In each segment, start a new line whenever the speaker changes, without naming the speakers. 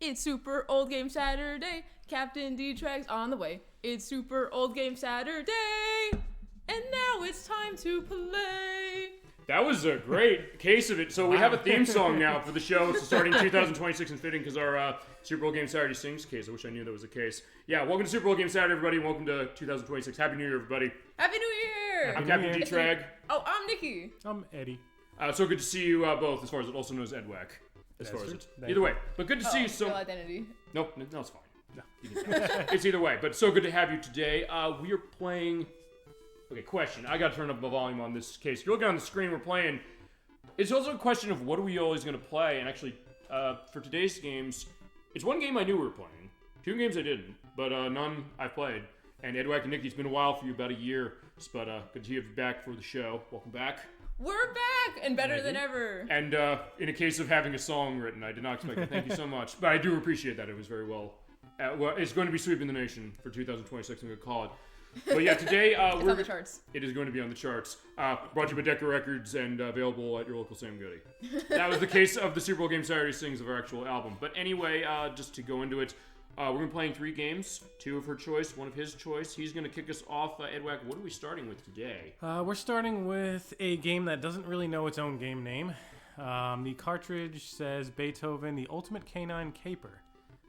It's Super Old Game Saturday. Captain D-Trag's on the way. It's Super Old Game Saturday. And now it's time to play.
That was a great case of it. So we have a theme song now for the show. It's starting 2026 and fitting because our Super Bowl Game Saturday sings case. I wish I knew that was the case. Yeah, welcome to Super Bowl Game Saturday, everybody. Welcome to 2026. Happy New Year, everybody.
Happy New Year!
I'm Captain D-Trag.
Oh, I'm Nickie.
I'm Eddie.
So good to see you both, as far as it also knows Edwak. Either way, but good to see you. So
no identity.
Nope, no, it's fine. No, it's either way, but so good to have you today. We are playing. Okay, question. I got to turn up the volume on this case. If you look on the screen, we're playing. It's also a question of what are we always going to play, and actually, for today's games, it's one game I knew we were playing. Two games I didn't, but none I've played. And Edwak and Nickie, it's been a while for you, about a year, but good to have you back for the show. Welcome back.
We're back and better than ever.
And in a case of having a song written, I did not expect it. Thank you so much. But I do appreciate that. It was very well. It's going to be sweeping the nation for 2026. I'm going to call it. But yeah, today
it's on the charts.
It is going to be on the charts. Brought to you by Decca Records and available at your local Sam Goody. That was the case of the Super Bowl Game Saturday Sings of our actual album. But anyway, just to go into it, we're going to be playing 3 games. 2 of her choice, 1 of his choice. He's going to kick us off. Edwak, what are we starting with today?
We're starting with a game that doesn't really know its own game name. The cartridge says Beethoven, the Ultimate Canine Caper.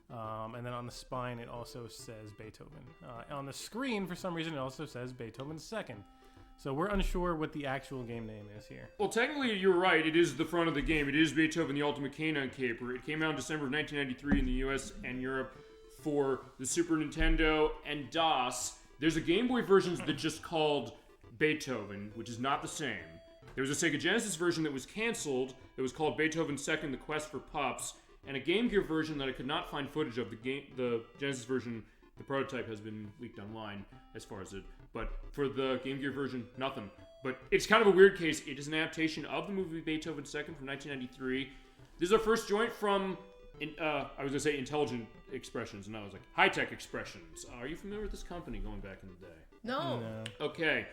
And then on the spine, it also says Beethoven. On the screen, for some reason, it also says Beethoven II. So we're unsure what the actual game name is here.
Well, technically, you're right. It is the front of the game. It is Beethoven, the Ultimate Canine Caper. It came out in December of 1993 in the US and Europe for the Super Nintendo and DOS. There's a Game Boy version that's just called Beethoven, which is not the same. There was a Sega Genesis version that was canceled that was called Beethoven II, The Quest for Pups, and a Game Gear version that I could not find footage of. The Genesis version, the prototype has been leaked online as far as it, but for the Game Gear version, nothing. But it's kind of a weird case. It is an adaptation of the movie Beethoven II from 1993. This is our first joint from, I was going to say Intelligent Expressions, and I was like, High-Tech Expressions. Are you familiar with this company going back in the day?
No.
Okay.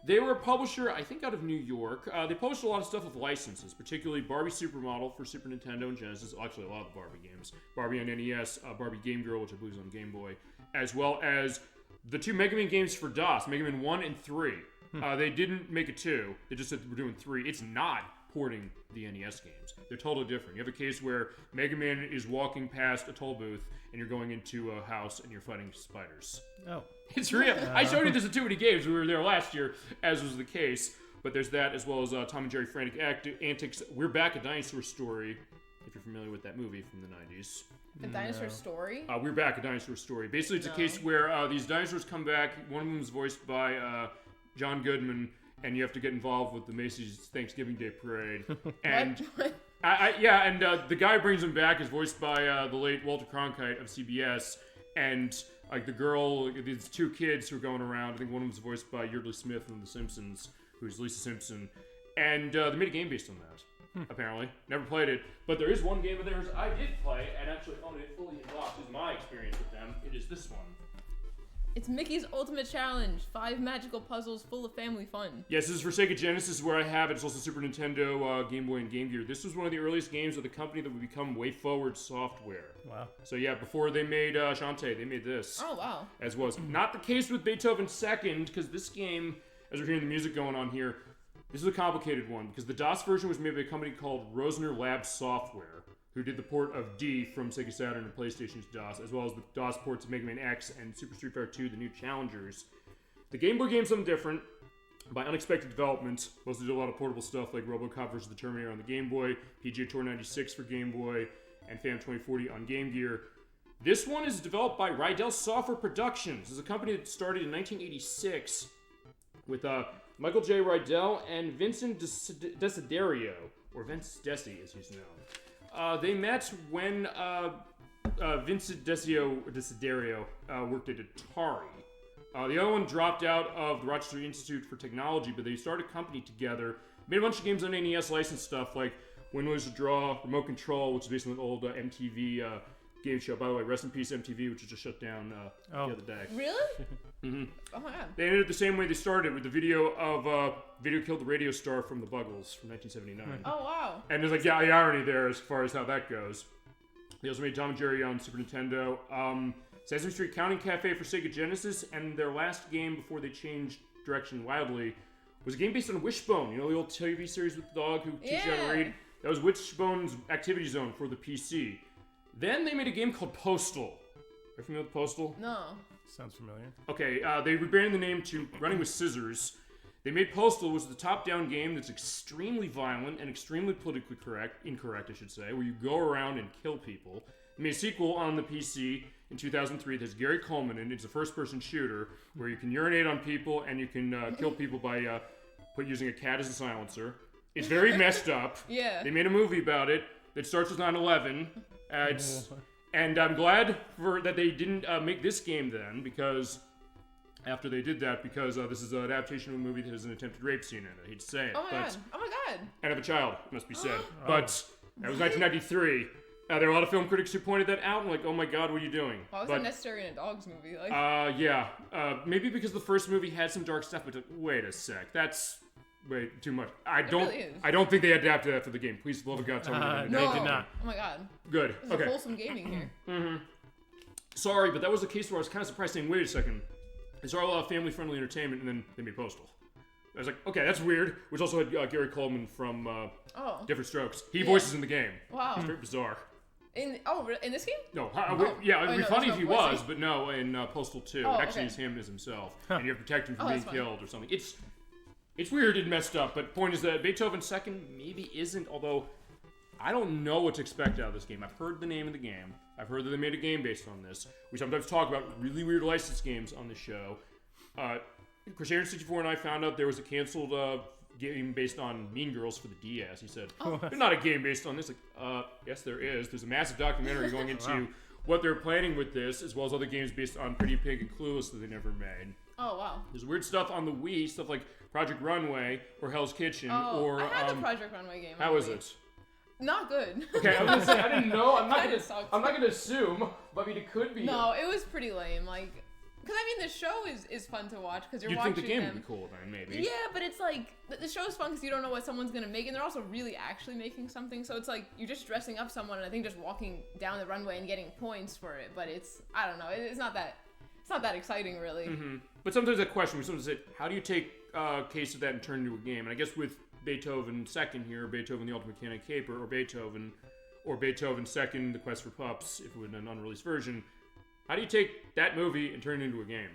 They were a publisher, I think, out of New York. They published a lot of stuff with licenses, particularly Barbie Supermodel for Super Nintendo and Genesis. Actually, a lot of the Barbie games. Barbie on NES, Barbie Game Girl, which I believe is on Game Boy, as well as the 2 Mega Man games for DOS, Mega Man 1 and 3. They didn't make a 2. They just said we're doing 3. It's not porting the NES games. They're totally different. You have a case where Mega Man is walking past a toll booth, and you're going into a house, and you're fighting spiders.
Oh.
It's real. I showed you this at Too Many Games. We were there last year, as was the case. But there's that, as well as Tom and Jerry Frantic Antics. We're back, a Dinosaur Story, if you're familiar with that movie from the 90s.
A Dinosaur Story?
We're back, a Dinosaur Story. Basically, it's a case where these dinosaurs come back. One of them is voiced by John Goodman, and you have to get involved with the Macy's Thanksgiving Day Parade. And
What?
The guy who brings him back is voiced by the late Walter Cronkite of CBS, and like the girl, these 2 kids who are going around. I think one of them is voiced by Yeardley Smith from The Simpsons, who's Lisa Simpson, and they made a game based on that. Apparently, never played it, but there is one game of theirs I did play and actually own it fully in box. Is my experience with them. It is this one.
It's Mickey's Ultimate Challenge. 5 magical puzzles full of family fun.
Yes, this is for Sega Genesis, where I have it. It's also Super Nintendo, Game Boy, and Game Gear. This was one of the earliest games of the company that would become WayForward Software.
Wow.
So yeah, before they made Shantae, they made this.
Oh, wow.
As was not the case with Beethoven II, because this game, as we're hearing the music going on here, this is a complicated one, because the DOS version was made by a company called Rosner Labs Software, who did the port of D from Sega Saturn and PlayStation's DOS, as well as the DOS ports of Mega Man X and Super Street Fighter 2, the new challengers. The Game Boy game's something different. By unexpected development, mostly did a lot of portable stuff like RoboCop vs. the Terminator on the Game Boy, PGA Tour 96 for Game Boy, and FAM 2040 on Game Gear. This one is developed by Rydell Software Productions. This is a company that started in 1986 with Michael J. Rydell and Vincent Desiderio, or Vince Desi as he's known. They met when Vincent Desiderio worked at Atari. The other one dropped out of the Rochester Institute for Technology, but they started a company together, made a bunch of games on NES licensed stuff like Win, Lose, or Draw, Remote Control, which is based on an old MTV game show. By the way, rest in peace MTV, which was just shut down the other day.
Really?
Mm-hmm.
Oh my god.
They ended it the same way they started, with the video of Video Killed the Radio Star from the Buggles from 1979.
Oh wow.
And there's like, yeah, the irony there as far as how that goes. They also made Tom and Jerry on Super Nintendo. Sesame Street Counting Cafe for Sega Genesis, and their last game before they changed direction wildly was a game based on Wishbone. You know the old TV series with the dog who teaches you how to read? That was Wishbone's Activity Zone for the PC. Then they made a game called Postal. Are you familiar with Postal?
No.
Sounds familiar.
Okay, they rebranded the name to Running with Scissors. They made Postal, which is the top-down game that's extremely violent and extremely politically incorrect, I should say, where you go around and kill people. They made a sequel on the PC in 2003 that has Gary Coleman in it. It's a first-person shooter where you can urinate on people and you can kill people by using a cat as a silencer. It's very messed up.
Yeah.
They made a movie about it that starts with 9/11. And I'm glad that they didn't make this game then, because after they did that, because this is an adaptation of a movie that has an attempted rape scene in it. I hate to say it.
Oh my god.
And of a child, it must be said. But that was 1993. There are a lot of film critics who pointed that out and like, oh my god, what are you doing?
Why was that necessary in a dog's movie? Like,
yeah. Maybe because the first movie had some dark stuff, but wait a sec, that's way too much. I don't think they adapted that for the game. Please, for the love of God, tell me they did.
No, they did not.
Oh my god.
Good.
This is wholesome gaming here.
Mm-hmm. Sorry, but that was the case where I was kind of surprised saying, wait a second. They saw a lot of family-friendly entertainment, and then they made Postal. I was like, okay, that's weird. Which also had Gary Coleman from Different Strokes. He voices in the game.
Wow.
It's very bizarre.
In this game?
No, yeah, it'd be funny if he was, but no, in Postal 2.
Oh,
it actually
okay.
is him as himself, and you have to protect him from being
that's
killed or something. It's weird and messed up, but point is that Beethoven's Second maybe isn't, although I don't know what to expect out of this game. I've heard the name of the game. I've heard that they made a game based on this. We sometimes talk about really weird licensed games on the show. Crusader64 and I found out there was a canceled game based on Mean Girls for the DS. He said, there's not a game based on this. Like, yes, there is. There's a massive documentary going into what they're planning with this, as well as other games based on Pretty Pig and Clueless that they never made.
Oh, wow.
There's weird stuff on the Wii, stuff like Project Runway or Hell's Kitchen. Or
I had the Project Runway game.
How was it?
Not good.
Okay, I was gonna say I didn't know. I'm not gonna assume, but I mean it could be.
No, it was pretty lame. Like, because I mean the show is fun to watch because you're watching them.
You'd think the game would be cool then, maybe.
Yeah, but it's like the show's fun because you don't know what someone's gonna make, and they're also really actually making something. So it's like you're just dressing up someone, and I think just walking down the runway and getting points for it. But I don't know. It's not that exciting really.
Mm-hmm. But sometimes that question, we sometimes say, how do you take a case of that and turn it into a game? And I guess with Beethoven Second here, Beethoven the Ultimate Canine Caper, or Beethoven Second, The Quest for Pups, if it was an unreleased version, how do you take that movie and turn it into a game?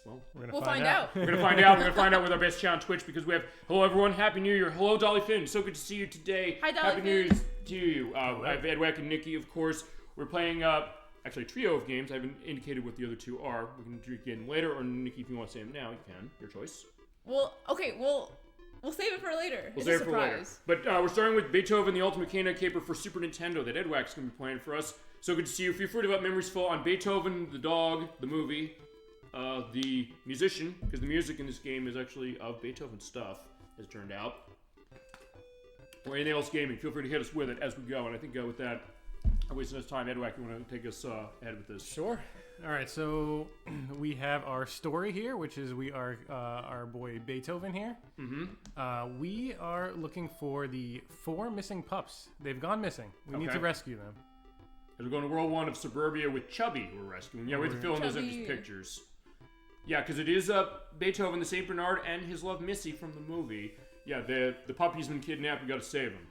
Well,
we'll find out.
We're gonna find out. We're gonna find out with our best chat on Twitch because we have hello everyone, Happy New Year. Hello Dolly Finn, so good to see you today.
Hi Dolly
Happy
Finn.
New Year to you. I have Edwak and Nickie, of course. We're playing actually a trio of games. I haven't indicated what the other two are. We can do it again later, or Nickie, if you want to say them now, you can. Your choice.
Well, okay, we'll save it for later.
We'll save it for later. But we're starting with Beethoven, the Ultimate Canine Caper for Super Nintendo that Edwak's going to be playing for us. So good to see you. Feel free to have memories full on Beethoven, the dog, the movie, the musician, because the music in this game is actually of Beethoven stuff, as it turned out. Or anything else gaming. Feel free to hit us with it as we go. And I think with that, I'm wasting enough time. Edwak, you want to take us ahead with this?
Sure. All right, so we have our story here, which is we are our boy Beethoven here. Mm-hmm. We are looking for the 4 missing pups. They've gone missing. We need to rescue them.
As we're going to World 1 of Suburbia with Chubby, we're rescuing. Yeah, we have to fill in those empty pictures. Yeah, because it is Beethoven, the St. Bernard, and his love Missy from the movie. Yeah, the puppy's been kidnapped. We got to save him.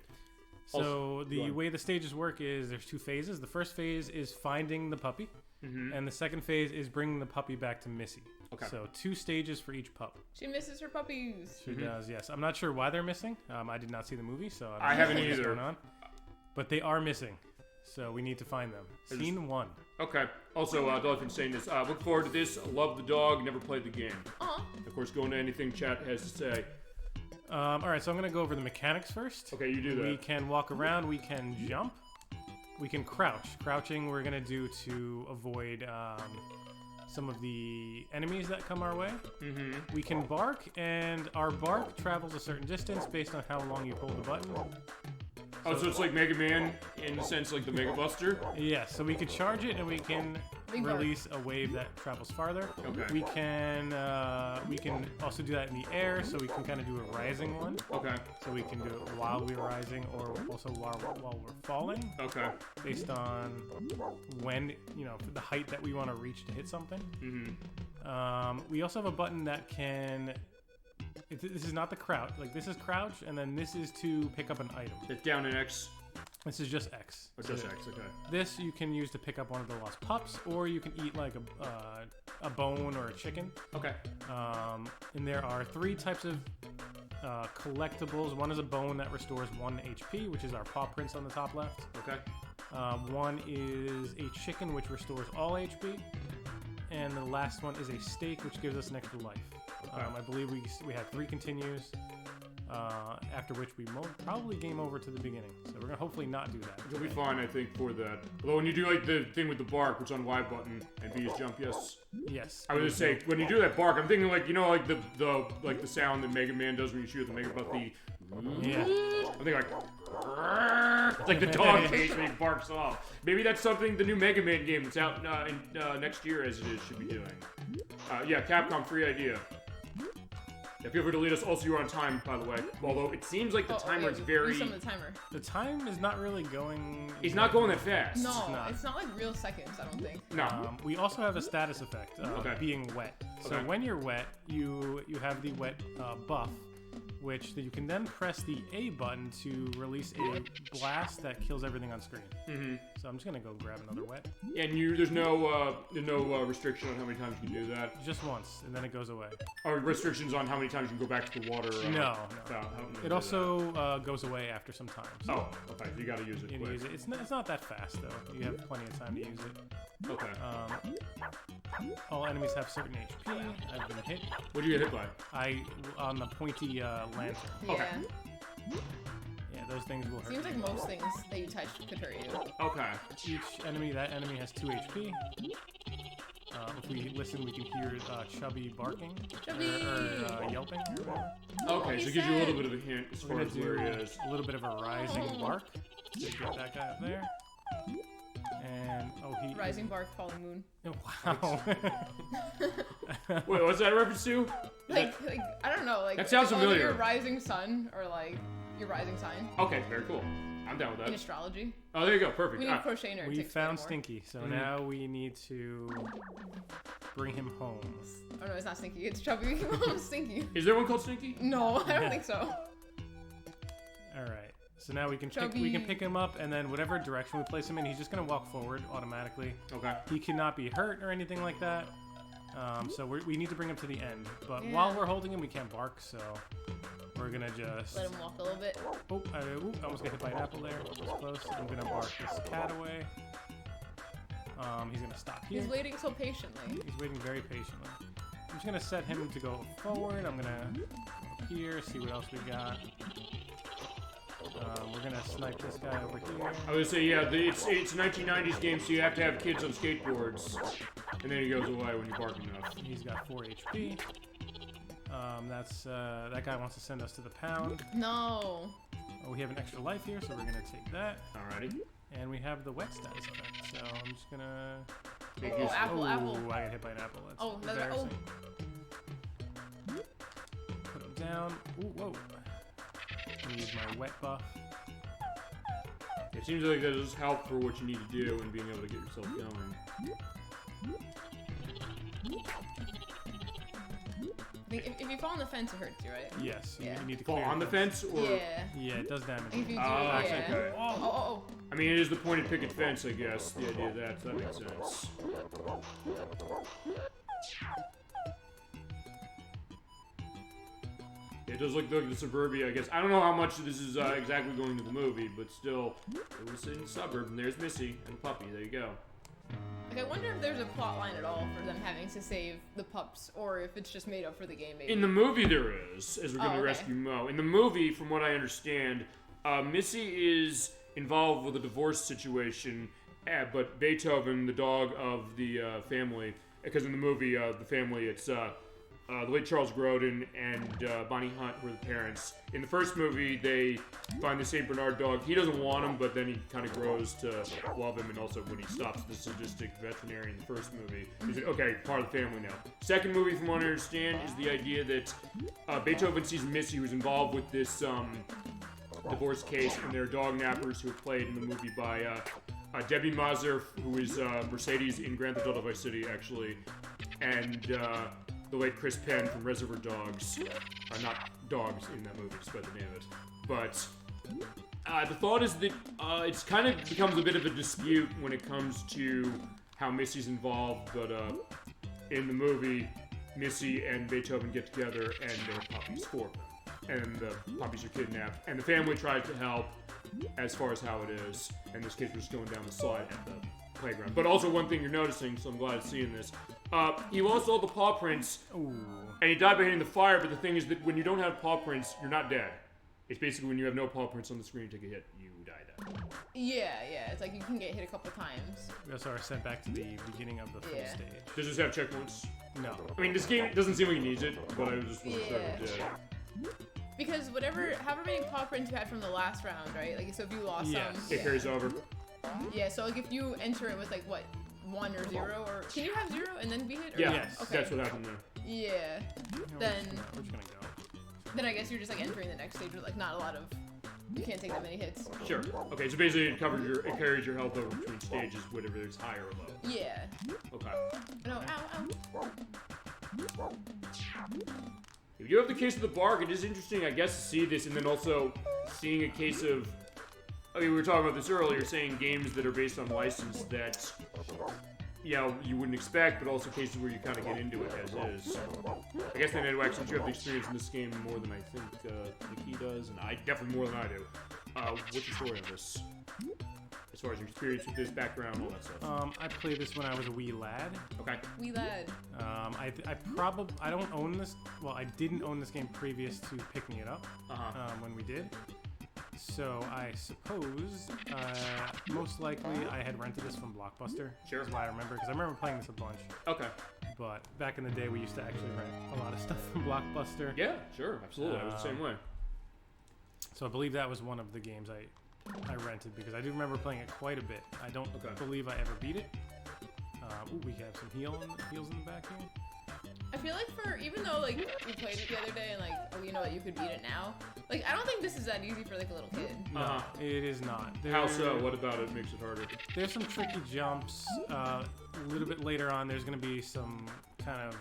So the way the stages work is there's 2 phases. The first phase is finding the puppy. Mm-hmm. And the second phase is bringing the puppy back to Missy. Okay. So 2 stages for each pup.
She misses her puppies.
She does, yes. I'm not sure why they're missing. I did not see the movie, so
I haven't either.
What's going on. But they are missing, so we need to find them. Scene 1.
Okay. Also, Dolphin's saying this. Look forward to this. Love the dog. Never played the game.
Uh-huh.
Of course, go into anything chat has to say.
All right, so I'm going to go over the mechanics first.
Okay, you do that.
We can walk around. We can jump. We can crouch. Crouching we're going to do to avoid some of the enemies that come our way. Mm-hmm. We can bark, and our bark travels a certain distance based on how long you hold the button.
So it's like Mega Man in the sense like the Mega Buster?
Yeah, so we can charge it, and we can
Big bark.
release a wave that travels farther.
Okay.
We can also do that in the air, so we can kind of do a rising one.
Okay.
So we can do it while we're rising, or also while we're falling,
Okay.
based on when the height that we want to reach to hit something. We also have a button that can. This is not the crouch. Like, this is crouch, and then this is to pick up an item.
It's down in X.
This is just X.
Oh, just X. Okay.
This you can use to pick up one of the lost pups, or you can eat like a bone or a chicken.
Okay.
And there are 3 types of collectibles. One is a bone that restores 1 HP, which is our paw prints on the top left.
Okay.
One is a chicken, which restores all HP. And the last one is a steak, which gives us an extra life.
Okay.
I believe we have 3 continues, after which we probably game over to the beginning. So we're going to hopefully not do that.
You'll be fine, I think, for that. Although when you do like the thing with the bark, which is on Y button, and B is jump, yes.
Yes.
I was gonna say, when you do that bark, I'm thinking like, like the sound that Mega Man does when you shoot the Mega Butt, the...
Yeah.
I think like... It's like the dog cage when he barks off. Maybe that's something the new Mega Man game that's out next year as it is should be doing. Yeah, Capcom, free idea. Yeah, feel free to lead us. Also, you're on time, by the way. Although it seems like the timer is very...
Some of the timer.
The time is not really going...
It's not going that fast.
No,
not.
it's not like real seconds, I don't think.
No.
We also have a status effect,
Okay.
being wet. So
Okay.
when you're wet, you have the wet buff, which you can then press the A button to release a blast that kills everything on screen. So I'm just gonna go grab another wet.
And there's no restriction on how many times you can do that.
Just once, and then it goes away.
Or restrictions on how many times you can go back to the water.
No.
It
It also goes away after some time. So
Oh, okay. You gotta use it
you
quick.
use it. It's not that fast though. You have plenty of time to use it.
Okay.
All enemies have certain HP. I've been hit.
What do you get hit by?
On the pointy lantern.
Okay.
Yeah.
Yeah, those things will hurt.
Seems like most things that you touch could hurt you.
Okay.
That enemy has 2 HP. If we listen, we can hear Chubby barking.
Chubby!
Or yelping. Or whatever.
Okay, so it gives you a little bit of a hint as
We're
far
gonna
as where he
do
is.
a little bit of a rising bark. So get that guy up there. And he
Rising bark, falling moon.
Wow.
Wait, what's that a reference to?
Like I don't know, like
That sounds
either
familiar.
your rising sun or like your rising sign
Okay, very cool. I'm down with
in
that.
astrology.
Oh, there you go. Perfect.
We need a crochet nerd.
We
to explain
found
more.
Stinky, so now we need to bring him home.
Oh no, it's not Stinky. It's Chubby. Stinky.
Is there one called Stinky?
No, I don't think so.
All right. So now we can
Chubby.
pick him up, and then whatever direction we place him in, he's just gonna walk forward automatically.
Okay.
He cannot be hurt or anything like that. So we need to bring him to the end. But
Yeah.
while we're holding him, we can't bark. So we're gonna just.
Let him walk a little bit.
Oh, I almost got hit by an apple there. That was close. I'm gonna bark this cat away. He's gonna stop here.
He's waiting so patiently.
He's waiting very patiently. I'm just gonna set him to go forward. I'm gonna go up here, see what else we got. We're gonna snipe this guy over here.
I would say, yeah, it's a 1990s game, so you have to have kids on skateboards. And then he goes away when you bark enough.
He's got 4 HP. That guy wants to send us to the pound.
No.
Oh, we have an extra life here, so we're gonna take that.
Alrighty.
And we have the wet status effect, so I'm just gonna.
Take
Oh,
use-
apple, apple.
Ooh, I got hit by an apple. That's
Oh, another. Oh.
embarrassing. Put him down. Ooh, whoa. Use my wet buff.
It seems like that does help for what you need to do and being able to get yourself going.
I think if you fall on the fence, it hurts you, right?
Yes.
Yeah.
You need to
Fall
clear
on the fence, or
Yeah.
Yeah, it does damage.
If you do,
Oh,
yeah.
okay.
Oh.
I mean, it is the pointed picket fence, I guess. The idea of that, so that makes sense. It does look like the suburbia, I guess. I don't know how much this is exactly going to the movie, but still, it was in the suburb, and there's Missy and the puppy. There you go.
Like, I wonder if there's a plot line at all for them having to save the pups, or if it's just made up for the game, maybe.
In the movie, there is, as we're going to
okay.
rescue Mo. In the movie, from what I understand, Missy is involved with a divorce situation, but Beethoven, the dog of the family, because in the movie, the family, it's the late Charles Grodin and Bonnie Hunt were the parents. In the first movie, they find the St. Bernard dog. He doesn't want him, but then he kind of grows to love him, and also when he stops the sadistic veterinarian in the first movie, he's like, okay, part of the family now. Second movie, from what I understand, is the idea that Beethoven sees Missy, who's involved with this divorce case, and there are dog nappers who are played in the movie by Debbie Mazur, who is Mercedes in Grand Theft Auto Vice City, actually, and the late Chris Penn from Reservoir Dogs. Not dogs in that movie, despite the name of it. But the thought is that it's kind of becomes a bit of a dispute when it comes to how Missy's involved, but in the movie, Missy and Beethoven get together and they have puppies for them. And the puppies are kidnapped, and the family tries to help as far as how it is. In this case, we're just going down the slide at the playground. But also one thing you're noticing, so I'm glad seeing this, he lost all the paw prints, and he died by hitting the fire, but the thing is that when you don't have paw prints, you're not dead. It's basically when you have no paw prints on the screen, you take a hit, you die.
Yeah, it's like you can get hit a couple times.
We also are sent back to the beginning of the full stage.
Does this have checkpoints?
No.
I mean, this game doesn't seem like it needs it, but I was just wondering if it did.
Because however many paw prints you had from the last round, right? Like, so if you lost some...
It carries over.
Yeah, so like if you enter it with like, what, 1 or 0, or... Can you have 0 and then be hit? Or
Yeah,
yes.
Okay.
That's what happened there.
Yeah. Then...
We're just gonna go.
Then I guess you're just like entering the next stage with like not a lot of... You can't take that many hits.
Sure. Okay, so basically it carries your health over between stages, whatever it's high or low.
Yeah.
Okay.
No, ow.
If you have the case of the bark, it is interesting, I guess, to see this, and then also seeing a case of... I mean, we were talking about this earlier, saying games that are based on license that, you wouldn't expect, but also cases where you kind of get into it as is. I guess then, Edwak, since you have the experience in this game more than I think Nickie does, and definitely more than I do, what's your story on this? As far as your experience with this background, all that stuff.
I played this when I was a wee lad.
Okay.
Wee lad.
I don't own this. Well, I didn't own this game previous to picking it up. When we did. So I suppose, most likely, I had rented this from Blockbuster.
Sure.
That's why I remember, because I remember playing this a bunch.
Okay.
But back in the day, we used to actually rent a lot of stuff from Blockbuster.
Yeah, sure, absolutely. I was the same way.
So I believe that was one of the games I rented, because I do remember playing it quite a bit. I don't believe I ever beat it. We have some heals in the back here.
I feel like even though like we played it the other day and like you know that you could beat it now, like I don't think this is that easy for like a little kid.
No, it is not.
How so? What about it makes it harder?
There's some tricky jumps. A little bit later on, there's going to be some kind of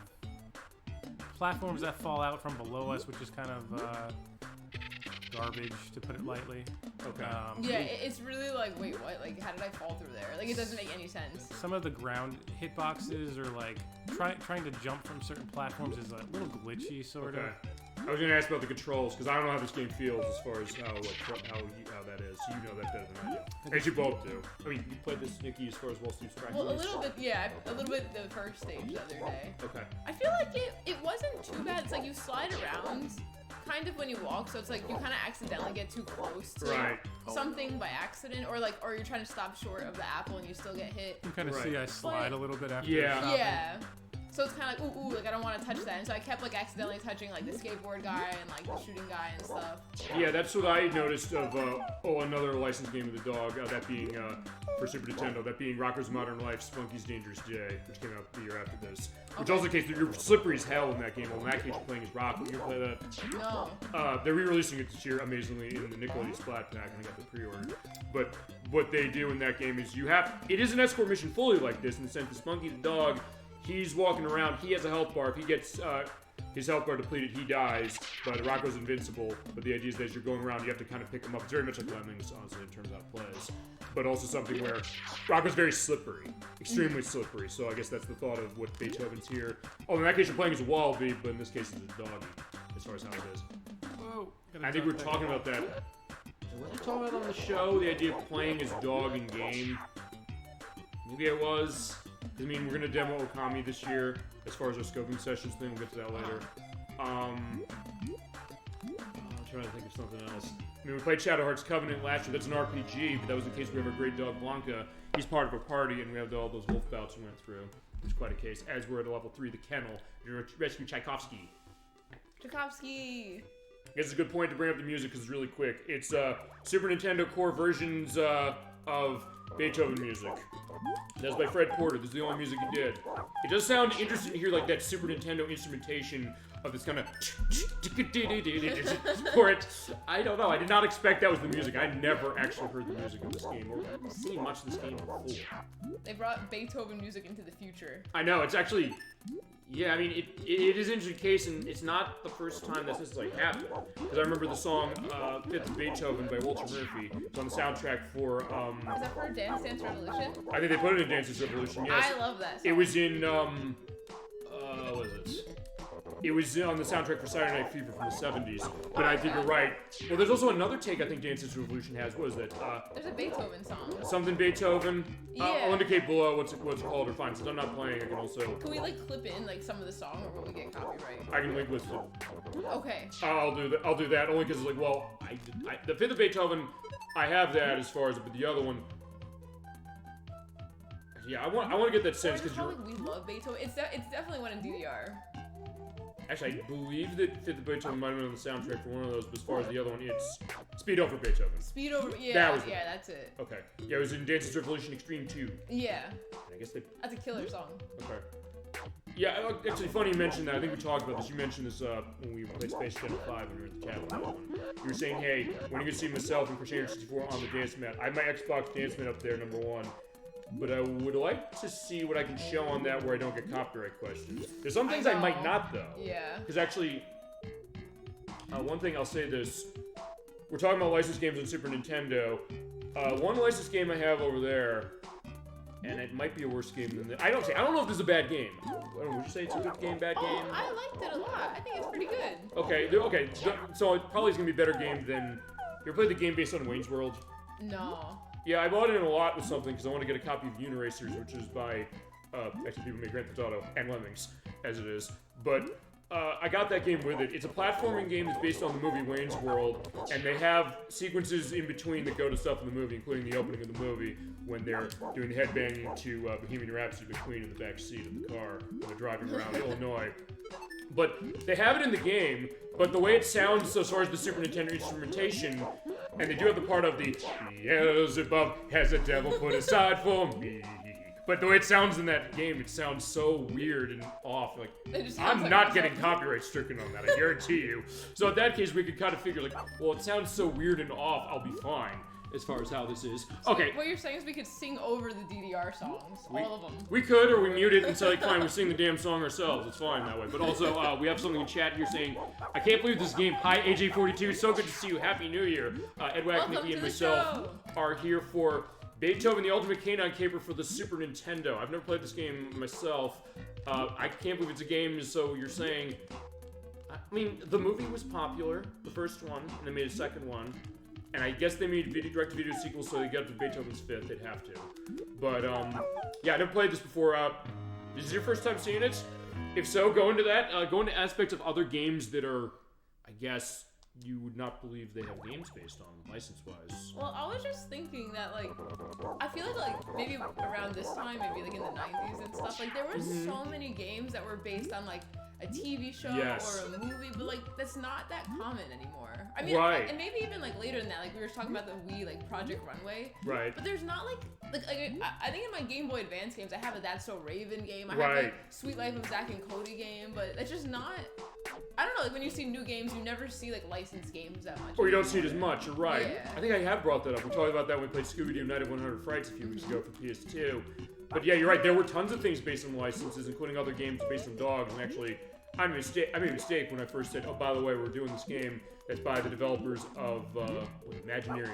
platforms that fall out from below us, which is kind of garbage, to put it lightly.
Okay.
Yeah, it's really like, wait, what? Like, how did I fall through there? Like, it doesn't make any sense.
Some of the ground hitboxes are like trying to jump from certain platforms is a little glitchy, sort of.
I was going to ask about the controls, because I don't know how this game feels as far as how that is. You know that better than I do. As you both do. I mean, you played this, Nickie, as far as Wall Street's practice.
Well, a little bit, yeah. A little bit the first stage the other day.
Okay.
I feel like it wasn't too bad. It's like you slide around kind of when you walk, so it's like you kind of accidentally get too close to something by accident, or you're trying to stop short of the apple and you still get hit.
You kind of see I slide a little bit after
Yeah. So it's kind of like, ooh, like I don't want to touch that. And so I kept like accidentally touching like the skateboard guy and like the shooting guy and stuff.
Yeah, that's what I noticed of, another licensed game of the dog, that being, for Super Nintendo, that being Rocko's Modern Life, Spunky's Dangerous Day, which came out the year after this. Which also the case that you're slippery as hell in that game. Well, in that case, you're playing as Rocko. You ever play that?
No.
They're re-releasing it this year, amazingly, in the Nickelodeon Splat Pack, and I got the pre-order. But what they do in that game is it is an escort mission fully like this, in the sense that Spunky the dog, he's walking around, he has a health bar. If he gets his health bar depleted, he dies, but Rocko's invincible. But the idea is that as you're going around, you have to kind of pick him up. It's very much like Lemmings, honestly, in terms of how it plays. But also something where Rocko's very slippery, extremely slippery. So I guess that's the thought of what Beethoven's here. Oh, in that case, you're playing as a wallaby, but in this case, it's a doggy, as far as how it is.
Whoa,
I think we were talking about that. Were we talking about on the show, the idea of playing as dog in game? Maybe it was. I mean, we're going to demo Okami this year, as far as our scoping sessions thing. We'll get to that later. trying to think of something else. I mean, we played Shadow Hearts Covenant last year. That's an RPG, but that was in case we have our great dog Blanca. He's part of a party, and we have all those wolf bouts we went through. Which is quite a case. As we're at level 3, the kennel. You rescue Tchaikovsky.
Tchaikovsky.
I guess it's a good point to bring up the music because it's really quick. It's Super Nintendo core versions of Beethoven music. That's by Fred Porter. This is the only music he did. It does sound interesting to hear like that Super Nintendo instrumentation of this kind of for it. I don't know. I did not expect that was the music. I never actually heard the music of this game or seen much of this game before.
They brought Beethoven music into the future.
I know. It's actually... Yeah, I mean, it is an interesting case, and it's not the first time that's necessarily happened. Because I remember the song Fifth of Beethoven by Walter Murphy. It's on the soundtrack for...
Is that for Dance Dance Revolution?
I think they put it in Dance Dance Revolution, yes.
I love that song.
It was in, what is it? It was on the soundtrack for Saturday Night Fever from the 70s. But I think you're right. Well, there's also another take I think Dance Dance Revolution has. What is that?
There's a Beethoven song.
Something Beethoven.
Yeah.
I'll indicate below what's it called or fine. Since I'm not playing, I can also...
Can we, like, clip in, like, some of the song, or will we get copyright?
I can link list it.
Okay.
I'll do that only because it's like, well, the Fifth of Beethoven, I have that as far as, but the other one... Yeah, I want to get that sense because you're...
We love Beethoven. It's definitely one in DDR.
Actually, I believe that Fifth of Beethoven might have been on the soundtrack for one of those, but as far as the other one, it's Speed Over Beethoven.
Speed Over, yeah,
that was
that's it.
Okay. Yeah, it was in Dance Dance Revolution Extreme 2.
Yeah.
I guess they...
That's a killer song.
Okay. Yeah, actually, funny you mentioned that. I think we talked about this. You mentioned this when we played Space Channel 5 when we were at the chat on that one. You were saying, hey, when you can see myself and Crusader 64 on the dance mat, I have my Xbox dance mat up there, number one. But I would like to see what I can show on that where I don't get copyright questions. There's some things I might not, though.
Yeah.
Because actually, one thing I'll say this. We're talking about licensed games on Super Nintendo. One licensed game I have over there, and it might be a worse game than this. I don't know if this is a bad game. Would you say it's a good game, bad game?
I liked it a lot. I think it's pretty good.
Okay. So it probably is going to be a better game than... You ever played the game based on Wayne's World?
No.
Yeah, I bought it in a lot with something because I want to get a copy of Uniracers, which is by, actually people make Grand Theft Auto and Lemmings, as it is. But I got that game with it. It's a platforming game that's based on the movie Wayne's World, and they have sequences in between that go to stuff in the movie, including the opening of the movie when they're doing the headbanging to Bohemian Rhapsody with Queen in the back seat of the car when they're driving around Illinois. But they have it in the game, but the way it sounds so far as the Super Nintendo instrumentation, and they do have the part of the Beelzebub has a devil put aside for me. But the way it sounds in that game, it sounds so weird and off. Like, I'm not getting copyright stricken on that, I guarantee you. So in that case, we could kind of figure, like, well, it sounds so weird and off, I'll be fine. As far as how this is. Okay.
So what you're saying is we could sing over the DDR songs, all of them.
We could, or we mute it and say, like, fine, we sing the damn song ourselves. It's fine that way. But also, we have something in chat here saying, I can't believe this game. Hi, AJ42. So good to see you. Happy New Year. Edwak, Nickie, and myself are here for Beethoven, the Ultimate Canine Caper for the Super Nintendo. I've never played this game myself. I can't believe it's a game, so you're saying... I mean, the movie was popular, the first one, and they made a second one. And I guess they made direct-to-video sequels, so they get up to Beethoven's Fifth. They'd have to. But, yeah, I never played this before. This is your first time seeing it? If so, go into that. Go into aspects of other games that are, I guess, you would not believe they have games based on, license-wise.
Well, I was just thinking that, like, I feel like maybe around this time, maybe, like, in the 90s and stuff, like, there were so many games that were based on, like, a TV show or a movie, but, like, that's not that common anymore. I mean, and maybe even, like, later than that, like, we were talking about the Wii, like, Project Runway.
Right.
But there's not, I think in my Game Boy Advance games, I have a That's So Raven game. I have, like, Sweet Life of Zack and Cody game, but it's just not... I don't know, like, when you see new games, you never see, like, licensed games that much.
Or you don't see it as much, you're right.
Yeah.
I think I have brought that up. We talked about that when we played Scooby-Doo Night of 100 Frights a few weeks ago for PS2. But yeah, you're right, there were tons of things based on licenses, including other games based on dogs, and actually... I made a mistake when I first said, oh, by the way, we're doing this game that's by the developers of Imagineering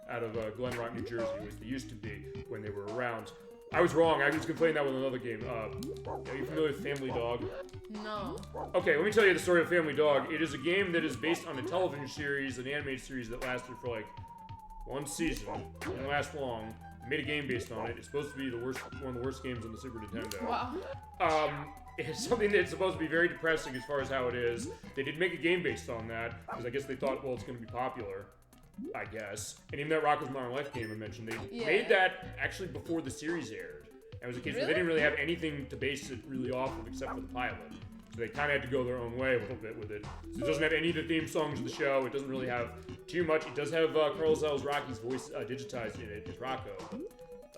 out of Glen Rock, New Jersey, which they used to be when they were around. I was wrong. I was conflating that with another game. Are you familiar with Family Dog?
No.
Okay, let me tell you the story of Family Dog. It is a game that is based on a television series, an animated series that lasted for like one season. It didn't last long. They made a game based on it. It's supposed to be one of the worst games on the Super Nintendo.
Wow.
It's something that's supposed to be very depressing as far as how it is. They did make a game based on that, because I guess they thought, well, it's going to be popular, I guess. And even that Rocko's Modern Life game I mentioned, they made that actually before the series aired. And it was a case where they didn't really have anything to base it really off of except for the pilot. So they kind of had to go their own way a little bit with it. So it doesn't have any of the theme songs of the show. It doesn't really have too much. It does have Carl Zell's Rocky's voice digitized in it as Rocco.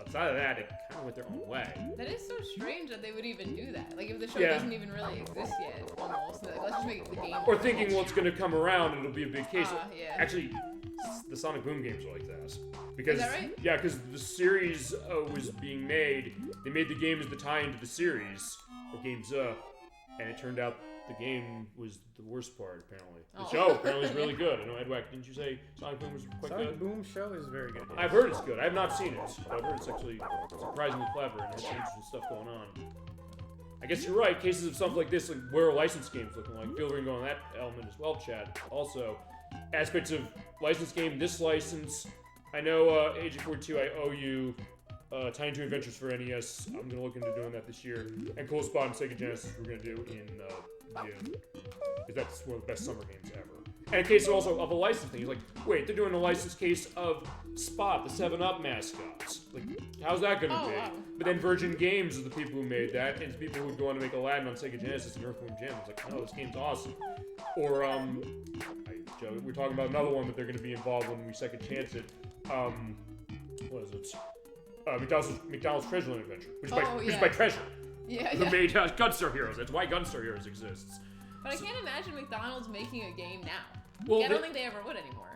Outside of that, it kind of went their own way.
That is so strange that they would even do that. Like, if the show doesn't even really exist yet, almost. Like, let's just make it the game.
Or thinking, well, it's going to come around and it'll be a big case.
Yeah.
Actually, the Sonic Boom games are like that. Because,
is that right?
Yeah, because the series was being made. They made the game as the tie-in to the series, or games and it turned out the game was the worst part, apparently. The show apparently is really good. I know, Edwak, didn't you say Sonic Boom was quite good?
Sonic Boom show is very good.
I've heard it's good. I have not seen it, but I've heard it's actually surprisingly clever and has some interesting stuff going on. I guess you're right. Cases of stuff like this, like where are licensed games looking like? Feel free to go on that element as well, Chad. Also, aspects of licensed game, this license. I know, Age of 42, I owe you Tiny Toon Adventures for NES. I'm going to look into doing that this year. And Cool Spot and Sega Genesis we're going to do in June. Because that's one of the best summer games ever. And a case also of a license thing. He's like, wait, they're doing a license case of Spot, the 7-Up mascots. Like, how's that going to be?
Wow.
But then Virgin Games are the people who made that, and it's people who would go on to make Aladdin on Sega Genesis and Earthworm Jim. It's like, no, this game's awesome. Or, Joe, we're talking about another one that they're going to be involved when we second chance it. What is it? McDonald's Treasureland Adventure, which is by Treasure.
Yeah,
Who made Gunstar Heroes. That's why Gunstar Heroes exists.
But I can't imagine McDonald's making a game now.
Well,
I don't think they ever would anymore.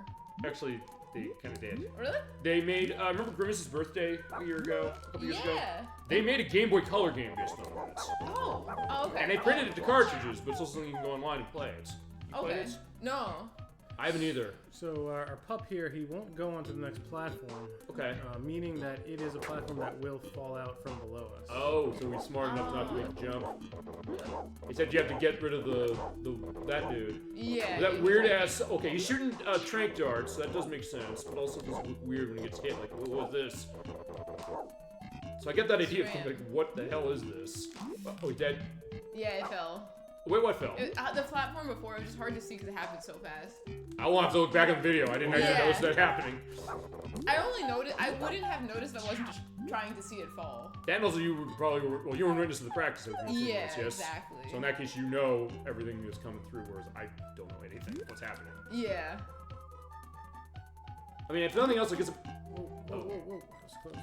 Actually, they kind of did.
Really?
They made, remember Grimace's birthday a couple years ago?
Yeah.
They made a Game Boy Color game based on it.
Oh, okay.
And they printed it to cartridges, but it's also something you can go online and play it. You play it?
No.
I haven't either.
So our pup here, he won't go onto the next platform.
Okay.
Meaning that it is a platform that will fall out from below us.
Oh, so he's smart enough not to make a jump. He said you have to get rid of that dude.
Yeah.
That weird ass. Okay, he's shooting trank darts. So that does make sense, but also does look weird when he gets hit. Like, what was this? So I get that idea from like, what the hell is this? Oh, he's dead.
Yeah, it fell.
Wait, what fell?
The platform before, it was just hard to see because it happened so fast.
I will have to look back at the video. I didn't actually notice that happening.
I wouldn't have noticed if I wasn't just trying to see it fall.
And also, you were in witness to the practice of these
Yeah,
yes?
exactly.
So in that case, you know everything that's coming through, whereas I don't know anything what's happening.
Yeah.
I mean, if nothing else, I guess.
Whoa. That's close.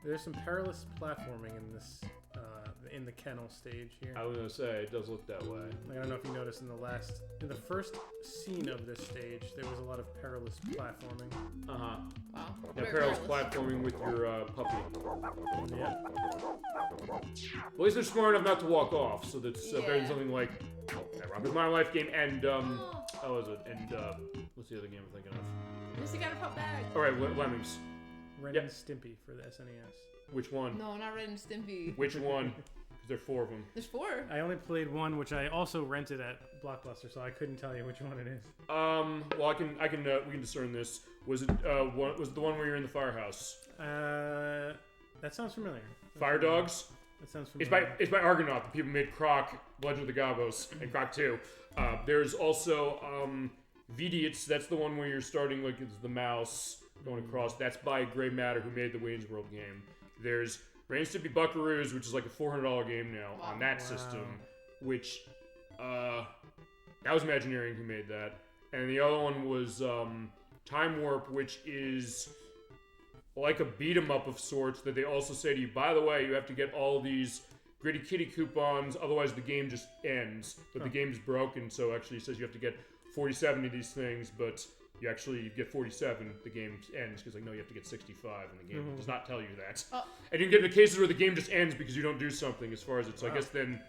There's some perilous platforming in this, in the kennel stage here.
I was gonna say, it does look that way.
Like, I don't know if you noticed in the first scene of this stage, there was a lot of perilous platforming.
Uh-huh.
Wow.
Yeah,
Very
perilous platforming with your puppy.
Yeah.
Well, at least they're smart enough not to walk off, so that's better than something like that Rocko's Modern Life game and, how was it? And, what's the other game I'm thinking of?
At least you got a pup back.
Alright, Lemmings.
Ren and Stimpy for the SNES.
Which one?
No, not Red and Stimpy.
Which one? Because there are 4 of them.
There's 4.
I only played one, which I also rented at Blockbuster, so I couldn't tell you which one it is.
Well, we can discern this. Was it was it the one where you're in the firehouse?
That sounds familiar.
Fire Dogs?
That sounds familiar.
It's by Argonaut. The people who made Croc, Legend of the Gobos, and Croc 2. There's also Vidiots. That's the one where you're starting like it's the mouse going across. That's by Grey Matter, who made the Wayne's World game. There's Ren and Stimpy Buckaroos, which is like a $400 game now on that system. Which that was Imagineering who made that, and the other one was Time Warp, which is like a beat 'em up of sorts. That they also say to you, by the way, you have to get all these Gritty Kitty coupons, otherwise the game just ends. But the game's broken, so actually it says you have to get 47 of these things, but you get 47, the game ends, because like, no, you have to get 65, and the game does not tell you that. And you can get into cases where the game just ends because you don't do something, as far as it's, so I guess then,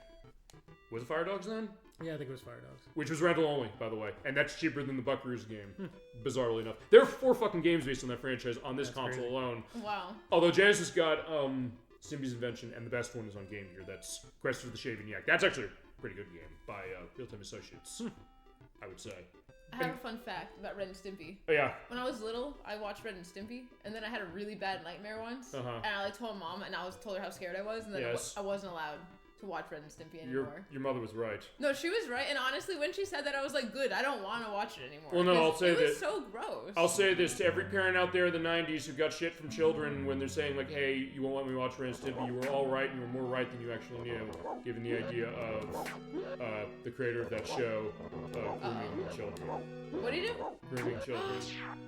was it Fire Dogs then?
Yeah, I think it was Fire Dogs.
Which was rental only, by the way, and that's cheaper than the Buckaroos game, bizarrely enough. There are 4 fucking games based on that franchise on this console alone.
Wow.
Although Genesis got Stimpy's Invention, and the best one is on Game Gear. That's Quest for the Shaving Yak. That's actually a pretty good game by Real Time Associates, I would say.
I have a fun fact about Ren and Stimpy.
Oh, yeah.
When I was little, I watched Ren and Stimpy, and then I had a really bad nightmare once.
Uh-huh.
And I told Mom, and I told her how scared I was, and then
Yes.
I wasn't allowed to watch Ren and Stimpy anymore.
Your mother was right.
No, she was right, and honestly, when she said that, I was like, good, I don't want to watch it anymore.
Well, no, I'll say
it
this.
was so gross.
I'll say this to every parent out there in the 90s who got shit from children when they're saying, like, hey, you won't let me watch Ren and Stimpy. You were all right, and you were more right than you actually knew, given the idea of the creator of that show grooming children.
What do you do?
Grooming children.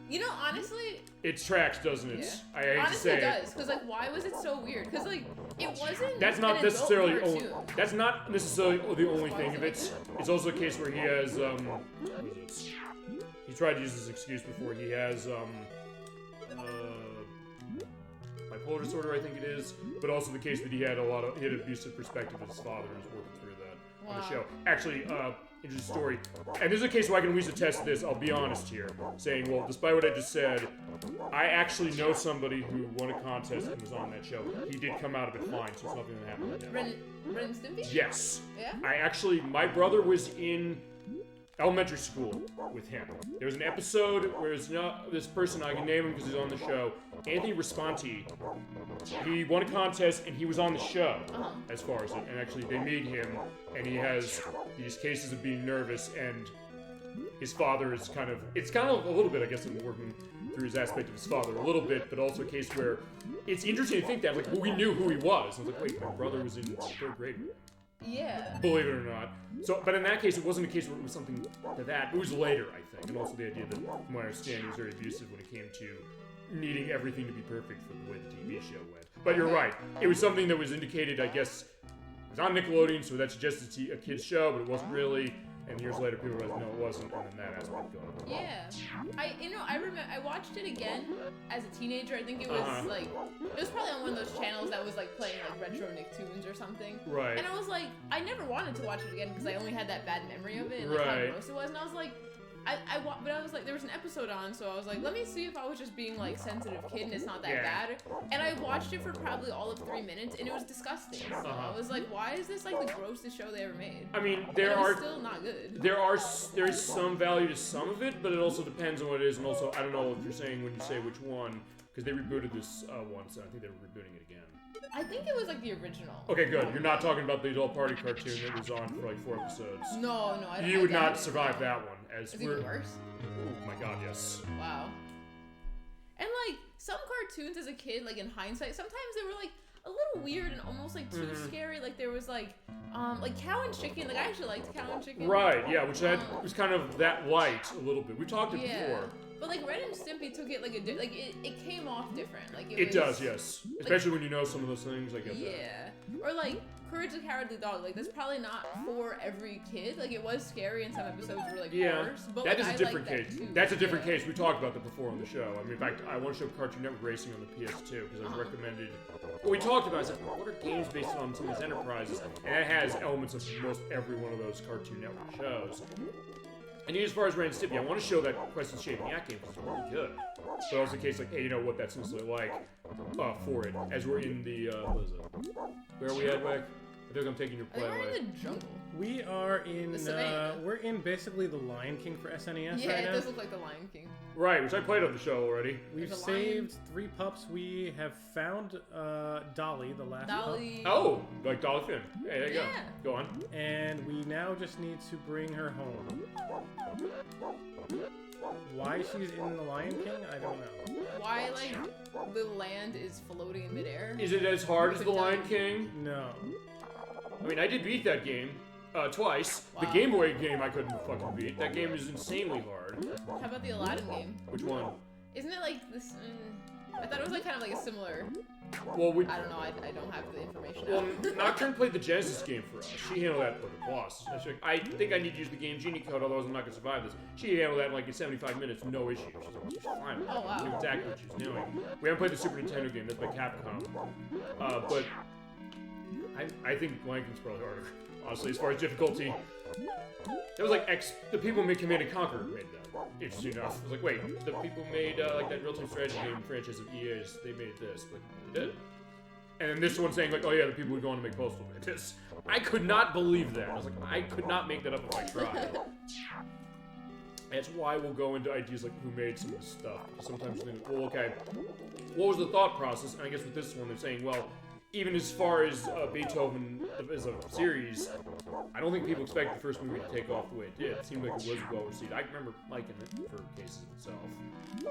You know, honestly...
It tracks, doesn't it?
Yeah.
I hate
honestly,
to say
it does. Because, like, why was it so weird? Because, like, it wasn't
That's not
an
necessarily
adult cartoon.
that's not necessarily the only thing of it. It's also a case where he has what is it? He tried to use this excuse before. He has bipolar disorder, I think it is, but also the case that he had an abusive perspective of his father and is working through that on the show. Actually, interesting story. And this is a case where I can at least attest to this, I'll be honest here, saying, well, despite what I just said, I actually know somebody who won a contest and was on that show. He did come out of it fine, so it's nothing that happened to him.
Ren and Stimpy?
Yes.
Yeah?
My brother was in elementary school with him. There was an episode where it's not this person, I can name him because he's on the show, Anthony Risponti. He won a contest and he was on the show as far as it, and actually they made him, and he has these cases of being nervous, and his father is it's kind of a little bit, I guess, I'm working through his aspect of his father a little bit, but also a case where it's interesting to think that, like, well, we knew who he was. I was like, wait, my brother was in 3rd grade.
Yeah.
Believe it or not. So, but in that case, it wasn't a case where it was something to that. It was later, I think, and also the idea that, from what I understand, he was very abusive when it came to needing everything to be perfect for the way the TV show went. But you're right. It was something that was indicated, I guess, it was on Nickelodeon, so that suggested a kid's show, but it wasn't really. And years later, people realized, no, it wasn't, and then that aspect going on.
Yeah. I remember, I watched it again as a teenager. I think it was, like, it was probably on one of those channels that was, like, playing, like, retro Nicktoons or something.
Right.
And I was like, I never wanted to watch it again because I only had that bad memory of it and, like, how gross it was. And I was like, but I was like, there was an episode on, so I was like, let me see if I was just being, like, sensitive kid and it's not that bad. And I watched it for probably all of 3 minutes, and it was disgusting. So I was like, why is this, like, the grossest show they ever made?
I mean,
it's still not good.
There is some value to some of it, but it also depends on what it is, and also, I don't know if you're saying when you say which one, because they rebooted this once, and I think they were rebooting it again.
I think it was, like, the original.
Okay, good. You're not talking about the adult party cartoon that was on for, like, 4 episodes.
No, I don't.
You would not survive that one.
Is it even worse?
Oh my god, yes.
Wow. And, like, some cartoons as a kid, like, in hindsight, sometimes they were, like, a little weird and almost, like, too scary. Like, there was, like Cow and Chicken. Like, I actually liked Cow and Chicken.
Right, yeah, which was kind of that light a little bit. We talked it before.
But, like, Ren and Stimpy took it, like, it came off different. Like,
it does, yes. Especially when you know some of those things, I get that.
Yeah. Or, like, Courage the Cowardly Dog. Like, that's probably not for every kid. Like, it was scary and some episodes were, like, worse. But,
that
like,
is a different case. That's a different case. We talked about that before on the show. I mean, in fact, I want to show Cartoon Network Racing on the PS2 because I was recommended. Well, we talked about it. I said, what are games based on some of these enterprises? And it has elements of most every one of those Cartoon Network shows. And as far as Ren and Stimpy, I want to show that Quest and Shaping Yak game because it's really good. But also the case, like, hey, you know what that's necessarily like for it. As we're in the, what is it? Where are we at, Edwak? I think I'm taking your play away.
We're in the jungle.
We are in, we're in basically the Lion King for SNES right now.
Yeah, it does look like the Lion King.
Right, which I played on the show already.
We've saved 3 pups. We have found Dolly, the last pup.
Oh, like Dolly Finn. Hey, there you go. Go on.
And we now just need to bring her home. Why she's in the Lion King, I don't know.
Why, like, the land is floating in midair?
Is it as hard as the Lion King?
No.
I mean, I did beat that game twice.
Wow.
The Game Boy game I couldn't fucking beat. That game is insanely hard.
How about the Aladdin game?
Which one?
Isn't it like this? I thought it was like kind of like a similar.
Well,
I don't know. I don't have the information.
Well, Nocturne played the Genesis game for us. She handled that like a boss. Like, I think I need to use the Game Genie code, otherwise I'm not gonna survive this. She handled that in like in 75 minutes, no issue. She's fine.
Oh wow.
She knew exactly what she was doing. We haven't played the Super Nintendo game. That's by Capcom. But I think Lion King's probably harder. Honestly, as far as difficulty. That was like the people who made Command & Conquer made that. Interesting enough. I was like, wait, the people who made like that real-time strategy game franchise of EA's, they made this. Like, they did. And then this one saying like, oh yeah, the people who go on to make Postal made this. I could not believe that. I was like, I could not make that up if I tried. That's why we'll go into ideas like who made some of this stuff. Sometimes you think, well, okay, what was the thought process? And I guess with this one, they're saying, well, even as far as Beethoven as a series, I don't think people expect the first movie to take off the way it did. It seemed like it was well received. I remember liking it for cases itself,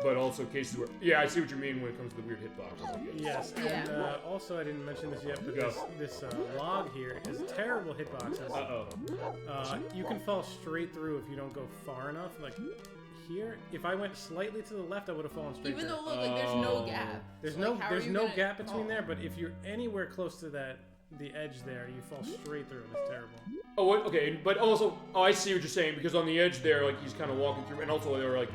but also cases where, yeah, I see what you mean when it comes to the weird hitboxes. I guess.
Yes, and also I didn't mention this yet, but this log here has terrible hitboxes. You can fall straight through if you don't go far enough. Like here, if I went slightly to the left, I would have fallen straight.
Even though look, like there's no gap.
There's no gap between there, but if you're anywhere close to the edge there, you fall straight through. It's terrible.
Oh, okay, but also, I see what you're saying, because on the edge there, like, he's kind of walking through, and also there were, like,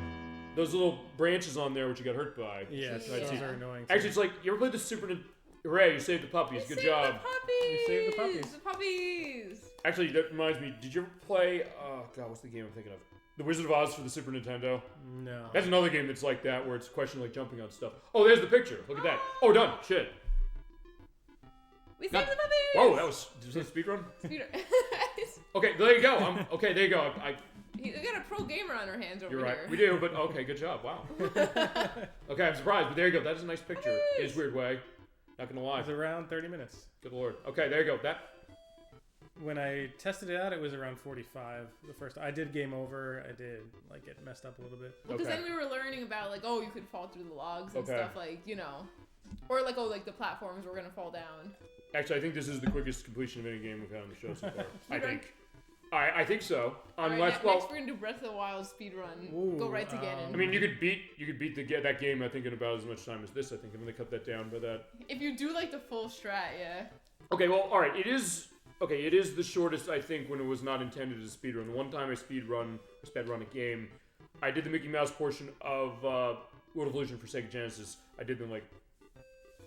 those little branches on there which you got hurt by.
Yes, those are annoying.
Actually, it's like, you ever played the Super Nintendo? Hooray, you saved the puppies. Good job.
You saved the puppies.
The puppies.
Actually, that reminds me, did you ever play, oh, God, what's the game I'm thinking of? The Wizard of Oz for the Super Nintendo?
No.
That's another game that's like that, where it's a question like jumping on stuff. Oh, there's the picture. Look at that. Oh, done. Shit.
We saved the puppies!
Whoa, that was a speedrun?
Speedrun.
Okay, there you go. Okay, there you go.
We got a pro gamer on our hands over
You're right.
here.
We do, but okay, good job. Wow. Okay, I'm surprised, but there you go. That is a nice picture. In its weird way. Not gonna lie.
It was around 30 minutes.
Good lord. Okay, there you go. That.
When I tested it out, it was around 45. The first, I did game over. I did like get messed up a little bit.
Because then we were learning about like, oh, you could fall through the logs and stuff, like, you know, or like, oh, like the platforms were gonna fall down.
Actually, I think this is the quickest completion of any game we've had on the show so far. I think. I think so. Unless,
next we're gonna do Breath of the Wild speedrun.
Ooh,
go right to Ganon.
I mean, you could beat that game. I think in about as much time as this. I think I'm gonna cut that down by that.
If you do like the full strat, yeah.
Okay, well, all right. It is the shortest I think when it was not intended as a speedrun. The one time I sped run a game, I did the Mickey Mouse portion of World of Illusion for Sega Genesis. I did them like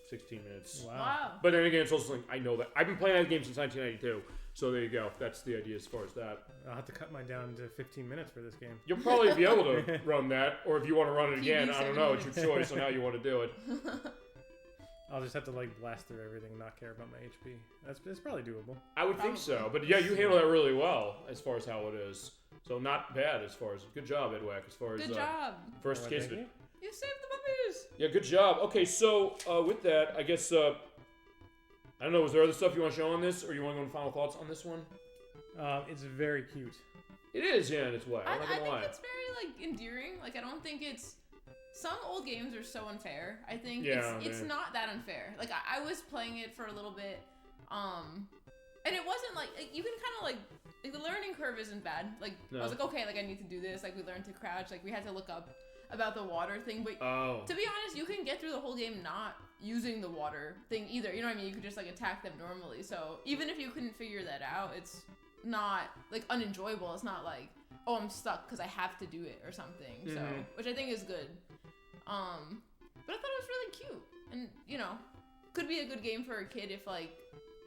16 minutes.
Wow.
But then again, it's also like I know that I've been playing that game since 1992. So there you go. That's the idea as far as that.
I'll have to cut mine down to 15 minutes for this game.
You'll probably be able to run that, or if you want to run it again, I don't know. It's your choice on how you want to do it.
I'll just have to like blast through everything and not care about my HP. That's probably doable.
I would think so. But yeah, you handle that really well as far as how it is. So not bad as far as good job, Edwak, as far as
good job.
First case of it.
You saved the puppies.
Yeah, good job. Okay, so with that, I guess I don't know, was there other stuff you want to show on this, or you want to go into final thoughts on this one?
It's very cute.
It is, yeah, in its way. I'm not gonna lie.
I think it's very like endearing. Like I don't think it's. Some old games are so unfair. I think it's not that unfair. Like I was playing it for a little bit, and it wasn't like you can kind of like the learning curve isn't bad. Like I was like, okay, like I need to do this. Like we learned to crouch. Like we had to look up about the water thing. But to be honest, you can get through the whole game not using the water thing either. You know what I mean? You could just like attack them normally. So even if you couldn't figure that out, it's not like unenjoyable. It's not like, oh, I'm stuck because I have to do it or something. So which I think is good. But I thought it was really cute, and you know, could be a good game for a kid if like,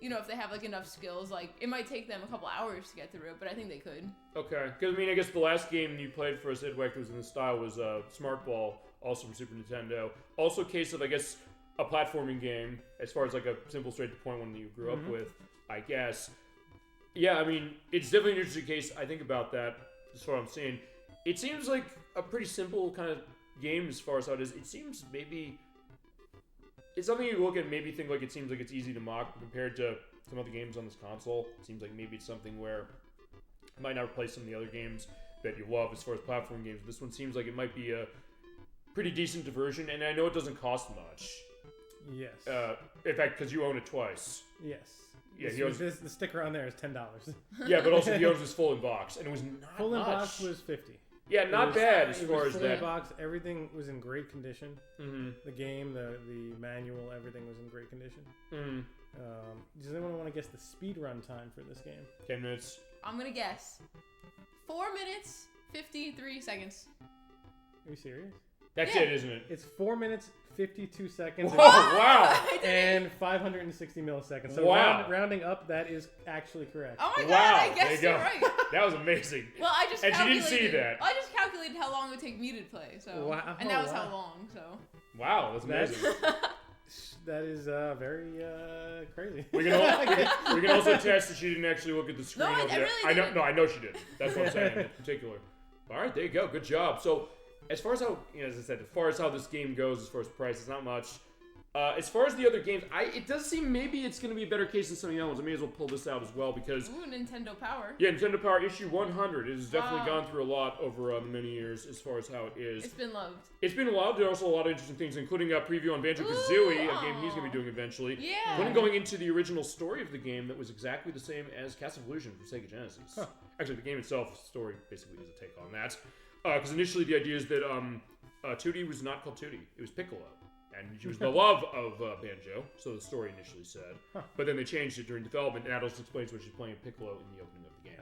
you know, if they have like enough skills. Like it might take them a couple hours to get through it, but I think they could. Okay, because I mean, I guess the last game you played for us, Edwak, that was in the style was Smart Ball, also from Super Nintendo. Also, a case of I guess a platforming game as far as like a simple, straight to point one that you grew up with, I guess. Yeah, I mean, it's definitely an interesting case. I think about that. That's what I'm seeing. It seems like a pretty simple kind of game as far as how it is. It seems maybe it's something you look at and maybe think like it seems like it's easy to mock compared to some other games on this console. It seems like maybe it's something where it might not replace some of the other games that you love as far as platform games. This one seems like it might be a pretty decent diversion, and I know it doesn't cost much.
Yes.
In fact, because you own it twice.
Yes.
Yeah,
the sticker on there is $10.
Yeah, but also he owns this full in box, and it was not
full
much.
in box was $50.
Yeah, not bad as far as that.
Full in box, everything was in great condition.
Mm-hmm.
The game, the manual, everything was in great condition.
Mm-hmm.
Does anyone want to guess the speed run time for this game?
10 minutes.
I'm gonna guess 4 minutes 53 seconds.
Are you serious?
That's it, isn't it?
It's 4 minutes 52 seconds.
Whoa, wow!
And 560 milliseconds. So rounding up, that is actually correct.
Oh my god!
Wow,
I guess you're right.
That was amazing.
Well, I just
and she didn't see that.
I just calculated how long it would take me to play. So and that was how long. So
wow, that's amazing.
That is very crazy.
We can also test that she didn't actually look at the screen over there.
Really
I know she did. That's what I'm saying in particular. All right, there you go. Good job. So, as far as how, as I said, as far as how this game goes, as far as price, it's not much. As far as the other games, it does seem maybe it's going to be a better case than some of the other ones. I may as well pull this out as well because...
Ooh, Nintendo Power.
Yeah, Nintendo Power issue 100. It has definitely gone through a lot over the many years as far as how it is.
It's been loved.
It's been loved. There are also a lot of interesting things, including a preview on Banjo-Kazooie, a game he's going to be doing eventually.
Yeah.
Including going into the original story of the game that was exactly the same as Castle of Illusion from Sega Genesis.
Huh.
Actually, the game itself, story, basically is a take on that. Because initially the idea is that Tootie was not called Tootie. It was Piccolo. And she was the love of Banjo, so the story initially said. But then they changed it during development, and that also explains why she's playing Piccolo in the opening of the game.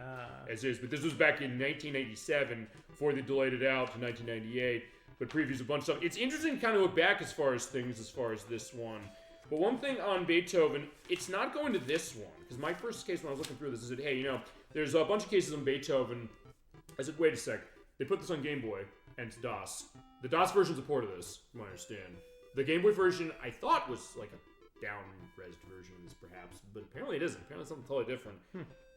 As is, but this was back in 1987, before they delayed it out to 1998. But previews a bunch of stuff. It's interesting to kind of look back as far as this one. But one thing on Beethoven, it's not going to this one. Because my first case when I was looking through this is that, hey, there's a bunch of cases on Beethoven. I said, wait a sec. They put this on Game Boy, and it's DOS. The DOS version's a port of this, from what I understand. The Game Boy version, I thought, was like a down-resed version of this, perhaps. But apparently it isn't. Apparently it's something totally different.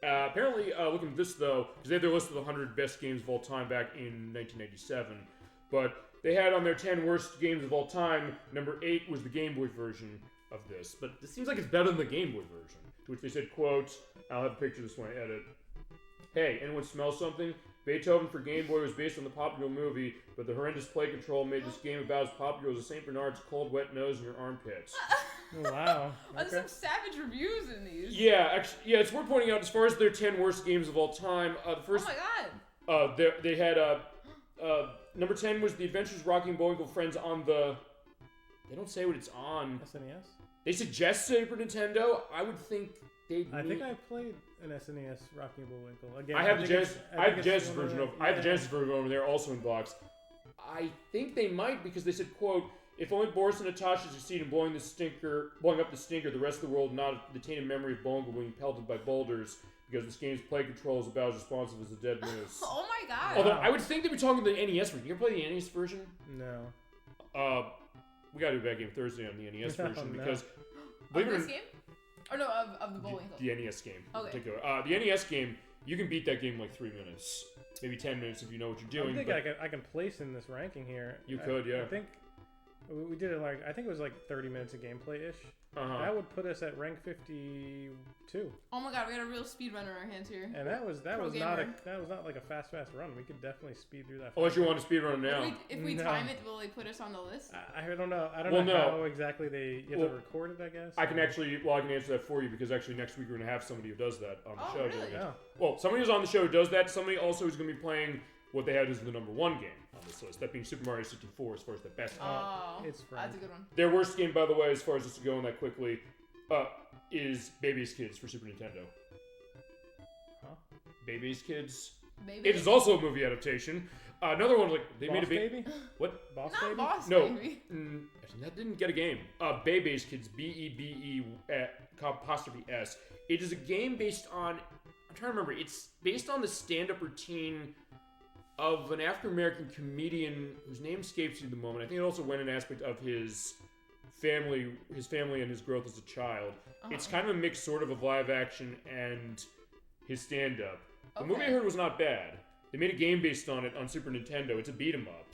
Apparently, looking at this, though, because they had their list of the 100 best games of all time back in 1987. But they had on their 10 worst games of all time, number 8 was the Game Boy version of this. But it seems like it's better than the Game Boy version. To which they said, quote, I'll have a picture of this when I edit. Hey, anyone smell something? Beethoven for Game Boy was based on the popular movie, but the horrendous play control made this game about as popular as a St. Bernard's cold, wet nose in your armpits.
Wow.
There's some savage reviews in these.
Yeah, actually, it's worth pointing out, as far as their 10 worst games of all time, the first...
Oh my god!
They had, number 10 was The Adventures of Rocky and Bullwinkle Friends on the... They don't say what it's on.
SNES?
They suggest Super Nintendo. I would think they'd...
I think I played an SNES Rocky and Bullwinkle. Again,
I have the Genesis version of... I have the Genesis version over there, also in box. I think they might, because they said, quote, if only Boris and Natasha succeed in blowing up the stinker, the rest of the world not detain a memory of Bullwinkle being pelted by boulders, because this game's play control is about as responsive as a dead moose.
Oh my god!
Although, I would think they'd be talking the NES version. You ever play the NES version?
No.
We gotta do a bad game Thursday on the NES version, because...
Of this game? Or no, of the Bullwinkle.
The NES game in
Okay.
particular. The NES game, you can beat that game in like 3 minutes. Maybe 10 minutes if you know what you're doing.
I think I can place in this ranking here.
You could, yeah.
I think we did it I think it was like 30 minutes of gameplay-ish.
Uh-huh.
That would put us at rank 52.
Oh my god, we got a real speedrunner on our hands here.
And that was not like a fast run. We could definitely speed through that.
Unless you want to speedrun now.
If we time it, will they put us on the list?
I don't know. I don't know how exactly you have to record it, I guess.
I can answer that for you, because actually next week we're going to have somebody who does that on the show.
Really?
Doing it.
Oh.
Well, somebody who's on the show who does that. Somebody also who's going to be playing what they had as the number 1 game on this list. That being Super Mario 64 as far as the best game.
Oh,
it's
that's a good one.
Their worst game, by the way, as far as just to go on that quickly, is Baby's Kids for Super Nintendo.
Huh?
Baby's Kids.
Baby?
It is also a movie adaptation. Another one, they
Boss
made a
Baby?
What?
Boss
Not
Baby?
Boss
No.
Baby.
Actually, that didn't get a game. Baby's Kids, B-E-B-E apostrophe S. It is a game based on, I'm trying to remember, it's based on the stand-up routine of an African-American comedian whose name escapes you at the moment. I think it also went an aspect of his family and his growth as a child. It's kind of a mix sort of live action and his stand-up. The movie I heard was not bad. They made a game based on it on Super Nintendo. It's a beat-em-up,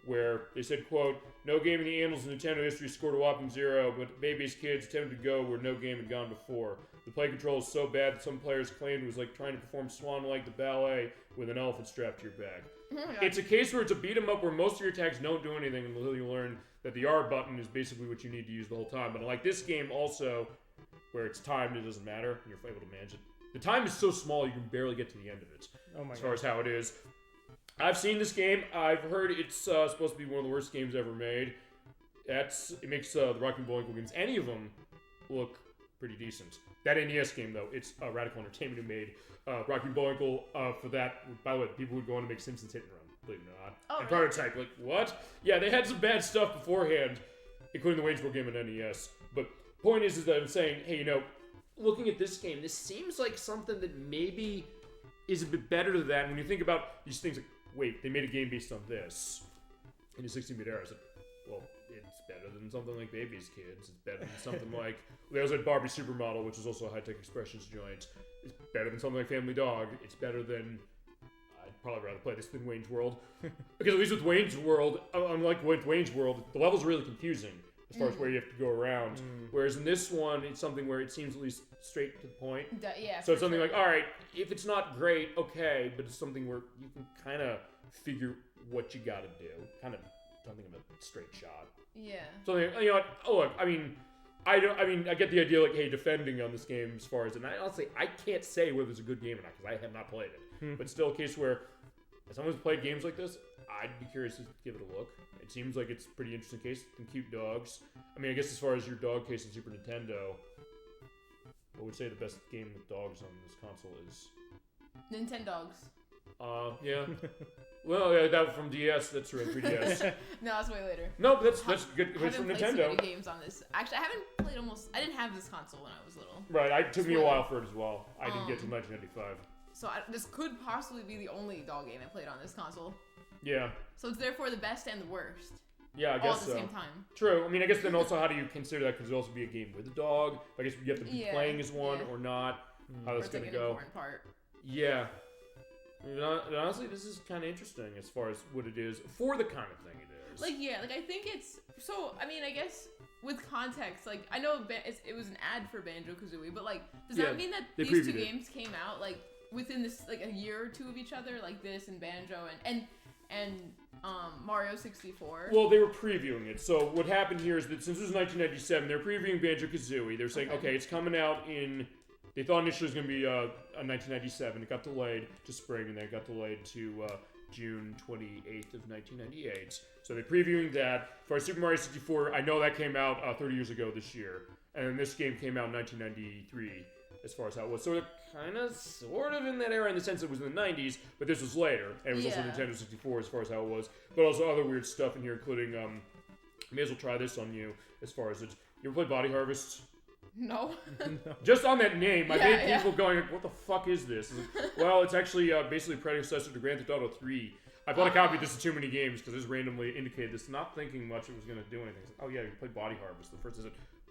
where they said, quote, no game in the annals of Nintendo history scored a whopping 0, but Baby's Kids attempted to go where no game had gone before. The play control is so bad that some players claimed it was like trying to perform Swan-like the ballet with an elephant strapped to your back. It's a case where it's a beat-em-up where most of your attacks don't do anything until you learn that the R button is basically what you need to use the whole time. But like this game also, where it's timed, it doesn't matter, and you're able to manage it. The time is so small you can barely get to the end of it, as far as how it is. I've seen this game. I've heard it's supposed to be one of the worst games ever made. It makes the Rocky and Bullwinkle games, any of them, look pretty decent. That NES game, though, it's Radical Entertainment who made Rocky and Bullwinkle for that. By the way, the people who would go on to make Simpsons Hit and Run, believe it or not.
Oh,
and
really?
Prototype, like, what? Yeah, they had some bad stuff beforehand, including the Wayne's World game on NES. But point is that I'm saying, hey, looking at this game, this seems like something that maybe is a bit better than that. When you think about these things, like, wait, they made a game based on this in the 16-bit era. I said, well, it's better than something like Baby's Kids. It's better than something like... They also had Barbie Supermodel, which is also a high-tech expressions joint. It's better than something like Family Dog. It's better than... I'd probably rather play this than Wayne's World. Because at least with Wayne's World, unlike with Wayne's World, the level's really confusing. as far as where you have to go around. Whereas in this one, it's something where it seems at least straight to the point.
Yeah.
So it's something like, all right, if it's not great, okay, but it's something where you can kind of figure what you got to do. Kind of something of a straight shot.
Yeah.
Something, you know what? Oh, look, I get the idea, like, hey, defending on this game as far as, and honestly, I can't say whether it's a good game or not because I have not played it. But still a case where, as someone who's played games like this, I'd be curious to give it a look. It seems like it's a pretty interesting case. Some cute dogs. I mean, I guess as far as your dog case in Super Nintendo, I would say the best game with dogs on this console is...
Nintendogs.
Yeah. Well, yeah, that from DS, that's right, 3DS.
No, that's way later.
No, but that's good.
I
It's from
haven't played
Nintendo.
so many games on this. Actually, I haven't played I didn't have this console when I was little.
Right, it took me a while for it as well. I didn't get to 1995.
So this could possibly be the only dog game I played on this console.
Yeah.
So it's therefore the best and the worst.
Yeah, I guess
all at the
so.
same time.
True. I mean, I guess then also, how do you consider that? Because it also be a game with a dog. I guess you have to be playing as one or not. How that's going to go.
Important part.
Yeah. And honestly, this is kind of interesting as far as what it is for the kind of thing it is.
Like, yeah, like I think it's so. I mean, I guess with context, like I know it was an ad for Banjo-Kazooie, but like, does that mean that these two games came out like within this like a year or two of each other, like this and Banjo and Mario 64?
Well, they were previewing it. So what happened here is that since it was 1997, they're previewing Banjo-Kazooie. They're saying, okay, it's coming out in... They thought initially it was going to be 1997. It got delayed to spring, and then it got delayed to June 28th of 1998. So they're previewing that. For Super Mario 64, I know that came out 30 years ago this year. And then this game came out in 1993, as far as how it was. So they're kind of, sort of in that era in the sense it was in the 90s, but this was later. And it was also Nintendo 64 as far as how it was. But also other weird stuff in here, including, may as well try this on you, as far as it's... You ever played Body Harvest?
No.
Just on that name, I made people going, what the fuck is this? Well, it's actually basically predecessor to Grand Theft Auto 3. I bought a copy of this in too many games because this randomly indicated this, not thinking much it was going to do anything. Like, oh yeah, you played Body Harvest. The first is,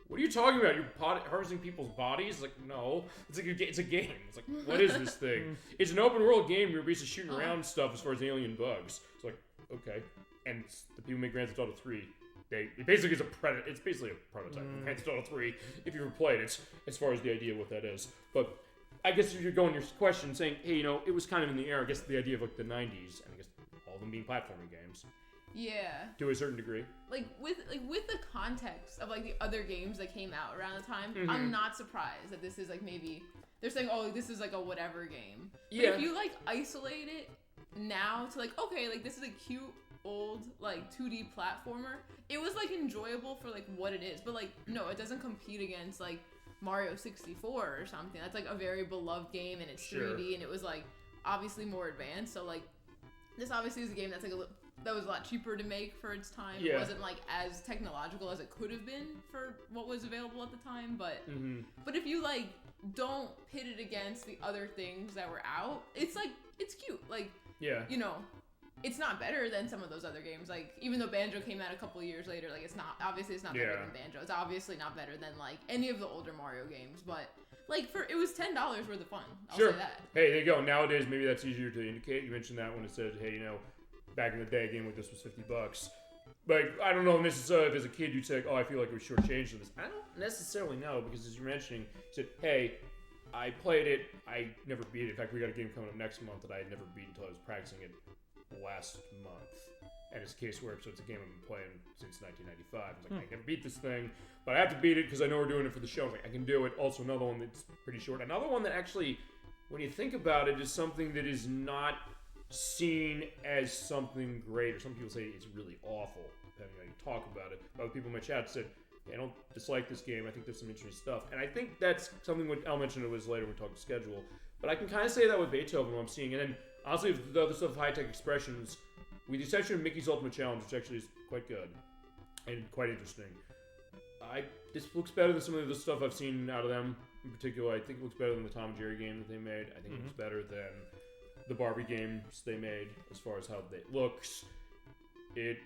what are you talking about? You're harvesting people's bodies? Like, no. It's like it's a game. It's like, what is this thing? It's an open world game. You're basically shooting around stuff as far as alien bugs. It's like, okay. And the people who make Grand Theft Auto 3. It basically is it's basically a prototype of Grand Theft Auto 3, if you've ever played it, as far as the idea of what that is. But I guess if you're going your question, saying, hey, you know, it was kind of in the air, I guess the idea of like the 90s, and I guess all of them being platforming games.
Yeah.
To a certain degree. Like
with the context of like the other games that came out around the time, I'm not surprised that this is like maybe they're saying, oh, this is like a whatever game. But if you like isolate it now to like, okay, like this is a cute old like 2D platformer, it was like enjoyable for like what it is, but like no, it doesn't compete against like Mario 64 or something. That's like a very beloved game and it's 3D and it was like obviously more advanced. So like this obviously is a game that's like that was a lot cheaper to make for its time. It wasn't like as technological as it could have been for what was available at the time, but but if you like don't pit it against the other things that were out, it's like it's cute. Like you know, it's not better than some of those other games. Like, even though Banjo came out a couple of years later, like, it's not better than Banjo. It's obviously not better than, like, any of the older Mario games. But, like, it was $10 worth of fun. I'll say that.
Hey, there you go. Nowadays, maybe that's easier to indicate. You mentioned that when it said, hey, you know, back in the day, a game like this was $50. Like, I don't know necessarily if as a kid you'd say, oh, I feel like we shortchanged on this. I don't necessarily know, because as you're mentioning, you said, hey, I played it, I never beat it. In fact, we got a game coming up next month that I had never beat until I was practicing it last month, and it's a case where it's a game I've been playing since 1995. I was like, I can beat this thing, but I have to beat it because I know we're doing it for the show. I was like, I can do it. Also, another one that's pretty short. Another one that actually, when you think about it, is something that is not seen as something great, or some people say it's really awful, depending on how you talk about it. Other people in my chat said, I don't dislike this game. I think there's some interesting stuff, and I think that's something. I'll mention it was later when we talk schedule, but I can kind of say that with Beethoven, what I'm seeing, and then. Honestly, the other stuff, high-tech expressions, with the exception of Mickey's Ultimate Challenge, which actually is quite good and quite interesting. This looks better than some of the stuff I've seen out of them. In particular, I think it looks better than the Tom and Jerry game that they made. I think it looks better than the Barbie games they made as far as how it looks. It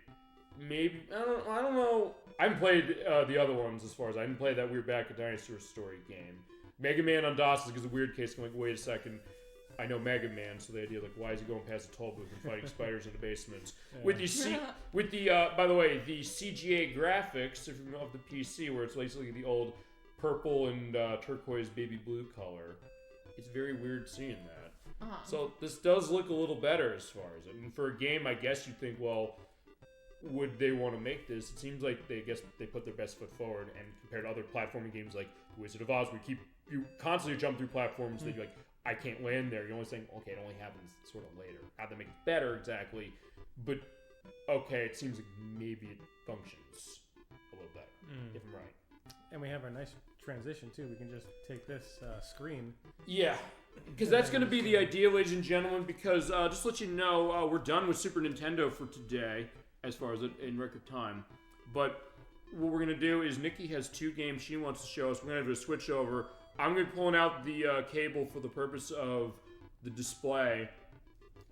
maybe I don't know. I haven't played the other ones as far as I didn't play that weird Back a Dinosaur Story game. Mega Man on DOS is a weird case. I'm like, wait a second. I know Mega Man, so the idea like why is he going past the toll booth and fighting spiders in the basement? With the by the way, the CGA graphics of the PC, where it's basically the old purple and turquoise baby blue color. It's very weird seeing that. So this does look a little better as far as it. And for a game, I guess you'd think, well, would they want to make this? It seems like they put their best foot forward, and compared to other platforming games like Wizard of Oz, where you constantly jump through platforms that you're like, I can't land there. You're only saying, okay, it only happens sort of later. How to make it better exactly, but okay, it seems like maybe it functions a little better, if I'm right.
And we have our nice transition too. We can just take this screen.
Yeah, because that's going to be the idea, ladies and gentlemen. Because just to let you know, we're done with Super Nintendo for today, as far as in record time. But what we're going to do is Nickie has 2 games she wants to show us. We're going to do a switch over. I'm going to be pulling out the cable for the purpose of the display.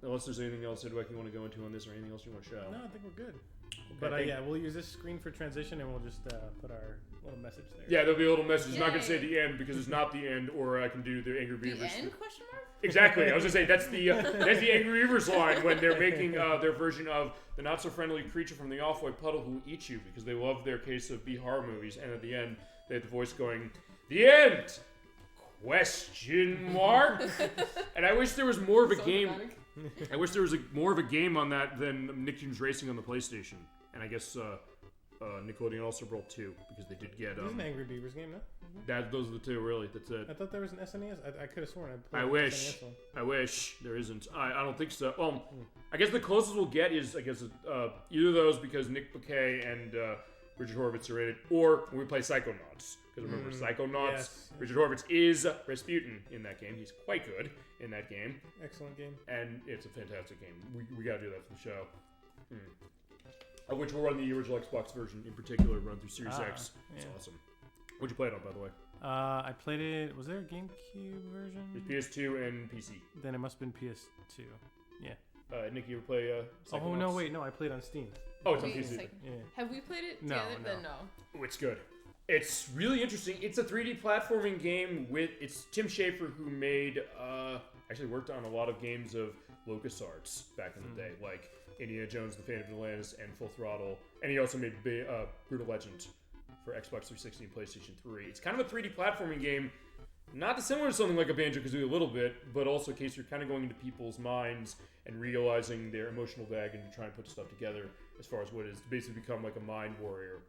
Unless there's anything else, Edwak, you want to go into on this or anything else you want to show?
No, I think we're good.
Okay,
But yeah, we'll use this screen for transition, and we'll just put our little message there.
Yeah, there'll be a little message. It's not going to say the end because it's not the end, or I can do the Angry Beavers.
The end? Question mark?
Exactly. I was going to say that's the Angry Beavers line when they're making their version of the not so friendly creature from the off-white puddle who will eat you because they love their case of B horror movies, and at the end they have the voice going, "The end? Question mark?" And I wish there was more of a game. I wish there was more of a game on that than Nicktoons Racing on the PlayStation, and I guess Nickelodeon All Star Brawl 2 because they did get.
There's an Angry Beavers game, no?
Those are the 2, really. That's it.
I thought there was an SNES. I could have sworn I played
I
the
wish.
SNES one.
I wish there isn't. I don't think so. Well, I guess the closest we'll get is either of those because Nick Bakay and Richard Horvitz are in it, or when we play Psychonauts. Because remember, Psychonauts,
yes.
Richard Horvitz is Rasputin in that game. He's quite good in that game.
Excellent game.
And it's a fantastic game. We gotta do that for the show. Of which we'll run the original Xbox version in particular, run through Series X. It's awesome. What'd you play it on, by the way?
I played it. Was there a GameCube version?
It's PS2 and PC.
Then it must have been PS2. Yeah.
Nick, you ever play Psychonauts?
Oh, no, wait. No, I played on Steam.
Oh, it's on
Wait,
PC.
like,
Yeah.
have we played it
No,
together?
no.
Then no.
Oh, it's good. It's really interesting. It's a 3D platforming game it's Tim Schafer who made, actually worked on a lot of games of LucasArts back in the day, like Indiana Jones, The Phantom Atlantis, and Full Throttle. And he also made Brutal Legend for Xbox 360 and PlayStation 3. It's kind of a 3D platforming game, not dissimilar to something like a Banjo-Kazooie a little bit, but also in case you're kind of going into people's minds and realizing their emotional baggage and trying to put stuff together as far as what it is to basically become like a mind warrior.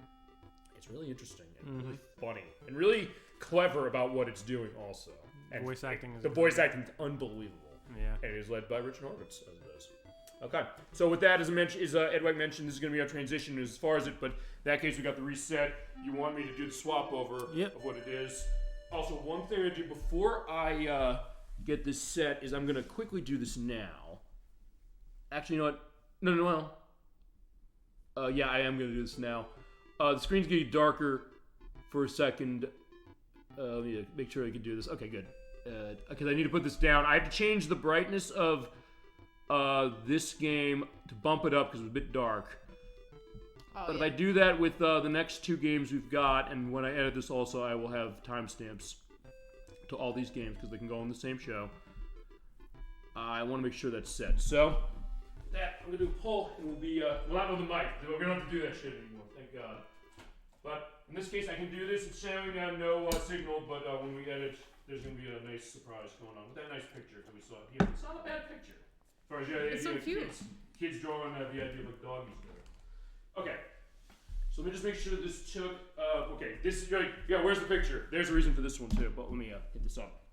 It's really interesting and really funny and really clever about what it's doing also. And
voice acting is
the voice acting is unbelievable.
Yeah.
And it is led by Richard Horvitz, as it is. Okay. So with that, as Edwak mentioned, this is going to be our transition as far as it, but in that case, we got the reset. You want me to do the swap over of what it is. Also, one thing I do before I get this set is I'm going to quickly do this now. Actually, you know what? No. Yeah, I am going to do this now. The screen's getting darker for a second. Let me make sure I can do this. Okay, good. Because I need to put this down. I have to change the brightness of this game to bump it up because it's a bit dark. But if I do that with the next 2 games we've got, and when I edit this also, I will have timestamps to all these games because they can go on the same show. I want to make sure that's set. So, that I'm going to do a poll, and we'll be, not on the mic. We don't have to do that shit anymore, thank God. But in this case, I can do this. It's showing no signal, but when we edit, there's going to be a nice surprise going on with that nice picture that we saw here. It's not a bad picture. As far as
It's so cute.
Kids drawing the idea of like doggies there. Okay. So let me just make sure this took. Okay, this is where's the picture? There's a reason for this one too, but let me hit this up.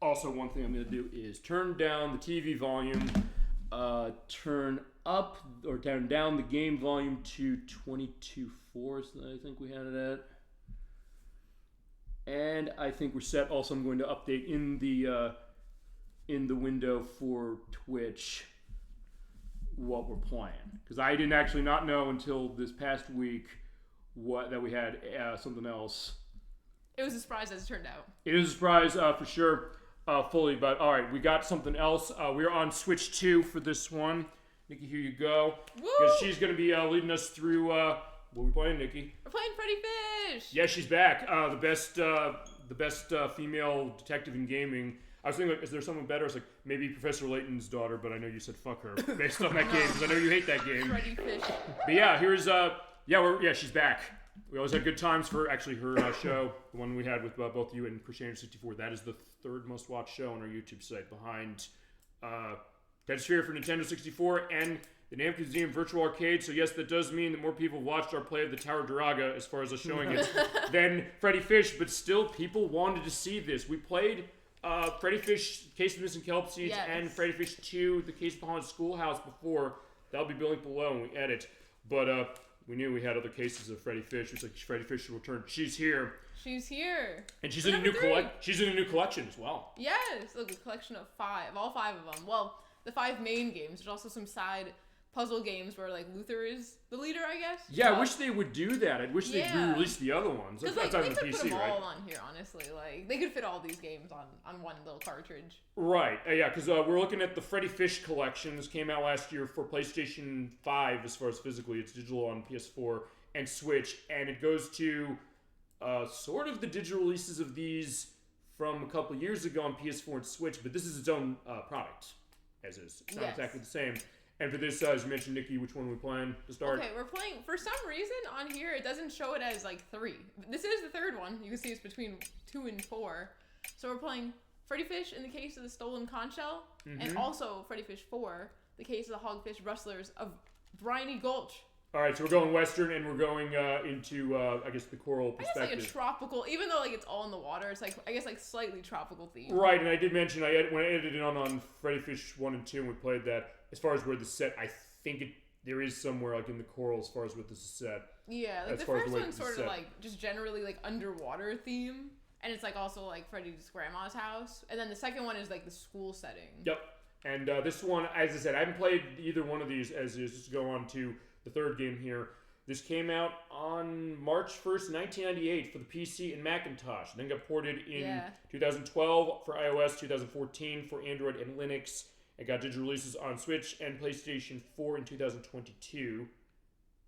Also, one thing I'm going to do is turn down the TV volume, turn up or turn down the game volume to 22.4. I think we had it at. And I think we're set. Also, I'm going to update in the window for Twitch what we're playing, because I didn't actually not know until this past week that we had something else.
It was a surprise as it turned out.
It is a surprise for sure, fully. But all right, we got something else. We're on Switch 2 for this one. Nickie, here you go. Because she's going to be leading us through. What are we playing, Nickie?
We're playing Freddi Fish.
Yeah, she's back. The best female detective in gaming. I was thinking, like, is there someone better? I was like, maybe Professor Layton's daughter, but I know you said fuck her based on that game, because I know you hate that game.
Freddi Fish.
But yeah, here's, she's back. We always had good times for actually her show, the one we had with both you and Christianity 64. That is the third most watched show on our YouTube site, behind Dead Sphere for Nintendo 64 and the Namco Museum Virtual Arcade. So yes, that does mean that more people watched our play of the Tower Duraga, as far as us showing it, than Freddi Fish, but still people wanted to see this. We played Freddi Fish, Case of Missing Kelp Seeds, and Freddi Fish 2, The Case of the Haunted Schoolhouse before. That'll be linked below when we edit. But we knew we had other cases of Freddi Fish. It's like Freddi Fish will return. She's here.
She's here.
And she's in a new collection as well.
Yes, look, a collection of 5, all 5 of them. Well, the 5 main games. There's also some side puzzle games where like Luther is the leader, I guess.
Yeah, I wish they would do that. I wish they'd re-release the other ones.
Because
that's
like,
on
they
the
could
PC,
put them
right?
all on here, honestly. Like, they could fit all these games on one little cartridge.
Right. Yeah, because we're looking at the Freddi Fish collection. This came out last year for PlayStation 5 as far as physically. It's digital on PS4 and Switch, and it goes to sort of the digital releases of these from a couple years ago on PS4 and Switch, but this is its own product, as is. It's not exactly the same. And for this, as you mentioned, Nickie, which one are we playing to start?
Okay, we're playing, for some reason on here, it doesn't show it as like 3. This is the third one. You can see it's between 2 and 4. So we're playing Freddi Fish in the Case of the Stolen Conch Shell, and also Freddi Fish 4, the Case of the Hogfish Rustlers of Briny Gulch.
All right, so we're going Western, and we're going into, I guess, the choral perspective.
I guess like a tropical, even though like it's all in the water, it's like, I guess like slightly tropical theme.
Right, and I did mention, when I edited on Freddi Fish 1 and 2, and we played that, as far as where the set, I think there is somewhere like in the choral as far as what this is set.
Yeah, like the first one's sort of like just generally like underwater theme, and it's like also like Freddy's grandma's house, and then the second one is like the school setting.
Yep, and this one, as I said, I haven't played either one of these as is. Just go on to the third game here. This came out on March 1st, 1998 for the PC and Macintosh, and then got ported in 2012 for iOS, 2014 for Android and Linux. It got digital releases on Switch and PlayStation 4 in 2022.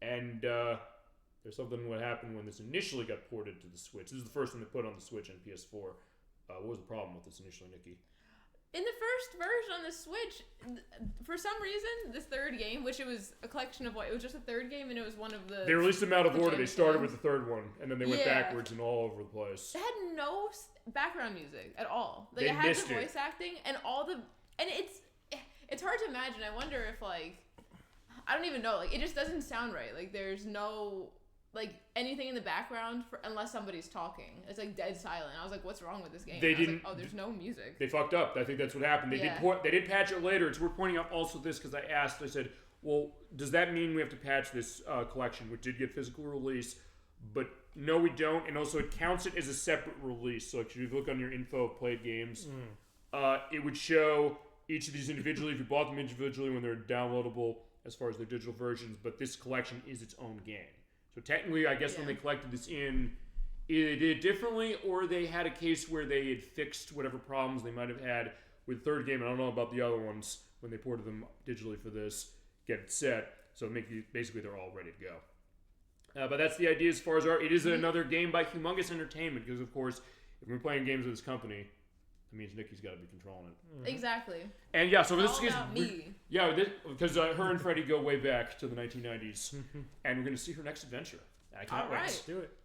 And there's something what happened when this initially got ported to the Switch. This is the first one they put on the Switch and PS4. What was the problem with this initially, Nickie?
In the first version on the Switch, for some reason, this third game, which it was a collection of it was just a third game, and it was one of the...
They released them out of order. They started with the third one, and then they went backwards and all over the place.
It had no background music at all. Like, it had the voice acting, and all the... And it's hard to imagine. I wonder if, like... I don't even know. Like, it just doesn't sound right. Like, there's no... like anything in the background unless somebody's talking. It's like dead silent. I was like, what's wrong with this game?
They didn't.
Like, there's no music.
They fucked up. I think that's what happened. They did patch it later. It's worth pointing out also this because I asked. I said, well, does that mean we have to patch this collection, which did get physical release? But no, we don't. And also, it counts it as a separate release. So if you look on your info of played games, it would show each of these individually if you bought them individually when they're downloadable as far as their digital versions. But this collection is its own game. So technically, I guess when they collected this in, either they did it differently or they had a case where they had fixed whatever problems they might have had with the third game. I don't know about the other ones when they ported them digitally for this, get it set. So basically they're all ready to go. But that's the idea as far as it is another game by Humongous Entertainment because, of course, if we're playing games with this company, that means Nickie's got to be controlling it.
Exactly.
And yeah, so
it's
this is
me.
Yeah, because her and Freddi go way back to the 1990s, and we're going to see her next adventure. I can't wait.
Let's do it.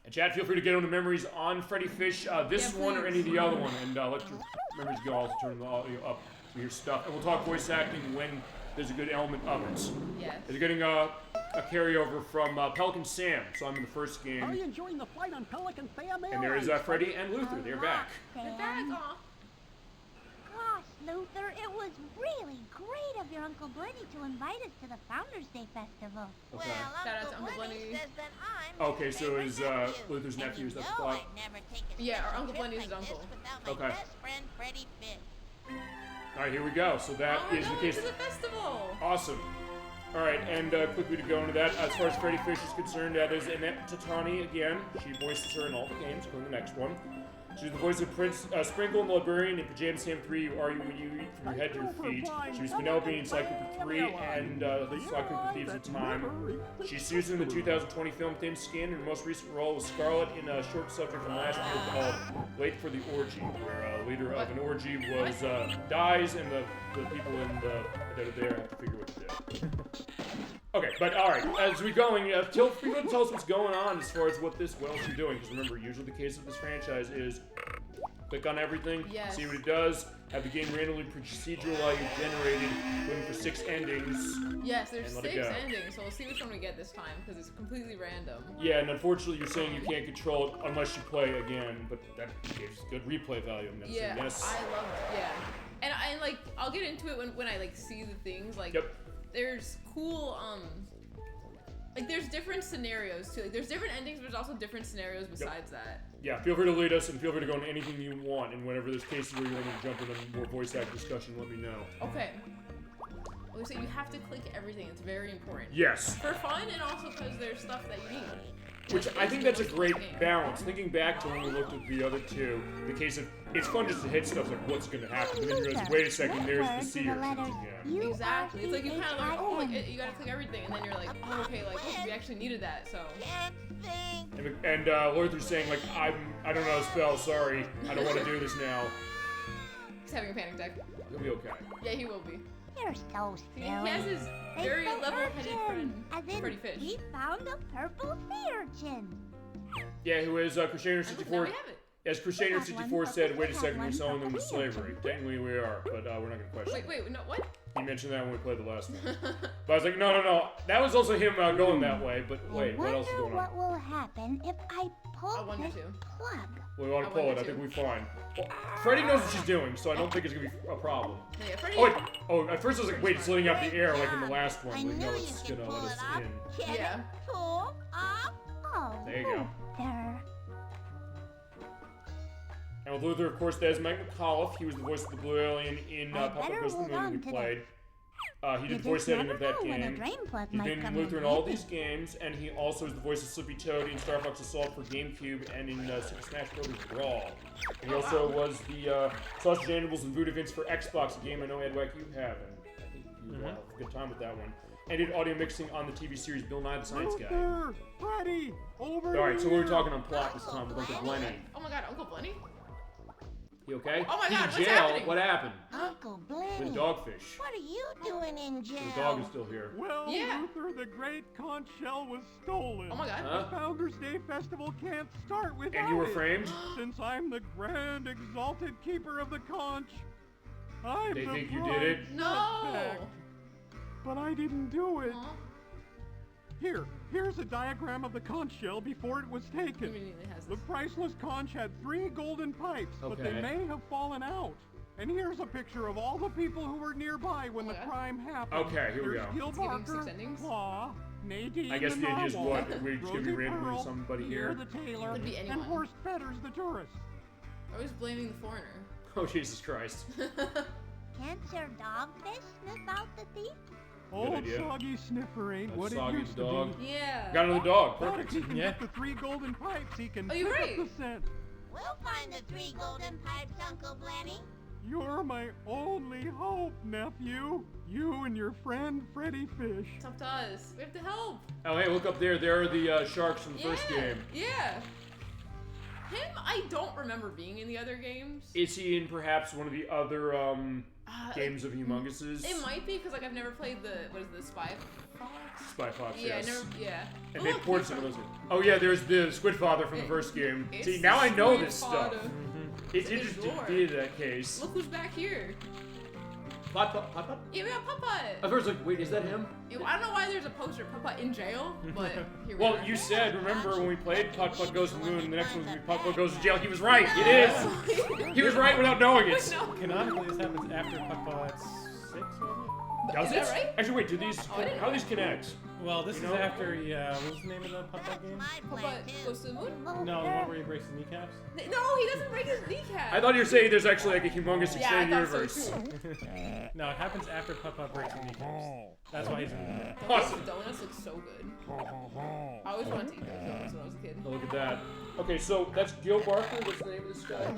And Chad, feel free to get on the memories on Freddi Fish, this one or any of the other one, and let your memories go. Also turn the audio up to your stuff, and we'll talk voice acting when there's a good element of it.
Yes.
They're getting a carryover from Pelican Sam, so I'm in the first game.
Are you enjoying the flight on Pelican Sam?
And there is Freddi and Luther. They're back.
They're back, aw.
Gosh, Luther, it was really great of your Uncle Briny to invite us to the Founders Day Festival.
Okay.
Well,
Shout out to Uncle Blenny.
says that I'm
Okay, so is Luther's nephew, is that the spot?
Yeah, our Uncle Blenny's his uncle.
Okay.
Best friend, Freddi Fish.
All right, here we go. So that is the case.
To the festival.
Awesome. All right, and quickly to go into that, as far as Freddi Fish is concerned, there's Annette Tatani again. She voices her in all the games, including the next one. She was the voice of Prince Sprinkle and the Librarian in Pajama Sam 3, You Are You When You Eat From Your Head to Your Feet. She was Penelope in Sly Cooper 3 and Sly Cooper Thieves in Time. She's Susan in the 2020 film Thin Skin, and her most recent role was Scarlet in a short subject from last year called Late for the Orgy, where a leader of an orgy was dies and the people that are there have to figure what to do. Okay, but alright, as we're going, tell us what's going on as far as what else you're doing, because remember, usually the case of this franchise is click on everything, see what it does, have the game randomly procedurally generated, looking for 6 endings.
Yes, there's 6 endings, so we'll see which one we get this time, because it's completely random.
Yeah, and unfortunately you're saying you can't control it unless you play again, but that gives good replay value, I'm gonna say yes.
I love it, And I'll get into it when I, see the things, there's cool, there's different scenarios, too. There's different endings, but there's also different scenarios besides that.
Yeah, feel free to lead us, and feel free to go into anything you want, and whenever there's cases where you want to jump into more voice act discussion, let me know.
Okay. So you have to click everything, it's very important.
Yes.
For fun, and also because there's stuff that you need.
Which I think that's a great balance. Thinking back to when we looked at the other two, the case of, it's fun just to hit stuff like what's going to happen, but then you realize, wait a second, there's the seer.
Yeah. Exactly. It's like you kind of learn, you gotta click everything, and then you're like, oh, okay, we actually needed that, so.
And Lorther's saying, I don't know how to spell, sorry, I don't want to do this now.
He's having a panic attack.
He'll be okay.
Yeah, he will be.
You're so silly.
He has his very level-headed friend, Freddi Fish.
We found a purple sea urchin.
Yeah, who is Crusader 64.
Now we have it.
As Crusader 64 said, wait a second, we're selling them to slavery. Technically we are, but we're not going to question it.
Wait, no, what?
He mentioned that when we played the last one. But I was like, no. That was also him going that way, but wait, what else is going on?
What will happen if I pull this plug?
We want to pull it. I think we're fine. Well, Freddi knows what she's doing, so I don't think it's going to be a problem.
Yeah, Freddi.
Oh, wait. Oh, at first I was like, wait, it's letting out the air like in the last one. But no, it's going to let us in.
Yeah. Pull up. Oh,
there you go.
There.
And with Luther, of course, there's Mike McAuliffe. He was the voice of the Blue Alien in Papa Goes to the Moon we played. He did the voice setting of that game. He's been Luther in all these games, and he also is the voice of Slippy Toad in Star Fox Assault for GameCube and in Super Smash Bros. Brawl. And he also was the Sausage Animals and Voodoo Vince for Xbox, a game I know, Edwak, you have, and I think you had a good time with that one. And did audio mixing on the TV series Bill Nye the Science Guy.
Freddi, over
Alright, so we were talking on plot this time with Uncle Blenny.
Oh my god, Uncle Blenny?
You okay?
Oh my god,
He's
what's
in jail.
happening?
What happened?
Uncle Blenny.
With Dogfish.
What are you doing in jail?
The dog is still here.
Well, Luther, the great conch shell was stolen.
Oh my god.
The Founders Day Festival can't start without
And you were framed?
Since I'm the grand exalted keeper of the conch, I'm
They
the
think you did it?
No!
But I didn't do it.
Huh?
Here's a diagram of the conch shell before it was taken. The priceless conch had 3 golden pipes, but they may have fallen out. And here's a picture of all the people who were nearby when the crime happened.
Okay, here we go.
Gill Barker, Claw, Nadine
I guess the idea is what? We're just going to be randomly
Pearl,
somebody here.
the tailor,
Could be
and
anyone.
Horst Fetters the tourist.
I was blaming the foreigner.
Oh, Jesus Christ.
Can't your dogfish sniff out the thief?
Old Soggy Sniffer ain't what it used to
dog.
be.
Yeah.
Got another dog.
But if
Perfect.
he can get the 3 golden pipes, he can
you're
pick
right.
up the scent.
We'll find the 3 golden pipes, Uncle Blenny.
You're my only hope, nephew. You and your friend Freddi Fish.
It's up to us. We have to help.
Oh, hey, look up there. There are the sharks from the first game.
Yeah. Him, I don't remember being in the other games.
Is he in perhaps one of the other games of Humongous's?
It might be, because I've never played the Spy Fox?
Spy Fox,
Yeah,
yes. And
Oh,
they
look,
poured some of those in. Oh yeah, there's the Squid Father from the first game. See, now I know this stuff. It's interesting to be that case.
Look who's back here.
Putt?
Yeah, we got Putt-Putt.
At first, like, wait, is that him?
I don't know why there's a poster of Putt-Putt in jail, but here we
Well,
are.
you said, remember when we played Putt-Putt Goes to the Moon, and the next one's gonna be Putt-Putt Goes to Jail. He was right. It is. He was right without knowing it.
Wait, no.
Canonically, this happens after Putt-Putt's 6,
Does
Is
it?
that right?
Actually, wait, do these, how do these connect?
Well, this
You
is
know?
after, what was the name of the Putt-Putt game?
Putt-Putt goes to the moon?
No, the one where he breaks his kneecaps?
No, he doesn't break his kneecap.
I thought you were saying there's actually like a humongous
Yeah, I
extended
thought so
universe.
too.
No, it happens after Putt-Putt breaks his kneecaps. That's why he's in there.
Awesome.
Donuts look so so good. I always wanted to eat those donuts when I was a kid.
Oh, look at that. Okay, so that's Gill Barker. What's the name of this guy?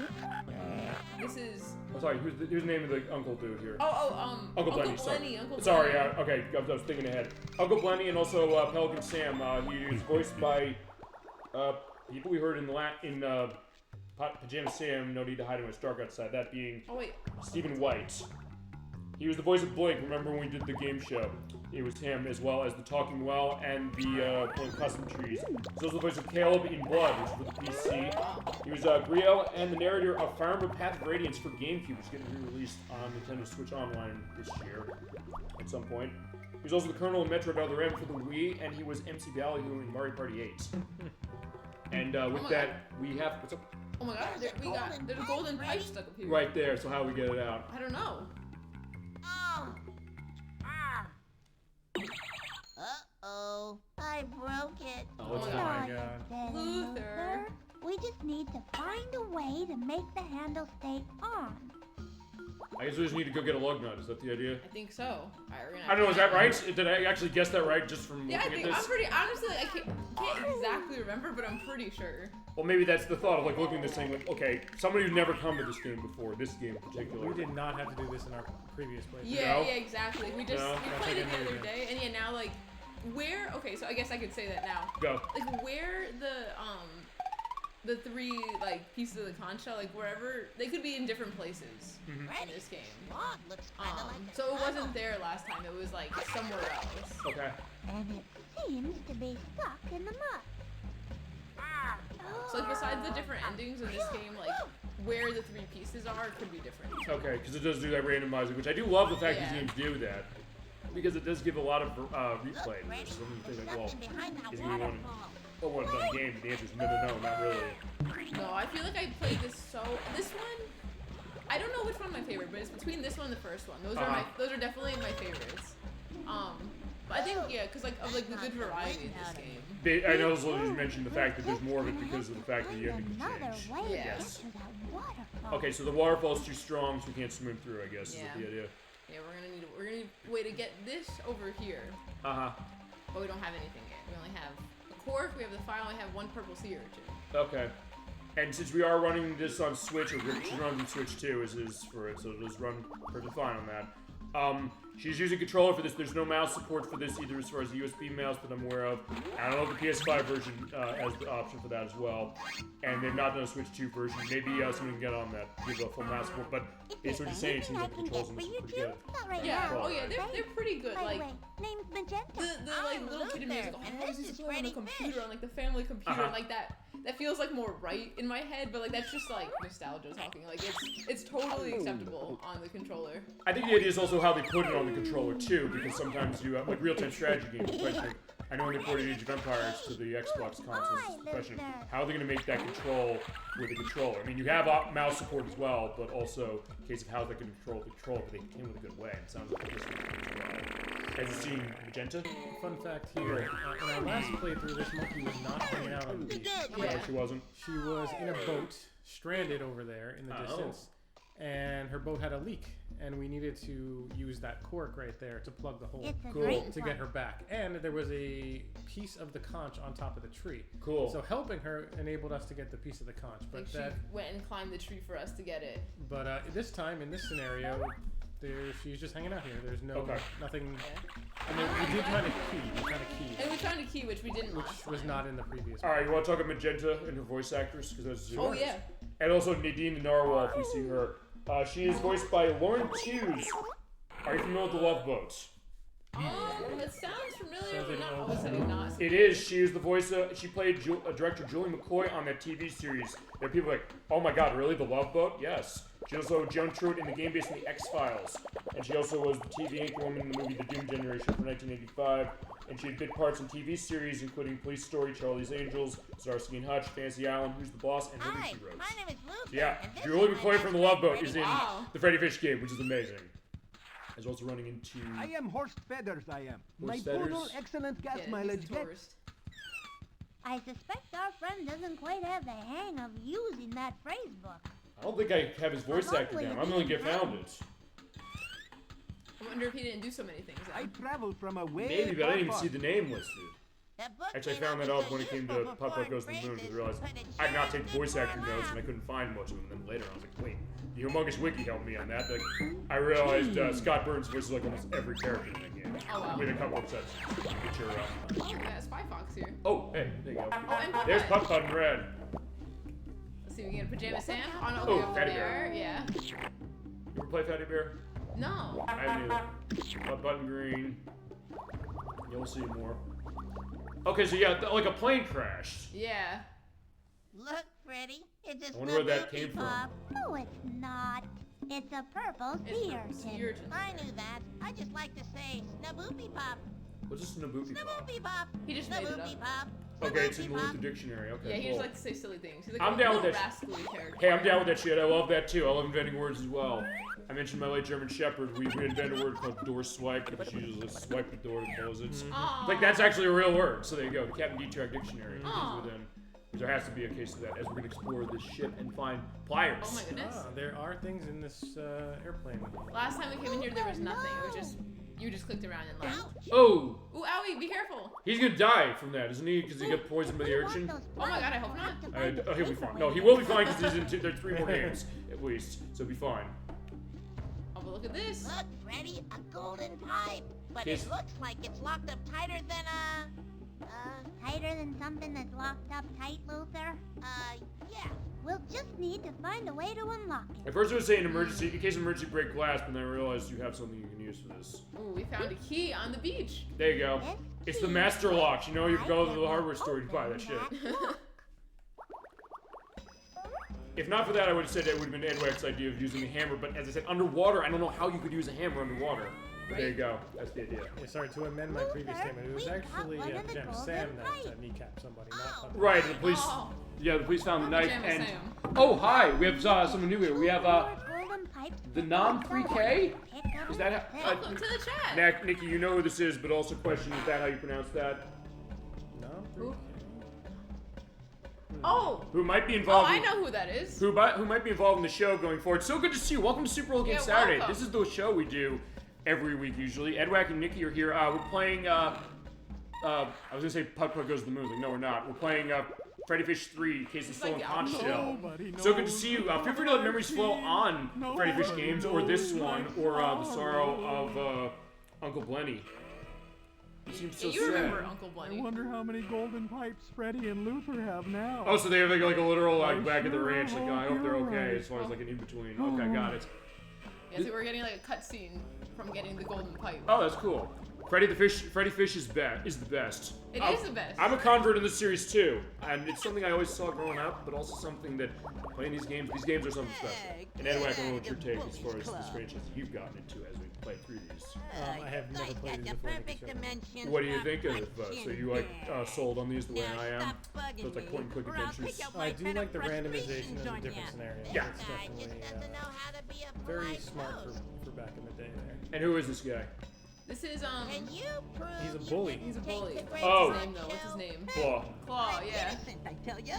This is.
Oh, sorry. Who's the name of the uncle dude here?
Uncle
Blenny.
Sorry.
Sorry. Okay. I was thinking ahead. Uncle Blenny and also Pelican Sam. He is voiced by people we heard in Pajama Sam. No need to hide when it's dark outside. That being Stephen White. He was the voice of Blink. Remember when we did the game show? It was him, as well as the Talking Well and the Custom Trees. He's also the voice of Caleb in Blood, which was for the PC. He was Griel and the narrator of Fire Emblem Path of Radiance for GameCube, which is getting re-released on Nintendo Switch Online this year at some point. He was also the Colonel in Metroid Other M for the Wii, and he was MC Ballyhoo in Mario Party 8. And with that, we have... What's up?
Oh my god, there's a golden pipe stuck up here.
Right there, so how do we get it out?
I don't know.
Uh-oh, I broke it.
Oh my god.
Luther.
We just need to find a way to make the handle stay on.
I guess we just need to go get a lug nut. Is that the idea?
I think so.
I don't know, is that right? Did I actually guess that right just from looking
at this?
I'm
pretty, honestly, I can't exactly remember, but I'm pretty sure.
Well, maybe that's the thought of like looking at this thing like, okay, somebody who's never come to this game before, this game in particular.
We did not have to do this in our previous playthrough.
Yeah, exactly. We played it the other day, and now like, where, okay, so I guess I could say that now.
Go.
Like, where the three, like, pieces of the conch shell, like, wherever, they could be in different places in this game.
Looks kinda like
so it wasn't there last time, it was, like, somewhere else.
Okay.
And it seems to be stuck in the mud.
So, like, besides the different endings in this game, like, where the three pieces are could be different.
Okay, because it does do that randomizing, which I do love the fact these games do that. Because it does give a lot of replay. Some of the things like, well, is he going to one done game? The answer is no, not really.
No, I feel like I played this this one, I don't know which one my favorite, but it's between this one and the first one. Those are definitely my favorites. But I think, yeah, because like of like the good variety in this game.
I know you mentioned the fact that there's more of it because of the fact that you ending can change.
Yes.
Okay, so the waterfall's too strong, so we can't swim through, I guess, is the idea.
Yeah, we're gonna need a way to get this over here.
But
we don't have anything yet. We only have a cork, we have the file, we have one purple sea urchin.
Okay. And since we are running this on Switch, or she's running on Switch too, is for it, so it'll just run perfectly fine on that. She's using a controller for this. There's no mouse support for this either as far as the USB mouse that I'm aware of. I don't know if the PS5 version has the option for that as well. And they've not done a Switch 2 version. Maybe someone can get on that, give a full mouse support. But based on what you're saying, it seems like the controls on this are pretty good.
Yeah, they're pretty good. Like,
name's Magenta.
The like little kid in me is like, oh, this is on the computer, on like the family computer, and like that feels like more right in my head, but like that's just like nostalgia talking. Like it's totally acceptable on the controller.
I think the idea is also how they put it on the controller too, because sometimes you have like real-time strategy games. The question of, I know when they ported Age of Empires to the Xbox consoles, it's the question of how are they going to make that control with a controller. I mean, you have mouse support as well, but also in case of how they can control the controller, but they came with a good way. It sounds like this one as well. Has you seen Magenta?
Fun fact here, in our last playthrough, this monkey was not hanging out on the beach.
No, she wasn't.
She was in a boat, stranded over there in the distance, and her boat had a leak, and we needed to use that cork right there to plug the hole to get her back. And there was a piece of the conch on top of the tree.
Cool.
So helping her enabled us to get the piece of the conch. But
like she went and climbed the tree for us to get it.
But this time, in this scenario, she's just hanging out here. There's nothing. I mean, we did try to key.
And we tried to key, which we didn't last time.
Was not in the previous
one. Alright, you want to talk about Magenta and her voice actress? Because that's
Oh, yeah.
And also Nadine the Narwhal, if you see her. She is voiced by Lauren Hughes. Are you familiar with the Love Boat?
That sounds familiar, but not.
It is. She is the voice of. She played director Julie McCoy on that TV series. There are people like, oh my god, really? The Love Boat? Yes. She also Joan Truitt in the game based on the X-Files. And she also was the TV anchorwoman in the movie The Doom Generation from 1985. And she had big parts in TV series, including Police Story, Charlie's Angels, Starsky and Hutch, Fantasy Island, Who's the Boss, and Murder, She Wrote.
My name is Luke.
Yeah, Julie McCoy from The Love Boat is in the Freddi Fish game, which is amazing. Is also running into...
I am Horst Feathers, I am.
Horst
My
Feathers?
poodle excellent gas mileage gets.
I suspect our friend doesn't quite have the hang of using that phrase book.
I don't think I have his voice actor down. I'm the only get found it.
I wonder if he didn't do so many things.
I traveled from a way
Maybe, but I didn't even
far.
see the name listed. Actually, I found that out when it came to Pup Goes to the Moon, because I realized I did not take voice actor notes and I couldn't find much of them. Then later I was like, wait, the Humongous Wiki helped me on that. Like, I realized Scott Burns voices like almost every character in that game.
Oh, wow.
With a couple of sets. Which are,
Oh, we got a Spy Fox here.
oh, hey, there you go.
Oh, and Pup
There's
Pup.
Pup in red.
Let's see, we get a Pajama Sam. Oh, no,
Oh,
okay, over
Fatty
there.
Bear.
Yeah.
You ever play Fatty Bear?
No.
I haven't either. Button green. You'll see more. Okay, so yeah, like a plane crashed.
Yeah.
Look, Freddy, it's a
I wonder where that came from.
Pop. No, it's not. It's a purple sea urchin.
I
knew that. I just like to say Snaboopy Pop.
What's this Naboopy Pop?
Snaboopy Pop.
He just made it up.
Pop.
Okay, it's in the Luther Dictionary. Okay,
Yeah, he
cool.
just likes to say silly things. He's like
I'm
a
down with
little
that.
rascally character.
Hey, I'm down with that shit. I love that too. I love inventing words as well. I mentioned my late German Shepherd. We invented a word called door swipe, because she usually swipe the door to close it.
Aw.
Like, that's actually a real word. So there you go. The Captain D-Track Dictionary is
Aw.
within. There has to be a case of that as we're going to explore this ship and find pliers.
Oh my goodness.
There are things in this airplane.
Last time we came in here, there was nothing. It was just, you just clicked around and left.
Oh!
Ooh, owie, be careful.
He's going to die from that, isn't he? Because he got poisoned by the urchin?
Oh my god, I hope not.
Oh, he'll be fine. No, he will be fine because he's in there are 3 more games, at least. So he'll be fine.
Oh, but look at this.
Look, Freddy, a golden pipe. But
Yes.
it looks like it's locked up tighter than tighter than something that's locked up tight, Luther? Yeah. We'll just need to find a way to unlock it.
At first I was saying emergency, in case of emergency break glass, but then I realized you have something you can use for this.
Ooh, we found a key on the beach.
There you go. It's the master lock. You know, you go to the hardware store, you buy that shit. If not for that, I would have said it would have been Edwak's idea of using a hammer, but as I said, underwater, I don't know how you could use a hammer underwater. But there you go. That's the idea.
Yeah, sorry, to amend my previous statement, it was actually Pajama Sam that kneecapped somebody, not Pup.
Right, the police.
Oh.
Yeah, the police found the knife
Pajama
and.
Sam.
Oh, hi! We have someone new here. We have
Golden pipe.
the Nom 3K. Is that how?
Welcome to the chat.
Nickie, you know who this is, but also question: is that how you pronounce that?
No?
Who? Oh.
Who might be
Oh,
involved?
I know who that is.
Who might be involed in the show going forward. So good to see you. Welcome to Super Bowl Game
Yeah,
Saturday.
welcome.
This is the show we do every week usually. Edwak and Nickie are here. We're playing. I was gonna say Pup Goes to the Moon. Like, no, we're not. We're playing Freddi Fish 3, Case of Stolen
like,
Conch Shell.
Nobody
So good to
knows
see you.
the
Feel free to let memories flow on
Nobody
Freddi Fish games, or this
knows
one, or The Sorrow of Uncle Blenny. He seems so
Yeah, you
sad.
remember Uncle
I
Blenny.
wonder how many golden pipes Freddy and Luther have now.
Oh, so they have like a literal like
I
back at the
sure
ranch. Like,
hope
I hope they're
you're
okay
right.
as far as like an in between. Okay, got it.
Yeah, so we're getting like a cutscene from getting the golden pipe.
Oh, that's cool. Freddi Fish is the best.
It is the best.
I'm a convert in this series too, and it's something I always saw growing up, but also something that playing these games are something special. And Edwak, I don't know what your take as far as this franchise that you've gotten into as we play through these.
I have never played these before. Nickie, so-
What do you think of? So you like sold on these the way I am? So it's like point and click adventures.
I do like the randomization of the different scenarios.
Yeah.
It's definitely very smart for back in the day there.
And who is this guy?
This is
He's a bully.
He's a bully.
Oh.
What's his name though? What's his name?
Claw.
Claw, yeah.
I tell you,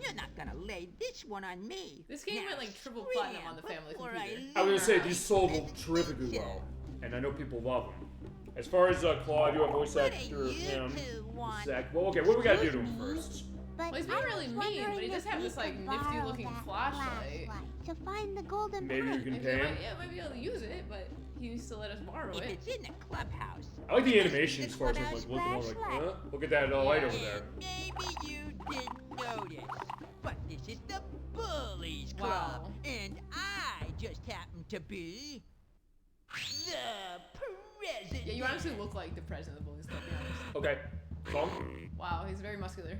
you're not gonna lay this one on me.
This game went like triple platinum on the family computer.
I was gonna say these sold terrifically well, and I know people love them. As far as Claw, I do have voice actor him. Zach. Well, okay, what do we gotta do to him first?
Well, he's being really mean, but he does have this like nifty looking flashlight.
To find the golden
Maybe
pipe.
you can
Maybe
pay
he
him.
might be able to use it, but he needs to let us borrow
If
it.
it's in the clubhouse.
I like the animation as far as I'm like looking all like, huh? Look at that light over there.
Maybe you didn't notice, but this is the Bullies Club,
Wow.
and I just happen to be the president.
Yeah, you honestly look like the president of the Bullies Club, to be honest.
Okay. Song?
Wow, he's very muscular.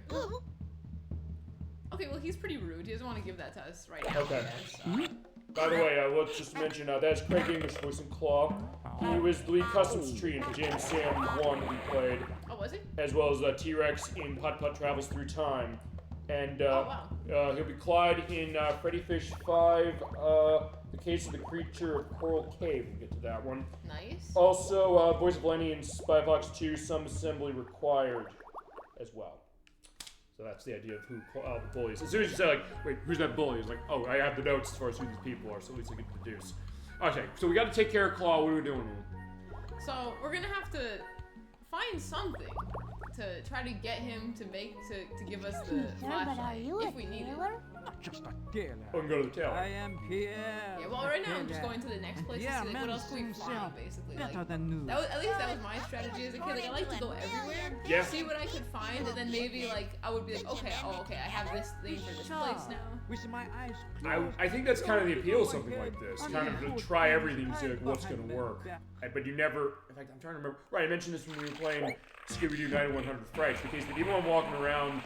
Okay, well, he's pretty rude. He doesn't want to give that to us right now.
Okay.
I guess.
By the way, let's just mention that's Craig English voicing Claw. He was the lead customs tree in James Sam 1 that we played,
Oh, was he?
as well as T-Rex in Putt Putt Travels Through Time. And
Oh, wow.
he'll be Clyde in Freddi Fish 5, The Case of the Creature of Coral Cave. We'll get to that one.
Nice.
Also, Voice of Lenny in Spy Fox 2, Some Assembly Required as well. So that's the idea of who the bully is. As soon as you say, like, wait, who's that bully? It's like, oh, I have the notes as far as who these people are, so at least I can deduce. Okay, so we got to take care of Claw. What are we doing here?
So we're gonna have to find something to try to get him to give us the flashlight if we need it.
Not just a tailor.
Oh, we can go to the tail.
I am Pierre.
Yeah, well, right now I'm just going to the next place to see like, what else can we find, basically. Like, at least that was my strategy as a kid. Like, I like to go everywhere,
Yeah.
see what I could find, and then maybe like I would be like, okay, I have this thing for this place now.
With my eyes
I think that's kind of the appeal of something like this. Kind of to try everything and see like what's going to work. But you never, in fact, I'm trying to remember. Right, I mentioned this when we were playing Scooby-Doo 9100 Frights. The case that even when I'm walking around,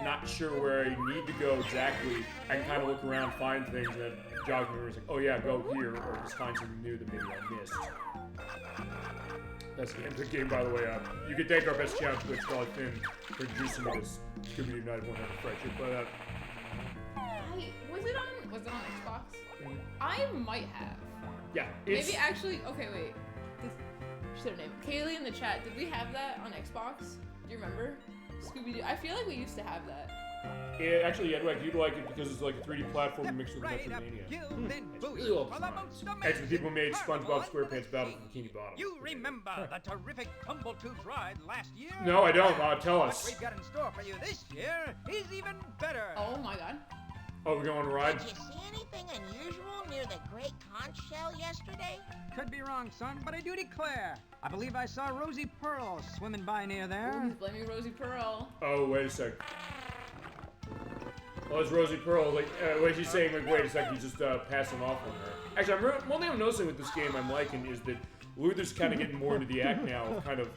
not sure where I need to go exactly, I can kind of look around, find things, and then jog me like, oh yeah, go here, or just find something new that maybe I missed. That's the end of the game, by the way. You can thank our best channel, Twitch, Dolly Finn, for introducing me to this Scooby-Doo 9100 Frights. You play that?
Was it on Xbox? I might have.
Yeah.
Maybe actually. Okay, wait. Should have named Kaylee in the chat. Did we have that on Xbox? Do you remember? Scooby-Doo. I feel like we used to have that.
Yeah, actually, Edwak, you'd like it because it's like a 3D platform mixed with Metroidvania. It's really well designed. Actually, people made SpongeBob SquarePants Battle for Bikini Bottom.
You remember the terrific tumble tube ride last year?
No, I don't. Tell
What
us.
we've got in store for you this year is even better.
Oh my god.
Oh, we're going on a ride?
Did you see anything unusual near the Great Conch Shell yesterday?
Could be wrong, son, but I do declare. I believe I saw Rosie Pearl swimming by near there.
Ooh, he's blaming Rosie Pearl.
Oh, wait a sec. Oh, it's Rosie Pearl. Like, what she's saying, like, wait a sec, he's just passing off on her. Actually, one thing I'm noticing with this game I'm liking is that Luther's kind of getting more into the act now of kind of,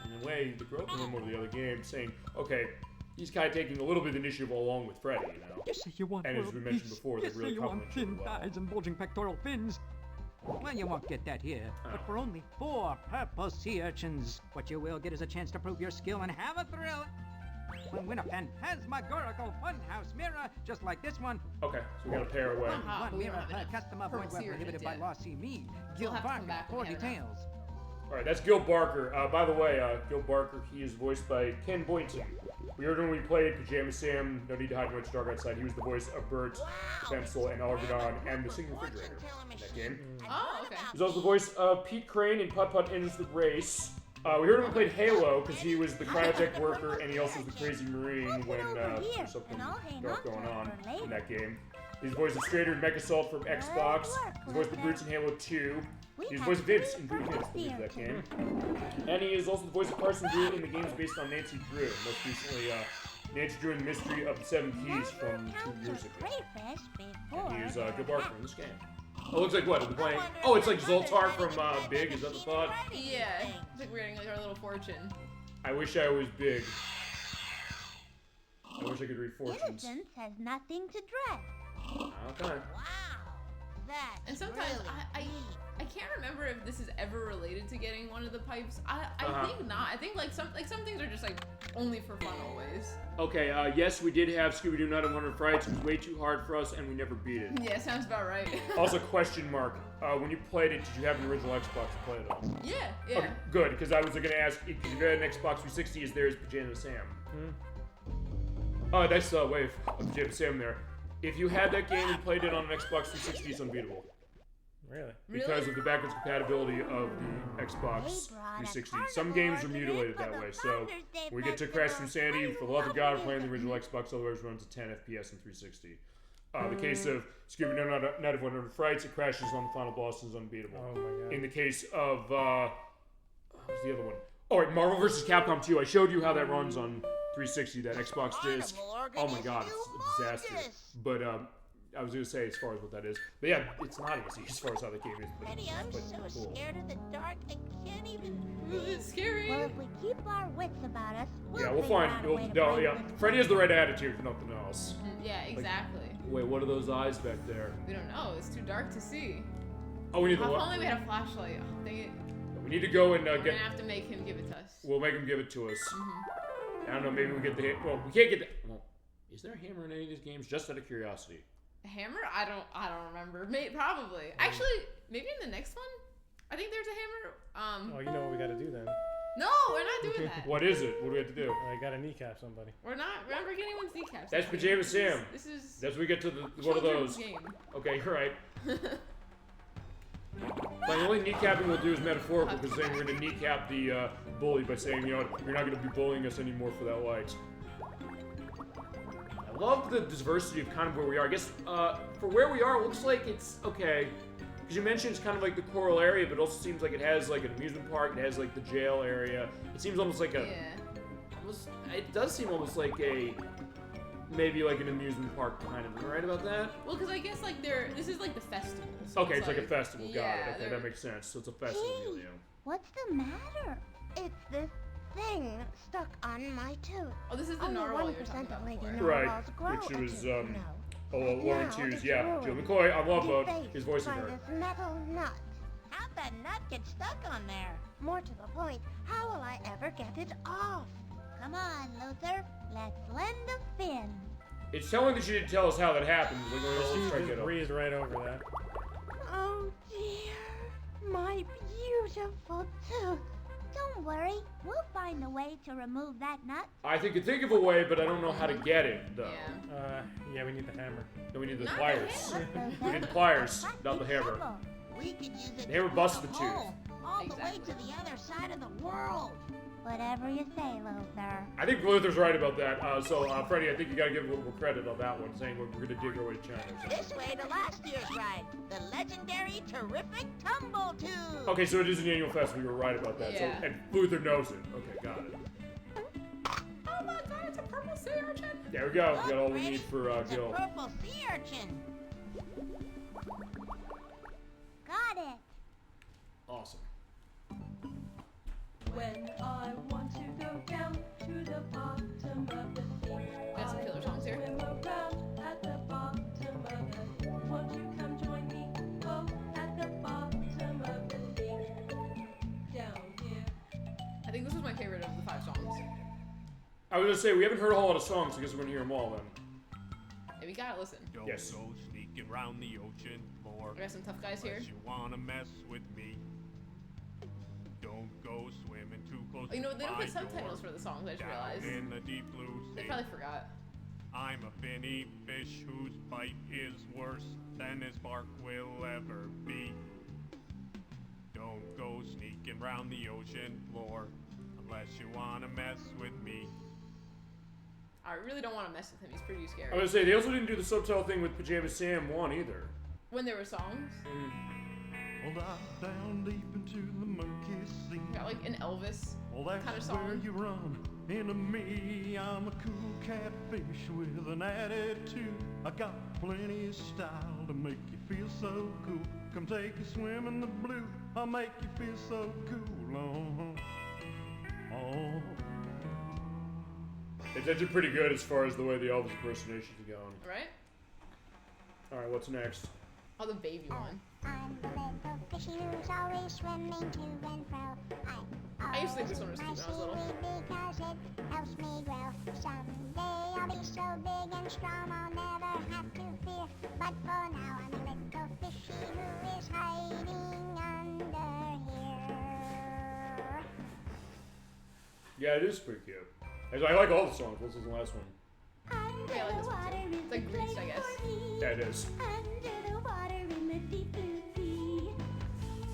in a way, the growth of him over the other game, saying, okay, he's kind of taking a little bit of initiative along with Freddy, you know?
You say you want
And as
world
we mentioned
peace.
before,
You
they're
say
really
you want
complementing
thin
well.
thighs and bulging pectoral fins.
Well, you won't get that here. But for only 4 purple sea urchins, what you will get is a chance to prove your skill and have a thrill. Win a phantasmagorical funhouse mirror, just like this one.
Okay, so we gotta pair away.
Uh-huh.
One
we don't
mirror
have
per
enough
customer
purple
point were
sea
prohibited
urchins
by
yet.
law. See me,
We'll
Gill
have to come
Barker,
back
for
when we have enough.
details.
Alright, that's Gil Barker. By the way, Gil Barker, he is voiced by Ken Boynton. We heard him when we played Pajama Sam, No Need to Hide Much Dark Outside. He was the voice of Bert, Pencil, and Argadon, and the Singing Refrigerator in that game.
Oh, okay.
He was also the voice of Pete Crane in Putt Putt Enters the Race. We heard him when we played Halo, because he was the cryotech worker, and he also was the crazy marine when there was something dark going on in that game. He's the voice of Strader in Mech Assault from Xbox. He's the voice of Brutes in Halo 2. He's the voice of Vince in Boot Hits, believe that game. And he is also the voice of Carson Drew in the games based on Nancy Drew. Most recently, Nancy Drew in the Mystery of the Seven Keys from 2 years ago. And he is Gil Barker in this game. Oh, it looks like what? Are we playing? Oh, it's like Zoltar from Big, is that the thought?
Yeah. It's like we're getting like our little fortune.
I wish I was Big. I wish I could read fortunes.
Innocence has nothing to dread.
Okay.
Wow. That's
And sometimes
really
I can't remember if this is ever related to getting one of the pipes. I
Uh-huh.
think not. I think like some things are just like only for fun always.
Okay, yes, we did have Scooby-Doo 9100 Frights. It was way too hard for us, and we never beat it.
Yeah, sounds about right.
Also, question mark. When you played it, did you have an original Xbox to play it on?
Yeah.
Okay, good, because I was going to ask, if you had an Xbox 360, is there Pajama Sam? Oh, that's the wave of Pajama Sam there. If you had that game and played it on an Xbox 360, it's unbeatable.
Really?
Because of the backwards compatibility of the Xbox 360. Some games are mutilated that way, so we get to Crash Through Sanity. For the love of God, we're playing the original Xbox, otherwise it runs at 10 FPS in 360. The case of Scooby-Doo 9100 Frights, it crashes on the final boss and is unbeatable.
Oh my god.
In the case of, what was the other one? Oh, right, Marvel vs. Capcom 2. I showed you how that runs on 360, that Xbox disc. Oh my god, it's a disaster. But, I was going to say as far as what that is. But yeah, it's not easy as far as how the game is. But,
Freddy, I'm so
cool.
scared of the dark, I can't even
It's scary.
Well, if we keep our wits about us,
Yeah, we'll
figure
find.
out a way to
No,
break
yeah.
this
Freddy has the right attitude, if nothing else.
Yeah, exactly.
Wait, what are those eyes back there?
We don't know. It's too dark to see.
Oh, we need
If
the.
only we had a flashlight. Oh, dang it.
We need to go and
We're
get.
gonna have to make him give it to us.
We'll make him give it to us.
Mm-hmm.
I don't know. Maybe we get the. Well, we can't get the. Well, is there a hammer in any of these games? Just out of curiosity.
A hammer? I don't remember. Probably. Actually, maybe in the next one. I think there's a hammer.
Oh, you know what we gotta do then?
No, we're not doing that.
What is it? What do we have to do?
I gotta kneecap somebody.
We're not. Remember getting one's kneecaps.
That's Pajama Sam.
This is.
That's we get to the one of
children's
those.
Game.
Okay, you're right. But the only kneecapping we'll do is metaphorical, because saying we're going to kneecap the bully by saying, you know what, you're not going to be bullying us anymore for that light. I love the diversity of kind of where we are. I guess for where we are, it looks like it's okay. Because you mentioned it's kind of like the coral area, but it also seems like it has like an amusement park. It has like the jail area. It seems almost like a...
Yeah.
Almost, it does seem almost like a... Maybe like an amusement park kind of. Am I right about that?
Well, because I guess like this is like the festival. So
Okay, it's like a festival. Got
yeah,
it. Okay, that makes sense. So it's a festival
Hey,
deal,
what's the matter? It's this thing stuck on my tooth.
Oh, this is the
Only
narwhal you were
1%
talking about
of lady
before.
Right,
narwhals grow
which
a
was,
tooth, you know.
Oh,
But
Lauren
now
Hughes,
it's
yeah.
ruined.
Jill McCoy on Love Boat
Defaced
is voicing
by
her.
this metal nut.
How'd that nut get stuck on there?
More to the point, how will I ever get it off? Come on, Luther. Let's lend a fin.
It's telling that she didn't tell us how that happened. Like, let's
She
try to
just
get up.
breezed right over that.
Oh dear, my beautiful tooth. Don't worry, we'll find a way to remove that nut.
I think of a way, but I don't know how to get it, though.
Yeah.
Yeah, we need the hammer.
Then we need the
Not the
pliers.
hammer.
We need the pliers, not the hammer.
We could use it
The hammer
to
busts
cut
the
a
tooth.
hole all the way
Exactly.
to the other side of the world.
Whatever you say, Luther.
I think Luther's right about that. Freddie, I think you gotta give a little credit on that one, saying we're gonna dig our way to China or something.
This way to last year's ride, the legendary terrific tumble tube.
Okay, so it is an annual festival. You were right about that.
Yeah.
So, and Luther knows it. Okay, got it.
Oh my god, it's a purple sea urchin.
There we go. We got all we
Brady,
need for
it's a
Gill.
purple sea urchin.
Got it.
Awesome.
When I want to go down to the bottom of the sea,
Got some killer songs here.
swim around at the bottom of the sea. Won't you come join me? Oh, at the bottom of the sea, down here.
I think this was my favorite of the 5 songs.
I was gonna say we haven't heard a whole lot of songs. I guess we're gonna hear them all then.
Yeah, we gotta listen.
Don't
Yes.
go sneaking round the ocean floor.
We got some tough guys here.
Unless you wanna mess with me. Don't go swimming too close
Oh, you know
to
they don't
my
put subtitles
door.
for the songs. I just
Down
realized
in the deep blue
they
sea.
probably forgot.
I'm a finny fish whose bite is worse than his bark will ever be. Don't go sneaking round the ocean floor unless you wanna mess with me.
I really don't want to mess with him. He's pretty
I was
scary.
gonna say they also didn't do the subtitle thing with Pajama Sam 1 either.
When there were songs,
Well, dive down deep into the murky sea.
got like an Elvis.
Well, that's
kinda
where
song.
you run into me. I'm a cool catfish with an attitude. I got plenty of style to make you feel so cool. Come take a swim in the blue. I'll make you feel so cool. Oh.
It's actually pretty good as far as the way the Elvis impersonations are going.
Right?
All right, what's next?
Oh, the baby one.
I'm the little fishy who's always swimming to and fro.
I used to think this one was cute when I was little.
Because it helps me grow. Someday I'll be so big and strong I'll never have to fear. But for now I'm a little fishy who is hiding under here.
Yeah, it is pretty cute. I like all the songs. What's the last one?
Under
Yeah, I like
the
this one
water
too.
is
It's like
the
Grease,
place
I guess.
for me.
Yeah, it is.
Under the water in the deep blue sea.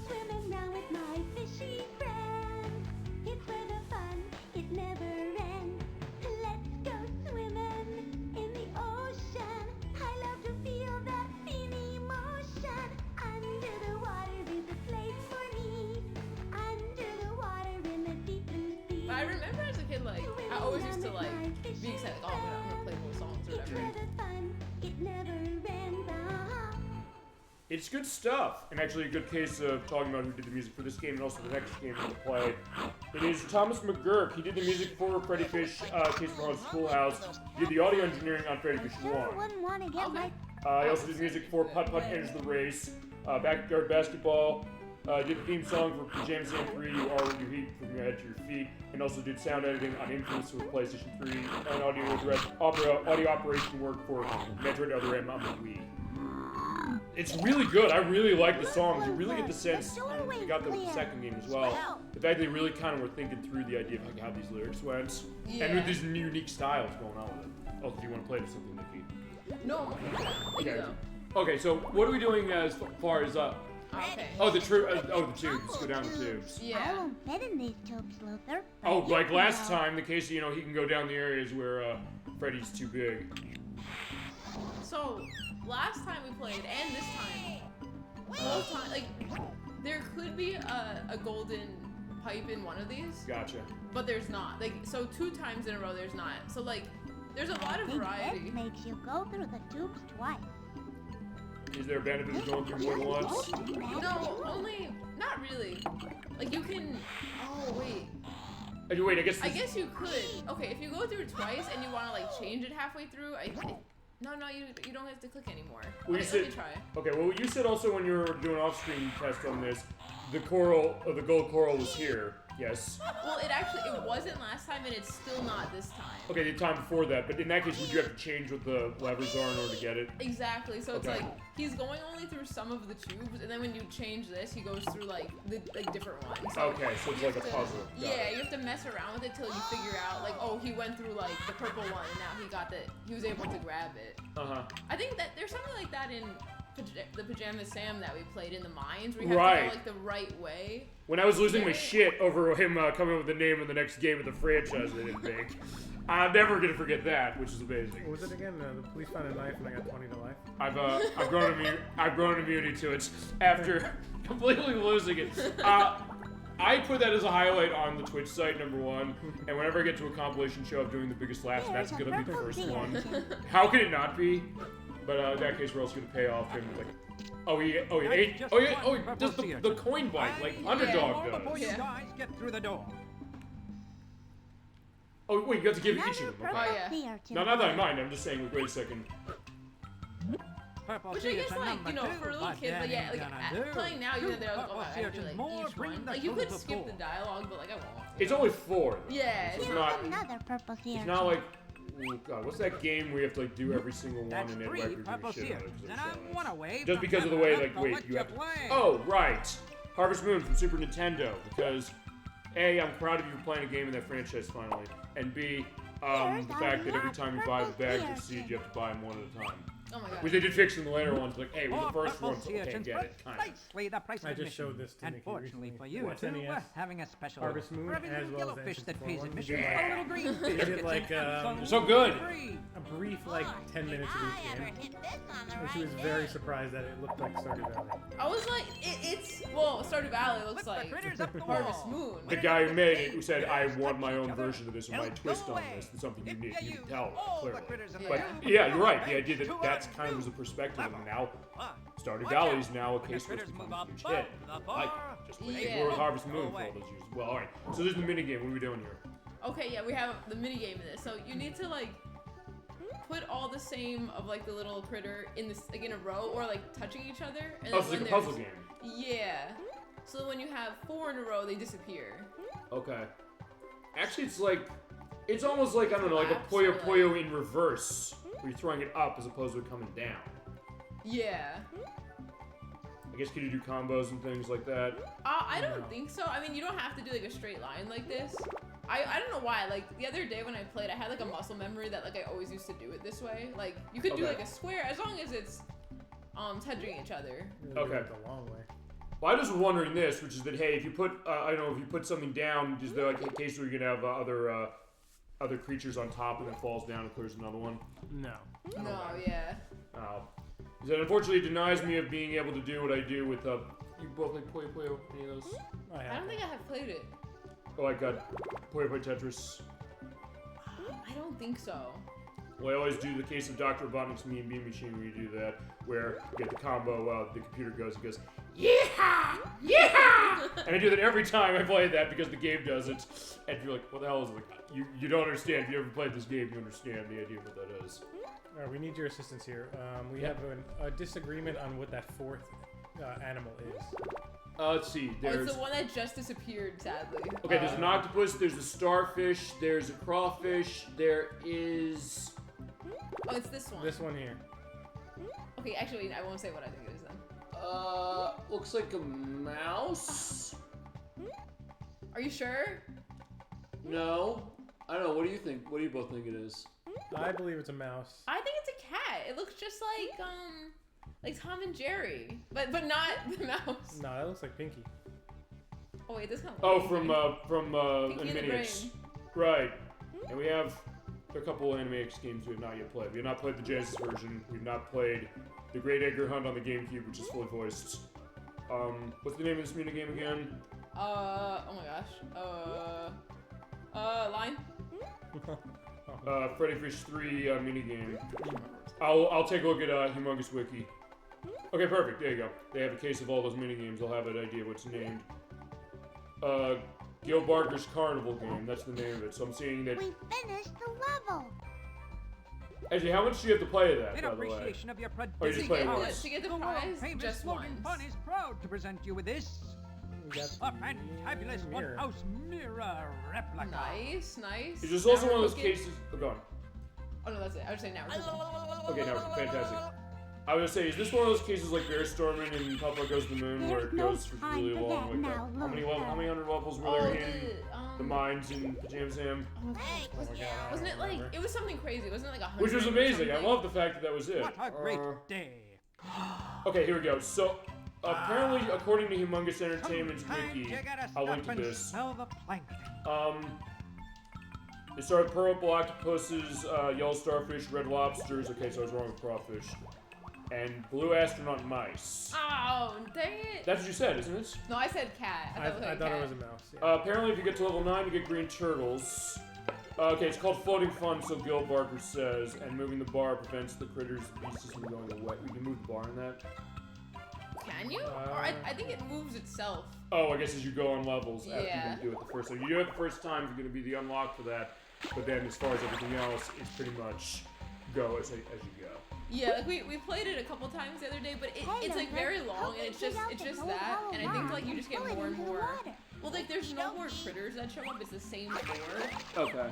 Swimming round with my fishy friend. It's where the fun, it never ends. Let's go swimming in the ocean. I love to feel that feeling emotion. Under the water is the place for me. Under the water in the deep blue sea.
But I remember as a kid, like, I always used to, like, be excited, like, oh, I'm gonna play more songs or
It's
whatever.
where the fun, it never ends.
It's good stuff, and actually a good case of talking about who did the music for this game and also the next game we're going to play. It is Thomas McGurk. He did the music for Freddi Fish, Case of Haunted Schoolhouse. He did the audio engineering on Freddi Fish 1.
Wouldn't want to get my
He also did music for Putt Putt Enters the Race, Backyard Basketball, did the theme song for Pajama Sam 3, You Are What You Heat, From Your Head to Your Feet, and also did sound editing on Infamous with PlayStation 3, and audio operation work for Metroid Other M on the Wii. It's really good. I really like the songs. You really get the sense, you got that with the second game as well, the fact they really kind of were thinking through the idea of like how these lyrics went, and with these unique styles going on with it. Also, do you want to play to something, Nickie?
No, thank you
Okay.
though.
Okay, so what are we doing as far as
Okay.
Oh, the tubes. Go down the tubes.
I
Yeah.
won't fit in these tubes, Luther. but
Oh,
you
like
can
last
go.
time, the case, he can go down the areas where Freddy's too big.
So last time we played and this time, both time, like there could be a golden pipe in one of these,
Gotcha.
but there's not. Like so 2 times in a row there's not. So like there's a lot
I
of
think
variety.
this makes you go through the tubes twice.
Is there a benefit of going through more than once?
No, only not really. Like you can. Oh wait.
Wait, I
I guess you could. Okay, if you go through twice and you want to like change it halfway through, no, you don't have to click anymore.
Well,
Okay, let me try.
Okay, well, you said also when you were doing off-screen test on this, the gold coral was here. Yes.
Well, it wasn't last time, and it's still not this time.
Okay, the time before that, but in that case, would you have to change what the levers are in order to get it?
Exactly. So
Okay.
it's like he's going only through some of the tubes, and then when you change this, he goes through like the different ones. So
Okay, so it's
you
like a
have to-
puzzle. Got
Yeah,
it.
you have to mess around with it till you figure out like, oh, he went through like the purple one, and now he was able to grab it.
Uh-huh.
I think that there's something like that in the Pajama Sam that we played in the mines, where you have to
Right.
go like the right way.
When I was losing my shit over him coming up with the name of the next game of the franchise they didn't make, I'm never gonna forget that, which is amazing.
What was it again? The police found a knife and I got 20 to life.
I've grown immunity to it after completely losing it. I put that as a highlight on the Twitch site, *1, and whenever I get to a compilation show of doing the biggest laughs, that's
There's a
gonna be the
purple
first
deer.
one. How can it not be? But in that case, we're also gonna pay off him like, he does the coin bite like Underdog
Before
does.
you
Yeah.
guys get through the door.
Oh wait, you have to give each
Another
of them.
purple
Okay.
Oh, yeah.
sea urchin.
No, not that I mind. I'm just saying. Like, wait a second.
Purple
Which I
sea
guess,
urchin
like,
number
you know,
two,
for a little
what
kid, but yeah,
Danny
like,
gonna do?
playing now, you know, they're like,
Purple
oh, I
sea
gotta do,
urchins,
like,
more
each
bring
one.
the
Like, you
food
could skip
before.
the dialogue, but, like, I won't.
It's only 4.
Yeah,
It's
Here's
not.
another purple sea
It's
urchin.
not like. Oh God, what's that game where you have to like do every single one
That's
and then
3
record
purple
shit
sea
on it?
urchins,
'cause
and
they're
I'm
so
one
nice.
away
Just
from
because of the way,
having
like,
to
wait,
let
you have to.
play.
Oh, right. Harvest Moon from Super Nintendo. Because A, I'm proud of you for playing a game in that franchise finally, and B, the fact that every time you buy the bags of seeds, you have to buy them one at a time.
Oh my god.
Which they did fix in the later ones, like, hey, with
More
the first
purple
one,
sea
okay,
urchins,
get it, kind of.
precisely the price of
I just
admission.
showed this to
And
Nickie
fortunately
recently.
for you
What's
two,
NES?
we're having a special
Harvest Moon,
for every
as
little
well as
yellowfish that
N64
pays
one.
admission.
We did,
A little green fish
did,
gets
like,
in
So good.
free.
a brief, like, 10 minutes of each game. And she was very surprised that it looked like Stardew Valley.
I was like, well, Stardew Valley looks
With
like
the critters up the
Harvest
wall.
Moon.
The guy who made it, who said, I want my own version of this and my twist on this, and something
If
unique, you
use
can tell,
all the
clearly.
critters in the
But
zoo,
yeah, you're right. The
you
idea that
make
that's
two
kind of was a
new
perspective, and
level.
now Stardew
Watch
Valley
out.
is now a
When
case
the
where it's
critters
become
move
a
up
huge hit.
above the
Like,
bar,
just like
Yeah.
we're with Harvest Moon
Go
for
away.
all those years. Well, all right. So there's the minigame. What are we doing here?
Okay, yeah, we have the mini game in this. So you need to like put all the same of like the little critter in this like in a row or like touching each other. And
Oh,
then
it's like
when
a puzzle
there's-
game.
Yeah. So when you have 4 in a row, they disappear.
Okay. Actually, it's almost like, I don't know, like a
Collapse
Puyo
or, like-
Puyo in reverse, where you're throwing it up as opposed to it coming down.
Yeah.
I guess could you do combos and things like that?
I don't
No.
think so. I mean, you don't have to do like a straight line like this. I don't know why. Like the other day when I played, I had like a muscle memory that like I always used to do it this way. Like you could do
Okay.
like a square as long as it's touching each other.
Really
Okay.
went the long way.
Well, I was wondering this, which is that hey, if you put I don't know, if you put something down, is there like a case where you're gonna have other creatures on top and it falls down and clears another one?
No.
No, yeah.
That unfortunately denies me of being able to do what I do with you both like Puyo Puyo, any of those?
I don't think I have played it.
Oh, I got Puyo Puyo Tetris.
I don't think so.
Well, I always do the case of Dr. Robotnik's Mean Bean Machine where you do that, where you get the combo, the computer goes, it goes, yeah, yeah, and I do that every time I play that because the game does it, and you're like, what the hell is it? Like, you don't understand. If you ever played this game, you understand the idea of what that is.
All right, we need your assistance here. We have a disagreement on what that 4th animal is.
Let's see.
Oh,
There's
it's the one that just disappeared, sadly.
okay. There's an octopus. There's a starfish. There's a crawfish. There is.
Oh, it's this one.
This one here.
Okay, actually, I won't say what I think it is then.
Looks like a mouse.
Are you sure?
No, I don't know. What do you think? What do you both think it is?
I believe it's a mouse.
I think it's a cat. It looks just like Like Tom and Jerry, but not the mouse.
No, that looks like Pinky.
Oh wait, this kind of.
Oh, from
Pinky and the
Animaniacs.
Brain.
Right. And we have a couple of Animaniacs games we have not yet played. We have not played the Genesis version. We've not played the Great Edgar Hunt on the GameCube, which is fully voiced. What's the name of this minigame again?
Oh my gosh. Line?
Freddi Fish 3 minigame. I'll take a look at Humongous Wiki. Okay, perfect. There you go. They have a case of all those minigames. I'll have an idea what's named. Gill Barker's Carnival game. That's the name of it. So I'm seeing that.
We finished the level.
Actually, how much do you have to play of that,
In
by the way?
appreciation of your
Or you just
prodigious
play it
powers,
once?
To get the
world
prize,
famous
just
Slogan
once.
Fun is proud to present you with this.
We got
A fantabulous
mirror.
one-house mirror replica.
Nice, nice.
Is this
Now
also
we're
one of those
cooking.
cases? Oh, go on.
Oh no, that's it. I was saying now. We're cooking.
Okay, now fantastic. I was gonna say, is this one of those cases like Bear Storming and Papa Goes to the Moon, where it
There's no
goes for
time
really
for
long?
that
Like
now,
how many
Lothar.
how many hundred levels were
Oh,
there in the mines in Pajama Sam?
Thanks,
Oh my God,
Gill.
I
Wasn't it like
remember.
it was something crazy? Wasn't it like 100?
Which was
or
amazing. I
something?
love the fact that that was it.
What a great day.
Okay, here we go. So apparently, according to Humongous Entertainment
Sometimes
Wiki,
you gotta
I'll
stop
link to
and
this.
smell the plankton.
They started purple octopuses, yellow starfish, red lobsters. Okay, so I was wrong with crawfish. And blue astronaut mice.
Oh, dang it!
That's what you said, isn't it?
No, I said cat.
I
it was like
thought
cat.
it was a mouse. Yeah.
Apparently, if you get to level 9, you get green turtles. Okay, it's called floating fun, so Gill Barker says, and moving the bar prevents the critters' beasts from going away. We can move the bar in that.
Can you? Or I think it moves itself.
Oh, I guess as you go on levels after
Yeah.
you do it the first time. You do it the first time, you're going to be the unlock for that. But then as far as everything else, it's pretty much go as you go.
Yeah, like we played it a couple times the other day, but it's like very long and it's just that, and I think like you just get more and more. Well, like there's no more critters that show up. It's the same board.
Okay.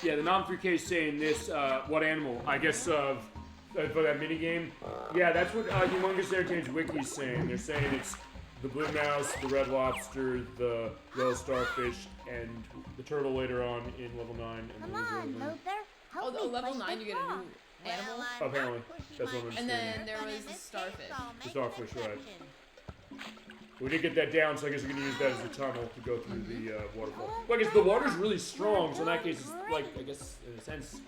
Yeah, the non-3K saying this. What animal? I guess for that minigame. Yeah, that's what Humongous Entertainment Wiki is saying. They're saying it's the blue mouse, the red lobster, the yellow starfish, and the turtle later on in level 9. And
Come
then there's
on,
the other one.
Lothar.
Oh, the level 9 you get a new animal.
Well,
Apparently,
not pushing
that's what
my
I'm
And then
understanding.
there
but
was
in
the
this case,
starfish.
I'll make
The starfish,
an
right.
exception.
We did get that down, so I guess we're gonna use that as the tunnel to go through the waterfall. Well, I guess the water's really strong, so in that case, it's like, I guess, in a sense,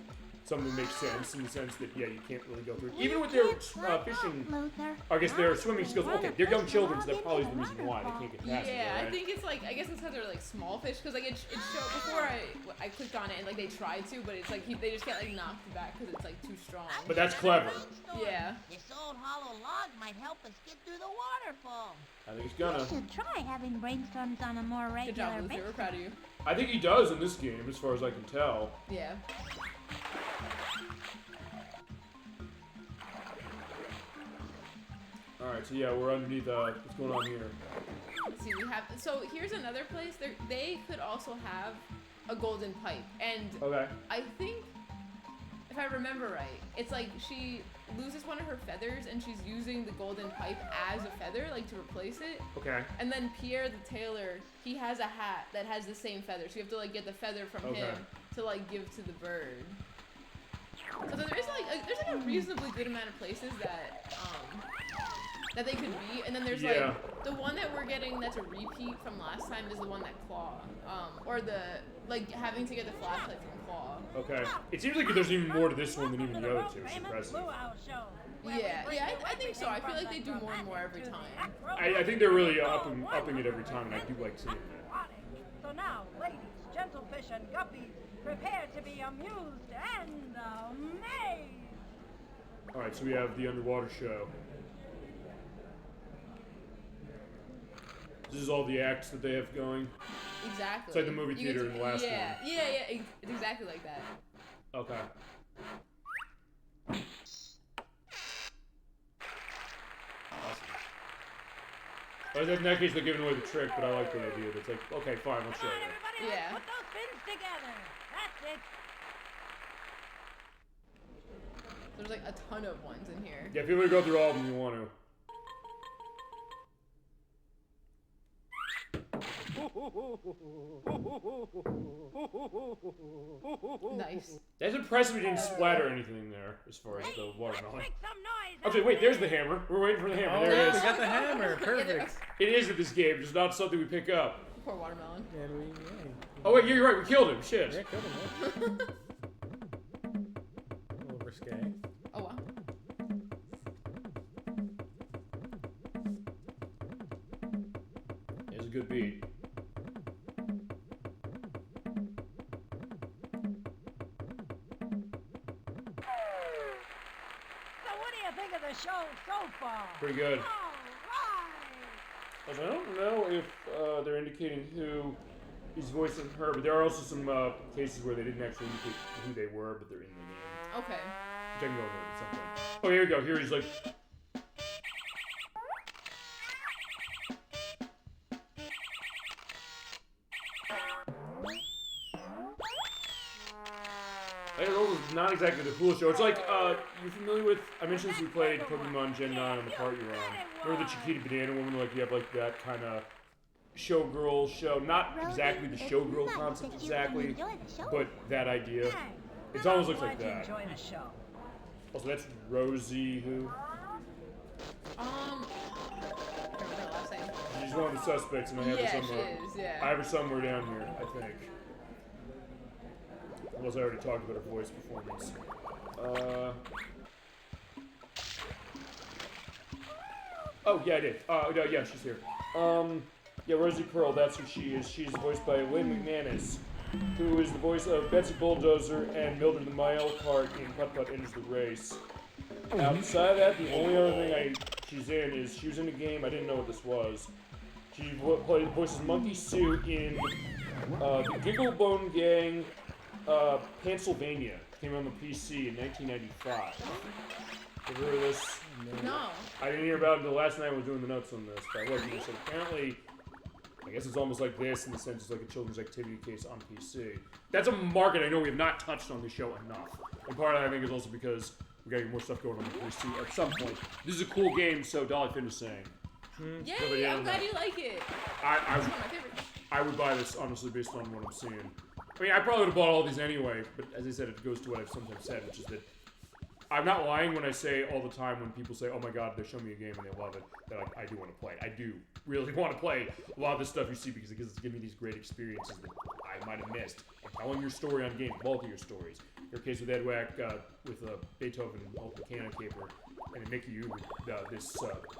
something makes sense in the sense that, yeah, you can't really go through it. Even with their fishing,
Lothar.
I guess their swimming skills, okay, they're young children, so that probably is the reason why they can't get past it,
Yeah,
right?
I think it's like I guess it's because they're like small fish. Because like it showed before I clicked on it and like they tried to, but it's like they just get like knocked back because it's like too strong.
But that's clever.
Yeah.
This old hollow log might help us get through the waterfall.
I think he's
We
gonna.
should try having brainstorms on a more
Good job,
regular
Lucy.
basis.
We're proud of you.
I think he does in this game, as far as I can tell.
Yeah.
Alright, so yeah, we're underneath, what's going on here?
Let's see. We have. So here's another place. They could also have a golden pipe, and
Okay.
I think if I remember right, it's like she loses one of her feathers and she's using the golden pipe as a feather, like to replace it.
Okay.
And then Pierre the tailor, he has a hat that has the same feather, so you have to like get the feather from
Okay.
him to like give to the bird. So there's like a reasonably good amount of places that they could be, and then there's
Yeah.
like the one that we're getting that's a repeat from last time is the one that Claw, or the like having to get the flashlight from Claw.
Okay. It seems like there's even more to this one than even the other two. It's impressive.
Yeah, I think so. I feel like they do more and more every time.
I think they're really upping it every time, and I do like seeing that.
So now, ladies, gentlefish, and guppies, prepare to be amused and amazed.
Alright, so we have the underwater show. This is all the acts that they have going.
Exactly.
It's like the movie
You get
theater
to-
in the last
yeah,
one.
Yeah, it's exactly like that.
Okay. Awesome. In that case, they're giving away the trick, but I like the idea. It's like, okay, fine, I'll show
Come on,
you.
everybody,
Yeah.
let's put those fins together. That's it.
There's like a ton of ones in here.
Yeah, if you want to go through all of them, you want to.
Nice.
That's impressive we didn't splatter anything there as far as the watermelon.
Make some noise.
Okay, wait, there's the hammer. We're waiting for the hammer.
Oh,
There it
we
is.
got the hammer. Perfect.
It is in this game, just not something we pick up.
Poor watermelon.
And we,
Oh wait, you're right, we killed him. Shit.
yeah, killed him. A little risque.
Oh wow.
It's a good beat.
So what do you think of the show so far?
Pretty good.
All right.
Also, I don't know if they're indicating who is voicing her, but there are also some cases where they didn't actually indicate who they were, but they're in the game.
Okay.
Which I can go over at some point. Oh, here we go. Here he's like. I don't know, it's not exactly the coolest show. It's like, you're familiar with, I mentioned this, we played Pokemon Gen 9 on the part you're on. Remember the Chiquita Banana Woman, like you have like that kind of showgirl show, not exactly the showgirl concept exactly, but that idea. It almost looks like that.
Enjoy the show.
Also, that's Rosie, who,
I don't remember her last name.
she's one of the suspects, and I have her
Yeah, she
somewhere.
is, yeah.
I have her somewhere down here, I think. Unless I already talked about her voice performance. Oh, yeah, I did. No, yeah, she's here. Yeah, Rosie Pearl, that's who she is. She's voiced by Lynn McManus, who is the voice of Betsy Bulldozer and Mildred the Mile Cart in Putt Putt Enters the Race. Outside of that, the only other thing she's in is she was in a game, I didn't know what this was. She voices Monkey Sue in the Gigglebone Gang, Pennsylvania. Came on the PC in 1995. Ever heard of this?
No.
I didn't hear about it until last night when I was doing the notes on this, but I wasn't. So apparently, I guess it's almost like this in the sense it's like a children's activity case on PC. That's a market I know we have not touched on the show enough. And part of that I think is also because we gotta get more stuff going on the PC at some point. This is a cool game, so Dolly Finn is saying.
Yay, I'm glad you like it. It's one of my favorites.
I would buy this honestly based on what I'm seeing. I mean, I probably would have bought all these anyway, but as I said, it goes to what I've sometimes said, which is that I'm not lying when I say all the time when people say, oh my god, they show me a game and they love it, that I do want to play. I do really want to play a lot of this stuff you see because it's giving me these great experiences that I might have missed. And telling your story on game, both of your stories. Your case with Edwak, with Beethoven, Ultimate Canine Caper, and Nickie with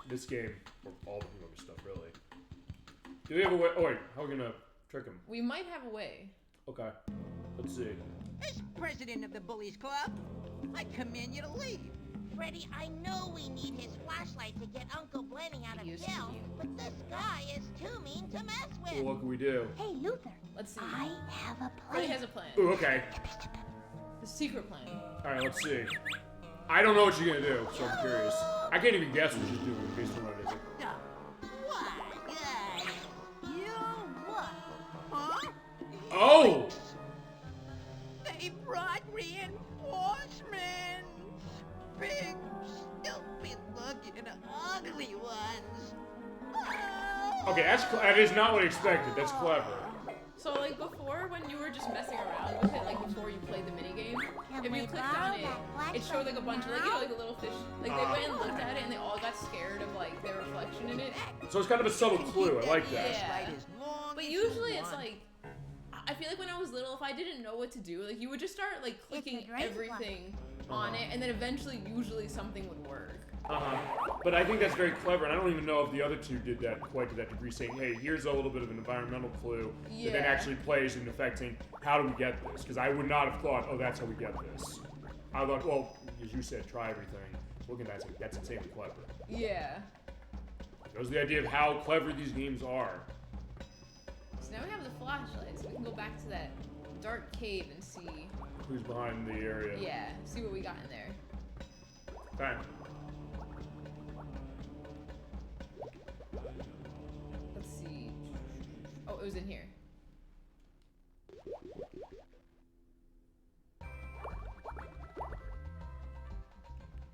this game, or all the Humongous stuff, really. Do we have a way? Oh wait, how are we gonna trick him?
We might have a way.
Okay, let's see.
As president of the Bullies Club, I command you to leave.
Freddy, I know we need his flashlight to get Uncle Blenny out of
Use
Gill,
you.
but this guy is too mean to mess with.
Well, what can we do?
Hey, Luther.
Let's see.
I have a
Freddy
plan.
has a plan.
Ooh, okay.
The secret plan.
Alright, let's see. I don't know what you're gonna do, so I'm curious. I can't even guess what she's doing based on what it is.
Why, you what? Huh?
Oh!
They brought reinforcements. Big, stupid-looking, ugly ones. Oh.
Okay, that is not what I expected. That's clever.
So like before, when you were just messing around with it, like before you played the minigame, if you clicked on it, it showed like a bunch of like like the little fish. Like they went and looked at it and they all got scared of like their reflection in it.
So it's kind of a subtle clue. I like that.
Yeah. But usually it's like, I feel like when I was little, if I didn't know what to do, like you would just start like clicking everything on it, and then eventually, usually something would work.
But I think that's very clever, and I don't even know if the other two did that quite to that degree, saying, hey, here's a little bit of an environmental clue that then actually plays in effect saying, how do we get this? Because I would not have thought, oh, that's how we get this. I thought, well, as you said, try everything. Look at that, that's insanely clever.
Yeah.
That was the idea of how clever these games are.
So now we have the flashlight, so we can go back to that dark cave and see
who's behind the area.
Yeah, see what we got in there.
Okay.
Let's see. Oh, it was in here.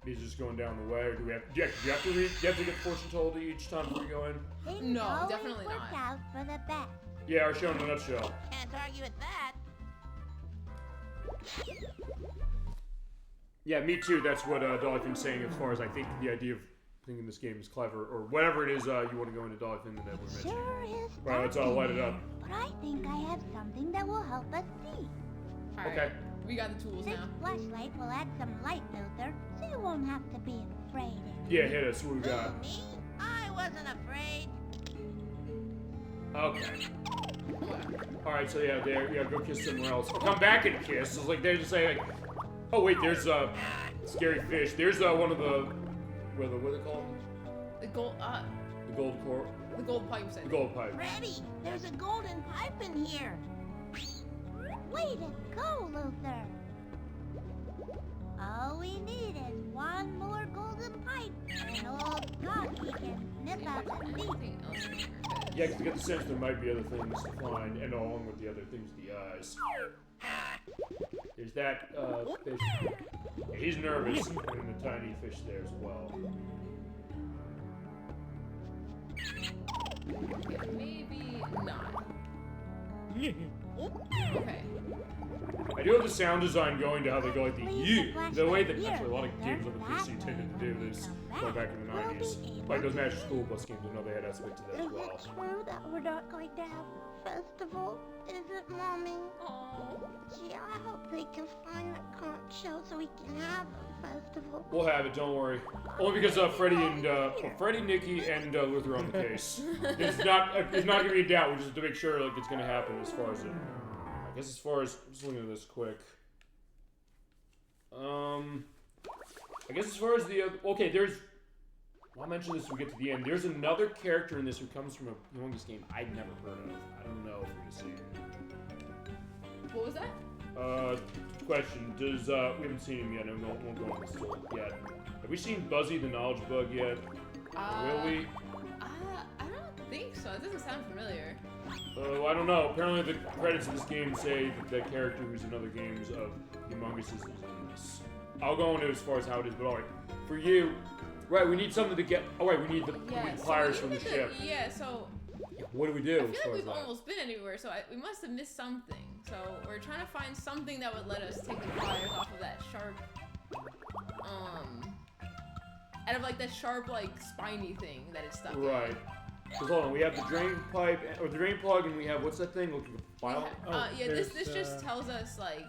He's just going down the way, or do we have? Do you have to get fortune told each time we go in?
Things
No,
always
definitely
work
not.
out for the best.
Yeah, our show in a nutshell.
Can't argue with that.
Yeah, me too. That's what Dolphin's saying as far as I think the idea of thinking this game is clever, or whatever it is you want to go into Dolphin that we're mentioning.
Sure is.
Right, let's all light it up.
But I think I have something that will help us see.
All right.
Okay.
We got the tools
This
now.
flashlight will add some light, Luther, so you won't have to be afraid.
Yeah, hit us. What we got?
Me? I wasn't afraid.
Okay. Alright, so yeah, there, yeah, go kiss somewhere else. Come back and kiss. It's like they just say, like, oh wait, there's scary fish. There's one of the, what are they called?
The gold,
The gold core.
the gold pipes.
The gold pipe.
Freddy, there's a golden pipe in here.
Way to go, Luther! All we need is one more golden pipe, and old Gulch can snip out the thief.
Anything else in here?
Yeah, because you get the sense there might be other things to find, and along with the other things, the eyes. There's that fish. Yeah, he's nervous, and the tiny fish there as well.
Okay, maybe not. Okay.
I do have the sound design going to how they go like the way that actually a lot of games on the PC tended to do this going back in the 90s. Like those Magic School Bus games, I know they had aspect to that as
Is
well.
it true that we're not going to have a festival? Is it, Mommy?
Oh.
Gee, I hope they can find the Conch show so we can have a festival.
We'll have it, don't worry. Only because Freddy, Nickie, and Luther are on the case. It's not gonna be a doubt. We just have to make sure like it's gonna happen as far as it. I guess as far as just looking at this quick. I guess as far as the okay, there's. Well, I'll mention this when we get to the end. There's another character in this who comes from a Humongous game I'd never heard of. I don't know if we're gonna see him.
What was that?
Question. Does, we haven't seen him yet, and we won't go on this yet. Have we seen Buzzy the Knowledge Bug yet? Will we?
I don't think so. It doesn't sound familiar.
I don't know. Apparently the credits of this game say that the character who's in other games of Humongous is in this. I'll go into as far as how it is, but alright. For you, right, we need something to get, oh wait, we need the pliers from the ship.
Yeah, so
What do we do?
I feel like we've almost been anywhere, so we must have missed something. So we're trying to find something that would let us take the pliers off of that sharp, out of like that sharp, like spiny thing that it's stuck in.
Right. Because hold on, we have the drain pipe, or the drain plug, and we have, what's that thing? Looking for file?
Yeah, this just tells us like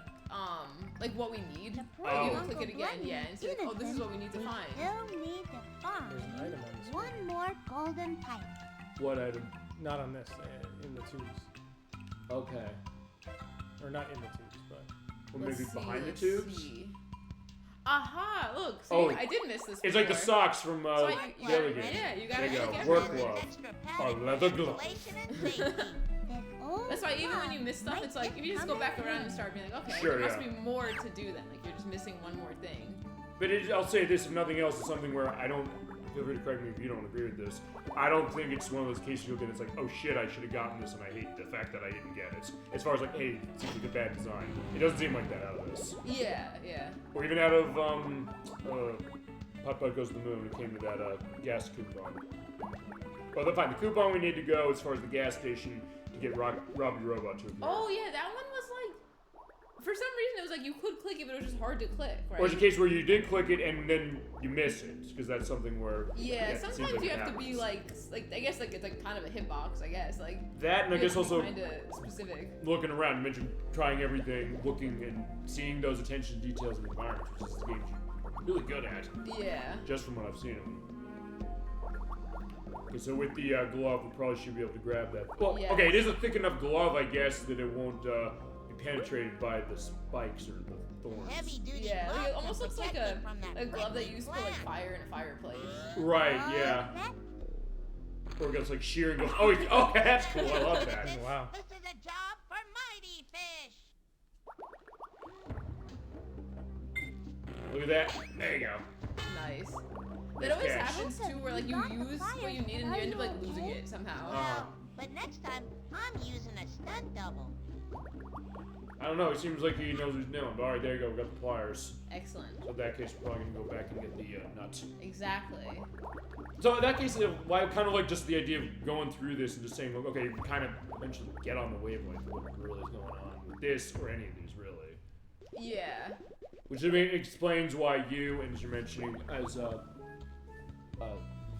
what we need. Like, you can click it again, yeah, and say, oh, this is what we need to find.
Still need to find one more golden pipe.
What item?
Not on this, in the tubes.
Okay.
Or not in the tubes, but...
Well, maybe behind the tubes?
See. Aha! Look, see,
Oh,
I did miss this
It's
before.
like the socks from
So
the other game.
yeah, you gotta
There you
check
go.
everything.
Work glove. A leather glove.
That's why even when you miss stuff, it's like, if you just go back around and start being like, okay,
Sure,
there must
yeah.
be more to do then. Like, you're just missing one more thing.
But I'll say this, if nothing else, it's something where I don't, feel free to correct me if you don't agree with this, I don't think it's one of those cases you'll get, it's like, oh shit, I should have gotten this and I hate the fact that I didn't get it. As far as like, hey, it seems like a bad design. It doesn't seem like that out of this.
Yeah, yeah.
Or even out of, Pup Goes to the Moon, it came to that, gas coupon. Well, fine, the coupon we need to go as far as the gas station to get Robbie Robot to appear.
Oh yeah, that one was like, for some reason it was like you could click it, but it was just hard to click, right?
Or it's a case where you did click it and then you miss it, because that's something where...
Yeah,
it seems
sometimes
like
you
it
have to be
happens.
like I guess like it's like kind of a hitbox, I guess, like...
That, and I guess also...
Kinda specific.
Looking around, you mentioned trying everything, looking and seeing those attention to details in the environment, which is the game you're really good at.
Yeah.
Just from what I've seen of them. Okay, so with the glove, we probably should be able to grab that. Well,
Yeah.
okay, it is a thick enough glove, I guess, that it won't be penetrated by the spikes or the thorns.
Yeah, like, it almost looks like a glove that you used to put like fire in a fireplace.
Right, yeah. Or it goes like shear and goes, oh, okay, that's cool, I love that.
Wow.
This is a job for Mighty Fish.
Look at that. There you go.
Nice. That always
Cash.
happens too, where like you use what you need and you end up like losing it somehow.
But next time, I'm using a stunt double.
I don't know. He seems like he knows what he's doing. But all right, there you go. We got the pliers.
Excellent.
So in that case, we're probably gonna go back and get the nuts.
Exactly.
So in that case, I kind of like just the idea of going through this and just saying, okay, you can kind of eventually get on the wavelength of what really is going on with this or any of these, really.
Yeah.
Which I mean, explains why you, and as you're mentioning, as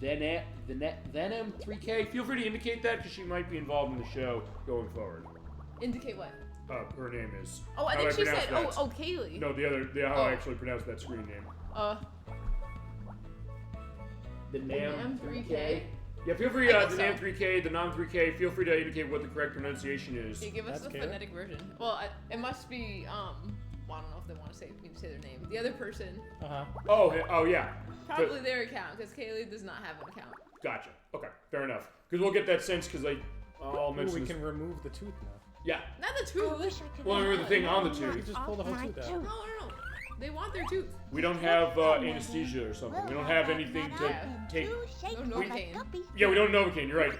Venom 3K, feel free to indicate that because she might be involved in the show going forward.
Indicate what?
Her name is.
Oh, I think she said. Oh, Kaylee.
No, how I actually pronounce that screen name. The NAM 3K. Yeah, feel free, the NAM 3K, the non 3K, feel free to indicate what the correct pronunciation is.
Yeah, give us the phonetic version. Well, it must be, well, I don't know if they want to say their name. The other person.
Oh, yeah.
Probably their account, because Kaylee does not have an account.
Gotcha. Okay, fair enough. Because we'll get that sense, because I'll mention
we can remove the tooth now.
Yeah.
Not the tooth.
Well, remember the thing on the tooth.
Just pull the whole tooth out.
No. They want their tooth.
We don't have anesthesia or something. We don't have anything to take.
No Novocaine.
Yeah, we don't know Novocaine. You're right.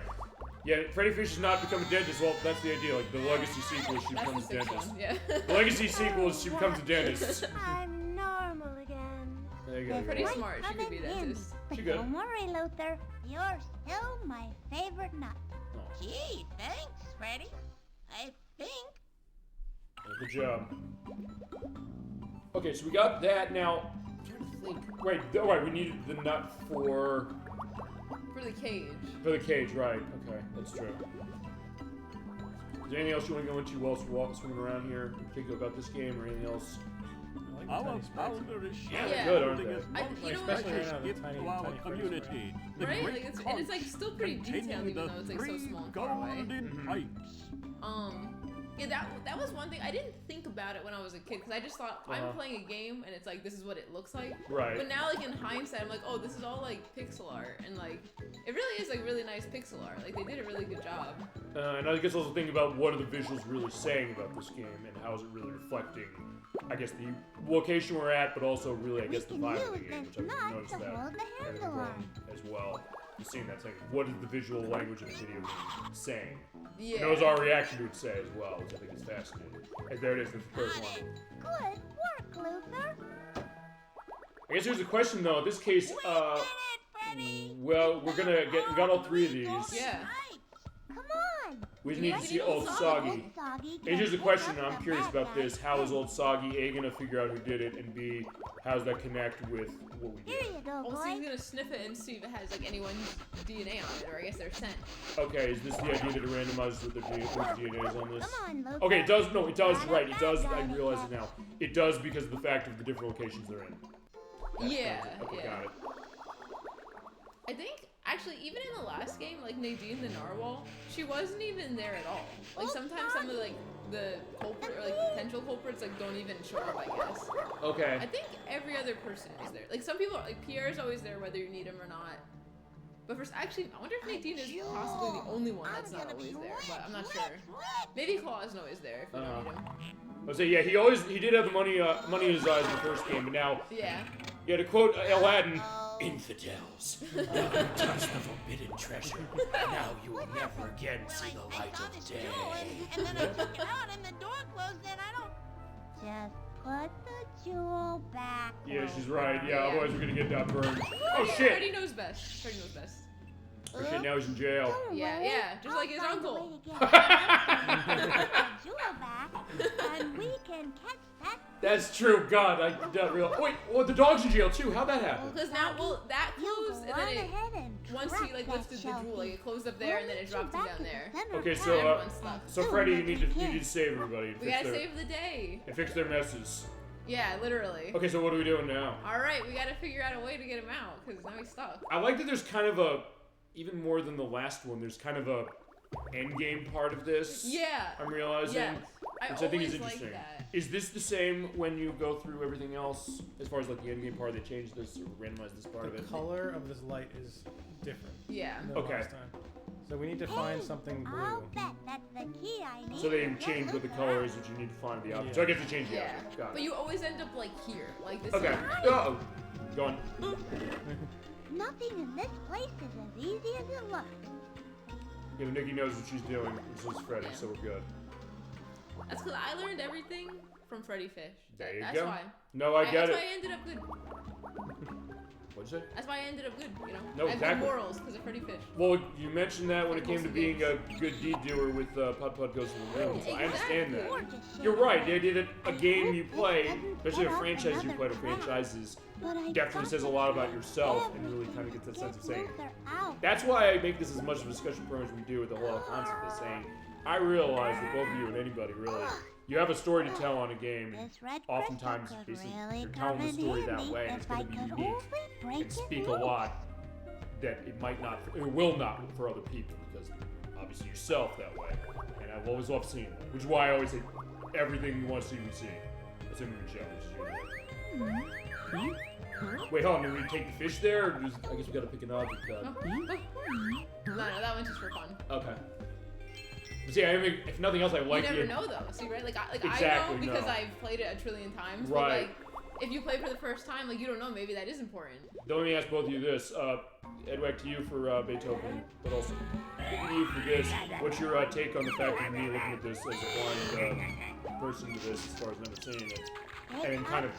Yeah, Freddi Fish has not become a dentist. Well, that's the idea. Like the legacy sequel, she becomes a dentist.
Yeah.
The legacy sequel is she becomes a dentist.
I'm normal again.
There you go.
Pretty smart. She could be a dentist.
But don't worry, Luther. You're still my favorite nut.
Gee, thanks, Freddy. I think.
Good job. Okay, so we got that. Now, I'm trying to think. Wait, we needed the nut for
the cage.
For the cage, right? Okay, that's true. Is there anything else you want to go into whilst we're swimming around here, in particular about this game, or anything else?
Our founder is
yeah, good, aren't they?
Especially right now, the tiny community.
Right? Like it's like still pretty detailed, even though it's like so small and far away. Yeah, that was one thing. I didn't think about it when I was a kid because I just thought I'm playing a game and it's like this is what it looks like.
Right.
But now, like in hindsight, I'm like, oh, this is all like pixel art, and like it really is like really nice pixel art. Like they did a really good job.
And I guess also think about what are the visuals really saying about this game and how is it really reflecting, I guess, the location we're at, but also really, I guess, the vibe of the game, which I've noticed that as well. You've seen that saying, what is the visual language of the video game saying?
Yeah.
And what does our reaction to it say as well, which I think is fascinating. And there it is, the first one.
Good work, Luther.
I guess here's the question though. In this case, well, we got all three of these.
Yeah.
Come on.
We just need to see Old Soggy. And here's the question, and I'm curious about this. How is Old Soggy A gonna figure out who did it, and B, how does that connect with what we
Here
did?
you go,
Also,
boy.
he's gonna sniff it and see if it has like anyone's DNA on it, or I guess their scent.
Okay, is this the idea that it randomizes what the DNA is on this?
Come on, Luther.
Okay, it does. No, it does. Right, it does. I realize it now. It does because of the fact of the different locations they're in.
Yeah.
Okay,
Yeah.
got it.
I think, actually, even in the last game, like Nadine the Narwhal, she wasn't even there at all. Like sometimes some of like the culprit or like potential culprits like don't even show up, I guess.
Okay.
I think every other person is there. Like some people, like Pierre's always there whether you need him or not. But first, actually, I wonder if Nadine is possibly the only one that's not always there. But I'm not sure. Maybe Claw isn't always there if you don't need him.
I was say, yeah, he did have the money in his eyes in the first game, but now,
Yeah.
yeah, to quote Aladdin,
Infidels, you can touch the forbidden treasure. Now you will never again see the light of day.
And then I took it out and the door closed and I don't...
Just put the jewel back.
yeah, she's right. Yeah,
Yeah.
otherwise we're gonna get burned. Oh
Freddie
shit!
knows best. Freddie knows best.
Oh shit! Now he's in jail.
Don't
Yeah,
worry.
yeah, just
I'll
like his
find a
uncle.
way to get the jewel back, and we can catch that.
That's true. God, I did not realize. Wait, well, the dog's in jail too. How'd that happen?
Because now, that
You
closed,
go
and then
on
it,
ahead and
once
track
he like
that
lifted the
shell
jewel, like
piece.
it closed up there, and then it dropped him down there.
Okay,
And
so
everyone's stuck.
so Freddy, you need to save everybody. And
We
fix
gotta
their,
save the day.
and fix their messes.
Yeah, literally.
Okay, so what are we doing now?
All right, we gotta figure out a way to get him out, because now he's stuck.
I like that there's kind of a, even more than the last one, there's kind of a end game part of this.
Yeah.
I'm realizing.
Yes.
Which I think is
always
interesting.
like that.
Is this the same when you go through everything else, as far as like the end game part? They changed this or randomized this part of
The
it.
color of this light is different
Yeah.
than
Okay.
last time. So we need to find something blue.
I'll bet that's the key I need.
So they
to get
changed what the
Luther
color
out.
is that you need to find the object.
Yeah.
So I guess they changed the
Yeah.
object. Got
But
it.
you always end up like here, like this.
Okay.
area.
Oh, go on.
Nothing in this place is as easy as it looks.
Yeah, but Nickie knows what she's doing. So is Freddy, so we're good.
That's because I learned everything from Freddi Fish.
There you
That's
go.
why.
No, I get it.
That's why I ended up good.
What'd you say?
That's why I ended up good, you know?
No,
I have
exactly.
good morals because of Freddi Fish.
Well, you mentioned that when it came to being a good deed doer with Putt Putt Goes to the Moon. So I understand that. You're right. The idea that a game you play, especially a franchise you play, or franchises, definitely says a lot about yourself and really kind of gets that sense of saying. That's why I make this as much of a discussion program as we do with the whole concept of saying, I realize that both of you and anybody really, you have a story to tell on a game, and oftentimes basically you're telling the story that way, and it's going to be unique and speak a lot that it might not, it will not for other people, because obviously yourself that way, and I've always loved seeing that, which is why I always say everything you want to see, we see. That's in the show, which is usually. Wait, hold on, do we take the fish there, or just, I guess we gotta pick an object.
No, that one's just for fun.
Okay. But see, I mean, if nothing else, I like
You
it.
never know though. See, right?
Exactly,
I know because I've played it a trillion times.
Right.
But like, if you play for the first time, like you don't know, maybe that is important.
Let me ask both of you this. Edwak, to you for Beethoven, but also to you for this. What's your take on the fact of me looking at this as a blind person to this, as far as never seeing it, and then kind of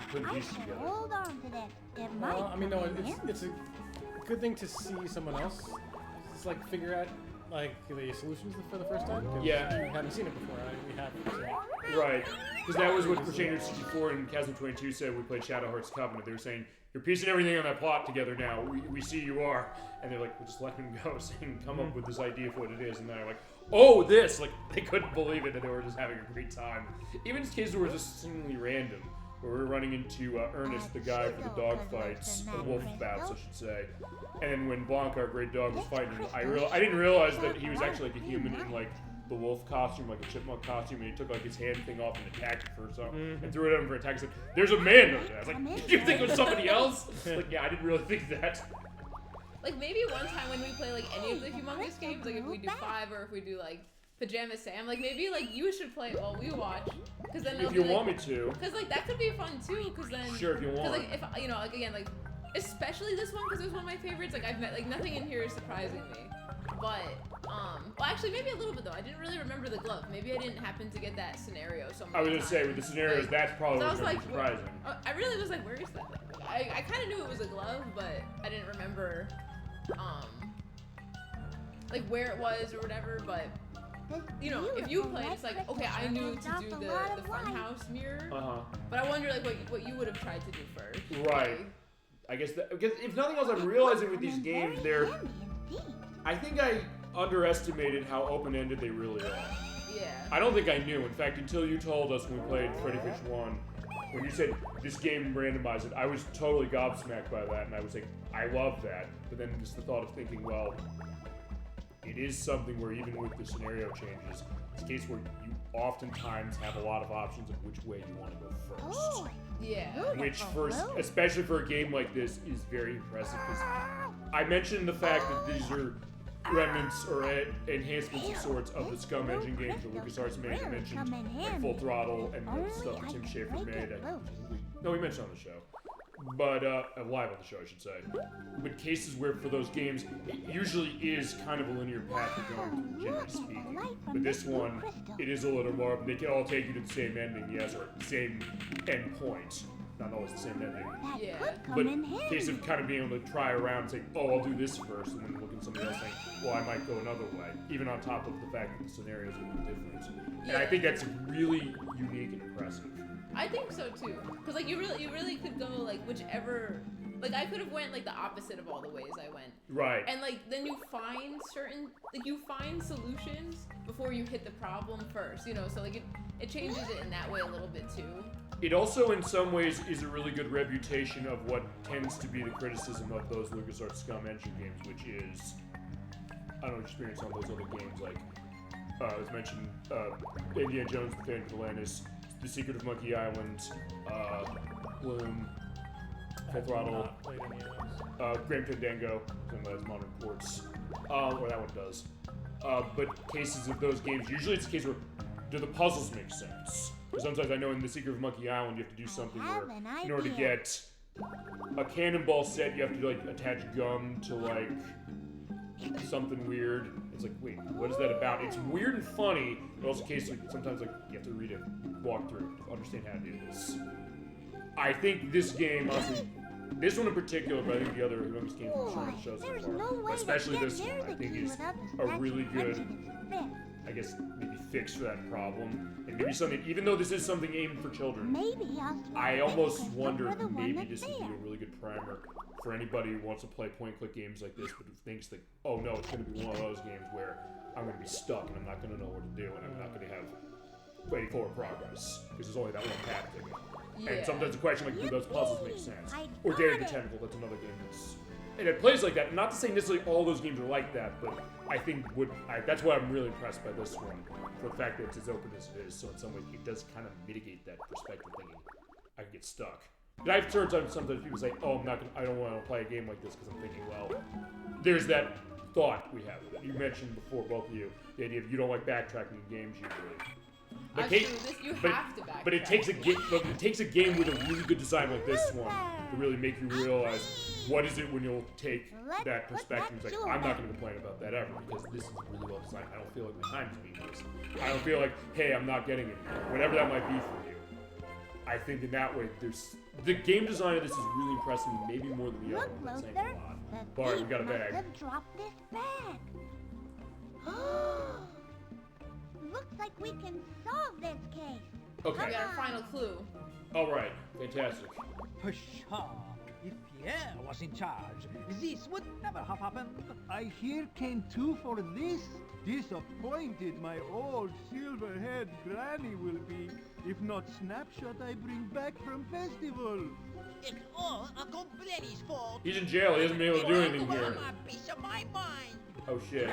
putting pieces together?
Hold on to that. It might
Well, I mean, no,
come in
it's a good thing to see someone else just like figure out like the solutions for the first time. 'Cause
Yeah.
you haven't seen it before. Right? We have. So.
Right. Because that was what Crusader 64 and Chasm 22 said when we played Shadow Hearts Covenant. They were saying, you're piecing everything on that plot together now. We see you are. And they're like, well, just let him go and come up with this idea of what it is. And then they're like, oh, this. Like, they couldn't believe it, and they were just having a great time. Even in cases where it was just seemingly random. Where we were running into Ernest, the guy for the dog fights, the wolf bouts, I should say. And when Blanc, our great dog, was fighting him, I didn't realize that he was actually like a human in like the wolf costume, like a chipmunk costume, and he took like his hand thing off and attacked it for something, and threw it at him for attack. I said, "There's a man over there." I was like, "Did you think it was somebody else?" Like, yeah, I didn't really think that.
Like maybe one time when we play like any of the Humongous games, like if we do 5 or if we do like Pajama Sam, like maybe like you should play it while we watch, because then
If you want me to.
because like that could be fun too, because then
Sure, if you want.
like if you know, like again, like especially this one because it was one of my favorites. Like I've met like nothing in here is surprising me, but well actually maybe a little bit though. I didn't really remember the glove. Maybe I didn't happen to get that scenario so many
I was gonna
times.
say with the scenarios,
Like,
that's probably
so I
what's
was
gonna
like,
be surprising.
I really was like, where is that? I kind of knew it was a glove, but I didn't remember like where it was or whatever. But you know, if you played, it's like, okay, I knew to do the funhouse mirror, but I wonder like what you would have tried to do first.
Right.
Like,
I guess because if nothing else, I'm realizing with these games, I think I underestimated how open-ended they really are.
yeah.
I don't think I knew. In fact, until you told us when we played Freddi Fish 1, when you said this game randomized it, I was totally gobsmacked by that, and I was like, I love that. But then just the thought of thinking, well, it is something where even with the scenario changes, it's a case where you oftentimes have a lot of options of which way you want to go first.
Yeah.
Which, especially for a game like this, is very impressive. Because I mentioned the fact that these are remnants or enhancements of sorts of the Scum Engine games that LucasArts made. I mentioned like Full Throttle and the stuff that Tim Schafer made. We mentioned on the show. But, live on the show, I should say. But cases where, for those games, it usually is kind of a linear path you're going through, generally speaking. But this one, it is a little more, they can all take you to the same ending, yes, or the same end point. Not always the same ending.
Yeah.
But case of kind of being able to try around and say, oh, I'll do this first, and then look at somebody else saying, well, I might go another way. Even on top of the fact that the scenarios are really different. And I think that's really unique and impressive.
I think so too, cause like you really could go like whichever, like I could have went like the opposite of all the ways I went.
Right.
And like then you find solutions before you hit the problem first, you know. So like it changes it in that way a little bit too.
It also, in some ways, is a really good reputation of what tends to be the criticism of those LucasArts Scum Engine games, which is, I don't know, experience on those other games like, as mentioned, Indiana Jones, The Phantom Atlantis, The Secret of Monkey Island, Bloom, Full Throttle, Grand Fandango, some of those modern ports, or that one does. But cases of those games, usually it's a case where do the puzzles make sense? Because sometimes I know in The Secret of Monkey Island you have to do something where, in order to get a cannonball set, you have to like attach gum to like something weird. It's like, wait, what is that about? It's weird and funny, but also occasionally sometimes like you have to read it, walk through, to understand how to do this. I think this game, honestly, this one in particular, but I think the other Humongous games I'm sure it shows so far, but especially this one, I think is a really good, I guess, maybe fix for that problem. And maybe something, even though this is something aimed for children, I almost wonder if maybe this would be a really good primer for anybody who wants to play point-and-click games like this, but who thinks that, oh no, it's going to be one of those games where I'm going to be stuck and I'm not going to know what to do and I'm not going to have way forward progress because there's only that one path to go. Yeah. And sometimes the question like, do those puzzles make sense? Or Day of the Tentacle, that's another game that's... And it plays like that. Not to say necessarily all those games are like that, but I think that's why I'm really impressed by this one, for the fact that it's as open as it is. So in some ways, it does kind of mitigate that perspective thinking I can get stuck. And I've heard sometimes people say, "Oh, I don't want to play a game like this," because I'm thinking, well, there's that thought we have. You mentioned before, both of you, the idea of you don't like backtracking in games usually. But
have to backtrack.
But it takes a game with a really good design like this one to really make you realize what is it when you'll take that perspective. It's like, I'm not going to complain about that ever because this is really well designed. I don't feel like my time is being wasted. I don't feel like, hey, I'm not getting it. Whatever that might be for you. I think in that way, the game design of this is really impressive, maybe more than the other one. That's saying a lot. Bart, we got a bag.
Drop this bag. Looks like we can solve this case.
Okay.
We got our final clue.
All right. Fantastic.
Pshaw. If Pierre was in charge, this would never have happened.
I here came too for this. Disappointed my old silver-haired granny will be, if not snapshot I bring back from festival.
It's all Uncle Brynny's fault.
He's in jail. He hasn't been able to do anything here.
My piece of my mind.
Oh shit.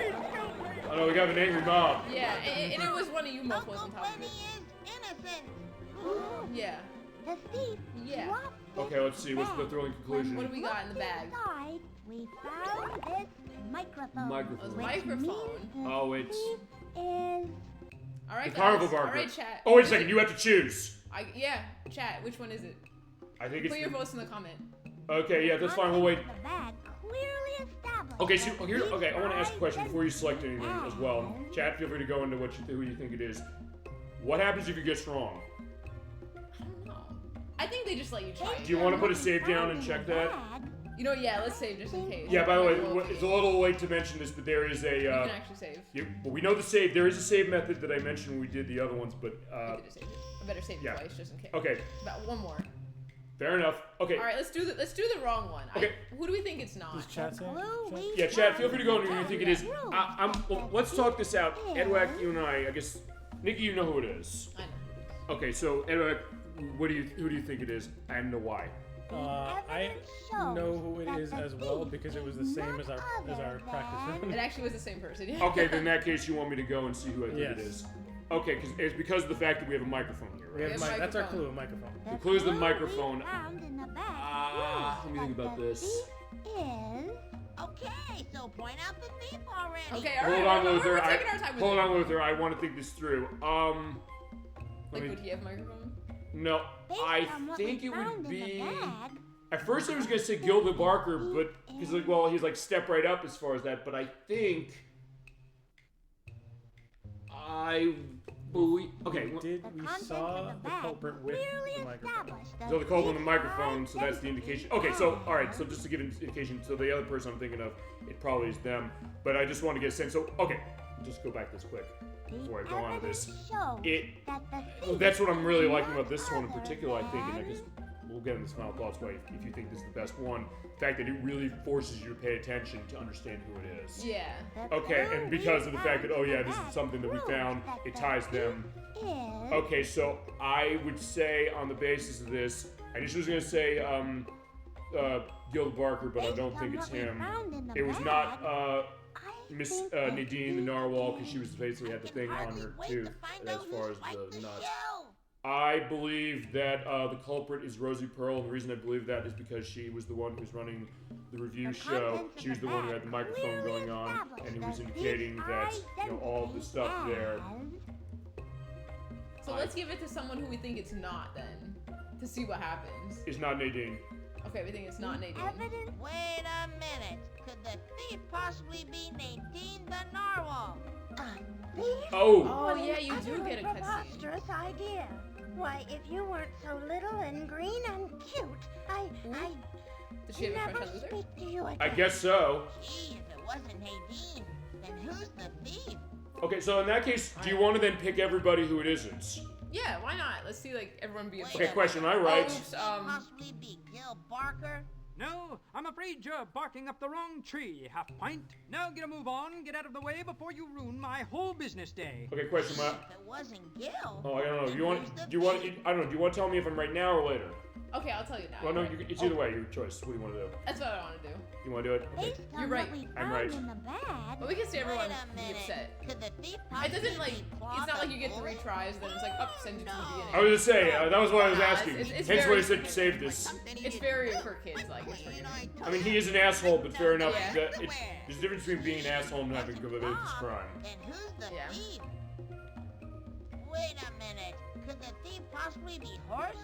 Oh no, we got an angry mob.
Yeah, and it was one of you most was on top of it.
is innocent.
Yeah.
The thief dropped this
Okay, let's see. What's the thrilling conclusion?
What do we got in the bag?
inside, we found this microphone.
Microphone.
which
Microphone.
means the
Oh, it's
thief is...
All right,
the Carnival
guys.
barker.
All right, chat.
Oh, wait a second. You have to choose.
Yeah, chat. Which one is it?
I think it's.
Put your votes in the comment.
Okay, yeah, that's fine. We'll wait.
The bag clearly established
Okay, so
that
here.
the
Okay, I want to ask a question before you select anything
thief
as well.
is-
Chat, feel free to go into who you think it is. What happens if you get wrong?
I don't know. I think they just let you try.
Do you want to put a save down and check that?
You know, yeah. Let's save just in case.
Yeah. By the way, it's a little late to mention this, but there is a.
You can actually save.
Well, we know the save. There is a save method that I mentioned when we did the other ones, but.
I could just save it. I better save it twice just in case.
Okay.
About one more.
Fair enough. Okay.
All right, let's do the wrong one.
Okay.
Who do we think it's not?
Does chat say?
Yeah, Chad, feel free to go into who you think it is. Well, let's talk this out. Edwak, you and I guess, Nickie, you know who it is.
I know.
Okay, so Edwak, who do you think it is, and why?
I know who it is as well because it was the same as our practice room.
It actually was the same person. Yeah.
Okay, then in that case, you want me to go and see who I think it is. Okay, because it's because of the fact that we have a microphone here, right?
That's our clue, a microphone.
The clue is the microphone.
Let
me think about this.
Is...
Okay, so point out the thief already.
Okay, all right.
Hold on, Luther.
We're taking our time with
Hold
it.
on, Luther. I want to think this through.
Would he have a microphone?
No, I think it would be. At first, I was gonna say Gill the Barker, but because he's like step right up as far as that. But I think I believe. Okay.
We saw the culprit with the microphone.
So the culprit with the microphone. So that's the indication. Okay. So all right. So just to give an indication. So the other person I'm thinking of, it probably is them. But I just want to get a sense. So okay, just go back this quick before I go on to this. That's what I'm really liking about this one in particular, I think, and I guess we'll get into this final thoughts, but if you think this is the best one, the fact that it really forces you to pay attention to understand who it is.
Yeah.
Okay, and because of the fact that, oh yeah, this is something that we found, it ties them. Okay, so I would say on the basis of this, I just was going to say Gill Barker, but I don't think it's him. It was not Miss Nadine the Narwhal, because she was basically had the thing on her tooth as far as the nuts. I believe that the culprit is Rosie Pearl, and the reason I believe that is because she was the one who was running the review show. She was the one who had the microphone going on, and who was indicating that, all of the stuff there.
So let's give it to someone who we think it's not, then, to see what happens.
It's not Nadine.
Okay, we think it's not Nadine.
Evidence?
Wait a minute. Could the thief possibly be Nadine the Narwhal?
Thief?
Oh.
Oh, yeah, you do
Utterly
get a cutscene.
preposterous idea. Why, if you weren't so little and green and cute, I
Does she have a
never
crush on Luther?
speak to you again.
I guess so.
Gee, if it wasn't Nadine, then who's the thief?
Okay, so in that case, do you want to then pick everybody who it isn't?
Yeah, why not? Let's see, like, everyone be a
Okay, question, am I right?
Oops,
Possibly be Gill Barker?
No, I'm afraid you're barking up the wrong tree, Half Pint. Now get a move on, get out of the way before you ruin my whole business day.
Okay, question,
If it wasn't Gill.
Oh, I don't know.
then
Do you want I don't know, do you want to tell me if I'm right now or later?
Okay, I'll tell you now.
Well, no,
You're right.
it's either way, your choice. What do you want to do?
That's what I want to do.
You want to do it? Okay.
Based on
You're right.
what we
I'm
found
right.
in the bag,
But we can see everyone
Wait a
be
minute.
upset.
Could the thief
It
possibly
doesn't, like,
be
it's not like you get 3
Bullet?
tries, then it's like, up, send it to the DNA.
I was just saying, that was what I was
Nah,
asking.
it's
Hence
very-
why I said save this.
It's very for kids, like, it's for you.
I mean, he is an asshole, but fair enough.
Yeah.
There's a difference between being an asshole and having committed this crime.
Then who's the
Yeah.
thief? Wait a minute. Could the thief possibly be Horse?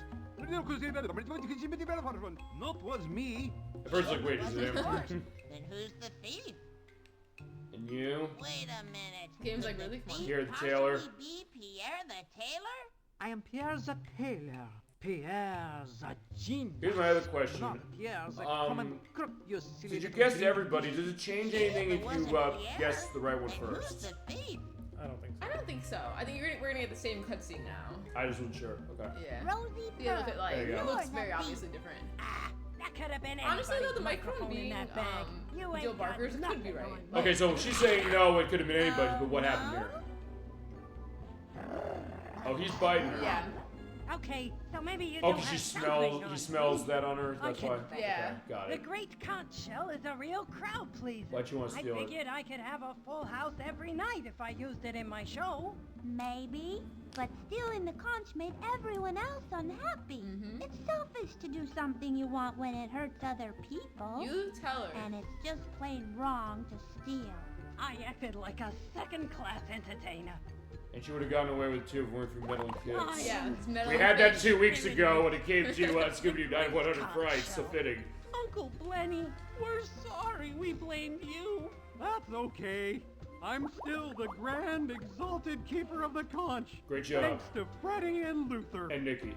Not was me.
At first, like, wait, is it him?
Then who's the thief?
And you?
Wait a minute.
Game's,
Could
like, really
the
fun.
thief
Pierre the tailor.
possibly be Pierre the tailor?
I am Pierre the Tailor. Pierre the Genius.
Here's my other question.
Not Pierre the common crook, you silly
Since you
little
guessed
green-
everybody, does it change anything if you guess the right one
Then who's
first?
the thief?
I don't think so.
I don't think so. I think we're gonna get the same cutscene now.
I just wasn't sure. Okay.
Yeah.
Rosie
Yeah, look at, like,
There you
it
go.
looks
You're
very
the
obviously different.
Ah, that could have been
Honestly, though,
anybody's
the microphone
microphone
being,
in that bag. You ain't
Gill
got
Barker's, it could be
nothing
right.
on me.
Okay, so she's saying no, it could have been anybody's, but what happened here? Oh, he's biting her.
Yeah.
Okay, so maybe you
Oh,
don't
'cause
have
he
something
smells
on
that on her.
I
That's why.
can-
Yeah.
Okay, got
The
it.
great conch shell is a real crowd pleaser.
Why'd you want to steal
I
it?
figured I could have a full house every night if I used it in my show.
Maybe, but stealing the conch made everyone else unhappy. It's selfish to do something you want when it hurts other people.
You tell her.
And it's just plain wrong to steal.
I acted like a second-class entertainer.
And she would have gotten away with 2 if it weren't for meddling kids.
Yeah, it's metal.
We had that 2 weeks ago when it came to Scooby-Doo 9100 Frights, so fitting.
Uncle Blenny, we're sorry we blamed you.
That's okay. I'm still the grand exalted keeper of the conch.
Great job.
Thanks to Freddy and Luther.
And Nickie.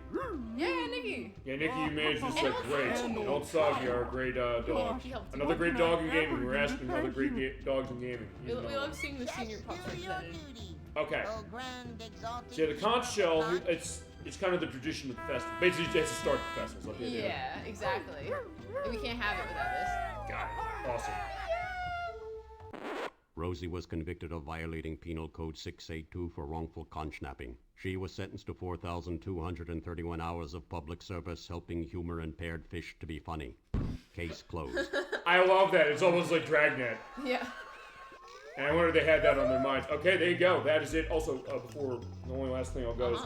Yeah, Nickie.
Yeah, Nickie, you managed this
And
great.
Soggy.
And old Soggy, our great dog.
He helped
Another
too.
great dog in gaming. We're
Thank
asking other great dogs in gaming.
We love seeing the senior pups
Do your
represented.
duty.
Okay.
Oh, grand exalted.
So yeah, the conch shell,
Conch?
it's kind of the tradition of the festival. Basically, it has to start the festival. Like
Yeah, exactly. And we can't have it without this.
Got it. Awesome.
Rosie was convicted of violating Penal Code 682 for wrongful conch napping. She was sentenced to 4,231 hours of public service helping humor-impaired fish to be funny. Case closed.
I love that. It's almost like Dragnet.
Yeah.
And I wonder if they had that on their minds. Okay, there you go. That is it. Also, before the only last thing I'll go is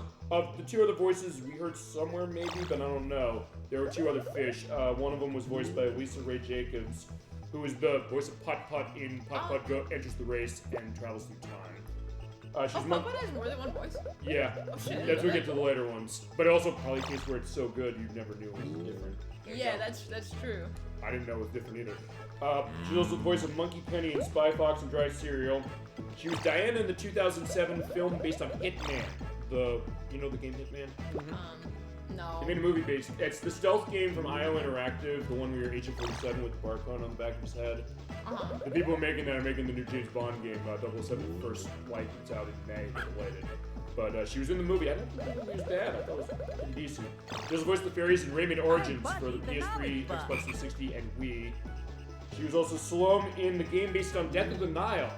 the 2 other voices we heard somewhere maybe, but I don't know. There were 2 other fish. One of them was voiced by Lisa Ray Jacobs, who is the voice of Putt Putt in Putt Putt enters the race and travels through time. She's
Putt Putt has more than one voice?
Yeah,
shit.
that's when we get to the later ones. But also probably a case where it's so good you never knew it was different. There you
Yeah,
go.
that's true.
I didn't know it was different either. She's also the voice of Monkey Penny in Spy Fox and Dry Cereal. She was Diana in the 2007 film based on Hitman. You know the game Hitman?
No.
They made a movie based. It's the stealth game from IO Interactive, the one where you're Agent 47 with the barcode on the back of his head. The people making that are making the new James Bond game, 007 First Flight. It's out in May. They're related. But she was in the movie. I didn't think the movie was bad. I thought it was pretty decent. She was the voice of the fairies in Rayman Origins for the PS3, Xbox 360, and Wii. She was also Salome in the game based on Death on the Nile,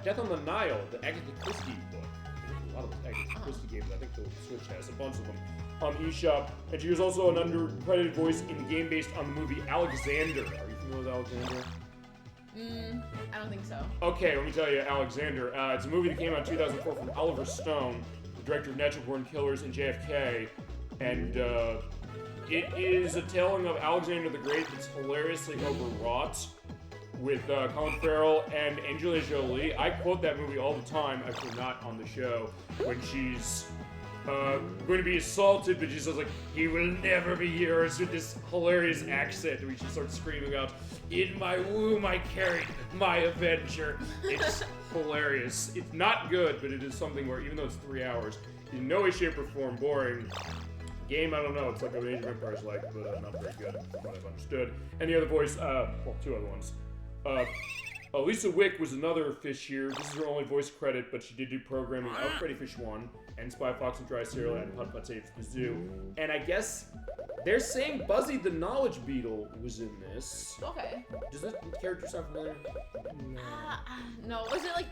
the Agatha Christie book. There's a lot of Agatha Christie games. I think the Switch has a bunch of them on eShop. And she was also an undercredited voice in the game based on the movie Alexander. Are you familiar with Alexander?
I don't think so.
Okay, let me tell you, Alexander. It's a movie that came out in 2004 from Oliver Stone, the director of Natural Born Killers and JFK. And it is a telling of Alexander the Great that's hilariously overwrought with Colin Farrell and Angelina Jolie. I quote that movie all the time, actually not on the show, when she's going to be assaulted, but she says like, he will never be yours, with this hilarious accent where she starts screaming out, in my womb I carried my adventure. It's hilarious. It's not good, but it is something where even though it's 3 hours, in no way, shape, or form boring. Game, I don't know, it's like a Age of Empires like, but not very good from what I've understood. And the other voice, well, 2 other ones. Lisa Wick was another fish here. This is her only voice credit, but she did do programming of Freddi Fish 1, and Spy Fox and Dry Cereal, and Putt Putt Saves the Zoo. And I guess they're saying Buzzy the Knowledge Beetle was in this.
Okay.
Does this character sound familiar?
No. Was it like,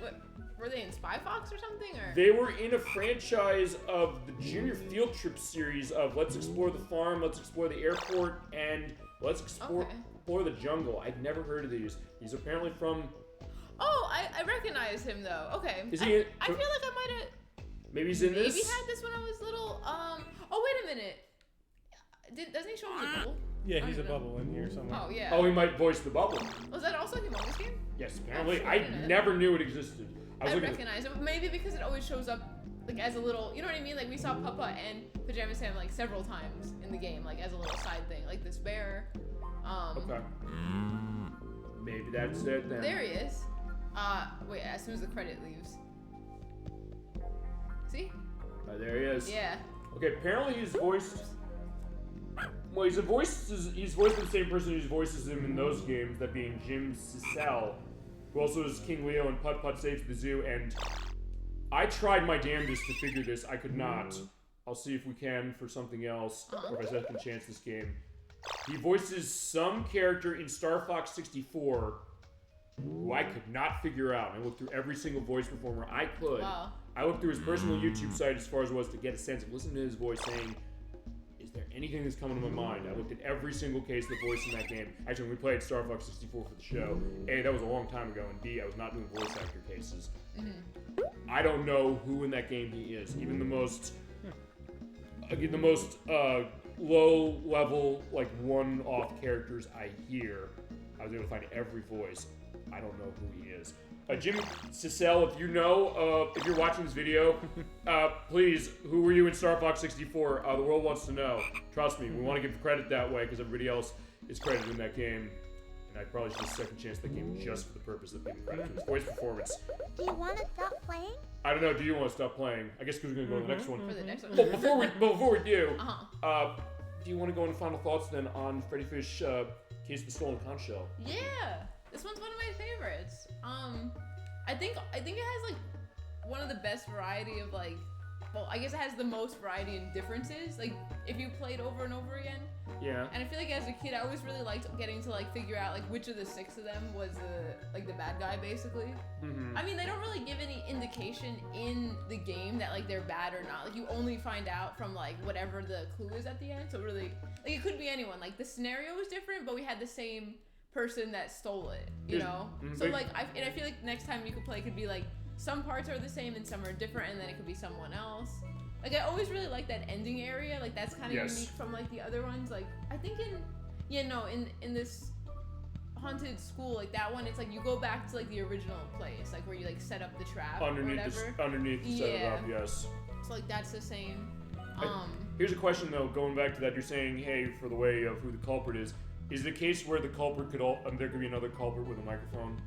were they in Spy Fox or something? Or
They were in a franchise of the Junior Field Trip series of Let's Explore the Farm, Let's Explore the Airport, and Let's Explore the Jungle. I'd never heard of these. He's apparently from...
Oh, I recognize him though. Okay.
Is he in...
I feel like I might have...
Maybe he's in this?
Maybe had this when I was little. Oh, wait a minute. Doesn't he show up as a bubble?
Yeah, he's a bubble in here somewhere.
Oh, yeah.
Oh, he might voice the bubble.
Was that also a Humongous game?
Yes, apparently.
Oh,
I never knew it existed.
I recognize it. Maybe because it always shows up like as a little, you know what I mean? Like we saw Papa and Pajama Sam like several times in the game, like as a little side thing, like this bear.
Okay. Maybe that's it then.
There he is. Wait, as soon as the credit leaves. See?
There he is.
Yeah.
Okay, apparently he's voiced... Well, he's voiced the same person who voices him in those games, that being Jim Cecil, who also is King Leo in Putt Putt Saves the Zoo, and I tried my damnedest to figure this. I could not. I'll see if we can for something else, or if I second chance this game. He voices some character in Star Fox 64 who I could not figure out. I looked through every single voice performer I could.
Wow.
I looked through his personal YouTube site as far as it was to get a sense of listening to his voice saying, is there anything that's coming to my mind? I looked at every single case of the voice in that game. Actually, when we played Star Fox 64 for the show, A, that was a long time ago, and B, I was not doing voice actor cases. I don't know who in that game he is. Even the most low level, like one-off characters I hear, I was able to find every voice. I don't know who he is. Jim Cecil, if you know, if you're watching this video, please, who were you in Star Fox 64? The world wants to know. Trust me, we want to give credit that way because everybody else is credited in that game. And I probably should second chance that game just for the purpose of giving credit to his voice performance.
Do you want to stop playing?
I don't know, do you want to stop playing? I guess because we're going to go to the next one.
For the next one.
Well, before we do, do you want to go into final thoughts then on Freddi Fish, Case of the Stolen Conch Shell?
Yeah. This one's one of my favorites. I think it has like one of the best variety of like, well, I guess it has the most variety in differences. Like if you played over and over again.
Yeah.
And I feel like as a kid, I always really liked getting to like figure out like which of the 6 of them was the bad guy basically. I mean, they don't really give any indication in the game that like they're bad or not. Like you only find out from like whatever the clue is at the end. So really, like it could be anyone. Like the scenario was different, but we had the same person that stole it, you know? So like, I feel like next time you could play, it could be like, some parts are the same and some are different, and then it could be someone else. Like, I always really like that ending area, like that's kind of unique from like the other ones. Like, I think in this haunted school, like that one, it's like you go back to like the original place, like where you like set up the trap
Underneath the setup, yes.
So like that's the same.
Here's a question though, going back to that, you're saying, hey, for the way of who the culprit is it a case where the culprit there could be another culprit with a microphone?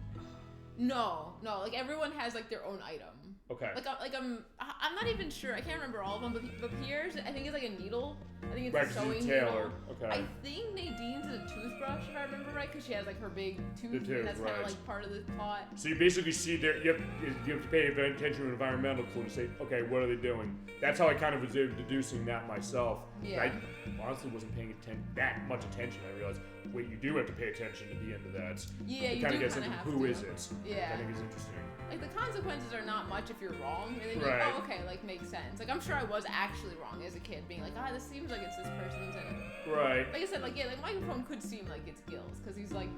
No, like everyone has like their own item.
Okay.
I'm not even sure. I can't remember all of them, but Pierre's, I think, is like a needle. I think it's
right,
a sewing
Taylor.
needle.
Okay.
I think Nadine's a toothbrush, if I remember right, because she has like her big tooth, and that's kind of like part of the plot.
So you basically see there, you have to pay attention to an environmental clue to say, okay, what are they doing? That's how I kind of was deducing that myself.
Yeah.
I honestly wasn't paying that much attention. I realized, wait, you do have to pay attention at the end of that.
Yeah, you
kind of
do
gets into
have
who
to.
is it.
Yeah.
I think is interesting.
Like the consequences are not much if you're wrong, and then you're like, oh, okay, like makes sense. Like I'm sure I was actually wrong as a kid, being like, this seems like it's this person's, and
right.
Like I said, like like microphone could seem like it's Gill's, because he's like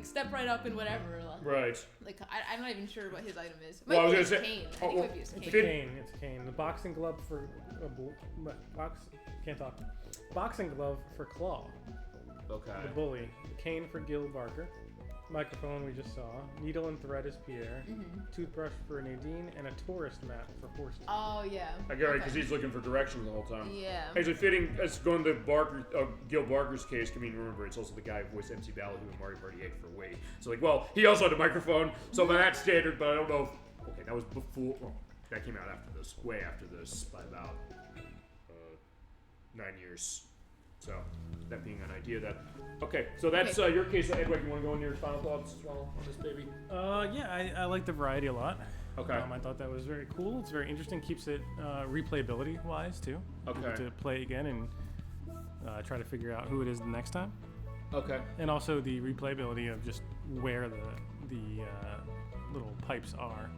step right up and whatever. Like,
right.
Like I'm not even sure what his item is.
Well, I was gonna
say
cane.
I think it might be his cane.
It's a cane. It's a cane. The boxing glove for boxing glove for Claw.
Okay.
The bully. The cane for Gill Barker. Microphone we just saw. Needle and thread is Pierre. Toothbrush for Nadine, and a tourist map for Horst.
Oh yeah.
I get it, because he's looking for directions the whole time.
Yeah.
Actually, fitting. Let's go into Gill Barker's case. I mean, remember, it's also the guy who voiced MC Ballyhoo in Mario Party 8 for Wii. So like, well, he also had a microphone. So by that standard, but I don't know. Okay, that was before. Well, that came out after this, way after this, by about 9 years. So that being an idea that. Okay, so that's your case. Edwak, you want to go into your final thoughts as well on this baby?
Yeah, I like the variety a lot.
Okay.
I thought that was very cool. It's very interesting. Keeps it replayability wise too.
Okay.
To play again and try to figure out who it is the next time.
Okay.
And also the replayability of just where the little pipes are.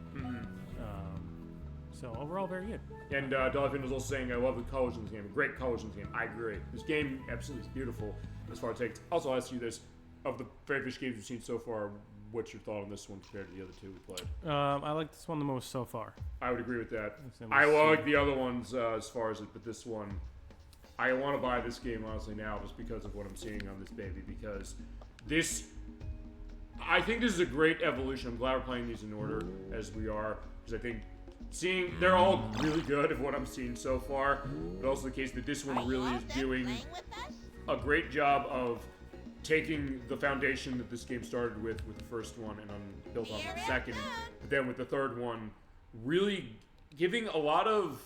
So overall, very good.
And Dolphin was also saying, I love the colors in this game. Great colors in this game. I agree. This game absolutely is beautiful as far as it takes. Also, I'll ask you this. Of the Freddi Fish games you've seen so far, what's your thought on this one compared to the other two we played?
I like this one the most so far.
I would agree with that. I like the other ones as far as it, but this one, I want to buy this game honestly now just because of what I'm seeing on this baby. Because this, I think this is a great evolution. I'm glad we're playing these in order as we are, because I think they're all really good of what I'm seeing so far, but also the case that this one really is doing a great job of taking the foundation that this game started with the first one and built on the second, but then with the third one, really giving a lot of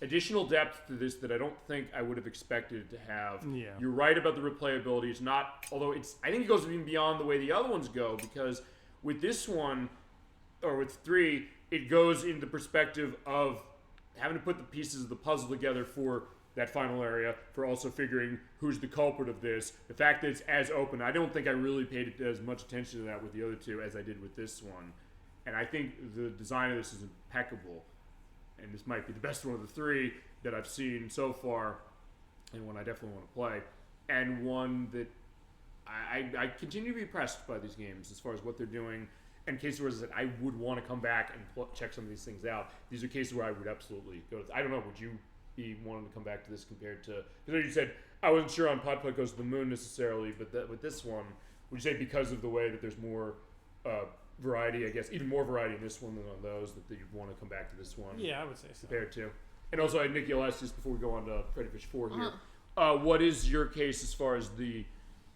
additional depth to this that I don't think I would have expected it to have.
Yeah.
You're right about the replayability. It's not, although I think it goes even beyond the way the other ones go, because with this one, or with 3, it goes in the perspective of having to put the pieces of the puzzle together for that final area, for also figuring who's the culprit of this. The fact that it's as open, I don't think I really paid as much attention to that with the other two as I did with this one. And I think the design of this is impeccable. And this might be the best one of the 3 that I've seen so far, and one I definitely want to play. And one that I continue to be impressed by these games as far as what they're doing. And cases where I would want to come back and check some of these things out. These are cases where I would absolutely go. I don't know. Would you be wanting to come back to this compared to? Because you said I wasn't sure on Podplay Goes to the Moon necessarily, but with this one, would you say because of the way that there's more variety, I guess, even more variety in this one than on those, that you'd want to come back to this one?
Yeah, I would say so.
Compared to, and also Nickie, I'll ask this before we go on to Freddi Fish 4 here. What is your case as far as the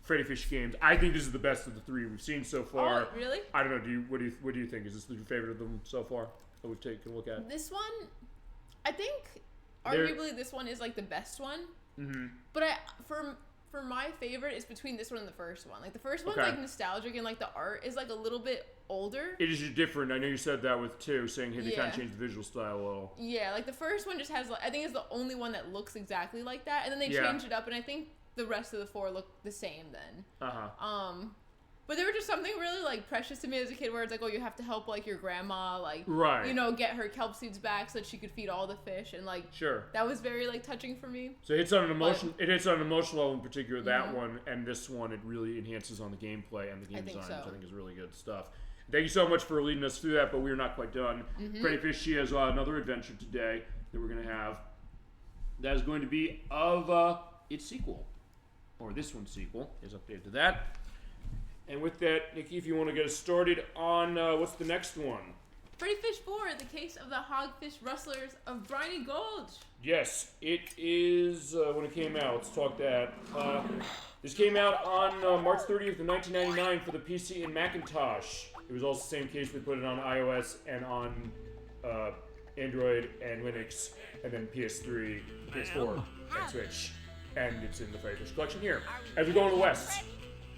Freddi Fish games? I think this is the best of the 3 we've seen so far.
Oh, really?
I don't know. What do you think? Is this your favorite of them so far that we've taken a look at?
This one, I think, arguably this one is like the best one. But for my favorite, it's between this one and the first one. Like the first one's like nostalgic and like the art is like a little bit older.
It is different. I know you said that with 2, saying hey, they kind of changed the visual style a little. Yeah,
like the first one just has, I think it's the only one that looks exactly like that, and then they changed it up, and I think the rest of the 4 look the same then. But there were just something really like precious to me as a kid, where it's like, oh, you have to help like your grandma, like you know, get her kelp seeds back so that she could feed all the fish, and like that was very like touching for me.
So it hits on an emotion. It hits on an emotional level in particular. That one and this one, it really enhances on the gameplay and the game design, which I think is really good stuff. Thank you so much for leading us through that, but we're not quite done. Freddi Fish, she has another adventure today that we're going to have. That is going to be of its sequel, or this one's sequel is updated to that. And with that, Nickie, if you want to get us started on what's the next one?
Freddi Fish 4, the case of the Hogfish Rustlers of Briny Gulch.
Yes, it is when it came out. Let's talk that. This came out on March 30th of 1999 for the PC and Macintosh. It was also the same case. We put it on iOS and on Android and Linux, and then PS3, PS4, and Switch. And it's in the Freddi Fish collection here. As we go on the West.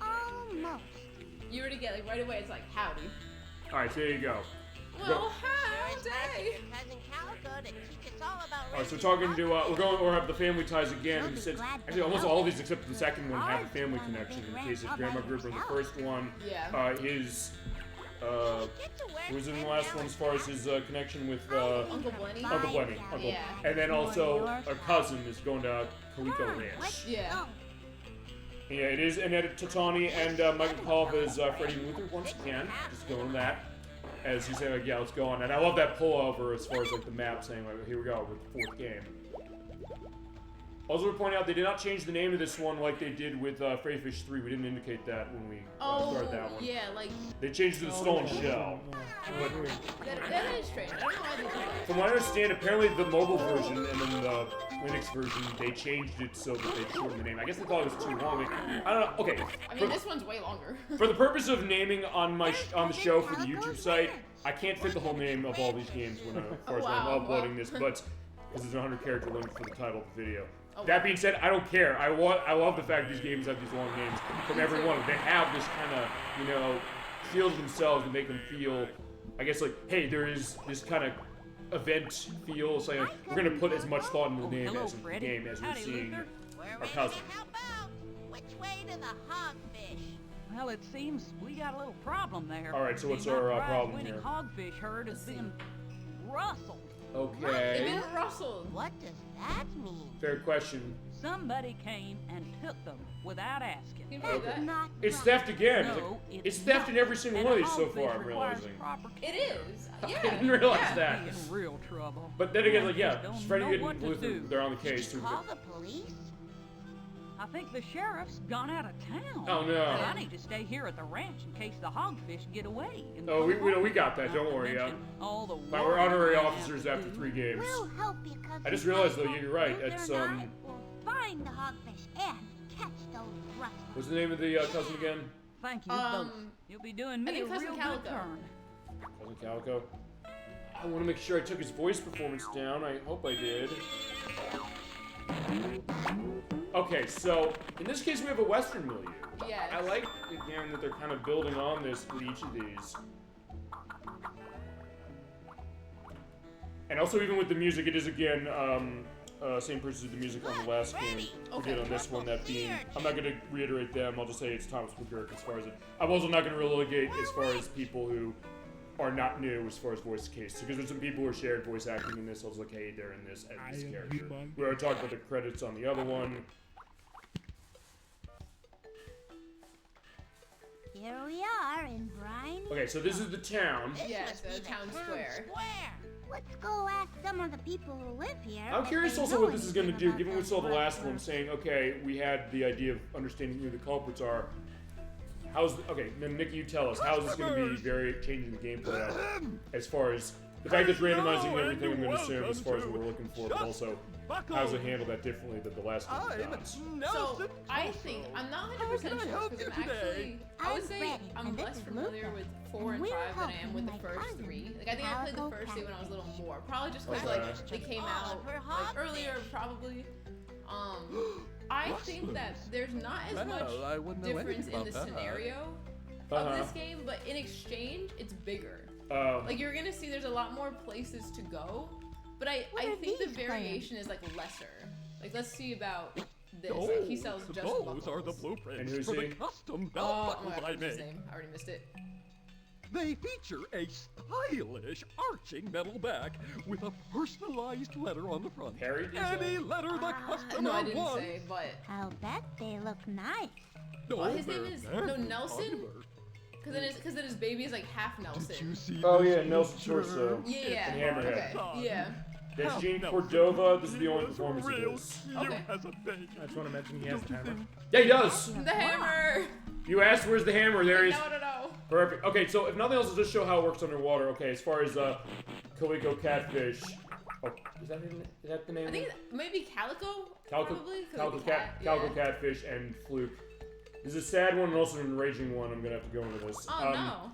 Almost.
You already get, like, right away, it's like, howdy.
Alright, so there you go.
Well, howdy.
Alright, so talking to, we'll have the family ties again. And since, actually, almost all of these except for the second one have a family connection. In the case of Grandma Grouper in the first one, his, who was in the last one as far as his connection with
Uncle Blenny.
And then also a cousin is going to Kaliko Ranch. Yeah, it is Annette Tatani and Michael Palva as Freddie Luther once again. Just going that. As you say, like, yeah, let's go on. And I love that pullover as far as like the map saying, like, here we go with the 4th game. Also, to point out, they did not change the name of this one like they did with Freddi Fish 3. We didn't indicate that when we started that one.
Yeah, like...
They changed it to the Stolen Shell. But
That is strange. I don't know why they did that.
from what I understand, apparently the mobile version and then the Linux version, they changed it so that they shortened the name. I guess they thought it was too long. I don't know. Okay.
I mean, this one's way longer.
For the purpose of naming on the show for the YouTube site, I can't fit the whole name of all these games when as far as I'm uploading this, but because there's a 100-character limit for the title of the video. That being said, I don't care. I love the fact these games have these long names from every one. They have this kind of, feel to themselves to make them feel, I guess, like, hey, there is this kind of event feel. So we're going to put as much thought into the name as in the game as we're seeing our cousin.
Which way to the Hogfish?
Well, it seems we got a little problem there.
All right, so what's
The
our problem
winning
here?
Hogfish herd has been rustled.
Okay.
They've been rustled.
What does that mean?
Fair question.
Somebody came and took them without asking.
Can you believe that?
Not
It's theft again.
No,
It's theft in every single
And
one
a
of these so
hogfish
far, I'm
requires
realizing.
proper
It
care.
is.
I
Yeah.
didn't realize
yeah.
that.
Be in real trouble.
But then again, like, yeah,
Don't
Freddy
know
and
what to
Luther,
do.
they're on the case.
Did you call the police?
I think the sheriff's gone out of town.
Oh, no.
And I need to stay here at the ranch in case the hogfish get away. and
Oh,
come
we
home.
got that.
Not
Don't
to
worry.
mention all the
We're
work
honorary
I have
officers
to
after
do.
3 games.
We'll help you, cousin.
I just realized, though,
Michael.
you're right.
Luther
It's,
and I will find the hogfish and catch those rustlers.
What's the name of the cousin again?
Thank you both. You'll be doing me a
think Cousin
real
Calico.
good turn.
Cousin Calico. I want to make sure I took his voice performance down. I hope I did. Okay, so in this case we have a Western milieu.
Yes.
I like, again, that they're kind of building on this with each of these. And also, even with the music, it is, again, same person did the music on the last game we did on this one, that being, I'm not going to reiterate them, I'll just say it's Thomas McGurk as far as it. I'm also not going to relegate as far as people who are not new as far as voice case, because there's some people who are shared voice acting in this, I was like, hey, they're in this as this character. We already talked about the credits on the other one.
Here we are in Briny.
Okay, so this is the town.
Yes, the town square.
Let's go ask some of the people who live here.
I'm
if
curious
they
also
know
what this is going to
anything
do, given we
about
saw the
those
last one
rustlers.
saying, okay, we had the idea of understanding who the culprits are. Okay, then Nickie, you tell us, how is this going to be very changing the gameplay out as far as the fact that it's randomizing everything, I'm going to assume, as far as what we're looking for, but also how does it handle that differently than the last one does?
So, I think, I'm not 100% sure, because I'm actually, I would say I'm less familiar with 4 and 5 than I am with the first 3. Like, I think I played the first 3 when I was a little more. Probably just because, like, they came out, like, earlier, probably. I think that there's not as much difference in the scenario of this game, but in exchange, it's bigger. Like, you're gonna see there's a lot more places to go, but I think the variation is, like, lesser. Like, let's see about this. Like, he sells just buckles.
Those are the blueprints
And who's
for
he?
the custom
Oh,
belt
my
buckles
God,
I
what's his
made.
name? I already missed it.
They feature a stylish arching metal back with a personalized letter on the front.
Harry did
Any letter the customer
No, I didn't
wants.
say, but...
I'll bet they look nice.
Oh, his name
they're
is...
very
No, Nelson?
popular.
Because then his baby is, like, half Nelson.
Did you see
Oh
this
yeah, Nelson
picture?
Torso.
Yeah,
And
yeah.
Hammerhead.
Okay, yeah.
That's Gene
How
Cordova, this is the only
was
performance of
real
this.
cute
Okay.
as a baby.
I just want to mention he has a hammer.
Yeah, he does!
The hammer!
You asked where's the hammer, there he is.
No.
Perfect. Okay, so if nothing else, it'll just show how it works underwater. Okay, as far as Calico Catfish. Oh, is that the name?
I think maybe Calico?
Calico,
Probably? 'cause
Calico,
of the cat,
Calico
yeah.
Catfish and Fluke. There's a sad one and also an enraging one. I'm gonna have to go into this.
Oh,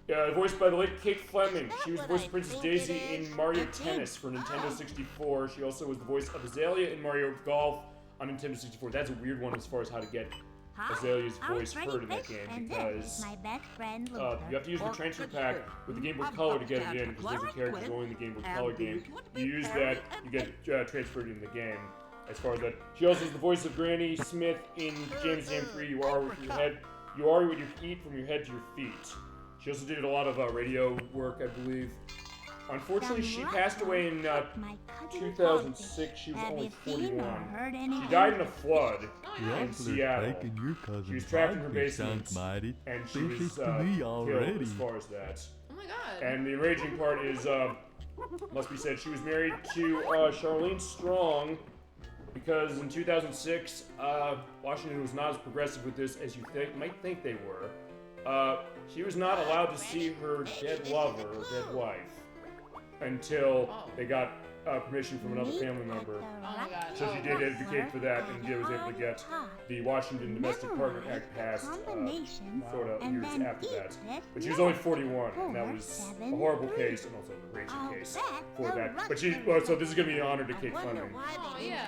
no.
Voiced by the late Kate Fleming. She was the
what
voice
I
of Princess
think
Daisy
it is.
in Mario
I did.
Tennis for Nintendo 64. She also was the voice of Azalea in Mario Golf on Nintendo 64. That's a weird one as far as how to get
Hi,
Azalea's
I'm
voice
Freddi
heard in that
Fish,
game
and
because
this is my best friend
you
Luther.
have to use the transfer pack with the Game Boy Color to get it in because there's a character going in the Game Boy Color game. You use that, you get transferred in the game. As far as that, she also is the voice of Granny Smith in James Jam 3. You are what you eat from your head to your feet. She also did a lot of radio work, I believe. Unfortunately, she passed away in 2006. She was
Have
only
you seen or
41.
heard
She
anything?
died in a flood in
Rustlers
Seattle.
taking your cousin's
She was trapped in her
hogfish
basement,
sounds mighty
and she was
fishy to
killed
me already.
as far as that.
Oh my god.
And the enraging part is, must be said, she was married to Charlene Strong, because in 2006, Washington was not as progressive with this as you might think they were. She was not allowed to see her dead lover or dead wife until they got permission from another family member.
Oh my god.
So she did advocate for that and was able to get the Washington Domestic Partner Act passed sort of years after that. But she was only 41, and that was a horrible case and also a raging case for that. But so this is going to be an honor to Kate Fleming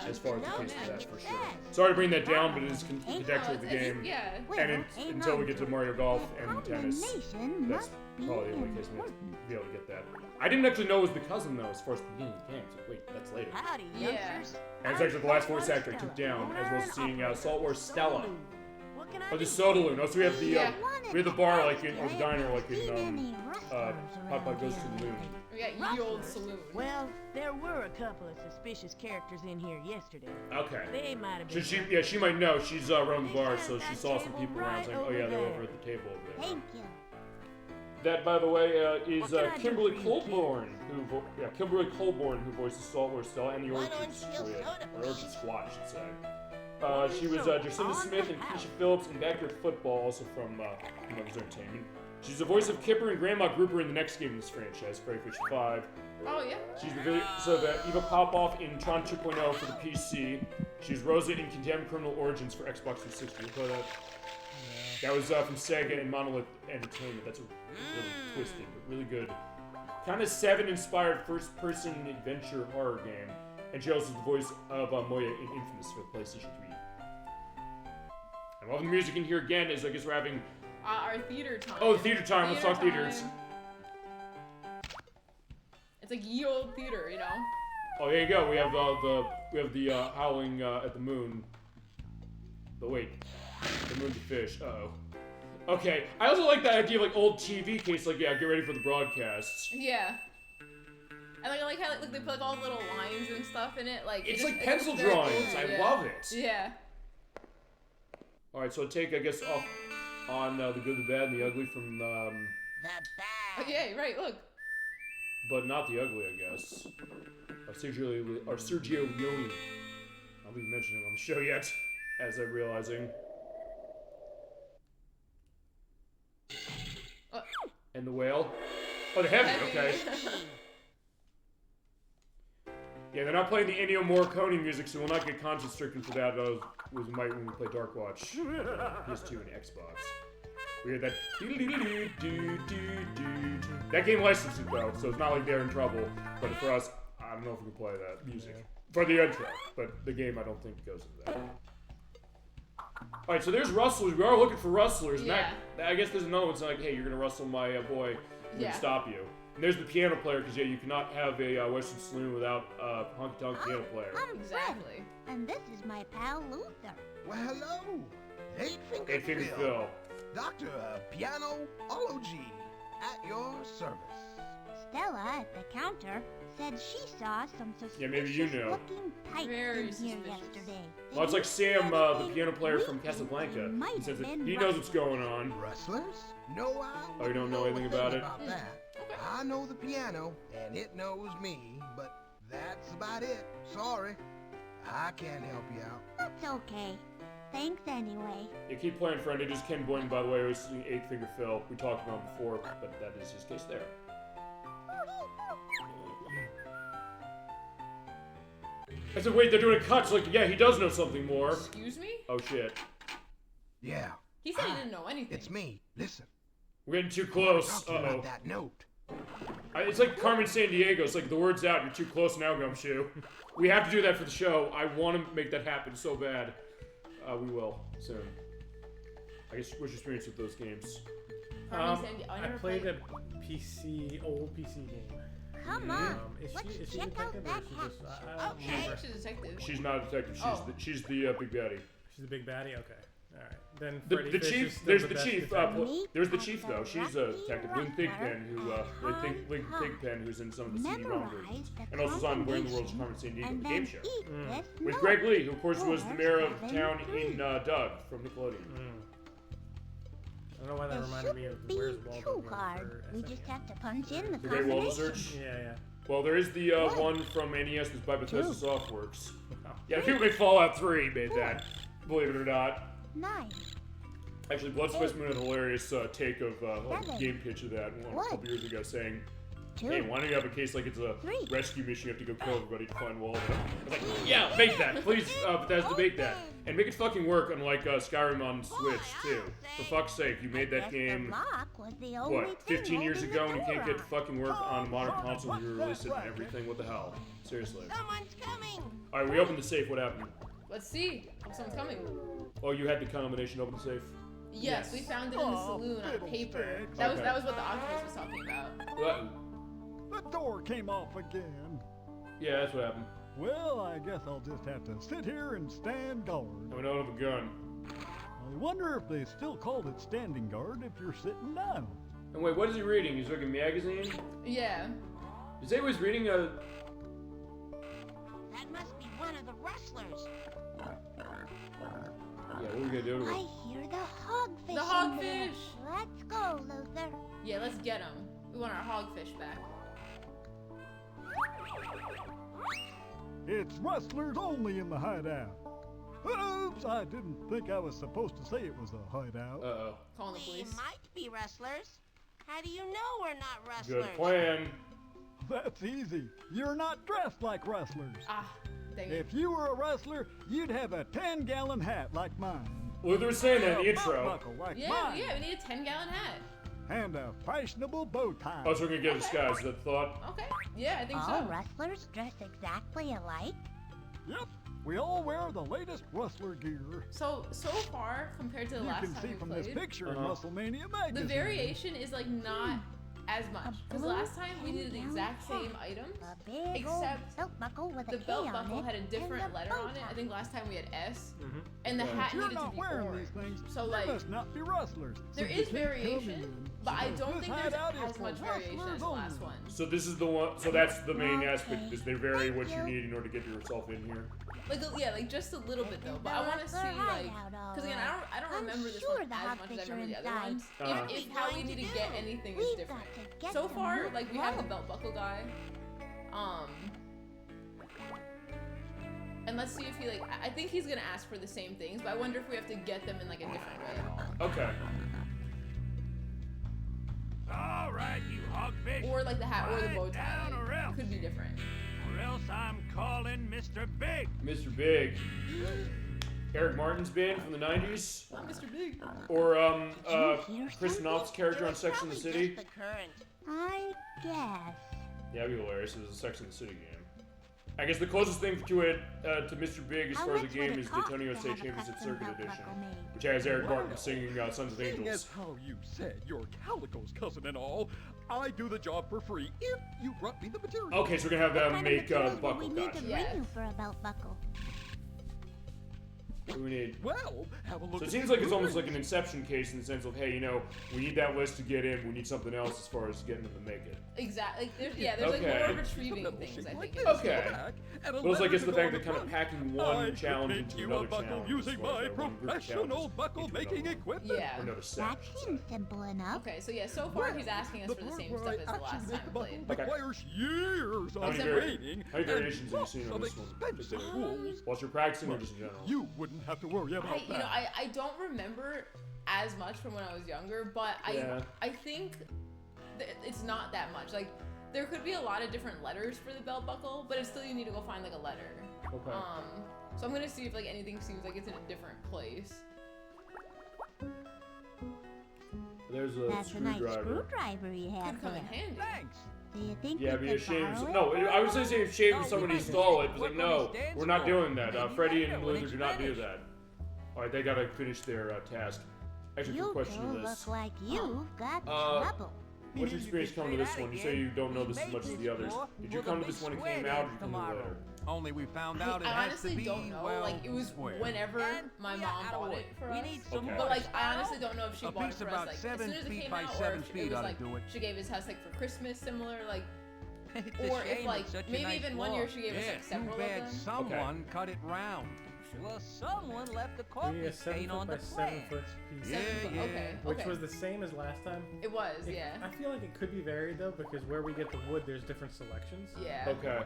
as far as the case for that, for sure. Sorry to bring that down, but it is contextual of the game. And until we get to Mario Golf and tennis, that's probably the only case we have to be able to get that. I didn't actually know it was the cousin, though, as far as the beginning of the game. So wait, that's later.
Howdy, youngsters.
And it's actually the last voice actor I took down, as well as seeing Saltwater Stella.
What can I
Oh, the
do?
soda loon. Oh, so we have the bar, like, in, or the diner, like in, Popeye Goes to the Moon.
We got Ye Old Saloon.
Well, there were a couple of suspicious characters in here yesterday.
Okay.
They might have been.
So she might know. She's running the bar, so she saw some people around, saying, oh yeah, they're over at the table over there.
Thank you.
That, by the way, is Kimberly Colborn, who voices Saltwater Stella and the Orchid Squad, I should say. She was Jacinda Smith and Keisha Phillips in Backyard Football, also from Humongous Entertainment. She's the voice of Kipper and Grandma Grouper in the next game in this franchise, Freddi Fish 5.
Oh, yeah.
She's the Eva Popoff in Tron 2.0 for the PC. She's Rosa in Condemned Criminal Origins for Xbox 360. You play that? That was from Sega and Monolith Entertainment. That's a really twisted, but really good, kind of Seven-inspired first-person adventure horror game. And she also is the voice of Moya in Infamous for the PlayStation 3. And all the music in here again is, I guess we're having...
our theater time.
Oh, theater time. Let's talk theaters.
It's like Ye Old Theater, you know?
Oh, there you go. We have the Howling at the Moon. But wait. The Moon to Fish. Uh-oh. Okay. I also like that idea of, like, old TV case, like, yeah, get ready for the broadcasts.
Yeah. And I like how they put like all the little lines and stuff in it. Like
it's like pencil drawings. I love it.
Yeah.
All right, so take, I guess, off on the good, the bad, and the ugly from
The bad.
Oh yeah, right. Look.
But not the ugly, I guess. Sergio Leone. I'll be mentioning him on the show yet, as I'm realizing. And the whale. Oh, the heavy. Okay. Yeah, they're not playing the Ennio Morricone music, so we'll not get content stricken for that. That was when we play Dark Watch, PS2 and Xbox. We had that. That game licensed it though, so it's not like they're in trouble. But for us, I don't know if we can play that music for the intro. But the game, I don't think goes into that. All right, so there's Rustlers. We are looking for Rustlers.
Yeah.
And I guess there's another one. It's like, hey, you're gonna rustle my boy. I'm gonna stop you. And there's the piano player, because yeah, you cannot have a Western saloon without a honky-tonk piano player.
I'm Freddi, and this is my pal Luther.
Well, hello.
Eight Finger Phil.
Dr. Pianology at your service.
Stella at the counter said she saw some
maybe you know.
looking pipes in here yesterday.
Well, it's like Sam, the piano player from Casablanca. He says that he knows what's going on.
Rustlers? No, I
you don't know anything about it?
That. I know the piano, and it knows me, but that's about it. Sorry. I can't help you out.
That's okay. Thanks anyway.
Yeah, keep playing, friend. It is Ken Boynton, by the way, who's the Eight Finger Phil. We talked about him before, but that is his case there. I said, wait, they're doing a cut. So, like, yeah, he does know something more.
Excuse me?
Oh, shit.
Yeah.
He said he didn't know anything.
It's me. Listen.
We're getting too close.
About that note.
It's like Carmen Sandiego. It's like the word's out. You're too close now, Gumshoe. We have to do that for the show. I want to make that happen so bad. We will soon. I guess what's your experience with those games?
I played a old PC game.
Come on,
Is
let's
she
check out
detective
that
or is she
hat.
just,
She's a detective.
She's not a detective. She's the big baddie.
She's the big baddie. Okay, all right. Then
The
Freddi Fish
chief.
is still
There's
the
the
best
chief.
detective.
There's the chief though. She's a detective, Lynn Pigpen, Lynn Pigpen, who's in some of the CD ROM versions, and also is on Where in the World's Carmen Sandiego, the game show, with Greg Lee, who of course was the mayor of the town in Doug from Nickelodeon.
I don't know why that reminded me of Where's Waldo.
Too hard. We just have to punch in the
Great Waldo
combination.
Search.
Yeah.
Well, there is the one from NES that's by Bethesda Softworks. Yeah, people make Fallout 3 made that. Believe it or not.
9.
Actually, Blood Spice Moon had a hilarious take of game pitch of that a couple years ago, saying, "Hey, why don't you have a case like it's a rescue mission? You have to go kill everybody to find Waldo." I was like, "Yeah, make that, please, Bethesda, make that, and make it fucking work." Unlike Skyrim on Switch too. For fuck's sake, you made that game what 15 years ago, and you can't get to fucking work on modern consoles. You released it and everything. What the hell? Seriously.
Someone's coming.
All right, we opened the safe. What happened?
Let's see. Oh, someone's coming.
Oh, you had the combination to open the safe.
Yes, we found it in the saloon on paper. That was what the octopus was talking about.
What?
The door came off again.
Yeah, that's what happened.
Well, I guess I'll just have to sit here and stand guard.
We don't have a gun.
I wonder if they still called it standing guard if you're sitting down.
And wait, what is he reading? He's reading a magazine?
Yeah.
Did he say he was reading a...
That must be one of the Rustlers.
Yeah, what are we gonna do to
I
him?
hear the hogfish.
The hogfish!
Let's go, Luther.
Yeah, let's get him. We want our hogfish back.
It's rustlers only in the hideout. Oops, I didn't think I was supposed to say it was a hideout.
Uh-oh.
Calling the
We
police.
might be Rustlers. How do you know we're not Rustlers?
Good plan.
That's easy. You're not dressed like rustlers.
Ah, dang it.
If you were a rustler, you'd have a 10-gallon hat like mine.
Luther was saying that in the
A belt
intro.
buckle like
Yeah,
mine.
we need a 10-gallon hat.
And a fashionable bow tie.
Oh, so we're gonna get this guy, is that the thought?
Okay. Yeah, I think
All
so.
rustlers dress exactly alike.
Yep. We all wear the latest rustler gear.
So far, compared to the
You
last
can
time
see
we
from
played,
this picture in
Uh-huh.
WrestleMania magazine.
the variation is like not as much. Because
blue
last time we needed the
10-gallon
exact same
hat.
items,
A big
except
old belt buckle with
the
a K
belt
on
buckle
it
had a
and
different letter
bow
on it. I
tie.
think last time we had S,
Mm-hmm.
and the hat
If you're
needed to
not
be
wearing
orange.
these things,
So,
you
like,
must not be rustlers.
there
since you
is
can't come
variation,
in.
but I
This
don't think there's
hideout is
as
for
much variation
rustlers
as the last
only.
one.
So this is the one, so that's the main
Okay.
aspect, is they vary what you
Thank you.
need in order to get yourself in here.
Like just a little bit though. But I want to see because again, I don't
I'm
remember this
sure
one
the
as much as I
hogfish are
remember the other
inside.
ones.
Uh-huh.
If how we need to get anything is
We've
different.
got to get
So
them
far,
moved
like we have the
along.
belt buckle guy. And let's see if he like. I think he's gonna ask for the same things, but I wonder if we have to get them in like a different way at all.
Okay.
All right, you hogfish.
Or like the hat or the bow
Quiet
tie.
down or else.
Could be different.
Or else I'm calling Mr. Big.
Mr. Big. Eric Martin's band from the 90s.
I'm Mr. Big.
Or,
hear
Chris Knopf's character
It
on
was
Sex and the
probably
City.
just the current.
I guess.
Yeah, that'd be hilarious. It was a Sex and the City game. I guess the closest thing to it, to Mr. Big as
How
far as the
much would
game
it
is
cost
Daytona
to
USA
have a
Championship
custom
Circuit
belt
Edition,
buckle made?
which has Eric Martin singing Sons of
Seeing
Angels.
as how you said you're Calico's cousin and all, I do the job for free if you brought me the material.
Okay, so we're gonna have
What
them
kind of
make the
materials would
buckle.
we need to
Gotcha.
Yeah.
bring you for a belt buckle?
What do we need?
Well, have a look
So it
at
seems
these
like it's almost
blueprints.
like an Inception case in the sense of, hey, you know, we need that list to get in. We need something else as far as getting them to make it.
Exactly. Like, there's like
Okay.
more retrieving things. I think.
Okay. But it's like it's the fact that kind of packing one
I could
challenge
make
into
you
another
a buckle
challenge.
using
as far as
my
that one group of
professional
challenges
buckle
into another
making
one.
equipment.
Yeah.
Or another set.
That seems simple enough.
Okay, so yeah, so far he's asking us for the same
part
stuff
where
as
I
the last
actually
time
make
we
the
played.
buckle requires years of
many
training.
how many
and
variations have you seen on
lots
this
of
one?
expensive tools.
Whilst you're practicing or just in general?
You wouldn't have to worry about that.
I don't remember as much from when I was younger, but I think it's not that much. Like there could be a lot of different letters for the belt buckle, but it's still you need to go find like a letter.
Okay.
So I'm gonna see if like anything seems like it's in a different place.
There's a
That's a nice
screwdriver.
screwdriver you have
Could come in
there.
handy.
Thanks.
Do you think
Yeah,
we
it'd be a
could
shame.
borrow it?
No, I would say it's a shame if
No,
somebody
we might
stole it.
have
It's like,
it
no,
when he stands
we're not
for.
doing that.
Maybe
Freddy
later
and
when
Luther
it's
do not do
finished.
that. All right, they gotta finish their task. Actually,
You
quick question
two
to this.
look like you've got
Uh,
trouble.
What's your experience coming to this one? You say you don't know this as much as the others. Did you come to this when it came out, or did you come to it later?
Only we found out it
I
has
honestly
to be
don't know.
well
Like it was
square.
whenever
And
my
we
mom
are out of
bought
wood.
it for
We
us.
need some
Okay.
But like I honestly don't know if she
A
bought it
piece
for us
about
like as
7
soon as it
feet
came
by
out,
7
or if
feet
it was
oughta
like
do it.
she gave it to us like for Christmas, similar like,
It's a
or if
shame
like
it's such a
maybe
nice
even one year
floor.
she gave us
Yeah,
like several
too
of
bad
them.
someone cut it round.
Well, someone left a
Maybe
coffee
a 7
stain
foot
on
by
the
7
plan.
foot piece.
Yeah, yeah.
Okay.
Which
okay.
was the same as last time.
It was,
It-
yeah.
I feel like it could be varied though, because where we get the wood, there's different selections.
Yeah.
Okay.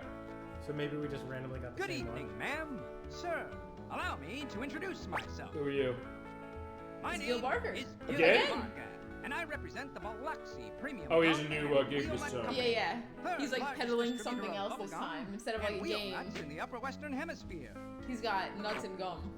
So maybe we just randomly got the
Good
same
evening,
one.
ma'am. Sir, allow me to introduce myself.
Who are you?
My
It's
name
Gill Barker.
is
Again?
Gill Barker, and I represent the Biloxi Premium.
Oh, he has a
Gum
new
and
gig
Wheel
this
Nut
time.
Company.
Yeah. He's like
Third
peddling
largest
something
distributor
else
of
this
gum
time instead of like
and
a
wheel
game.
nuts in the upper western hemisphere.
He's got nuts and gum.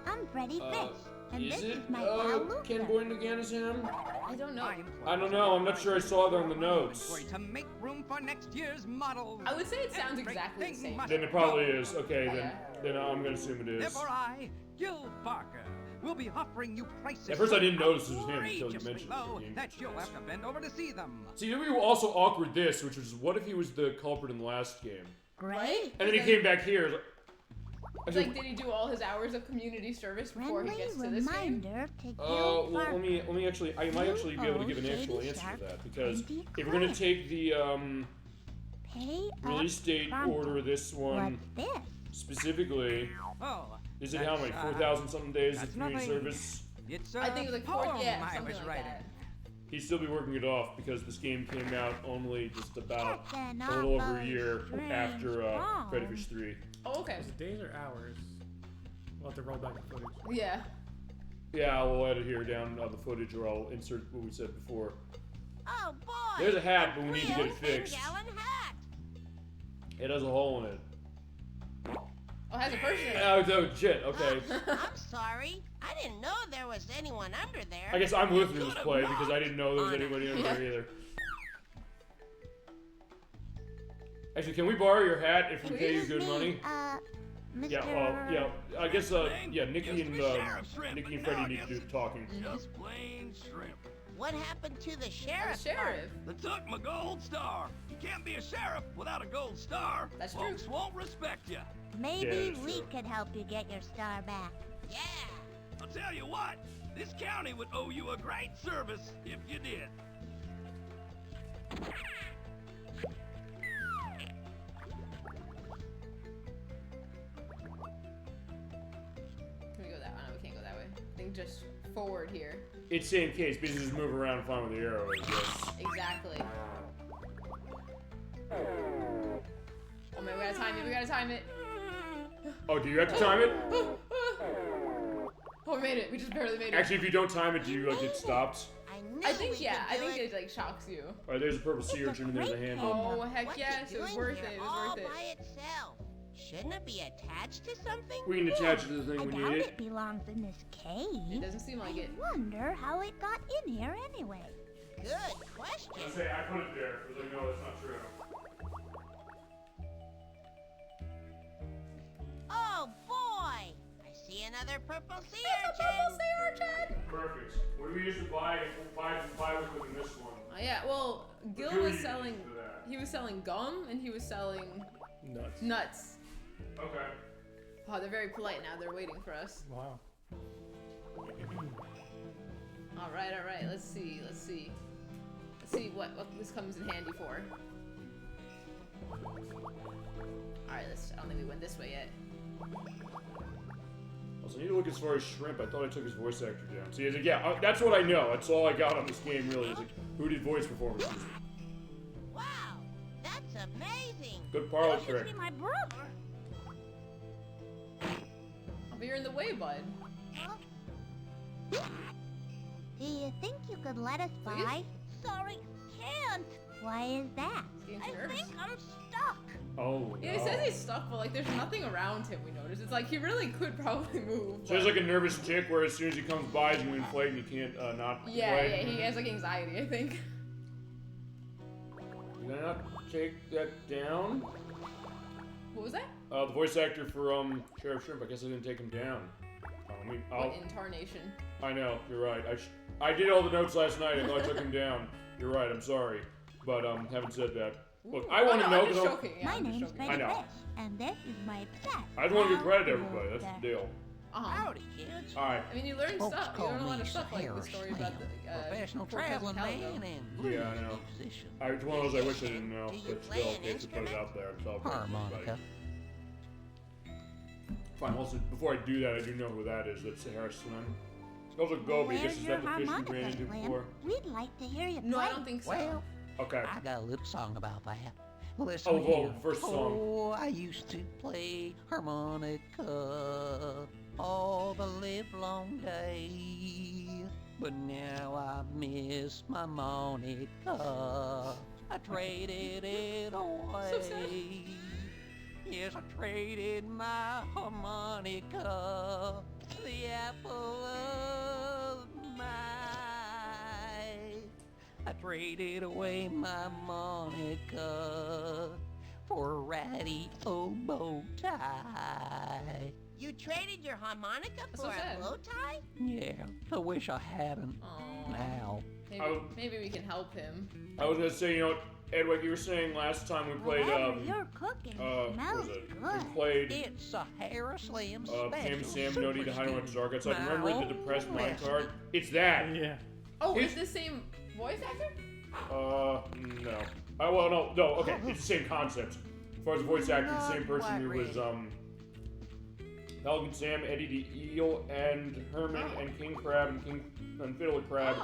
I'm Freddi Fish, and
Is
this
it
is my pal Luther.
Ken Boynton again as him?
I don't know.
I don't know. I'm not sure I saw that on the notes.
To make room for next year's models.
I would say it sounds exactly the same.
Then it probably is. Okay, then I'm gonna assume it is.
Therefore, I, Gill Barker, will be offering you prices.
At first I didn't notice it was him until you
outrageously
mentioned
low
it.
that you'll have to bend over to see them.
See, then we were also awkward this, which was what if he was the culprit in the last game?
Right?
And then he came back here.
It's like, did he do all his hours of community service before he gets to this game?
Well, let me actually, I might actually be able to give an actual answer to that, because if we're gonna take the release date order, this one specifically, is it how many 4,000 something days of community service?
It's
I think it was like 4, yeah, something like that.
He'd still be working it off because this game came out only just about a little over a year after Freddi Fish 3.
Oh, okay.
Is it days or hours? We'll have to roll back the footage.
Yeah.
Yeah, I will edit here down the footage, or I'll insert what we said before.
Oh boy!
There's a hat, but we need to get it fixed.
Hat.
It has a hole in it.
Oh, it has a person in it.
Oh, shit. Okay.
I'm sorry. I didn't know there was anyone under there.
I guess I'm listening to this play because I didn't know there was anybody under there either. Actually, can we borrow your hat if we pay you good money?
Mr.
Yeah, I guess, yeah, Nickie and Freddi need to do the talking.
Just plain shrimp.
What happened to the sheriff?
They took my gold star. You can't be a sheriff without a gold star.
That's true.
Folks won't respect you.
Maybe we could help you get your star back.
Yeah.
I'll tell you what, this county would owe you a great service if you did.
Can we go that way? No, we can't go that way. I think just forward here.
It's same case, but you just move around fine with the arrow, I guess.
Exactly. Oh man, we gotta time it. We gotta time it.
Oh, do you have to time it?
Oh, we made it. We just barely made it.
Actually, if you don't time it, do you like get stopped?
I think yeah. I think it like shocks you.
Alright, there's a purple sea urchin and there's a handle.
Oh heck yes! It was worth it. It was
all
worth it.
by itself. Shouldn't it be attached to something?
We can attach it to the thing
I
when
doubt
you need
it
it.
belongs in this cave.
It doesn't seem like it.
I wonder how it got in here anyway.
Good question.
I say I put it there because I know that's not true.
Oh boy! I see another purple sea urchin.
Perfect. What do we usually buy with in this one?
Yeah. Well, Gill
What do
was
we
selling.
use for that?
He was selling gum and he was selling
Nuts.
nuts.
Okay.
Oh, they're very polite now. They're waiting for us.
Wow.
All right. Let's see what this comes in handy for. All right. I don't think we went this way yet.
Also, I need to look as far as Shrimp. I thought I took his voice actor down. See, like, yeah, that's what I know. That's all I got on this game, really. Is like, who did voice performances?
Wow, that's amazing.
Good parlor trick.
Be my brother.
Oh, but you're in the way, bud.
Do you think you could let us by? Sorry, can't. Why is that?
He's getting
I
too nervous.
think I'm stuck.
Oh,
Yeah, he
no.
says he's stuck, but like there's nothing around him. We notice. It's like he really could probably move.
So he's like a nervous chick where as soon as he comes by, he's going to inflate and he can't not
Yeah,
play.
he has like anxiety, I think.
You gonna not take that down?
What was that?
The voice actor for Sheriff Shrimp. I guess I didn't take him down.
What incarnation?
I know. You're right. I did all the notes last night. I thought I took him down. You're right. I'm sorry, but having said that, look, I want to know
I'm just
because
joking. Yeah,
My
I'm just
name's
joking.
I
Freddi
know.
Fish, and this is my pet.
I just want to give credit to
pal
everybody. That's
Luther.
the deal.
Howdy, kids.
All right.
I mean, you learn
Folks
stuff. You
call
learn a lot
me
of stuff like the
Sahara
story
Slam,
about the
professional
poor cousin
traveling
Calico.
man and
Yeah, I know.
musician.
It's one of those I wish I didn't know,
Do you
but
play
still,
an
okay, to put it
instrument?
out there. It's all good for
Harmonica.
everybody. Fine. Also, before I do that, I do know who that is. That's Sahara Slim. Also, Gobi.
Where's
This is
your
that the fish we
harmonica,
ran into
Slim?
before.
We'd like to hear you
No,
play.
I don't think so.
Well,
Okay.
I got a little song about that. Listen
Oh,
here.
first song.
Oh, I used to play harmonica all the livelong day. But now I miss my Monica. I traded it away. Yes, I traded my harmonica, the apple of my eye. I traded away my Monica for a ratty old bow tie.
You traded your harmonica
That's
for
so sad.
a bow tie?
Yeah, I wish I hadn't. Now.
Maybe we can help him.
I was gonna say, you know, Edwak, you were saying last time we played,
Whatever you're cooking
what
smells
was it?
good.
We played,
It's Sahara Slim
Cam
Special.
Sam, No Need to Hide Away Dark Outside. Remember the depressed
Oh,
mind
yes.
card? It's that.
Yeah.
Oh, it's the same voice actor?
No. Well, no, okay, it's the same concept. As far as the voice actor, the same person who was, Pelican Sam, Eddie the Eel, and Herman, and King Crab, and Fiddler Crab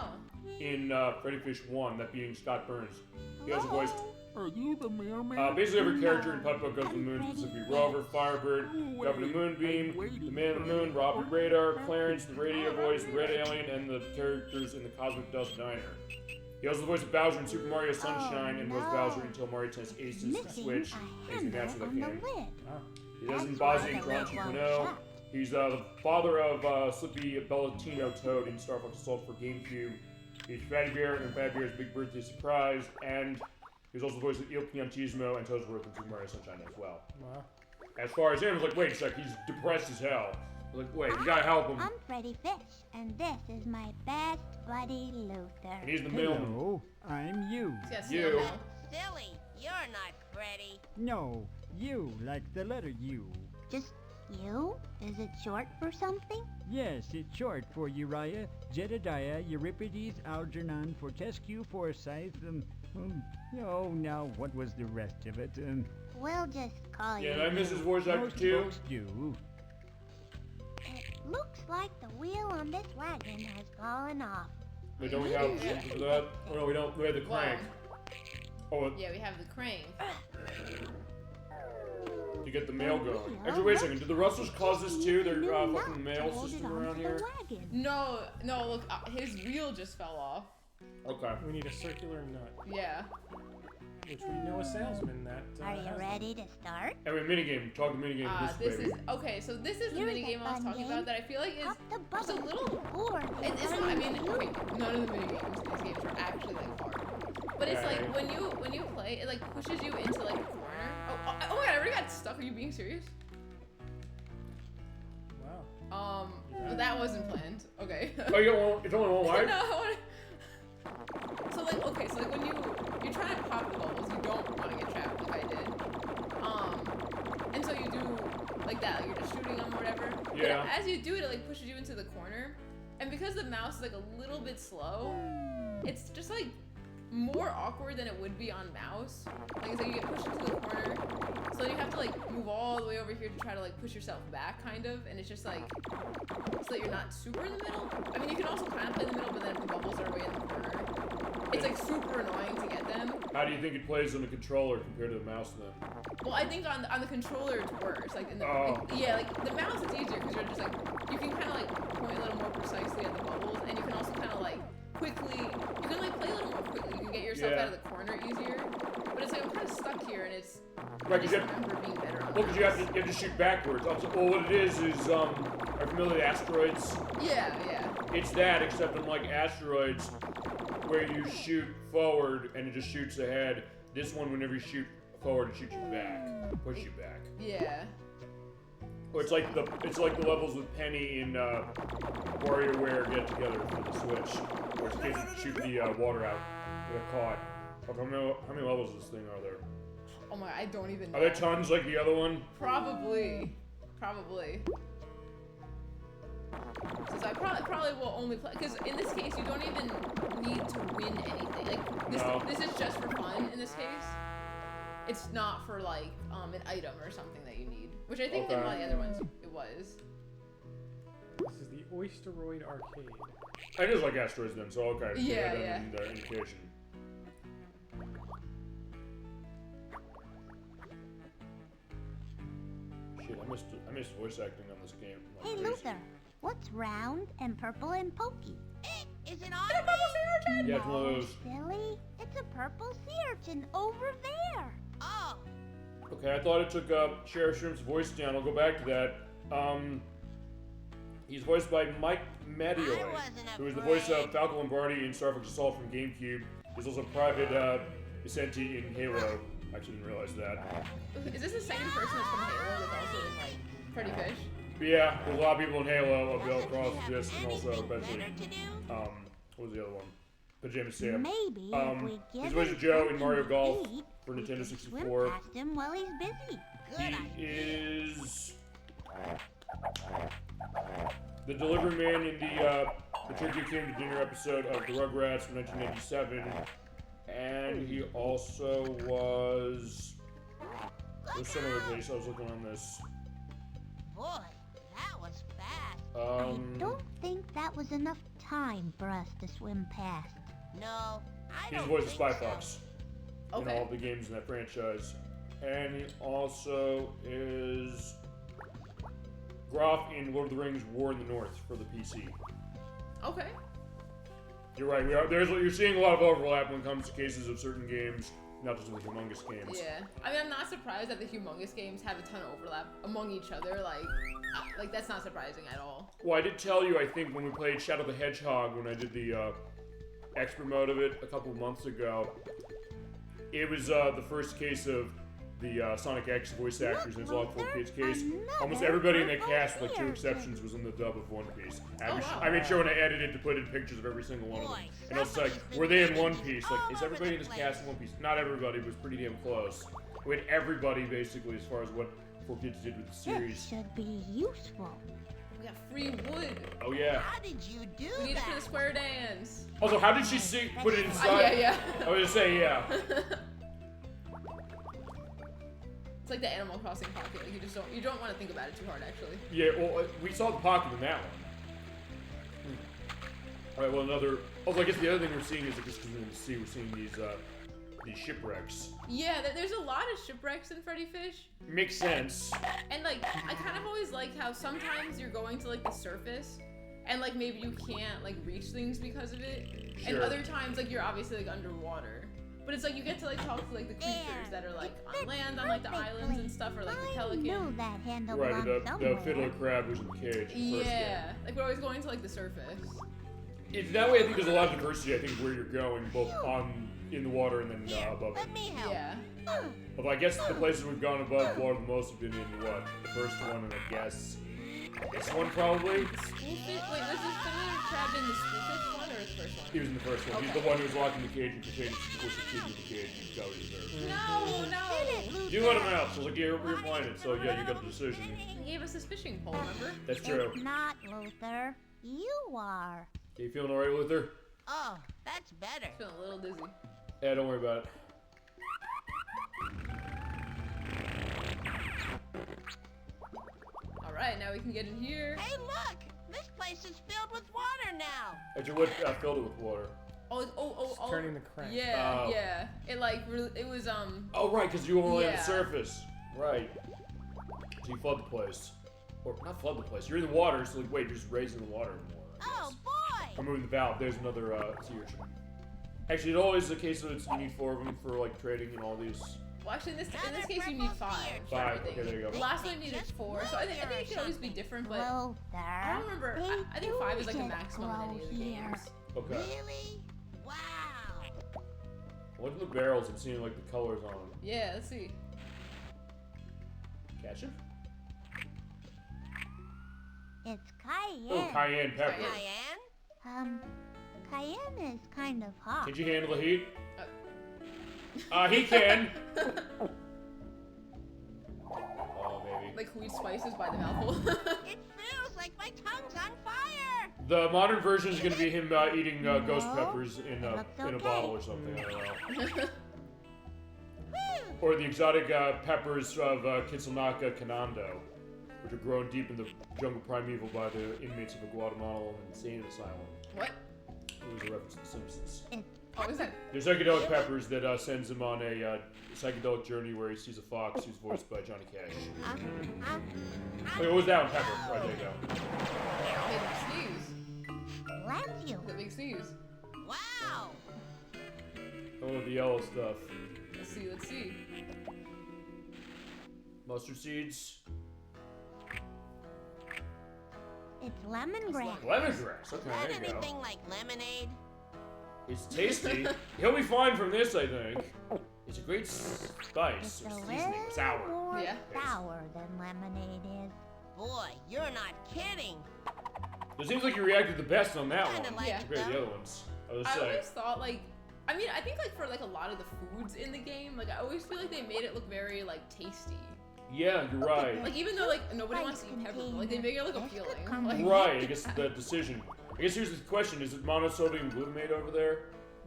in Freddi Fish 1, that being Scott Burns. He also voiced.
Are you the mailman?
Basically every character in Pup Goes to the Moon, specifically Rover, Firebird, Governor Moonbeam, the Man on the Moon, Robert Radar, Clarence, the radio voice, the Red Alien, and the characters in the Cosmic Dust Diner. He also voiced Bowser in Super Mario Sunshine and was Bowser until Mario Tennis Aces the Switch, and he's the master of that game. He does in Bozzy and Grunch 2.0. He's the father of Slippy Bellatino Toad in Star Fox Assault for GameCube. He's Fatty Bear in Fatty Bear's Big Birthday Surprise, and he's also voiced Il Piantismo and Toadsworth in Super Mario Sunshine as well.
Wow.
As far as him, I was like, wait a sec, he's depressed as hell. I was like, wait, you gotta help him.
I'm Freddi Fish, and this is my best buddy Luther.
And he's the mailman.
Hello, I'm you.
You.
Silly, you're not Freddy.
No, you, like the letter U.
Just you? Is it short for something?
Yes, it's short for Uriah, Jedediah, Euripides, Algernon, Fortescue, Forsyth, oh, now what was the rest of it?
We'll just call you.
Yeah, I miss his voice actor
Most
too.
folks do.
It looks like the wheel on this wagon has fallen off.
Wait, don't we have that? Oh no, we don't. We have the crank. Oh,
Yeah, we have the crane.
to get the mail going. Actually, wait a second. Did the Rustlers cause this too? Their fucking mail system around here?
No, look, his wheel just fell off.
Okay.
We need a circular nut.
Yeah.
Which we know a salesman that.
Are you ready to start?
Anyway, minigame. Talk the minigame.
This is okay. So this is the
Here's a
minigame I was
fun
talking
game.
about that I feel like is just a little.
Or
It's not. I mean, okay, none of the minigames in these games are actually like hard. But it's like when you play, it like pushes you into like a corner. Oh my god! I already got stuck. Are you being serious?
Wow.
That wasn't planned. Okay.
Oh, you got one. It's only one wide.
No, I want So like, okay, so like when you're trying to pop the bubbles, you don't want to get trapped like I did. And so you do like that, like you're just shooting them or whatever.
Yeah.
But as you do it, it like pushes you into the corner, and because the mouse is like a little bit slow, it's just like more awkward than it would be on mouse. Like it's like you get pushed into the corner, so you have to like move all the way over here to try to like push yourself back, kind of, and it's just like so that you're not super in the middle. I mean, you can also kind of play in the middle, but then if the bubbles are way in the corner, it's like super annoying to get them.
How do you think it plays on the controller compared to the mouse then?
Well, I think on the controller it's worse. Like in the
Oh.
like the mouse it's easier because you're just like you can kind of like point a little more precisely at the bubbles, and you can also kind of like quickly you can like play a little more quickly. You can get yourself out of the corner easier. But it's like I'm kind of stuck here, and it's
Right,
I just remember being better on.
Well, because you have to shoot backwards. Also, well, what it is are you familiar with asteroids?
Yeah.
It's that, except unlike asteroids, where you shoot forward and it just shoots ahead. This one, whenever you shoot forward, it shoots you back, push you back.
Yeah.
Or it's like the levels with Penny in WarioWare Get Together for the Switch, where it's kids shoot the water out with a caught. How many levels of this thing are there?
Oh my, I don't even know.
Are there tons like the other one?
Probably. Since I probably will only play, because in this case you don't even need to win anything. Like this is just for fun. In this case, it's not for like an item or something that you need. Which I think in one of the other ones it was.
This is the Oysteroid Arcade.
I just like asteroids then, so okay.
Yeah.
In the indication. I missed voice acting on this game.
Hey, Luther, what's round and purple and pokey?
Is it on me?
Yeah, it's one of those.
Silly, it's a purple sea urchin over there.
Oh.
Okay, I thought it took Sheriff Shrimp's voice down. I'll go back to that. He's voiced by Mike Mattioy, who is the voice of Falco Lombardi in Star Fox Assault from GameCube. He's also Private Vicente in Halo. I actually didn't realize that.
Is this the second person that's from Halo that's also in, like, Freddi Fish?
But yeah, there's a lot of people in Halo, across this, and also eventually, what was the other one? Pajama Sam.
Maybe if we give
he's voiced
him
Joe in Mario
something to
Golf
eat,
for
we
Nintendo
can
64.
Swim past him while he's busy.
He is the delivery man in the Turkey Came to Dinner episode of The Rugrats from 1997, and he also was. There's some other place I was looking on this.
Boy, that was fast.
I don't think that was enough time for us to swim past.
No, I
He's
don't
the voice of
think
Spy
so.
Fox in all of the games in that franchise. And he also is Groff in Lord of the Rings War in the North for the PC.
Okay.
You're right, you're seeing a lot of overlap when it comes to cases of certain games, not just the Humongous games.
Yeah. I mean, I'm not surprised that the Humongous games have a ton of overlap among each other. Like that's not surprising at all.
Well, I did tell you, I think, when we played Shadow the Hedgehog, when I did the expert mode of it a couple of months ago, it was the first case of the Sonic X voice actors, and it's a lot of 4K's case. Almost everybody in that cast, with like 2 exceptions, was in the dub of One Piece. I made sure when I edited to put in pictures of every single one of them. And I was like, were they in One Piece? Like, is everybody in this cast in One Piece? Not everybody, but it was pretty damn close. We had everybody, basically, as far as what 4Kids did with the series.
This should be useful.
We got free wood.
Oh, yeah.
How did you do
We need it
that?
for the square dance.
Also, how did she put it inside?
Yeah.
I was gonna say, yeah.
It's like the Animal Crossing pocket. Like you don't want to think about it too hard, actually.
Yeah, well, we saw the pocket in that one. Alright, well, another. Also, I guess the other thing we're seeing is that just because we're in the sea, we're seeing these shipwrecks.
Yeah, there's a lot of shipwrecks in Freddi Fish.
Makes sense.
And like, I kind of always like how sometimes you're going to like the surface, and like maybe you can't like reach things because of it, and
Sure.
other times like you're obviously like underwater. But it's like you get to like talk to like the creatures that are like on land, on like the islands and stuff, or like the pelican.
Knew that handle
Right,
belonged
the fiddler crab was in the cage. In the first game.
Yeah, like we're always going to like the surface.
It's that way. I think there's a lot of diversity. I think where you're going, both in the water and then above it.
Let me help.
Yeah.
Although I guess the places we've gone above water the most have been in what? The first one, and I guess this one probably.
Spoolfish? Wait, was this fiddler crab in the spoolfish one or the first one?
He was in the first one.
Okay.
He's the one who was locked in the cage and contained to push the kid in the cage. He's got what he deserves.
No.
You let him out, so like you're blinded. So yeah, you got the decision.
He gave us this fishing pole, remember?
That's true.
It's not, Luther. You are.
You feeling alright, Luther?
Oh, that's better.
Feeling a little dizzy.
Yeah, don't worry about it.
Alright, now we can get in here.
Hey, look! This place is filled with water now.
Actually, what filled it with water?
Oh.
turning the crank.
Yeah,
Oh.
yeah. It like, it was,
Oh, right, because you were only on
Yeah.
the surface. Right. So you flood the place. Or not flood the place. You're in the water, so like, wait, you're just raising the water more.
Oh, boy!
I'm moving the valve. There's another sea urchin. Actually, it always the case that it's, you need 4 of them for like trading and all these.
well, actually, in this case, you need 5. for
5.
everything.
Okay, there you go.
The last one needed 4, so I think it could always be different, but I don't remember. I think 5 is like the maximum in any of the games.
Okay.
Really? Wow.
Look at the barrels and seeing like the colors on them.
Yeah, let's see.
Catch him?
It's cayenne.
Oh, cayenne pepper.
Cayenne is kind of hot.
Can you handle the heat? He can. Oh, baby.
Like sweet spices by the mouthful.
It feels like my tongue's on fire.
The modern version is going to be him eating ghost peppers in a bottle or something. I don't know. Or the exotic peppers of Kitsunaka Kanando, which are grown deep in the jungle primeval by the inmates of a Guatemalan insane asylum.
What?
It was a reference to The Simpsons.
It's
Oh, is it?
There's psychedelic peppers that sends him on a psychedelic journey where he sees a fox who's voiced by Johnny Cash. Wait, what was that one? Pepper. Right, there you go.
Made him sneeze.
Bless you.
The big sneeze.
Wow.
Oh, the yellow stuff.
Let's see, let's see.
Mustard seeds.
It's lemongrass.
Lemongrass. Okay,
Is that
there you go.
anything like lemonade?
It's tasty. He'll be fine from this, I think. It's a great spice.
It's a
Seasoning.
little
Sour.
more
Yeah.
sour than lemonade is.
Boy, you're not kidding.
It seems like you reacted the best on that
Kinda
one
like
Yeah.
compared to the other ones. I was
I
saying.
always thought like, I mean, I think like for like a lot of the foods in the game, like I always feel like they made it look very like tasty.
Yeah, you're right.
Like even though like nobody wants to eat pepper, but, like they make it look appealing. Like,
Right, I guess that decision. I guess here's the question: is it monosodium glutamate over there?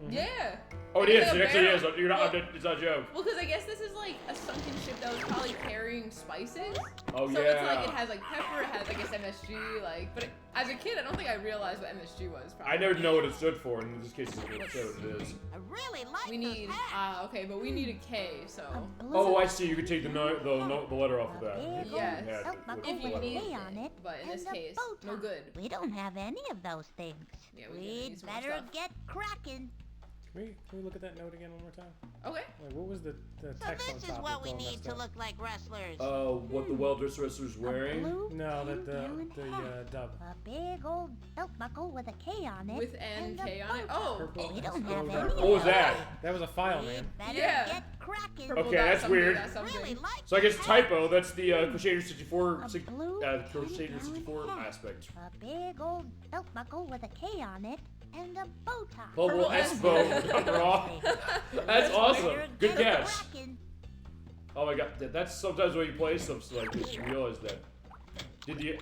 Yeah.
Oh, it
It's
is.
like a
It actually
barrel-
is. You're not.
Well,
It's not a joke.
Well, because I guess this is like a sunken ship that was probably carrying spices.
Oh
So
yeah.
it's like it has like pepper, it has I guess MSG, like. But as a kid, I don't think I realized what MSG was. Probably.
I never know what it stood for, and in this case, it's what it is.
I really like
We need okay, but we need a K, so.
Oh, I see. You could take the letter off of that.
Yes.
Yeah,
If you need
K on it,
but in
and
this
a
case,
bow
no
tie.
good.
We don't have any of those things.
Yeah, we
We'd
need some more
better
stuff.
get cracking.
Can we look at that note again one more time?
Okay.
Wait, what was the
So
text on
this is
top?
what
It's
we
all
need
messed
to
up.
look like rustlers.
What the well-dressed wrestler's wearing?
No, that the dub.
A big old belt buckle with a K on it.
With an
and a
K on it.
bow tie.
Oh.
Purple.
We don't have any.
What was that?
That was a file, man.
We'd better
Yeah.
get cracking.
Purple
Okay,
dot
that's
something,
weird.
dot something.
Really like
So I guess
that.
typo. That's the Crusader 64
A blue
Crusader
10-gallon
64
hat.
aspect.
A big old belt buckle with a K on it and a bow tie.
Purple Espo. Raw. That's awesome.
Better
Good
get
catch.
cracking.
Oh my god, that's sometimes when you play stuff like this, you realize that.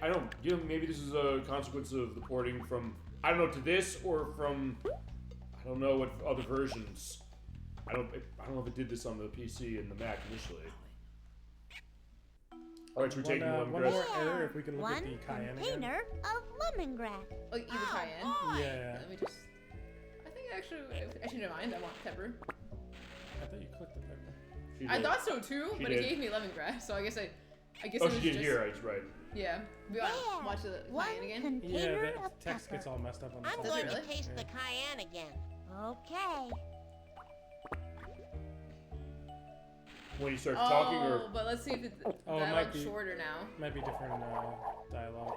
I don't, maybe this is a consequence of the porting from, I don't know, to this, or from, I don't know what other versions. I don't know if it did this on the PC and the Mac initially. Alright, so we're taking
one
lemongrass.
more error if we can look
One
at the cayenne again.
container of lemongrass.
Like either cayenne.
boy.
Yeah.
Let me just. I think actually never mind. I want pepper.
I thought you clicked the pepper.
She
I
did.
thought so too,
She
but
did.
it gave me lemongrass, so I guess
Oh,
it was
she did
just.
here, right, right.
Yeah. We want
Yeah.
to watch the
One
cayenne again.
Yeah,
container
that
of
text
pepper.
gets all messed up on the
I'm
top.
Does it
going to
really?
taste
Yeah.
the cayenne again. Okay.
When you start talking, or
but let's see if it's
Oh, it might
dialogue
be-
shorter now.
Might be different dialogue.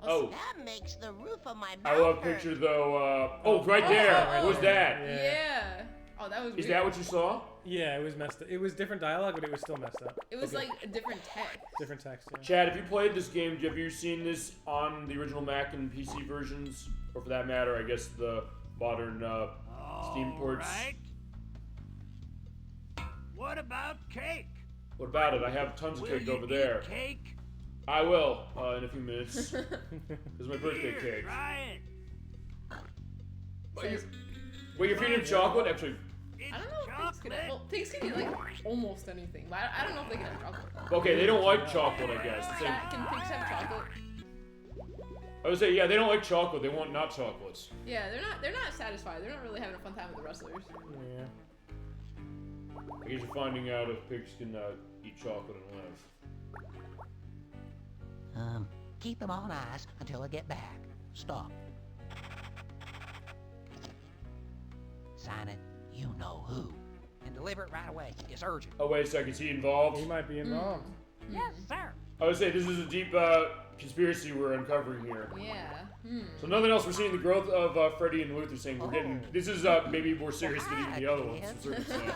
oh,
That makes the roof of my mouth
I love
hurt.
picture though. Oh, right there.
oh,
What was that?
Yeah. Oh, that was.
Is
weird.
that what you saw?
Yeah, it was messed up. It was different dialogue, but it was still messed up.
It was
Okay.
like a different text.
Different text. Yeah.
Chad, have you played this game? Have you seen this on the original Mac and PC versions? Or for that matter, I guess the modern Steam ports?
Alright. What about cake?
What about it? I have tons of
Will
cake
you
over there.
eat cake?
I will, in a few minutes. This is my birthday
Here,
cake.
try it.
Wait, you're feeding him chocolate? Actually,
I don't know if pigs can. Well, pigs can eat like almost anything, but I don't know if they can have chocolate.
okay, they don't like chocolate, I guess. It's like-
Can pigs have chocolate?
I would say, yeah, they don't like chocolate. They want not chocolates.
Yeah, they're not satisfied. They're not really having a fun time with the Rustlers.
Yeah.
I guess you're finding out if pigs can eat chocolate and live.
Keep them on ice until I get back. Stop. Sign it, you know who. And deliver it right away. It's urgent.
Oh, wait a second. Is he involved?
He might be involved.
Yes, sir.
I would say this is a deep conspiracy we're uncovering here.
Yeah.
So nothing else. We're seeing the growth of Freddi and Luther saying we're getting. This is maybe more serious than even the other ones to a certain extent.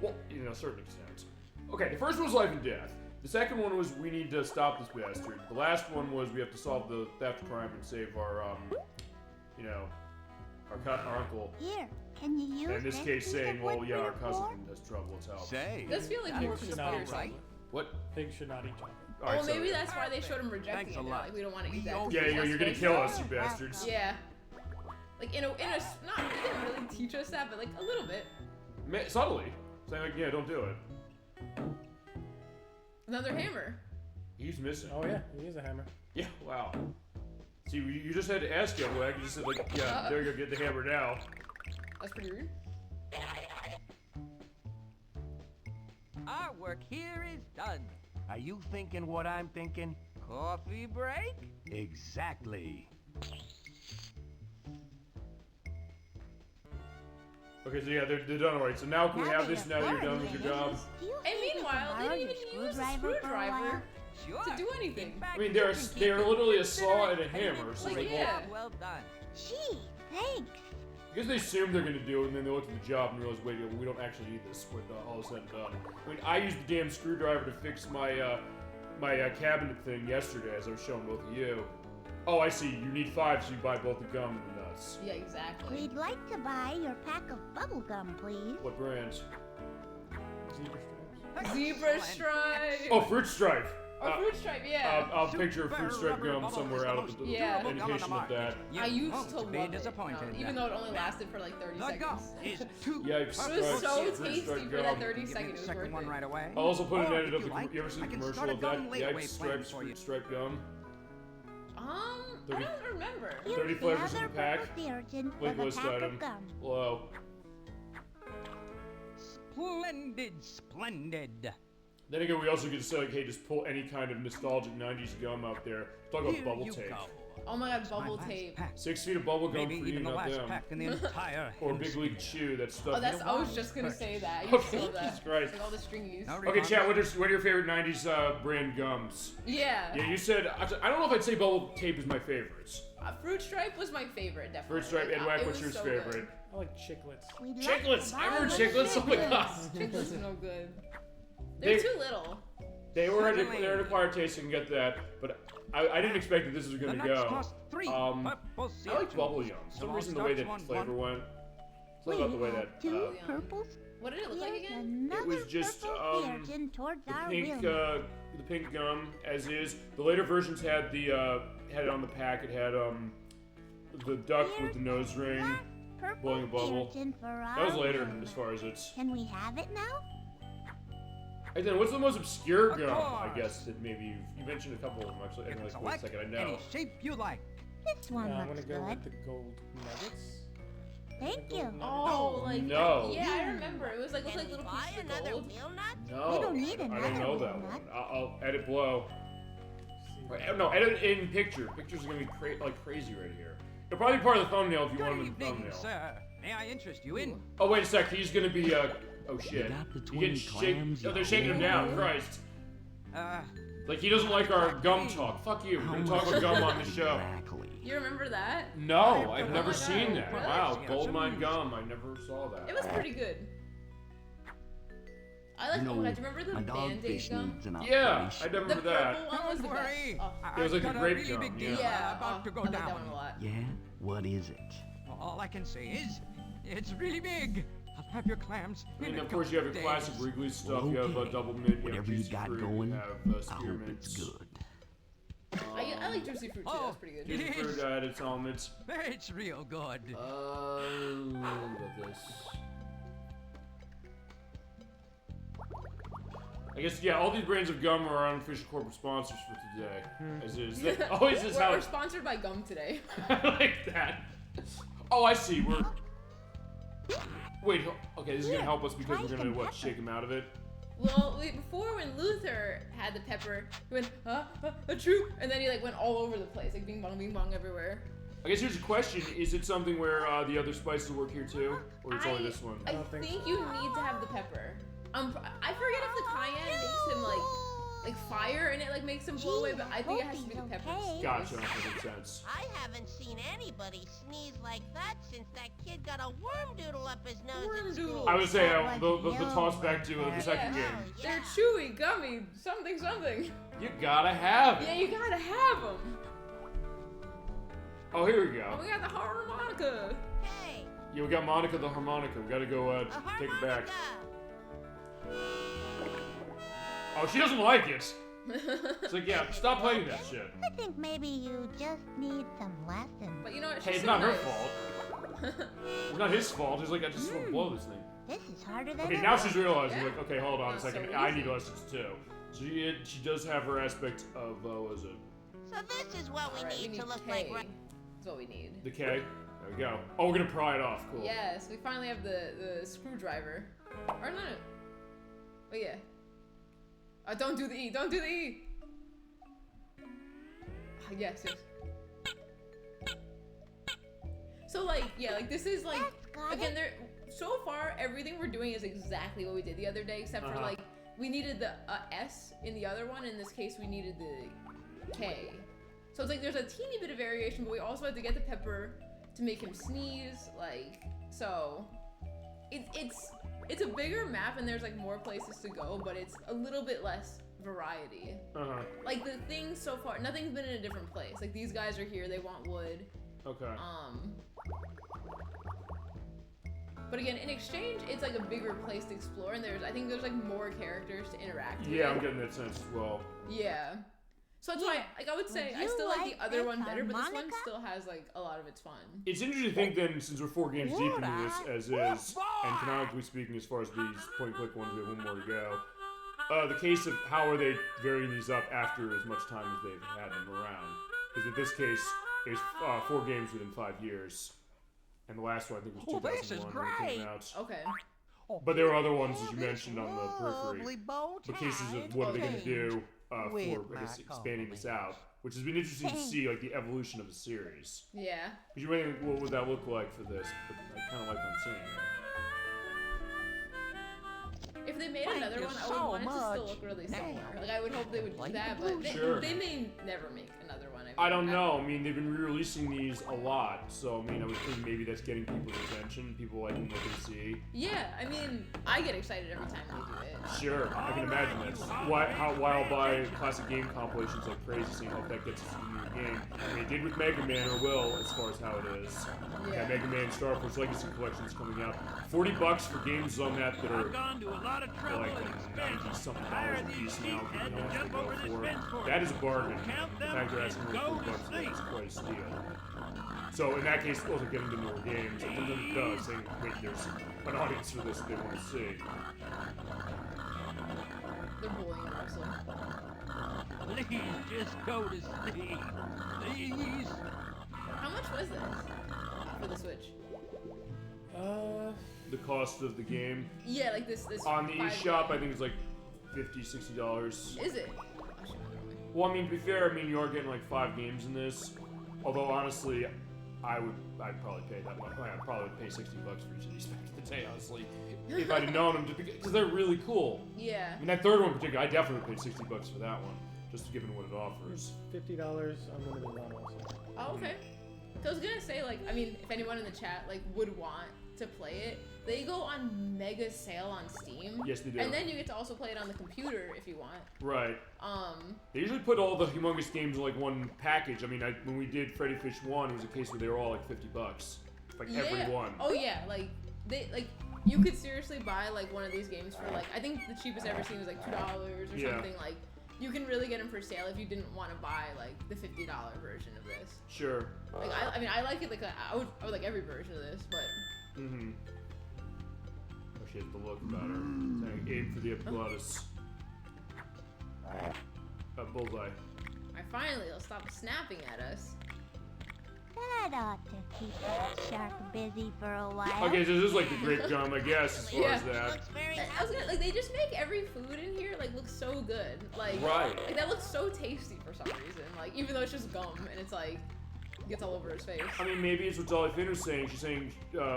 Well, a certain extent. Okay, the first one was life and death. The second one was we need to stop this bastard. The last one was we have to solve the theft crime and save our, our uncle.
Here, can you use
And in this case,
piece
saying,
of
well,
wood
yeah,
for
our
your
cousin
board?
has trouble. It's help.
Say,
It does feel like more
pigs should not eat
conspiracy.
chocolate.
What?
Pigs should not eat chocolate.
All right,
Well, maybe
so-
that's why they showed him rejecting it. They're like, we don't want to eat that. 'cause
Yeah,
it's
you're
less
gonna
spicy.
kill us, you bastards.
Yeah. Like not. They didn't really teach us that, but like a little bit.
Subtly. Saying like, yeah, don't do it.
Another hammer.
He's missing.
Oh yeah, he is a hammer.
Yeah, wow. See, you just had to ask Edwak. You just said like, yeah, there you go, get the hammer now.
That's pretty rude.
Our work here is done.
Are you thinking what I'm thinking?
Coffee break?
Exactly.
Okay, so yeah, they're done alright. So now can we have this now that you're done with your job?
And meanwhile, they didn't even use a screwdriver to do anything.
I mean, they're literally a saw and a hammer. So
Like, yeah.
Well done.
Gee, thanks.
Because they assume they're gonna do it, and then they look at the job and realize, wait, we don't actually need this when all is said and done. I mean, I used the damn screwdriver to fix my cabinet thing yesterday, as I was showing both of you. Oh, I see. You need 5, so you buy both the gum and the nuts.
Yeah, exactly.
We'd like to buy your pack of bubble gum, please.
What brands?
Zebra stripe.
Oh, Fruit Stripe.
Or fruit stripe, yeah.
I'll picture a Fruit Stripe gum somewhere out of the indication of that.
I used to love it,
disappointed.
even though it only lasted for like 30 seconds.
Yikes.
It was so
Fruit
tasty
Stripe
for
gum.
that 30 seconds. It was worth it.
Right away.
I'll also put an
Or,
edit
if
of
you like,
you ever seen
I
the
can
commercial
start a
of that?
gum layaway
Yikes,
plan
Stripes,
for you.
Fruit Stripe gum.
I
30
don't remember.
30 flavors in the pack.
Link
list item. Below.
Splendid.
Then again, we also get to say, like, hey, just pull any kind of nostalgic 90s gum out there. Talk about bubble tape.
Oh my god, bubble tape.
6 feet of bubble gum
Maybe
for you,
even the
not
last
them.
pack in the entire
Or Big League Chew, that stuff.
Oh, I was just gonna say that.
Oh,
You saw that.
Jesus Christ.
Like all the stringies.
Okay, chat, what are your favorite 90s brand gums?
Yeah.
Yeah, you said, I don't know if I'd say bubble tape is my favorites.
Fruit stripe was my favorite, definitely.
Fruit Stripe, Edwak,
It
what's
was
your
so
favorite?
good.
I like chiclets.
Chiclets! I remember chiclets, oh my god.
Chiclets are no good. They're too little.
They're an acquired taste, you can get that, but I didn't expect that this was gonna go. I like bubble yum. For some reason, the way that flavor went. It's not about the way that.
Two purples.
What did it look like again?
It was just
the
the pink gum as is. The later versions had had it on the pack. It had the duck with the nose ring blowing a bubble. That was later as far as it's.
Can we have it now?
And then what's the most obscure gum? I guess that maybe you mentioned a couple of them actually. And like, wait a second, I know.
Any shape you like.
This one
I'm
looks
gonna go
good.
with the gold nuggets.
Thank you.
Oh, like
No.
Yeah, I remember. It was like looked like little
Buy
pieces of
another
gold.
wheel nut?
No,
We don't need
I
another
don't know that
one.
one. I'll edit below. Right, no, edit in picture. Pictures are gonna be like crazy right here. It'll probably be part of the thumbnail if you want them in the thumbnail.
Sir. May I interest you in?
Oh wait a sec, he's gonna be oh shit.
the
You get
20
shake.
clams,
Oh, they're
you
shaking him down.
old
Christ.
Uh,
Like he doesn't like our gum talk. Fuck you. We're gonna talk about gum on the show.
You remember that?
No, I've never
my
seen
God.
that.
Really?
Wow, Goldmine gum. I never saw that.
It was pretty good. I like. Oh, do you remember the Band-Aid gum?
Yeah, I remember
The
that.
purple one was the best. Oh,
It was like a
got
grape
really
gum.
big
Yeah.
deal
yeah,
about to go
I like
down.
that one a lot.
Yeah? What is it?
All I can say is, it's really big. I'll have your clams.
I mean,
in a
of course, you have your
couple
classic
days.
Wrigley stuff. You have
Okay.
double mint. You have
Whatever you
juicy
got
fruit.
going,
You have
I hope
spearmints.
it's good.
I like juicy fruit too.
Oh,
That's pretty good.
Juicy
It
fruit
is.
added its elements.
It's real good.
What about this? I guess, yeah, all these brands of gum are unofficial corporate sponsors for today. As is. That always is how
We're
it's
sponsored by gum today.
I like that. Oh, I see. We're. Wait, okay, this is gonna help us because we're gonna, what, shake him out of it?
Well, before when Luther had the pepper, he went, achoo, and then he like went all over the place, like bing bong everywhere.
I guess here's a question. Is it something where the other spices work here too? Or it's only this one?
I think you need to have the pepper. I forget if the cayenne makes him like fire and it like makes him blow away, but I think it has to be the peppers.
Gotcha, that makes sense.
I haven't seen anybody sneeze like that since that kid got a worm doodle up his nose in school.
I would say the toss back to the second game.
They're chewy, gummy, something.
You gotta have it.
Yeah, you gotta have them.
Oh, here we go.
Oh, we got the harmonica.
Hey.
Yeah, we got Monica the harmonica. We gotta go take it back. Oh, she doesn't like it. It's like, yeah, stop playing that shit.
I think maybe you just need some lessons.
But you know what?
Hey, it's not her fault. It's not his fault. He's like, I just want to blow this thing.
This is harder than
Okay, now she's realizing, like, okay, hold on a second. I need lessons too. So she does have her aspect of, what was it?
So this is what we
Alright,
need to look like right.
That's what we need.
The K? There we go. Oh, we're gonna pry it off. Cool.
Yes, we finally have the screwdriver. Or no. Oh yeah. Don't do the E. Don't do the E. Yes. So like, yeah, like this is like again, there. So far, everything we're doing is exactly what we did the other day, except for like we needed the S in the other one. In this case, we needed the K. So it's like there's a teeny bit of variation, but we also had to get the pepper to make him sneeze. Like, so it's a bigger map and there's like more places to go, but it's a little bit less variety. Like the things so far, nothing's been in a different place. Like these guys are here, they want wood.
Okay.
But again, in exchange, it's like a bigger place to explore, and I think there's like more characters to interact with.
Yeah, I'm getting that sense as well.
Yeah. So that's why, like, I would say I still like the other one better, but this one still has like a lot of its fun.
It's interesting to think then, since we're 4 games deep into this as is, and canonically speaking, as far as these point-and-click ones, we have 1 more to go. The case of how are they varying these up after as much time as they've had them around? Because in this case, there's 4 games within 5 years. And the last one, I think, was 2001 when it came out.
Okay.
But there were other ones, as you mentioned, on the periphery. The cases of what are they going to do for, I guess, expanding this out. Which has been interesting to see, like, the evolution of the series.
Yeah.
Because you think, what would that look like for this? But I kind of like what I'm seeing here.
If they made another one, I would want it to still look really similar. Like, I would hope they would do that, but they may never make another one.
I don't know. I mean, they've been re-releasing these a lot, so I mean, I would think maybe that's getting people's attention. People liking what they see.
Yeah, I mean, I get excited every time they do it.
Sure, I can imagine that. Why I'll buy classic game compilations like crazy, seeing how that gets us into the new game. I mean, it did with Mega Man, or will, as far as how it is. Yeah, Mega Man Star Force Legacy Collection is coming out. $40 for games on that that are like $90-something a piece now. That is a bargain. The fact they're asking for $40 is quite a steal. So in that case, it wasn't getting to newer games. It really does, saying, wait, there's an audience for this that they want to see.
They're bullying Russell.
Please just go to sleep. Please.
How much was this for the Switch?
The cost of the game.
Yeah, like this
on the eShop, I think it's like $50-$60.
Is it?
Well, I mean, to be fair, I mean, you are getting like 5 games in this. Although, honestly, I'd probably pay that much. I probably would pay $60 for each of these back in the day, honestly. If I'd have known them, because they're really cool.
Yeah.
I mean, that third one in particular, I definitely paid $60 for that one, just given what it offers.
$50 unlimited run also.
Oh, okay. So I was gonna say, like, I mean, if anyone in the chat, like, would want to play it, they go on mega sale on Steam.
Yes, they do.
And then you get to also play it on the computer if you want.
Right. They usually put all the Humongous games in like one package. I mean, when we did Freddi Fish 1, it was a case where they were all like $50. Like every one.
Oh yeah, like you could seriously buy like one of these games for like, I think the cheapest I've ever seen was like $2 or something. Like, you can really get them for sale if you didn't want to buy like the $50 version of this.
Sure.
Like I mean, I like it. Like I would like every version of this, but.
Mm-hmm. Oh, she has the look about her. Saying, aim for the epiglottis. Bullseye.
Finally, they'll stop snapping at us.
That ought to keep that shark busy for a while.
Okay, so this is like the grape gum, I guess, as far as that.
I was gonna, like, they just make every food in here like look so good. Like,
right.
Like that looks so tasty for some reason. Like, even though it's just gum and it's like gets all over his face.
I mean, maybe it's what Dolly Finn was saying. She's saying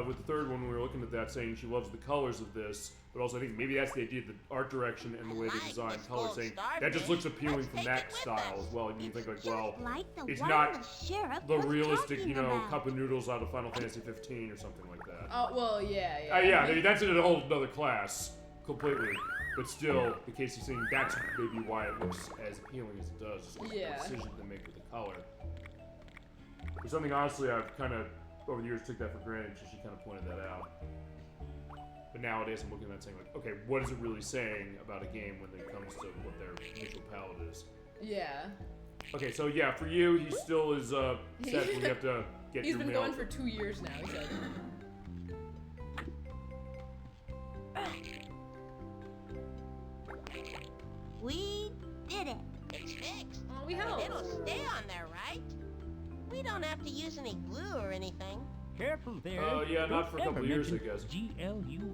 with the third one, when we were looking at that, saying she loves the colors of this. But also, I think maybe that's the idea, the art direction and the way they design colors, saying that just looks appealing from that style as well. And you think like, well, it's not the realistic, you know, cup of noodles out of Final Fantasy 15 or something like that.
Oh, well, yeah.
Yeah, I mean, that's in a whole other class, completely. But still, the case of saying that's maybe why it looks as appealing as it does. Just the decision they make with the color. It's something, honestly, I've kind of, over the years, took that for granted, so she kind of pointed that out. But nowadays, I'm looking at that saying, like, okay, what is it really saying about a game when it comes to what their initial palette is?
Yeah.
Okay, so yeah, for you, he still is set when you have to get
He's
your
been
mail.
going for 2 years now, he said.
We did it.
It's fixed.
Oh, we helped.
It'll stay on there, right? We don't have to use any glue or anything.
Careful there.
Yeah, not for a
Don't
couple
ever
years, I
mention
guess.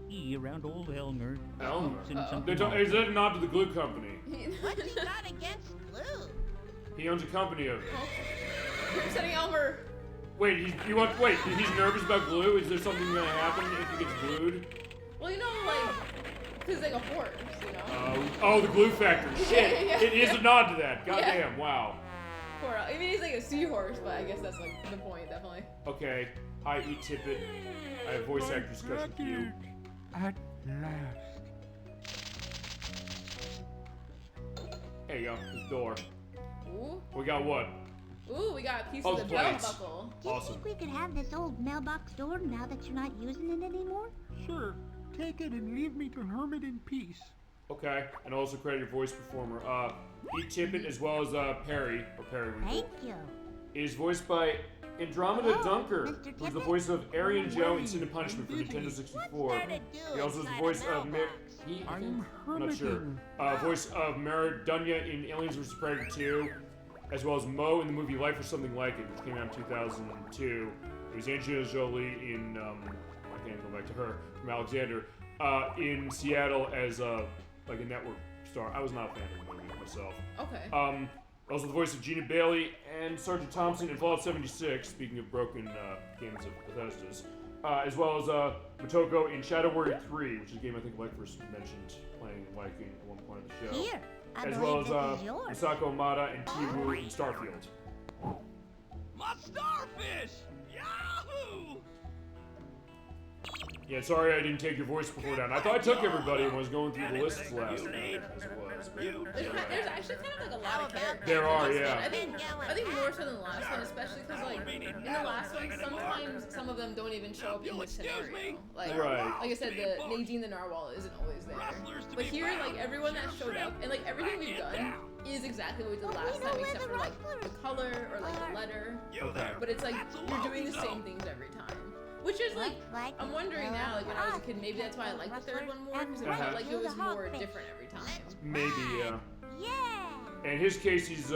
GLUE around old Elmer.
Elmer?
Oops, and something
Is that a nod to the glue company?
What's he got against glue?
He owns a company of it.
You're upsetting Elmer.
Wait, he's nervous about glue? Is there something gonna happen if he gets glued?
Well, you know, like, because like a horse, you know?
Oh, the glue factory. Shit.
Yeah.
It is a nod to that.
Yeah.
Goddamn, wow.
Poor, I mean, he's like a seahorse, but I guess that's like the point, definitely.
Okay. Hi, E. Tippett. I have voice actor discussion with you.
At last.
There you go. His door.
Ooh.
We got what?
Ooh, we got a piece
Oh,
of the belt
plates.
buckle.
Do you
Awesome.
think we could have this old mailbox door now that you're not using it anymore?
Sure, take it and leave me to hermit in peace.
Okay. And also credit your voice performer. E. Tippett as well as Perry, or Perry Regal,
Thank you.
is voiced by Andromeda
Oh,
Dunker,
Mr.
who's the
Tippett?
voice of Arian Joe in Sin and Punishment for Nintendo 64. He also is the voice of
I'm
I'm not sure.
hermiting.
Voice of Maradunya in Aliens vs. Predator 2, as well as Mo in the movie Life or Something Like It, which came out in 2002. It was Angelina Jolie in, I can't go back to her, from Alexander, in Seattle as like a network star. I was not a fan of the movie myself.
Okay.
Also the voice of Gina Bailey and Sergeant Thompson in Fallout 76, speaking of broken games of Bethesda's, as well as Motoko in Shadow Warrior 3, which is a game I think Mike first mentioned playing and liking at one point of the show.
Here, I
as
believe
well
this
as
is yours.
Misako Amada and Kiwu in Starfield.
My starfish! Yahoo!
Yeah, sorry I didn't take your voice before down. I thought I took everybody when I was going through the lists last night, as it was.
There's actually kind of like a lot of characters.
There are,
in this
yeah.
one. I think more so than the last one, especially because like in the last one, sometimes some of them don't even show up in the scenario. Like,
Right.
like I said, the Nadine the Narwhal isn't always there. But here, like everyone that showed up and like everything we've done is exactly what we did last time, except for like the color or like the letter.
Okay.
But it's like you're doing the same things every time. Which is like, I'm wondering now, like when I was a kid, maybe that's why I liked the third one more, because it felt like it was more different every time.
Maybe, yeah.
Yeah.
In his case, he's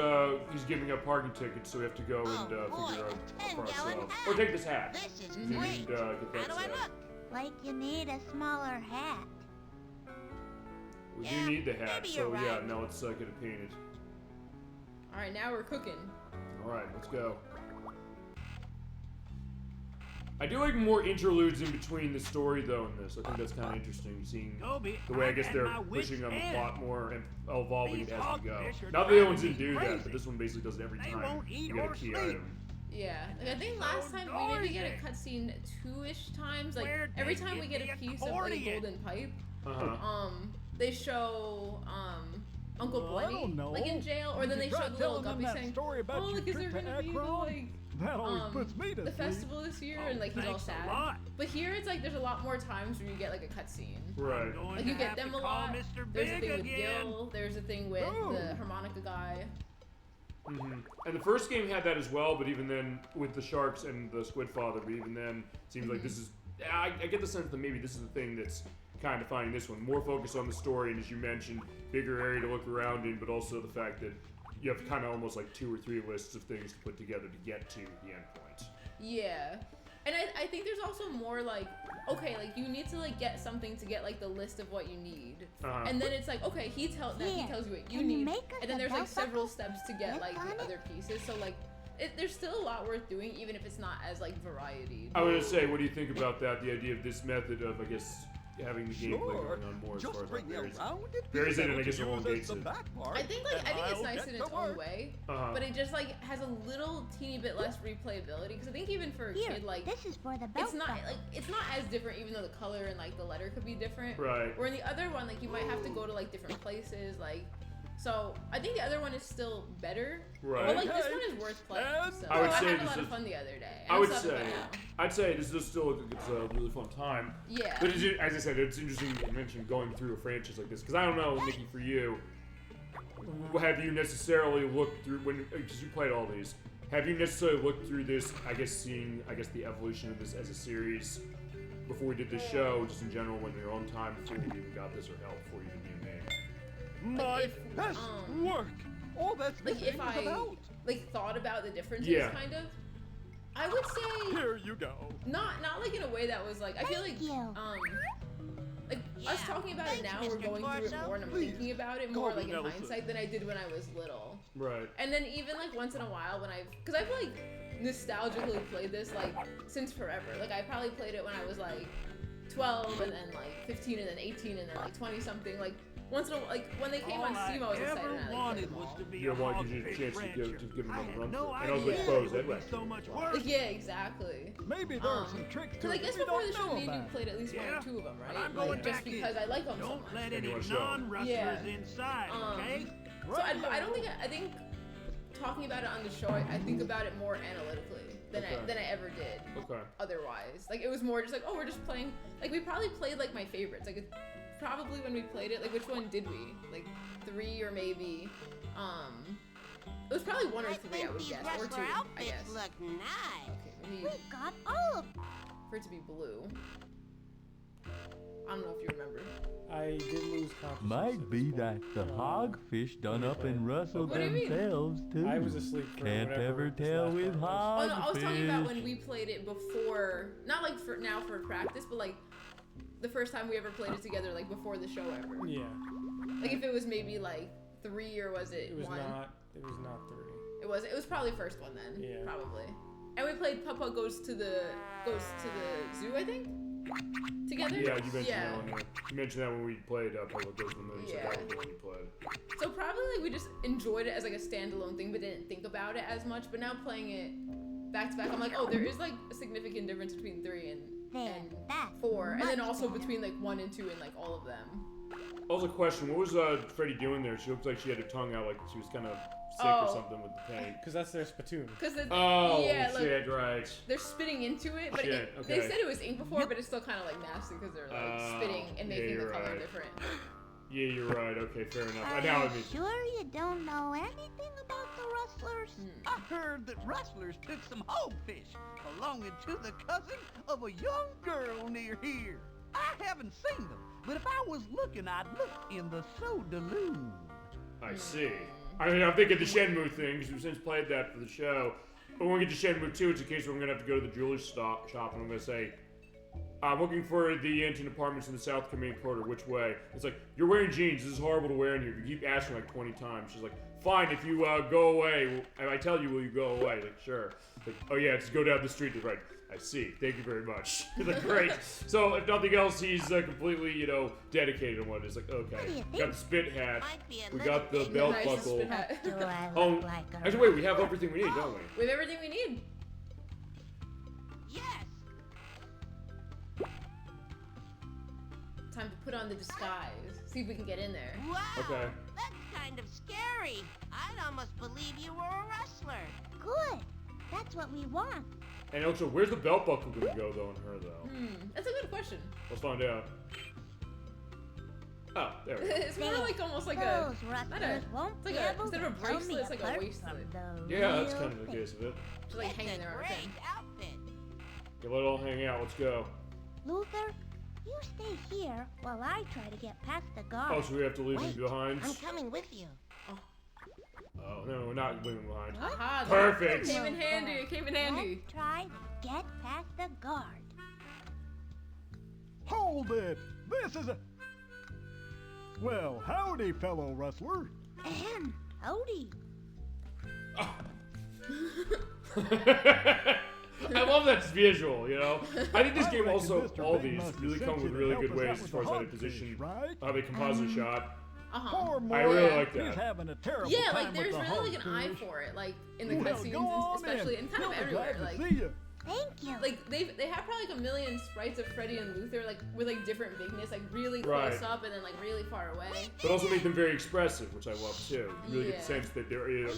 giving up parking tickets, so we have to go and figure out for ourselves. Or take this hat.
This is
And,
great.
get
How
that
do I
set.
look?
Like you need a smaller hat.
We
Yeah,
do need the hat,
maybe
so
you're
yeah,
right.
now let's get it painted.
All right, now we're cooking.
Alright, let's go. I do like more interludes in between the story, though, in this. I think that's kind of interesting, seeing the way I guess they're pushing on the plot more and evolving it as we go. Not that the other ones didn't do that, but this one basically does it every time you get a key item.
Yeah, like I think last time we maybe get a cutscene 2-ish times. Like every time we get a piece of like a golden pipe, they show Uncle
Well, I
Briny
don't know.
like in jail, or then they
You
show
try
the little
telling them
guppy
that
saying,
story about
"Oh,
your
like is there
trip to
gonna be the
Akron?
like
That always puts me to
the
sleep.
festival this year?" And like he's all
thanks a
sad.
lot.
But here it's like there's a lot more times where you get like a cutscene.
Right.
Like you get them a lot.
Mr.
There's a
Big
thing with
again.
Gill. There's a thing with the harmonica guy.
And the first game had that as well, but even then, with the sharks and the squid father, but even then, it seems like this is... I get the sense that maybe this is the thing that's kind of defining this one. More focus on the story, and as you mentioned, bigger area to look around in, but also the fact that you have kind of almost like 2 or 3 lists of things to put together to get to the end point.
Yeah. And I think there's also more like, okay, like you need to like get something to get like the list of what you need. And then it's like, okay, he tells you what you
Can you
need.
make us
And then
a
there's like
belt
several
buckle
steps to get
with
like
on
the
it?
other pieces. So like there's still a lot worth doing, even if it's not as like variety.
I was gonna say, what do you think about that? The idea of this method of, I guess, having the gameplay going on more as far as like varies it, and I guess it elongates it.
I think it's nice in its own way, but it just like has a little teeny bit less replayability. Because I think even for a
Here,
kid, like
this is for the belt
it's not
buckle.
like it's not as different, even though the color and like the letter could be different.
Right.
Where in the other one, like you might have to go to like different places, like. So I think the other one is still better.
Right.
But like this one is worth playing. So
I would say
had a
this
lot of
is-
fun the other day.
I
I'm
would
still
say,
having fun now.
I'd say this is still it's a really fun time.
Yeah.
But it's, as I said, it's interesting you mentioned going through a franchise like this because I don't know, Nickie, for you, have you necessarily looked through because you played all these? Have you necessarily looked through this? I guess seeing the evolution of this as a series before we did this show, just in general, when your own time before we even got this or help before you even being made.
My best work. All that's
Like if
is
I
about.
like thought about the differences,
Yeah.
kind of. I would say
Here you go.
not like in a way that was like I feel like us talking about it now, we're going through it more and I'm thinking about it more like in hindsight than I did when I was little.
Right.
And then even like once in a while when because I've like nostalgically played this like since forever. Like I probably played it when I was like 12 and then like 15 and then 18 and then like 20 something. Like once in a like when they came on Steam, I was excited. And I like, played them all.
You want you a chance to give them a run for it. And also expose Edwak.
So much work.
Yeah, exactly.
Maybe there are some tricks to
Because I
it
guess
we
before
don't
the show,
know
me and you
about.
played at least one or two of them, right?
I'm going
Like, just
back
because
in.
I like them so
Don't
much.
let any non-rustlers inside, okay?
So I don't think I think talking about it on the show, I think about it more analytically than I ever did.
Okay.
Otherwise, like it was more just like, oh, we're just playing. Like we probably played like my favorites. Like it's probably when we played it, like which one did we? Like 3 or maybe. It was probably 1 or 3, I would guess, or 2, I guess.
Look nice.
Okay, we
got all of them.
For it to be blue. I don't know if you remember.
I did lose consciousness.
Might be that the hogfish done up and rustled
What do you mean?
themselves too.
I was asleep for
Can't
whatever
ever
this
tell
last
with
part was.
Oh no, I was talking about
hogfish.
when we played it before, not like for now for practice, but like the first time we ever played it together, like before the show ever.
Yeah.
Like if it was maybe like 3 or was it 1?
It was not 3.
It was probably first one then.
Yeah.
Probably. And we played Papa Goes to the Zoo, I think? Together?
Yeah, you mentioned that one. You mentioned that when we played Puzzle Goes to the Moon, so that was when we played.
So probably like we just enjoyed it as like a standalone thing, but didn't think about it as much. But now playing it back to back, I'm like, oh, there is like a significant difference between 3 and 4, and then also between like 1 and 2 and like all of them.
Also, question: what was Freddi doing there? She looked like she had her tongue out, like she was kind of sick or something with the paint.
Because that's their spittoon.
Yeah, like,
shit, right.
They're spitting into it, but
Shit,
they
okay.
said it was ink before, but it's still kind of like nasty because they're like spitting and making the color different.
Yeah, you're right. Okay, fair enough.
Are
Now
you
it makes
sure you don't know anything about the Rustlers?
I heard that Rustlers took some hogfish belonging to the cousin of a young girl near here. I haven't seen them, but if I was looking, I'd look in the soda loom.
I see. I mean, I'm thinking the Shenmue thing, because we've since played that for the show. But when we get to Shenmue 2, it's a case where I'm going to have to go to the jewelry shop, and I'm going to say, I'm looking for the Anton Apartments in the South Korean Quarter, which way? It's like, you're wearing jeans, this is horrible to wear in here. You keep asking like 20 times. She's like, fine, if you go away, I tell you, will you go away? Like, sure. Like, oh yeah, just go down the street. Right. I see. Thank you very much. He's like, great. So if nothing else, he's completely, dedicated on what it is. Like, okay, got the spit hat. We got the belt buckle.
Do I
Oh,
look like a
actually, wait, we have everything we need, don't we?
We have everything we need.
Yes.
Time to put on the disguise. See if we can get in there.
Wow.
Okay.
That's kind of scary. I'd almost believe you were a rustler.
Good. That's what we want.
And also, where's the belt buckle gonna go, though, in her, though?
That's a good question.
Let's find out. Oh, there we go.
It's more like almost like
Those
a,
Rustlers won't
it's like
be
a,
able
instead of a
to tell me
bracelet, it's like a
apart
waistlet.
from the
Yeah, that's
real
kind of the
thing.
case of it.
Just like hanging there on her
Great
thing.
outfit.
Yeah, let it all hang out. Let's go.
Luther, you stay here while I try to get past the guard.
Oh, so we have to leave him
Wait,
behind?
I'm coming with you.
Oh, no, we're not leaving him behind.
Aha,
Perfect.
Came in handy. It came in handy.
Let's try to get past the guard.
Hold it! This is a... Well, howdy, fellow rustler.
And howdy.
I love that visual, I think this
I
game
reckon
also,
Mr.
all
Big
these
must
really
have
come
sent
with
you to
really
help
good
us out
ways as
with
far as
the
how they
hogfish,
position,
right?
how they composite shot.
Poor
I really
Moran.
like
He's
that.
having a terrible
Yeah,
time
like there's
with the
really like an eye
hogfish.
for it, like in the
Well,
cutscenes,
go on
especially,
in.
and kind of
We'll be
everywhere.
glad
Like,
to see you.
Thank you.
like they have probably like a million sprites of Freddi and Luther, like with like different bigness, like really
Right.
close up and then like really far away.
But also make them very expressive, which I love too. You really get
Yeah.
the sense that they're real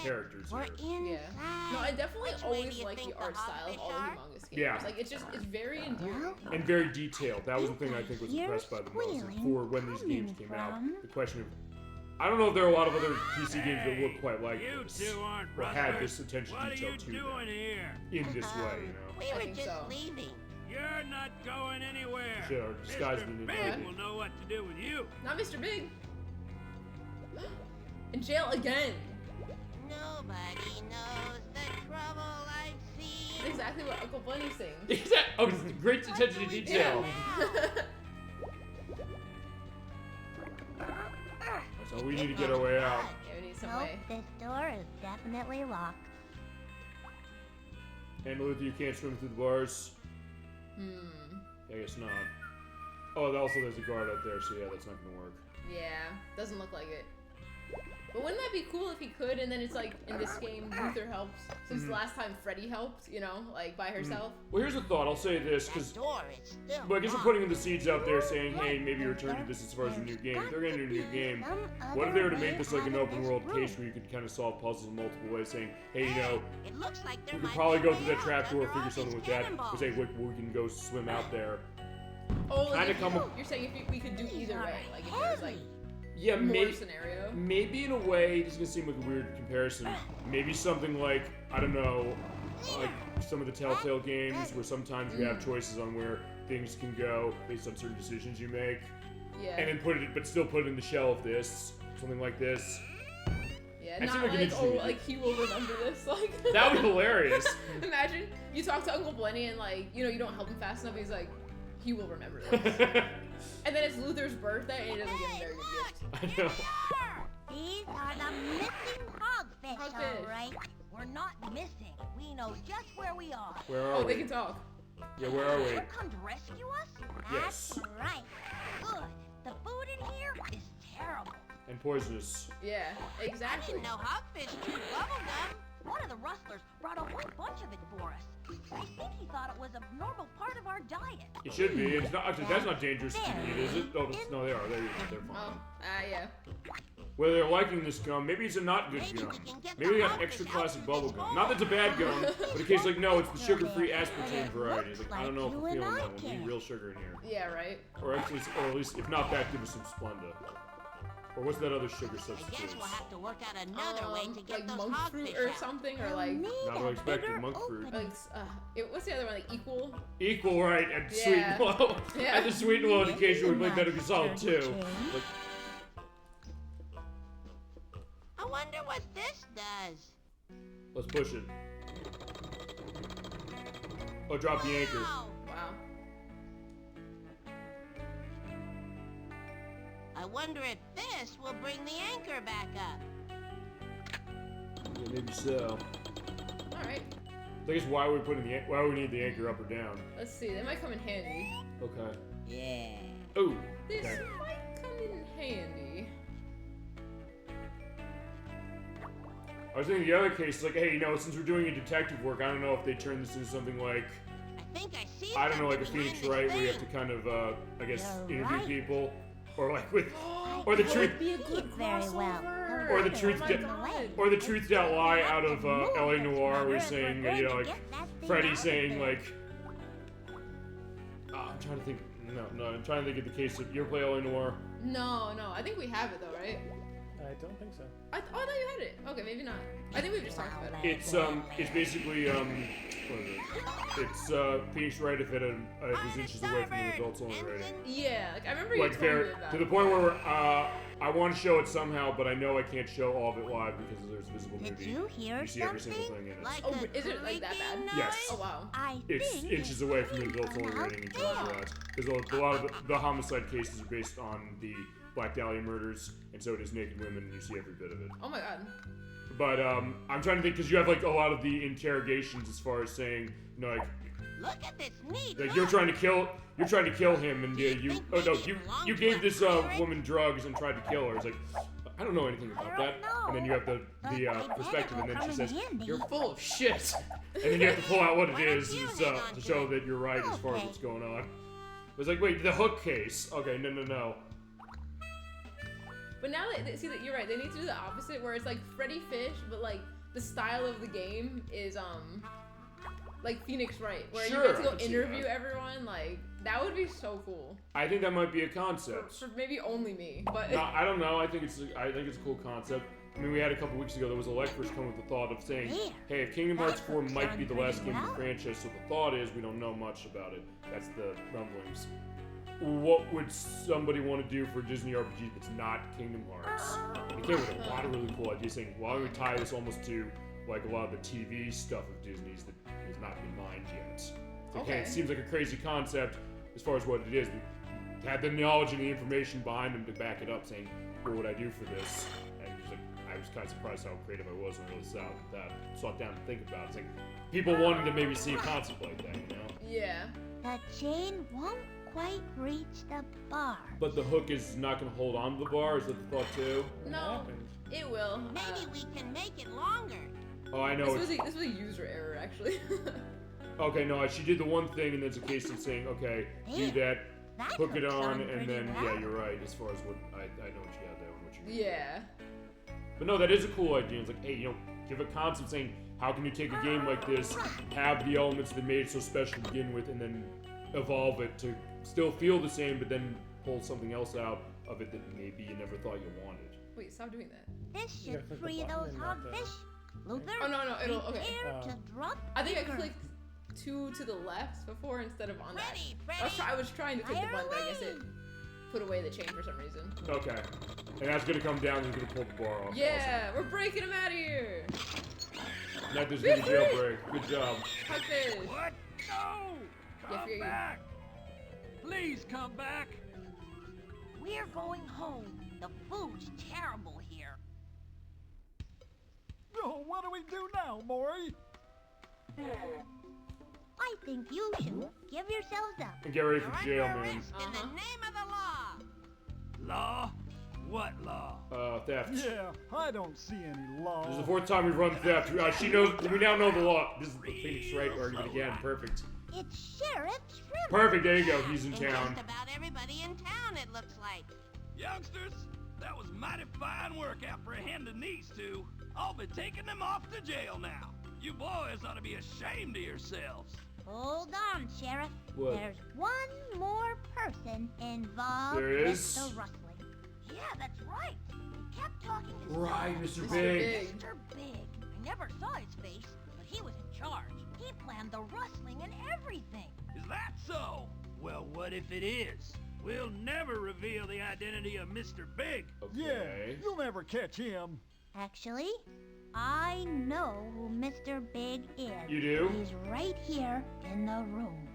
characters
We're
here.
inside.
Yeah. No, I definitely
Which way
always
do you
like
think
the art style of
hogfish
all the
are?
Humongous games.
Yeah.
Like it's very endearing.
And very detailed. That was the thing I think was
Here's
impressed by the most
squealing
for when these games
coming
came out.
from-
The question of, I don't know if there are a lot of other PC games that look quite like
You
this,
two aren't
or had
rustlers.
this attention
What are
detail
you
to
doing
them
here?
in this way,
We
I
were
think
just
so.
leaving.
You're not going anywhere.
Shit, our disguise
Mr.
didn't
Big
even-
will know what to do with you.
Not Mr. Big. In jail again.
Nobody knows the trouble I've see.
That's exactly what Uncle Bunny sings.
Oh, great attention to detail. So we need to get our way out.
Yeah, we need some
Nope,
way.
this door is definitely locked.
And Luther, you can't swim through the bars. I guess not. Oh, also there's a guard out there, so yeah, that's not gonna work.
Yeah, doesn't look like it. But wouldn't that be cool if he could? And then it's like in this game, Luther helps. Since the last time Freddy helped, you know, like by herself.
Well, here's a thought. I'll say this because, well, I guess we're putting the seeds out there, saying, hey, maybe return to this as far as a new game. If they're gonna do a new game, what if they were to make this like an open world case where you could kind of solve puzzles in multiple ways, saying, hey, you know,
It looks like there
we could
might
probably
be a
go through that
way
trap
out
door,
after all
figure something
these
with that.
cannonballs.
We say, we can go swim out there.
Oh,
Kinda
like
come up-
you're saying if we could do either way, like if there was like
Yeah,
more scenario.
maybe in a way, this is gonna seem like a weird comparison. Maybe something like, I don't know, like some of the Telltale games where sometimes you have choices on where things can go based on certain decisions you make.
Yeah.
And then but still put it in the shell of this, something like this.
Yeah,
That
not
seemed like an
like,
interesting
oh,
idea.
like he will remember this. Like
That would be hilarious.
Imagine you talk to Uncle Blenny and like, you know, you don't help him fast enough. He's like, he will remember this. And then it's Luther's birthday and he doesn't give him a very good gift.
I know.
These are the missing hogfish,
Hogfish.
all right?
We're not missing. We know just where we are.
Where are
Oh,
we?
they can talk.
Yeah, where are we?
You've come to rescue us?
Yes.
That's right. Good. The food in here is terrible.
And poisonous.
Yeah, exactly.
I didn't know Hogfish chewed bubblegum.
One of the Rustlers brought a whole bunch of it for us. I think he thought it was a normal part of our diet.
It should be. It's not. Actually, that's not dangerous to eat, is it? Oh, no, they are. They're fine.
Oh, yeah.
Whether they're liking this gum, maybe it's a not good gum. Maybe they got extra classic bubble gum. Not that it's a bad gum, but in case like, no, it's the sugar-free aspartame variety. It's like, I don't know if we're feeling that one. We need real sugar in here.
Yeah, right.
Or actually, or at least, if not that, give us some Splenda. Or what's that other sugar
Guess
substitute?
we'll have to work out another way to get
like
those
monk fruit
hogfish
or
out.
something, or like
Not what I expected, monk fruit.
like what's the other one? Like equal.
Equal, right, and
Yeah.
sweet and low.
Yeah.
And the sweet and low indication we played Metal Gear Solid 2. Like,
I wonder what this does.
let's push it. Oh, drop the anchor.
Wow.
Wow.
I wonder if this will bring the anchor back up.
Yeah, maybe so.
All right.
I guess why are we putting why do we need the anchor up or down?
Let's see. They might come in handy.
Okay.
Yeah.
Ooh.
This
Okay.
might come in handy.
I was thinking the other case, like, hey, you know, since we're doing a detective work, I don't know if they turn this into something like,
I think I see
I don't know, like a
something
Phoenix
behind
Wright,
this
where you have to
thing.
kind of, I guess,
You're
interview
right.
people, or like with, or the truth,
Be a good
Very well.
crossover.
or the truth,
Oh my God.
or the truth don't lie out of L.A. Noir, where he's saying, you know, like Freddy saying like, I'm trying to think. No, I'm trying to think of the case of you ever play L.A. Noir?
No. I think we have it though, right?
I don't think so.
Oh, no, you had it. Okay, maybe not. I think we've just talked about it.
It's basically what is it? It's Phoenix Wright if it was inches away from the adults only rating.
Yeah, like I remember you
Like
told me
very
about
to the
it.
point where I want to show it somehow, but I know I can't show all of it live because there's visible
Did
nudity.
you hear
You see every single
something?
thing in it.
Like
Oh,
a
is it like that bad?
creaking
Yes.
Oh wow.
I
It's
think
inches away from the adults only
out
rating in terms because a lot of the homicide cases are based on the Black Dahlia murders, and so it is naked women, and you see every bit of it.
Oh my god.
But I'm trying to think because you have like a lot of the interrogations as far as saying, you know,
Look at this neat.
like you're trying to kill him, and you gave this woman drugs and tried to kill her. It's like I don't know anything about that. And then you have the perspective, and then she says, "You're full of shit," and then you have to pull out what it is to show that you're right as far as what's going on. It was like, wait, the hook case. Okay, no.
But now that see that you're right, they need to do the opposite where it's like Freddi Fish, but like the style of the game is like Phoenix Wright, where
Sure,
you get to
I
go
can see
interview
that.
everyone. Like that would be so cool.
I think that might be a concept.
For maybe only me, but
No, I don't know. I think it's a cool concept. I mean, we had a couple weeks ago, there was a lecturers come with the thought of saying, hey, if Kingdom Hearts 4 might be the last game of the franchise, so the thought is we don't know much about it. That's the rumblings. What would somebody want to do for a Disney RPG that's not Kingdom Hearts? They came with a lot of really cool ideas saying, why don't we tie this almost to like a lot of the TV stuff of Disney's that has not been mined yet. It's like,
Okay.
hey, it seems like a crazy concept as far as what it is. We had the knowledge and the information behind them to back it up, saying, what would I do for this? And just like, I was kind of surprised how creative I was when I really sat down to think about it. It's like people wanting to maybe see a concept like that, you know?
Yeah.
The chain won't quite reach the bar.
But the hook is not going to hold on to the bar, is that the thought too?
No, it will.
Maybe we can make it longer.
Oh, I know.
This was a user error, actually.
Okay, no, she did the one thing, and there's a case of saying, okay, do that, hook it on, and then, yeah, you're right, as far as what, I know what you had there and what you mean.
Yeah.
But no, that is a cool idea. It's like, hey, you know, give a concept saying, how can you take a game like this, have the elements that made it so special to begin with, and then evolve it to still feel the same, but then pull something else out of it that maybe you never thought you wanted.
Wait, stop doing that.
This should free those hogfish. Luther,
Oh, no, it'll, okay.
prepare to drop
I think I
anchor.
clicked 2 to the left before instead of on that.
Freddy.
I was trying to click the button, but I guess it put away the chain for some reason.
Okay. And that's gonna come down and it's gonna pull the bar off.
Yeah, we're breaking him out of here.
Awesome. Not just gonna jailbreak. Good job.
Hogfish.
What? No! Come
Yeah,
back! Please come back!
We're going home. The food's terrible here.
Oh, what do we do now, boy?
I think you should give yourselves up.
And get ready for jail, man.
In the name of the law.
Law? What law?
Theft.
Yeah, I don't see any law.
This is the 4th time we've run theft. She knows. We now know the law. This is the Phoenix Wright argument again. Perfect.
It's Sheriff Shrimp.
Perfect. There you go. He's in
And
town.
just about everybody in town, it looks like.
Youngsters, that was mighty fine work apprehending these two. I'll be taking them off to jail now. You boys ought to be ashamed of yourselves.
Hold on, Sheriff.
What?
There's one more person involved
There
with
is?
the rustling.
Yeah, that's right. He kept talking to
Right, Mr.
someone.
Big.
Mr. Big. I never saw his face, but he was in charge. He planned the rustling and everything.
Is that so? Well, what if it is? We'll never reveal the identity of Mr. Big.
Yeah, you'll never catch him.
Actually, I know who Mr. Big is.
You do?
He's right here in the room.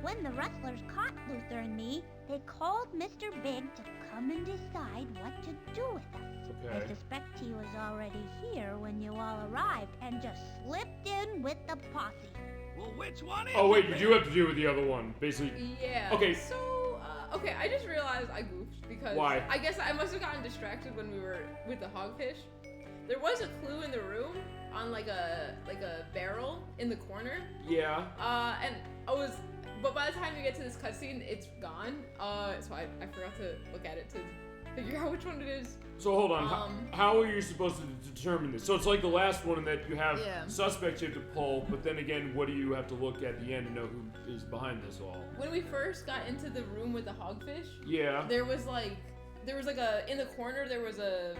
When the Rustlers caught Luther and me, they called Mr. Big to come and decide what to do with us.
Okay.
I suspect he was already here when you all arrived and just slipped in with the posse.
Well, which one is
Oh wait,
it,
you
Big?
do have to do with the other one, basically.
Yeah.
Okay.
So, okay, I just realized I goofed because
Why?
I guess I must have gotten distracted when we were with the hogfish. There was a clue in the room on like a barrel in the corner.
Yeah.
And but by the time you get to this cutscene, it's gone. So I forgot to look at it to figure out which one it is.
So hold on. How are you supposed to determine this? So it's like the last one in that you have
Yeah.
suspects you have to pull, but then again, what do you have to look at the end to know who is behind this all?
When we first got into the room with the hogfish,
Yeah.
there was like in the corner there was a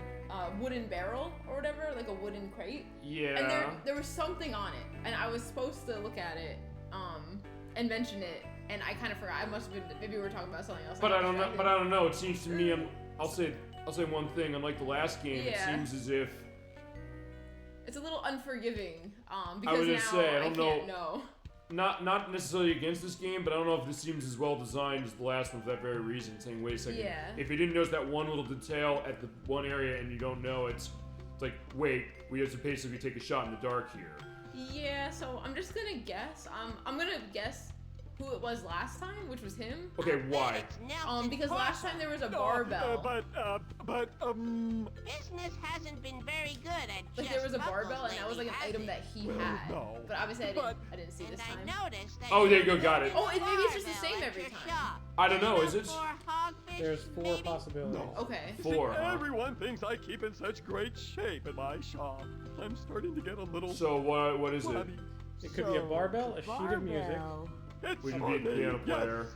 wooden barrel or whatever, like a wooden crate.
Yeah.
And there was something on it, and I was supposed to look at it, and mention it, and I kind of forgot. I must have been, maybe we were talking about something else.
But I don't know. But I don't know. It seems to me, I'll say one thing. Unlike the last game,
Yeah.
it seems as if
It's a little unforgiving,
I
because
was
now
gonna say, I don't
can't know.
Not necessarily against this game, but I don't know if this seems as well designed as the last one for that very reason. Saying, wait a second,
Yeah.
if you didn't notice that one little detail at the one area and you don't know, it's like, wait, we have to basically take a shot in the dark here.
Yeah, so I'm just gonna guess. I'm gonna guess who it was last time, which was him.
Okay, why?
Because last time there was a barbell.
Business hasn't been very good at
Like there was a barbell, and that was like an item that he had.
no.
But obviously I didn't see this time.
I noticed that
Oh, there you go, got it.
Oh, and maybe it's just the same every time.
I don't know, is it?
There's 4 possibilities.
Okay.
4, huh?
Everyone thinks I keep in such great shape in my shop. I'm starting to get a little.
So what is it?
funny.
It could be a barbell, a sheet of music,
It's
Would you
funny,
be a piano
yes.
player?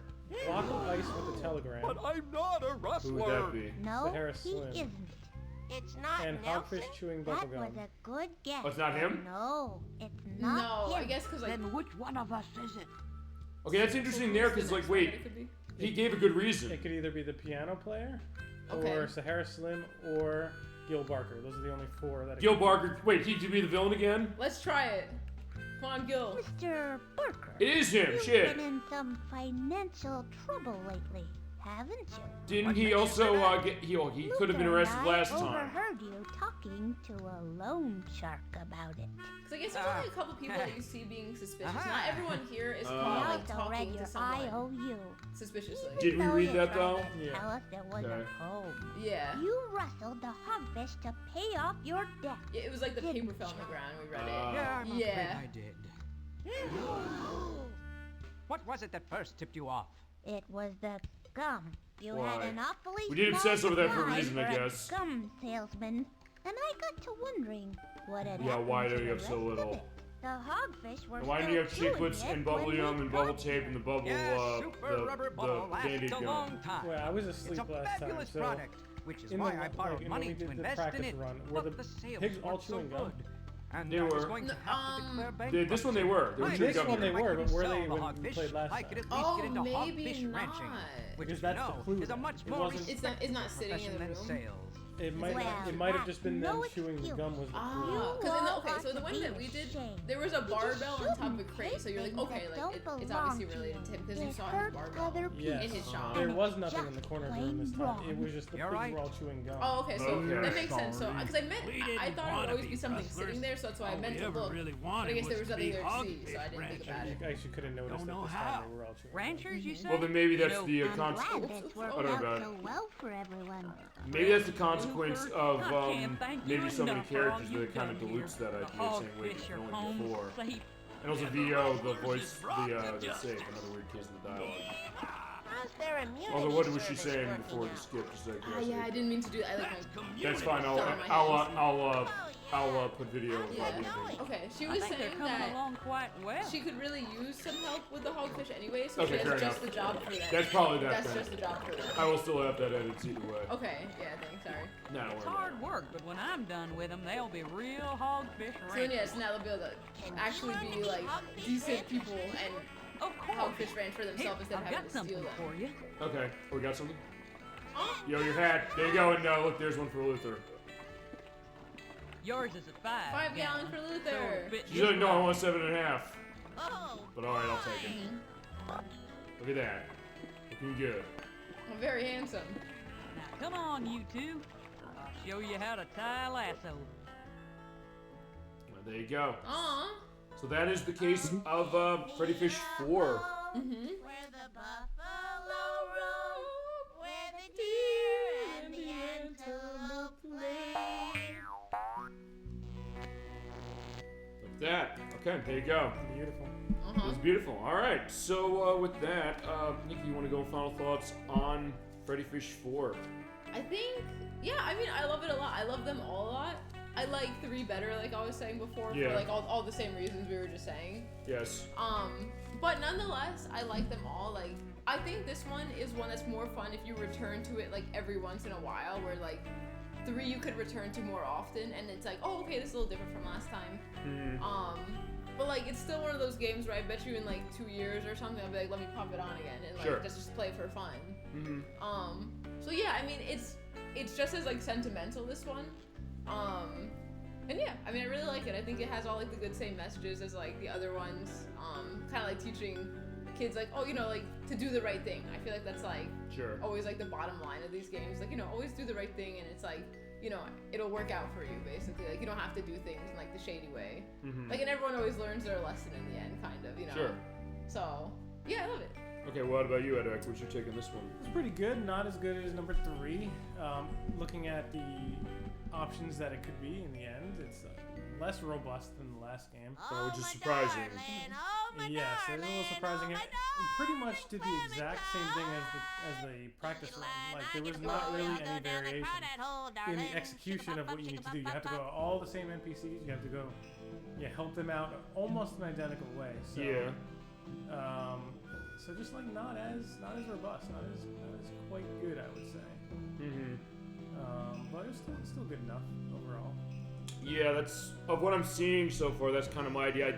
block of ice with a telegram,
But I'm not a rustler.
Who would that be?
No,
Sahara
he
Slim.
isn't.
It's not
and
Nelson.
Hogfish chewing
That
bubblegum.
was a good guess.
Oh, it's not him?
No, it's not
No,
him.
I guess because like
Then which one of us is it?
Okay, that's interesting there, because like, wait,
it could be.
he gave a good reason.
It could either be the piano player,
Okay.
or Sahara Slim, or Gill Barker. Those are the only 4 that.
Gill Barker. Wait, he to be the villain again?
Let's try it. Come on, Gill.
Mr. Barker.
It is him.
You've
Shit.
been in some financial trouble lately, haven't you?
Didn't he also get? He could have been arrested last
I
time.
overheard you talking to a loan shark about it.
Because I guess there's only a couple people that you see being suspicious. Not everyone here is caught like talking to someone suspiciously.
Did we read that though?
Tell us it was a home.
Yeah.
You rustled the hogfish to pay off your debt.
Yeah, it was like the paper fell on the ground and we read it.
Yeah, I'm
Yeah.
afraid I did. What was it that first tipped you off?
It was the gum. You
Why?
had an awfully
We did obsess over that for a
small
reason, I
eye for a
guess.
gum salesman, and I got to wondering what had
Yeah,
happened
why
to
do you
the
have so
rest of
little?
it. The hogfish were
And why do you have
still
chiclets
chewing
and
it
bubble
when
yum
we
and bubble
caught
tape and the bubble
Super rubber ball
the
lasts
Band-Aid
a
gum?
long time.
Well, I was
It's
asleep
a
last time,
fabulous
so
product, which is
in
why
the,
I borrowed
like,
money
when we
to
did the
invest in
practice
it.
run, were
But
the
the sales
pigs all
weren't so
chewing gum?
good. And
They
I was
were.
going to have to declare
This one they were. They were
bankruptcy.
chewing
This
gum
one they
here.
were, but were
Sell
they
the
when we
hogfish,
played last
I could
time?
at least get into
maybe
hogfish
not.
ranching, which
Because
you
that's the
know
clue
is a
then.
much
It
more
wasn't-
It's not sitting in
profession
the
than
room.
sales.
It might
Well,
have just been them
no
chewing the gum was the
Ah,
clue.
because so the one that we did, there was a barbell on top of a crate, so you're like, okay, like it's obviously related to him because you saw his barbell
Yes.
in his shop.
There was nothing in the corner during this time. It was just the
You're
pigs
right.
were all chewing gum.
Oh, okay, so
Okay.
that makes sense. So, because I meant,
We
I
didn't
thought it would
wanna
always
be
be something
rustlers.
sitting there, so that's why I
All
meant
we
to
ever
look.
really
But
wanted
I guess there
was
was
to be
nothing there to see,
hogfish
so I didn't think about it.
You actually could have noticed
Don't
that
know
this
how.
time they were all chewing gum.
Ranchers, you say?
Well, then maybe that's
You know,
the
I'm glad
consequence.
this
I
worked
don't know
out
about
so
it.
well for everyone.
Maybe that's the consequence of
I can't thank you
maybe so many
enough for all
characters that it
you've
kind of
done
dilutes
here.
that
The
idea, saying wait,
hogfish
you
are
can only
home
do 4.
safe.
And also VO, the voice, the safe, another weird case in the dialogue.
How's their immunity
Also, what was she
service
saying
working
before the
out?
skip? Just like,
Ah, yeah, I didn't mean to do that. I like
That's fine.
Sorry, my
I'll put video of
Yeah.
everything.
Okay, she
I
was
think they're
saying
coming
that
along quite well.
she could really use some help with the hogfish anyway, so
Okay,
she
fair
has just
enough.
the job for that.
That's probably that
That's
then.
just the job for that.
I will still have that edited either way.
Okay, yeah, thanks, sorry.
No, don't
It's
worry about
hard work, but when I'm done with them, they'll be real hogfish
So then,
ranchers.
yes, now they'll be able to actually be like decent people and
Of course.
hogfish ranch for
Here,
themselves instead of
I've
having
got
to steal
something
them.
for you.
it. Okay, we got something? Yo, your hat. There you go. And look, there's one for Luther.
Yours is a 5
5 gallon for Luther.
So a bit
She's like, no, I want 7.5.
Oh,
But alright, I'll take it. Look at that. Looking good.
I'm very handsome.
Now come on, you two. I'll show you how to tie a lasso.
Well, there you go.
Aw.
So that is the case of Freddi Fish 4.
where the buffalo roam, where the deer and the antelope play.
Like that. Okay, there you go.
Beautiful.
It was beautiful. Alright, so with that, Nickie, you want to go final thoughts on Freddi Fish 4?
I think, yeah, I mean, I love it a lot. I love them all a lot. I like 3 better, like I was saying before,
Yeah.
for like all the same reasons we were just saying.
Yes.
But nonetheless, I like them all. Like, I think this one is one that's more fun if you return to it like every once in a while, where like 3 you could return to more often, and it's like, oh, okay, this is a little different from last time. But like, it's still one of those games where I bet you in like 2 years or something, I'll be like, let me pop it on again and like
Sure.
just play for fun. So yeah, I mean, it's just as like sentimental, this one. And yeah, I mean, I really like it. I think it has all like the good same messages as like the other ones. Kind of like teaching kids like, oh, you know, like to do the right thing. I feel like that's like
Sure.
always like the bottom line of these games. Like, you know, always do the right thing, and it's like, you know, it'll work out for you basically. Like, you don't have to do things in like the shady way. Like, and everyone always learns their lesson in the end, kind of, you know.
Sure.
So yeah, I love it.
Okay, what about you, Edwak? What's your take on this one?
It's pretty good. Not as good as number 3. Looking at the options that it could be in the end, it's less robust than the last game.
Which is surprising.
Yes, it's a little surprising. It pretty much did the exact same thing as the practice run. Like, there was not really any variation in the execution of what you need to do. You have to go to all the same NPCs. You have to go, help them out almost an identical way. So,
Yeah.
So just like not as robust, not as quite good, I would say. But it's still good enough overall.
Yeah, that's of what I'm seeing so far. That's kind of my idea.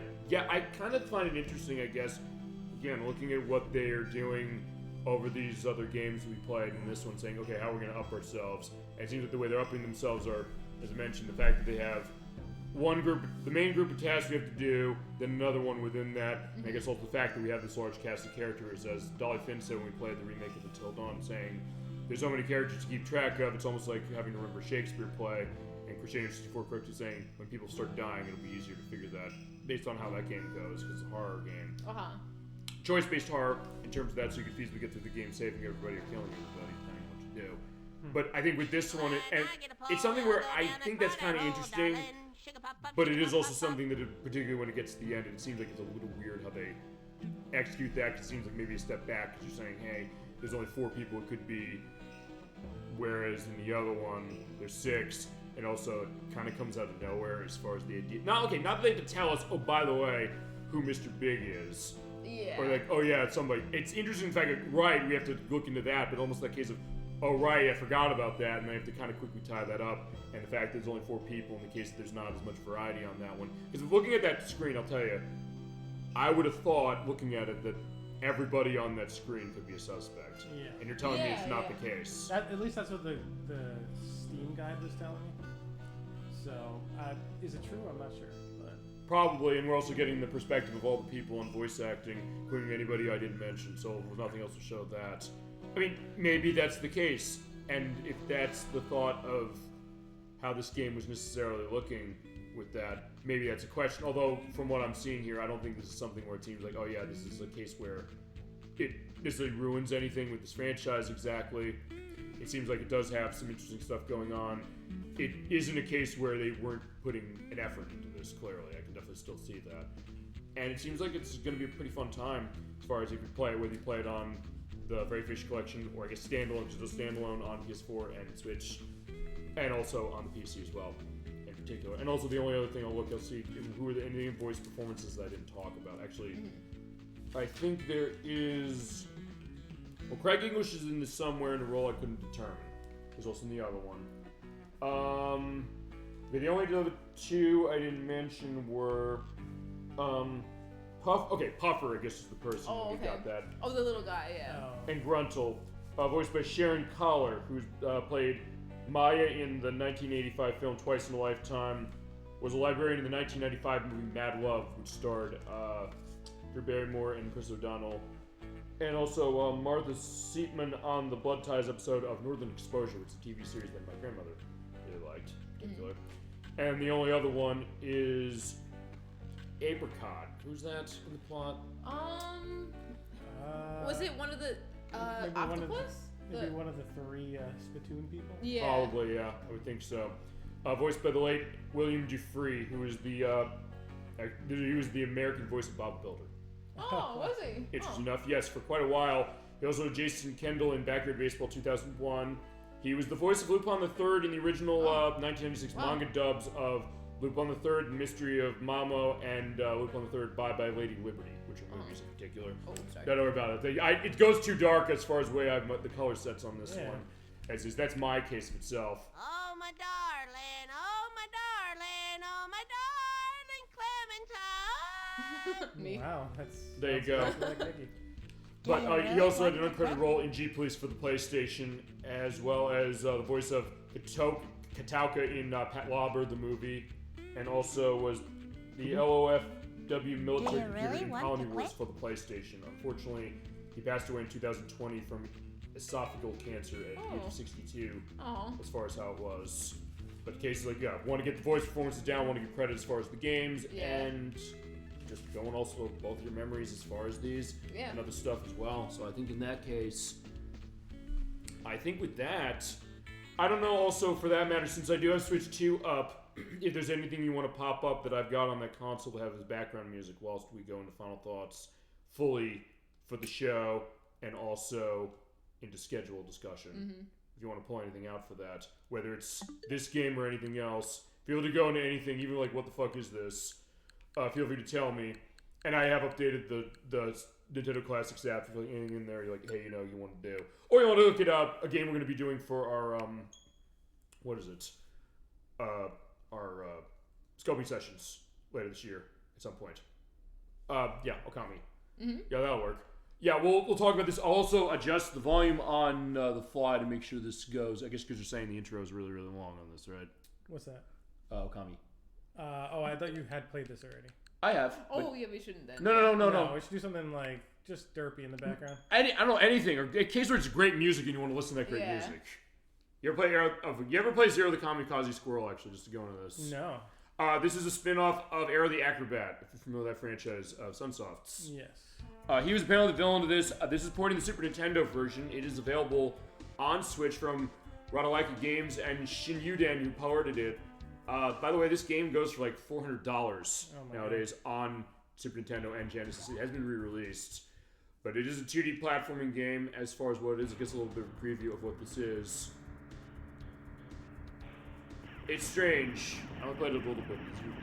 I kind of find it interesting, I guess. Again, looking at what they are doing over these other games we played, and this one saying, okay, how are we going to up ourselves? And it seems like the way they're upping themselves are, as I mentioned, the fact that they have one group, the main group of tasks we have to do, then another one within that. And I guess also the fact that we have this large cast of characters, as Dolly Finn said when we played the remake of Until Dawn, saying there's so many characters to keep track of, it's almost like having to remember Shakespeare play. And Crusader 64 correctly saying when people start dying, it'll be easier to figure that based on how that game goes, because it's a horror game. Choice-based horror in terms of that, so you can feasibly get through the game saving everybody or killing everybody, depending on what you do. But I think with this one, it's something where I think that's kind of interesting, but it is also something that, particularly when it gets to the end, it seems like it's a little weird how they execute that, because it seems like maybe a step back, because you're saying, hey, there's only 4 people it could be, whereas in the other one, there's 6, and also it kind of comes out of nowhere as far as the idea. Not that they have to tell us, oh, by the way, who Mr. Big is.
Yeah.
Or like, oh yeah, it's somebody. It's interesting, in fact, like, right, we have to look into that, but almost that case of, oh right, I forgot about that, and I have to kind of quickly tie that up. And the fact that there's only 4 people in the case that there's not as much variety on that one. Because looking at that screen, I'll tell you, I would have thought, looking at it, that everybody on that screen could be a suspect.
Yeah.
And you're telling me it's not the case.
At least that's what the Steam guide was telling me. So, is it true? I'm not sure. But
Probably, and we're also getting the perspective of all the people on voice acting, including anybody I didn't mention, so there's nothing else to show that. I mean, maybe that's the case, and if that's the thought of how this game was necessarily looking with that, maybe that's a question. Although, from what I'm seeing here, I don't think this is something where it seems like, oh yeah, this is a case where it necessarily ruins anything with this franchise exactly. It seems like it does have some interesting stuff going on. It isn't a case where they weren't putting an effort into this, clearly. I can definitely still see that. And it seems like it's going to be a pretty fun time as far as you can play it, whether you play it on the Freddi Fish collection or I guess standalone, just a standalone on PS4 and Switch, and also on the PC as well, in particular. And also the only other thing I'll see who are any voice performances that I didn't talk about. Actually, I think there is... Well, Craig English is in this somewhere in a role I couldn't determine. There's also in the other one. The only other 2 I didn't mention were Puffer, I guess is the person who got that.
Oh, the little guy, yeah.
And Gruntle, voiced by Sharon Collar, who played Maya in the 1985 film Twice in a Lifetime, was a librarian in the 1995 movie Mad Love, which starred Drew Barrymore and Chris O'Donnell. And also Martha Seatman on the Blood Ties episode of Northern Exposure, which is a TV series that my grandmother really liked, in particular. And the only other one is Apricot. Who's that in the plot?
Was it one of the octopus?
Maybe one of the 3 spittoon people?
Yeah.
Probably, yeah. I would think so. Voiced by the late William Dufree, who was the American voice of Bob the Builder.
Oh, was he?
Interesting enough, yes, for quite a while. He also had Jason Kendall in Backyard Baseball 2001. He was the voice of Lupin III in the original 1996 manga dubs of Lupin III, The Mystery of Mamo, and Lupin III, Bye Bye Lady Liberty, which are movies in particular.
Oh, sorry.
Don't worry about it. It goes too dark as far as the way the color sets on this one. That's my case of itself.
Oh, my darling, oh, my darling, oh, my darling Clementine.
Me.
Wow, that's...
There you go.
Like Nickie.
But he also had an uncredited role in G-Police for the PlayStation, as well as the voice of Katauka in Pat Lauber, the movie, and also was the LOFW military computer in Colony Wars for the PlayStation. Unfortunately, he passed away in 2020 from esophageal cancer at the age of 62, as far as how it was. But cases like, want to get the voice performances down, want to give credit as far as the games, and just going also both your memories as far as these and other stuff as well. So I think in that case, I think with that, I don't know also for that matter, since I do have Switch 2 up, if there's anything you want to pop up that I've got on that console to have as background music whilst we go into final thoughts fully for the show and also into schedule discussion. If you want to pull anything out for that, whether it's this game or anything else, feel free to go into anything, even like what the fuck is this? Feel free to tell me. And I have updated the Nintendo Classics app. If there's anything in there you're like, hey, you want to do. Or you want to look it up, a game we're going to be doing for our, what is it? Our scoping sessions later this year at some point. Okami. Yeah, that'll work. Yeah, we'll talk about this. I'll also adjust the volume on the fly to make sure this goes. I guess because you're saying the intro is really, really long on this, right?
What's that?
Okami.
I thought you had played this already.
I have.
Oh, yeah, we shouldn't then.
No.
We should do something like just derpy in the background.
I don't know, anything. Or in case where it's great music and you want to listen to that great music. You ever play Zero the Kamikaze Squirrel, actually, just to go into this?
No.
This is a spin-off of Arrow the Acrobat, if you're familiar with that franchise of Sunsoft's.
Yes.
He was apparently the villain of this. This is porting the Super Nintendo version. It is available on Switch from Radalaika Games and Shinyudan, who ported it. By the way, this game goes for like $400 nowadays on Super Nintendo and Genesis. It has been re-released. But it is a 2D platforming game. As far as what it is, it gets a little bit of a preview of what this is. It's strange. I played it a little bit.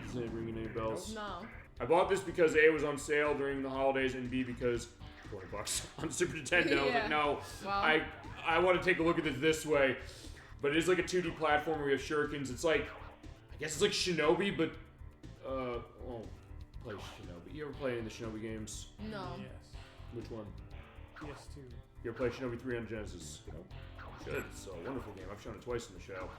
Does it ring any bells?
No.
I bought this because A, it was on sale during the holidays, and B, because $20 on Super Nintendo. I was like, no,
wow.
I want to take a look at it this way. But it is like a 2D platform where you have shurikens. It's like, I guess it's like Shinobi, but, play Shinobi. You ever play any of the Shinobi games?
No.
Yes.
Which one?
PS2.
You ever play Shinobi 3 on Genesis? Nope. Should. It's a wonderful game. I've shown it twice in the show.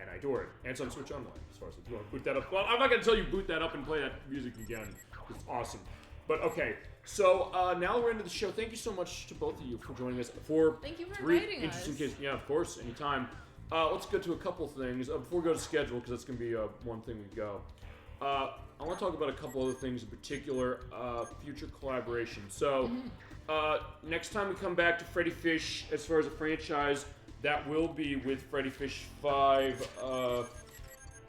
And I adore it. And it's on Switch Online, as far as if you want to boot that up. Well, I'm not going to tell you boot that up and play that music again. It's awesome. But, okay. So, now we're into the show. Thank you so much to both of you for joining us for
Thank you for
three
inviting
interesting
us.
cases. Yeah, of course. Anytime. Let's go to a couple things. Before we go to schedule, because that's going to be one thing we go. I want to talk about a couple other things in particular. Future collaboration. So, next time we come back to Freddi Fish, as far as a franchise, that will be with Freddi Fish 5,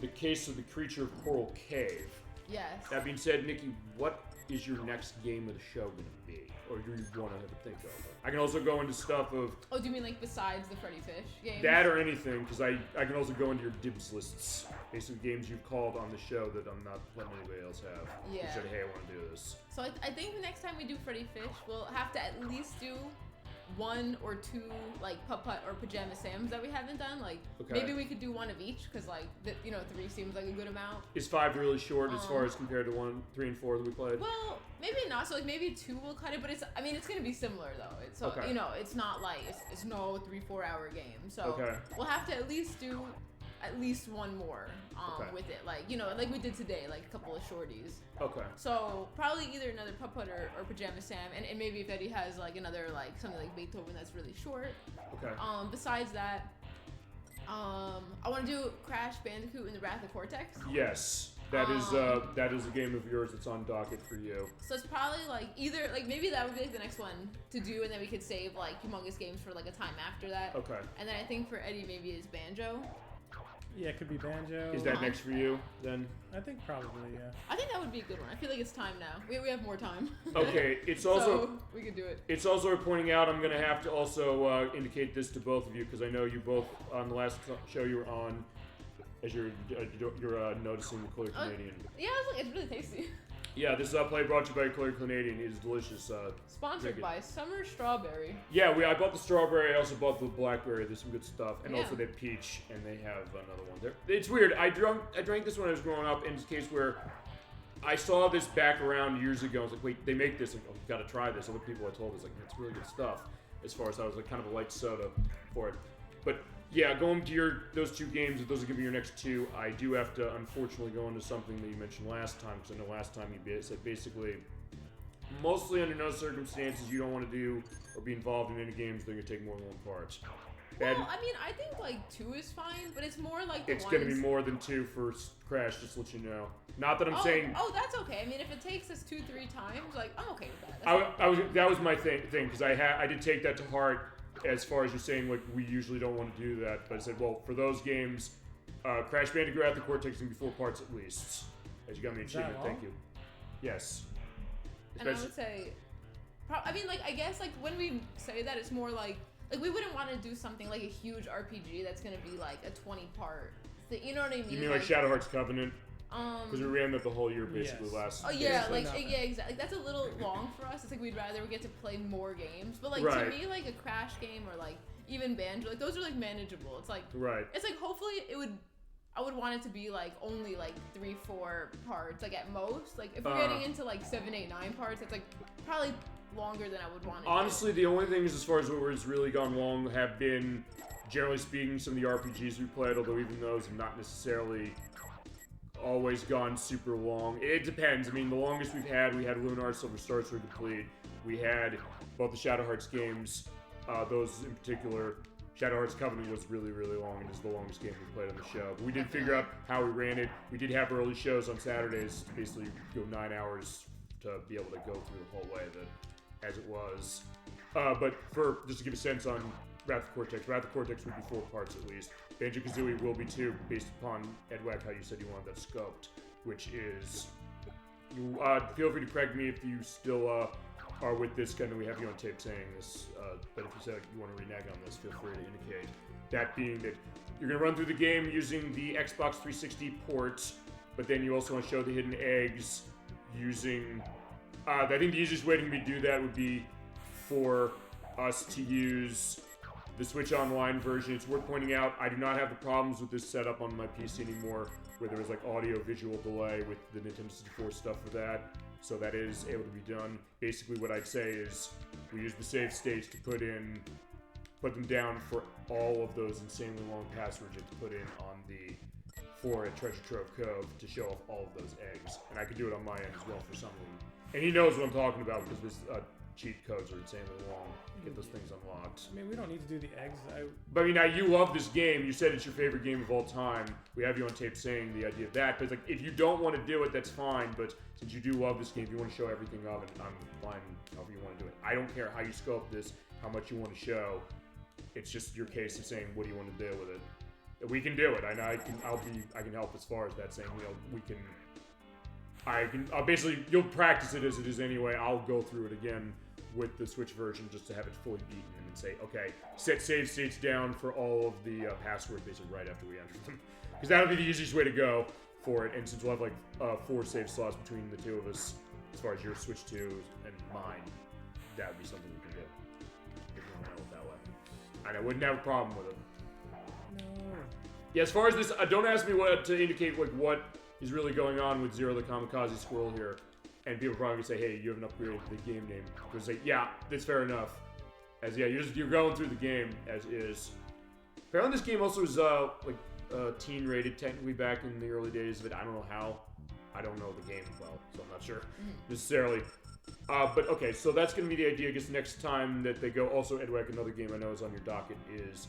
The Case of the Creature of Coral Cave.
Yes.
That being said, Nickie, what is your next game of the show going to be? Or do you want to think of? I can also go into stuff of...
Oh, do you mean like besides the Freddi Fish games?
That or anything, because I can also go into your dibs lists. Basically games you've called on the show that I'm not letting anybody else have.
Yeah.
You said, hey, I want to do this.
So I think the next time we do Freddi Fish, we'll have to at least do one or two like Putt-Putt or Pajama Sams that we haven't done. Like maybe we could do one of each because like 3 seems like a good amount.
Is 5 really short as far as compared to 1, 3, and 4 that we played?
Well, maybe not. So like maybe 2 will cut it, but it's gonna be similar though. It's it's not like it's no 3-4 hour game. So we'll have to at least do at least one more with it, like like we did today, like a couple of shorties.
Okay.
So probably either another Putt-Putt or Pajama Sam, and maybe if Eddie has like another like something like Beethoven that's really short.
Okay.
Besides that, I want to do Crash Bandicoot and the Wrath of Cortex.
Yes. That is a game of yours that's on docket for you.
So it's probably like either like maybe that would be like the next one to do, and then we could save like Humongous games for like a time after that.
Okay.
And then I think for Eddie maybe is Banjo.
Yeah, it could be Banjo.
Is that next for you then?
I think probably, yeah.
I think that would be a good one. I feel like it's time now. We have more time.
Okay, it's also...
so we could do it.
It's also worth pointing out, I'm going to have to also indicate this to both of you, because I know you both, on the last show you were on, as you're noticing the Clear Canadian.
Yeah, I was like, it's really tasty.
Yeah, this play brought to you by Clear Canadian. It is delicious.
Sponsored by Summer Strawberry.
Yeah, I bought the strawberry. I also bought the blackberry. There's some good stuff, and also they have peach, and they have another one there. It's weird. I drank this when I was growing up. In this case, where I saw this back around years ago. I was like, wait, they make this. Like, oh, you've got to try this. Other people I told was like, it's really good stuff. As far as I was like, kind of a light soda for it, but. Yeah, going to those 2 games, if those are going to be your next 2, I do have to unfortunately go into something that you mentioned last time, because I know last time you said basically, mostly under no circumstances you don't want to do or be involved in any games that are going to take more than 1 part.
Well, I mean, I think like 2 is fine, but it's more like
it's going to be more than 2 for Crash, just to let you know. Not that I'm saying...
Oh, that's okay. I mean, if it takes us 2-3 times, like, I'm okay with that.
That was my thing, because I did take that to heart. As far as you're saying, like, we usually don't want to do that, but I said, well, for those games, Crash Bandicoot Wrath of Cortex can be 4 parts at least. As you got me an achievement, thank you. Yes.
And I would say, I mean, like, I guess, like, when we say that, it's more like we wouldn't want to do something like a huge RPG that's going to be, like, a 20-part thing. You know what I mean?
You mean like Shadow Hearts Covenant? Because we ran that the whole year, basically, last...
Oh, yeah, yeah, exactly. Like, that's a little long for us. It's like we'd rather get to play more games. But, like, to me, like, a Crash game or, like, even Banjo, like, those are, like, manageable. It's like...
Right.
It's like, hopefully, I would want it to be, like, only, like, 3-4 parts, like, at most. Like, if we're getting into, like, 7, 8, 9 parts, it's, like, probably longer than I would want it.
Honestly, the only things as far as what has really gone long have been, generally speaking, some of the RPGs we played, although even those have not necessarily always gone super long. It depends. I mean, the longest we had Lunar, Silver Star Sword Complete. We had both the Shadow Hearts games, those in particular. Shadow Hearts Covenant was really, really long. It is the longest game we played on the show. But we did figure out how we ran it. We did have early shows on Saturdays to basically go 9 hours to be able to go through the whole way of it as it was. But for just to give a sense on Wrath of Cortex would be 4 parts at least. Banjo-Kazooie will be 2, based upon Edwak, how you said you wanted that scoped, which is... You feel free to correct me if you still are with this. I know we have you on tape saying this, but if you say you want to renege on this, feel free to indicate. That being that you're going to run through the game using the Xbox 360 port, but then you also want to show the hidden eggs using... I think the easiest way to me to do that would be for us to use the Switch Online version. It's worth pointing out, I do not have the problems with this setup on my PC anymore, where there was like audio-visual delay with the Nintendo 64 stuff for that. So that is able to be done. Basically what I'd say is we use the save states to put them down for all of those insanely long passwords you have to put in on the floor at Treasure Trove Cove to show off all of those eggs. And I could do it on my end as well for some of them. And he knows what I'm talking about because this cheat codes are insanely long to get those things unlocked.
I mean, we don't need to do the eggs.
But I mean, now you love this game. You said it's your favorite game of all time. We have you on tape saying the idea of that. But it's like, if you don't want to do it, that's fine. But since you do love this game, if you want to show everything of it, I'm fine however you want to do it. I don't care how you scope this, how much you want to show. It's just your case of saying, what do you want to do with it? We can do it. I can help as far as that saying, I'll basically, you'll practice it as it is anyway. I'll go through it again with the Switch version just to have it fully beaten and then say, okay, set save states down for all of the passwords basically right after we enter them. Because that'll be the easiest way to go for it. And since we'll have like 4 save slots between the two of us, as far as your Switch 2 and mine, that would be something we can do. If you want to handle it that way. And I wouldn't have a problem with it.
No.
Yeah, as far as this, don't ask me what to indicate like what is really going on with Zero the Kamikaze Squirrel here. And people probably gonna say, hey, you haven't upgraded the game name. Because say, yeah, that's fair enough. As yeah, you're going through the game as is. Apparently this game also is teen rated technically back in the early days of it. I don't know how. I don't know the game well, so I'm not sure necessarily. But okay, so that's gonna be the idea. I guess next time that they go, also Edwak, another game I know is on your docket is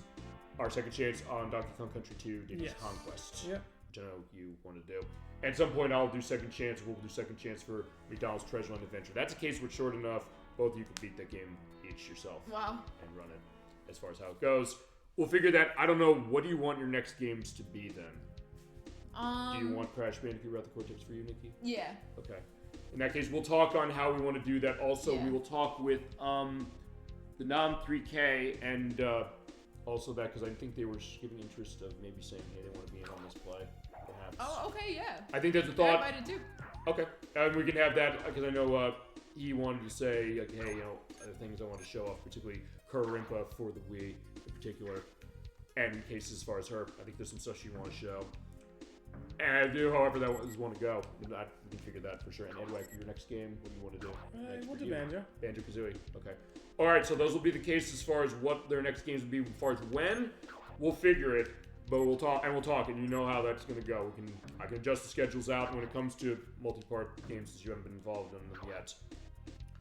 our second chance on Donkey Kong Country 2 Diddy's Conquest.
Yep.
Which I know you want to do. At some point, I'll do second chance. We'll do second chance for McDonald's Treasure Hunt Adventure. That's a case where it's short enough. Both of you can beat that game each yourself.
Wow.
And run it as far as how it goes. We'll figure that. I don't know. What do you want your next games to be then? Do you want Crash Bandicoot Wrath of Cortex for you, Nickie?
Yeah.
Okay. In that case, we'll talk on how we want to do that. Also, we will talk with the Nom3K and also that because I think they were giving interest of maybe saying, hey, they want to be in on this play. Perhaps.
Oh, okay, yeah.
I think that's a thought.
I invited too.
Okay. And we can have that because I know he wanted to say, like, hey, other things I want to show off, particularly Kurimpa for the Wii in particular. And in cases as far as her, I think there's some stuff she want to show. And I do, however, that is want to go. We can figure that for sure. And Edwak, your next game, what do you want to do?
We'll do Banjo.
Banjo-Kazooie. Okay. All right, so those will be the case as far as what their next games will be. As far as when, we'll figure it. But we'll talk, and you know how that's going to go. I can adjust the schedules out when it comes to multi-part games since you haven't been involved in them yet.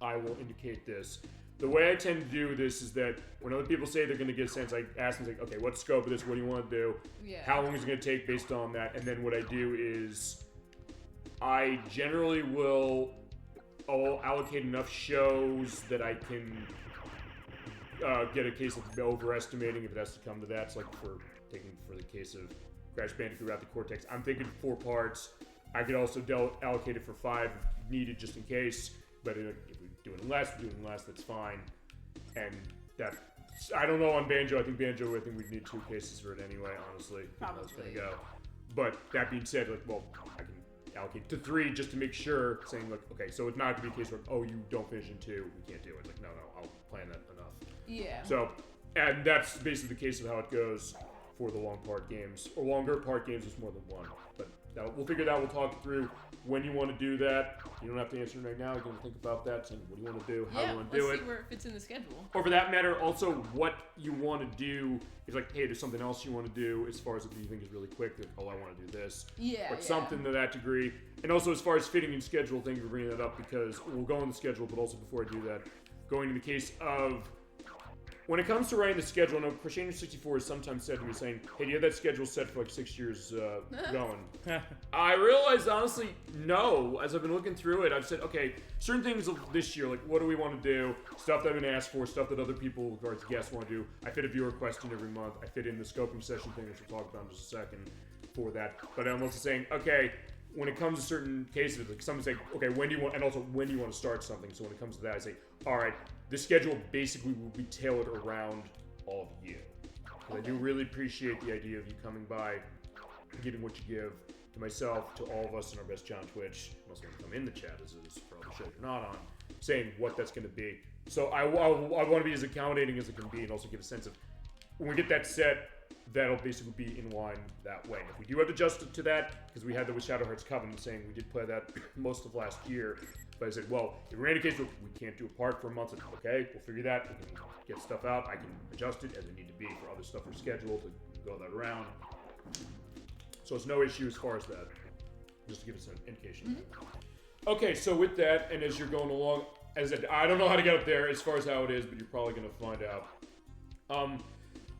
I will indicate this. The way I tend to do this is that when other people say they're going to get a sense, I ask them, like, okay, what's the scope of this? What do you want to do?
Yeah.
How long is it going to take based on that? And then what I do is I generally will allocate enough shows that I can get a case of overestimating if it has to come to that. It's like for the case of Crash Bandicoot Wrath of Cortex, I'm thinking 4 parts. I could also allocate it for 5 if needed, just in case. But if we're doing less, that's fine. And that, I don't know on Banjo. I think we'd need 2 cases for it anyway, honestly. Probably. That's gonna go. But that being said, I can allocate to 3 just to make sure, saying like, okay, so it's not gonna be a case where, oh, you don't finish in 2, we can't do it. It's like, no, I'll plan that enough.
Yeah.
So, and that's basically the case of how it goes for the long part games, or longer part games with more than 1. But we'll figure it out. We'll talk through when you want to do that. You don't have to answer it right now. You can think about that. So what do you want to do? How do you want to do it?
let's see where it fits in the schedule.
Or for that matter, also what you want to do is like, hey, there's something else you want to do as far as if you think is really quick. That, oh, I want to do this.
Yeah.
Or something to that degree. And also as far as fitting in schedule, thank you for bringing that up because we'll go on the schedule, but also before I do that, going to the case of when it comes to writing the schedule, I know Crescendo64 has sometimes said to me saying, hey, do you have that schedule set for like 6 years going? I realized, honestly, no. As I've been looking through it, I've said, okay, certain things of this year, like what do we want to do? Stuff that I've been asked for, stuff that other people, with regards to guests, want to do. I fit a viewer question every month. I fit in the scoping session thing, which we'll talk about in just a second for that. But I'm also saying, okay, when it comes to certain cases, like someone saying, okay, when do you want, and also when do you want to start something? So when it comes to that, I say, all right, the schedule basically will be tailored around all of you. Okay. I do really appreciate the idea of you coming by, giving what you give to myself, to all of us, and our best John Twitch. I'm also going to come in the chat as is for all the shows you're not on, saying what that's going to be. So I want to be as accommodating as it can be, and also get a sense of when we get that set, that'll basically be in line that way. If we do have to adjust it to that, because we had the Shadow Hearts Covenant saying we did play that most of last year, but I said, well, if we're in a case where we can't do a part for a month, it's okay, we'll figure that, we can get stuff out, I can adjust it as it need to be for other stuff we're scheduled to go that around. So it's no issue as far as that, just to give us an indication. Okay, so with that, and as you're going along, as I said, I don't know how to get up there as far as how it is, but you're probably going to find out.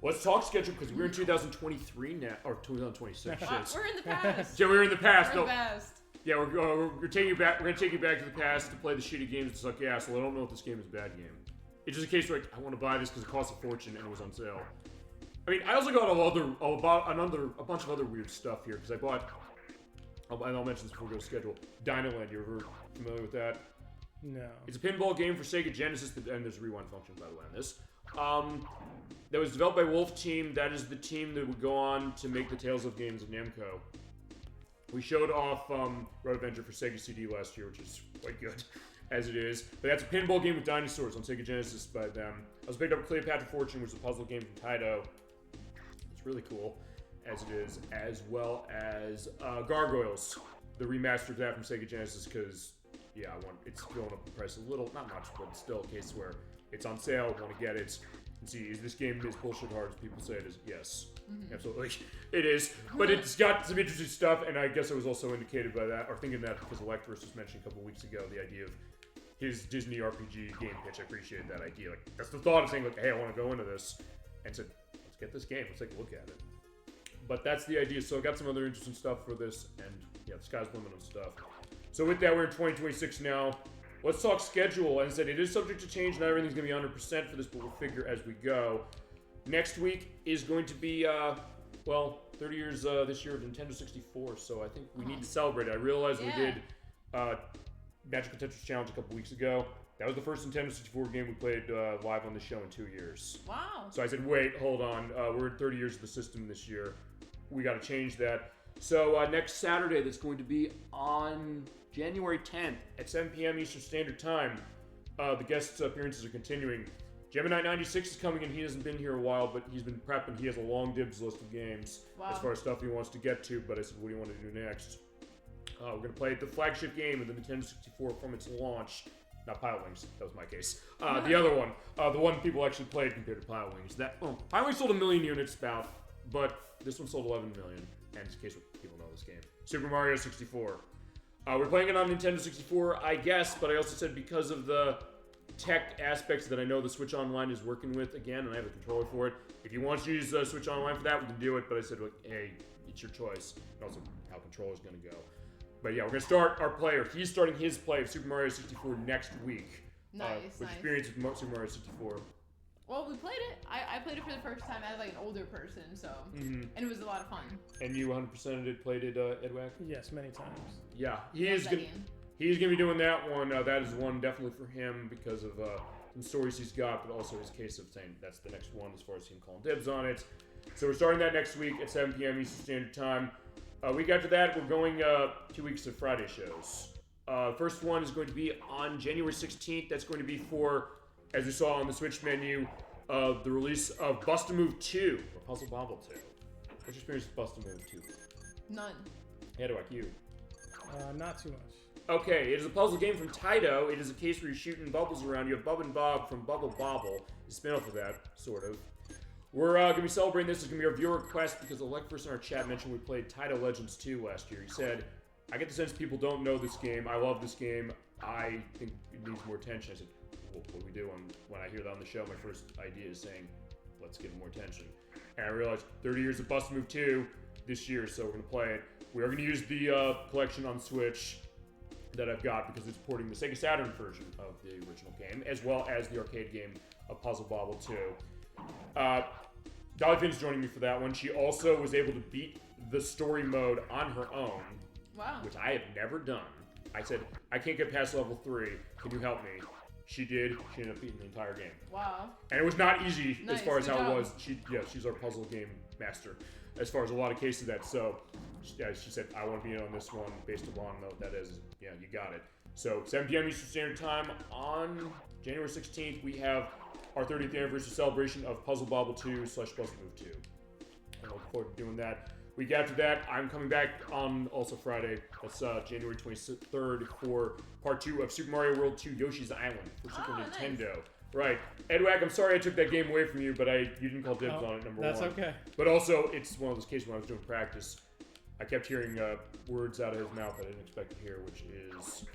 Let's talk schedule because we're in 2023 now, or 2026.
We're in the past.
Yeah, we're in the past.
We're in the past.
Yeah, we're taking you back. We're gonna take you back to the past to play the shitty games that suck ass. Well, I don't know if this game is a bad game. It's just a case where like, I want to buy this because it costs a fortune and it was on sale. I mean, I also got a bunch of other weird stuff here because I bought. And I'll mention this before we go to schedule. Dynaland. You ever familiar with that?
No.
It's a pinball game for Sega Genesis, and there's a rewind function by the way on this. That was developed by Wolf Team. That is the team that would go on to make the Tales of games of Namco. We showed off Road Adventure for Sega CD last year, which is quite good, as it is. But that's a pinball game with dinosaurs on Sega Genesis by them. I also picked up Cleopatra Fortune, which is a puzzle game from Taito. It's really cool, as it is, as well as Gargoyles, the remaster of that from Sega Genesis, because, yeah, it's going up in price a little, not much, but it's still a case where it's on sale, want to get it. And see, is this game as bullshit hard as people say it is? Yes. Absolutely. It is. But it's got some interesting stuff, and I guess I was also indicated by that, or thinking that because Electrus was mentioning a couple weeks ago, the idea of his Disney RPG game pitch. I appreciated that idea. Like, that's the thought of saying, like, hey, I want to go into this. And said, let's get this game. Let's take a look at it. But that's the idea. So I got some other interesting stuff for this, and yeah, the sky's the limit on stuff. So with that, we're in 2026 now. Let's talk schedule. As I said, it is subject to change. Not everything's going to be 100% for this, but we'll figure as we go. Next week is going to be, 30 years this year of Nintendo 64, so I think we need to celebrate it. I realized we did Magical Tetris Challenge a couple weeks ago. That was the first Nintendo 64 game we played live on the show in 2 years.
Wow.
So I said, wait, hold on. We're at 30 years of the system this year. We got to change that. So next Saturday, that's going to be on January 10th at 7 p.m. Eastern Standard Time. The guest appearances are continuing. Gemini 96 is coming in. He hasn't been here a while, but he's been prepping. He has a long dibs list of games as far as stuff he wants to get to. But I said, what do you want to do next? We're going to play the flagship game of the Nintendo 64 from its launch. Not Pilot Wings. That was my case. The other one. The one people actually played compared to Pilot Wings. Pilot Wings sold 1 million units about, but this one sold 11 million. And in case people know this game. Super Mario 64. We're playing it on Nintendo 64, I guess, but I also said because of the tech aspects that I know the Switch Online is working with again, and I have a controller for it. If you want to use Switch Online for that, we can do it, but I said, look, hey, it's your choice. And also how controller's going to go. But yeah, we're going to start our player. He's starting his play of Super Mario 64 next week.
Nice.
Experience with Super Mario 64.
Well, we played it. I played it for the first time as like an older person, so and it was a lot of fun.
And you 100%ed it, played it, Edwak?
Yes, many times.
Yeah, he's gonna be doing that one. That is one definitely for him because of some stories he's got, but also his case of saying that's the next one as far as him calling dibs on it. So we're starting that next week at 7 p.m. Eastern Standard Time. Week after that, we're going 2 weeks of Friday shows. First one is going to be on January 16th. That's going to be for, as you saw on the Switch menu, the release of Bust-A-Move 2, or Puzzle Bobble 2. What's your experience with Bust-A-Move 2?
None.
Edwak, you?
Not too much.
Okay, it is a puzzle game from Taito. It is a case where you're shooting bubbles around. You have Bub and Bob from Bubble Bobble. The spin-off of that, sort of. We're going to be celebrating this. It's going to be our viewer request because the like person in our chat mentioned we played Taito Legends 2 last year. He said, I get the sense people don't know this game. I love this game. I think it needs more attention. I said, well, what do we do? When I hear that on the show, my first idea is saying, let's give it more attention. And I realized 30 years of Bust Move 2 this year, so we're going to play it. We are going to use the collection on Switch that I've got because it's porting the Sega Saturn version of the original game, as well as the arcade game of Puzzle Bobble 2. Dolly Finn's joining me for that one. She also was able to beat the story mode on her own, which I have never done. I said, I can't get past level 3. Can you help me? She did. She ended up beating the entire game.
Wow.
And it was not easy
Nice,
as far as
good
how
job.
it was. She's our puzzle game master as far as a lot of cases of that. So she said, I want to be in on this one based upon what that is. Yeah, you got it. So 7 p.m. Eastern Standard Time on January 16th, we have our 30th anniversary celebration of Puzzle Bobble 2 / Bust Move 2. I look forward to doing that. Week after that, I'm coming back on also Friday. That's January 23rd for part 2 of Super Mario World 2 Yoshi's Island for Super Nintendo. Nice. Right. Edwak, I'm sorry I took that game away from you, but you didn't call dibs on it, number
that's
one.
That's okay.
But also, it's one of those cases when I was doing practice, I kept hearing words out of his mouth I didn't expect to hear, which is,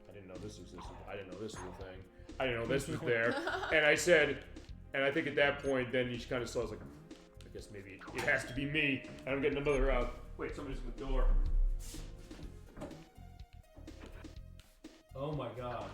I didn't know this was I didn't know this was a thing. I didn't know this was there. And I said, and I think at that point, then you kind of saw, I was like, I guess maybe it has to be me. And I'm getting another, wait, somebody's in the door. Oh my god.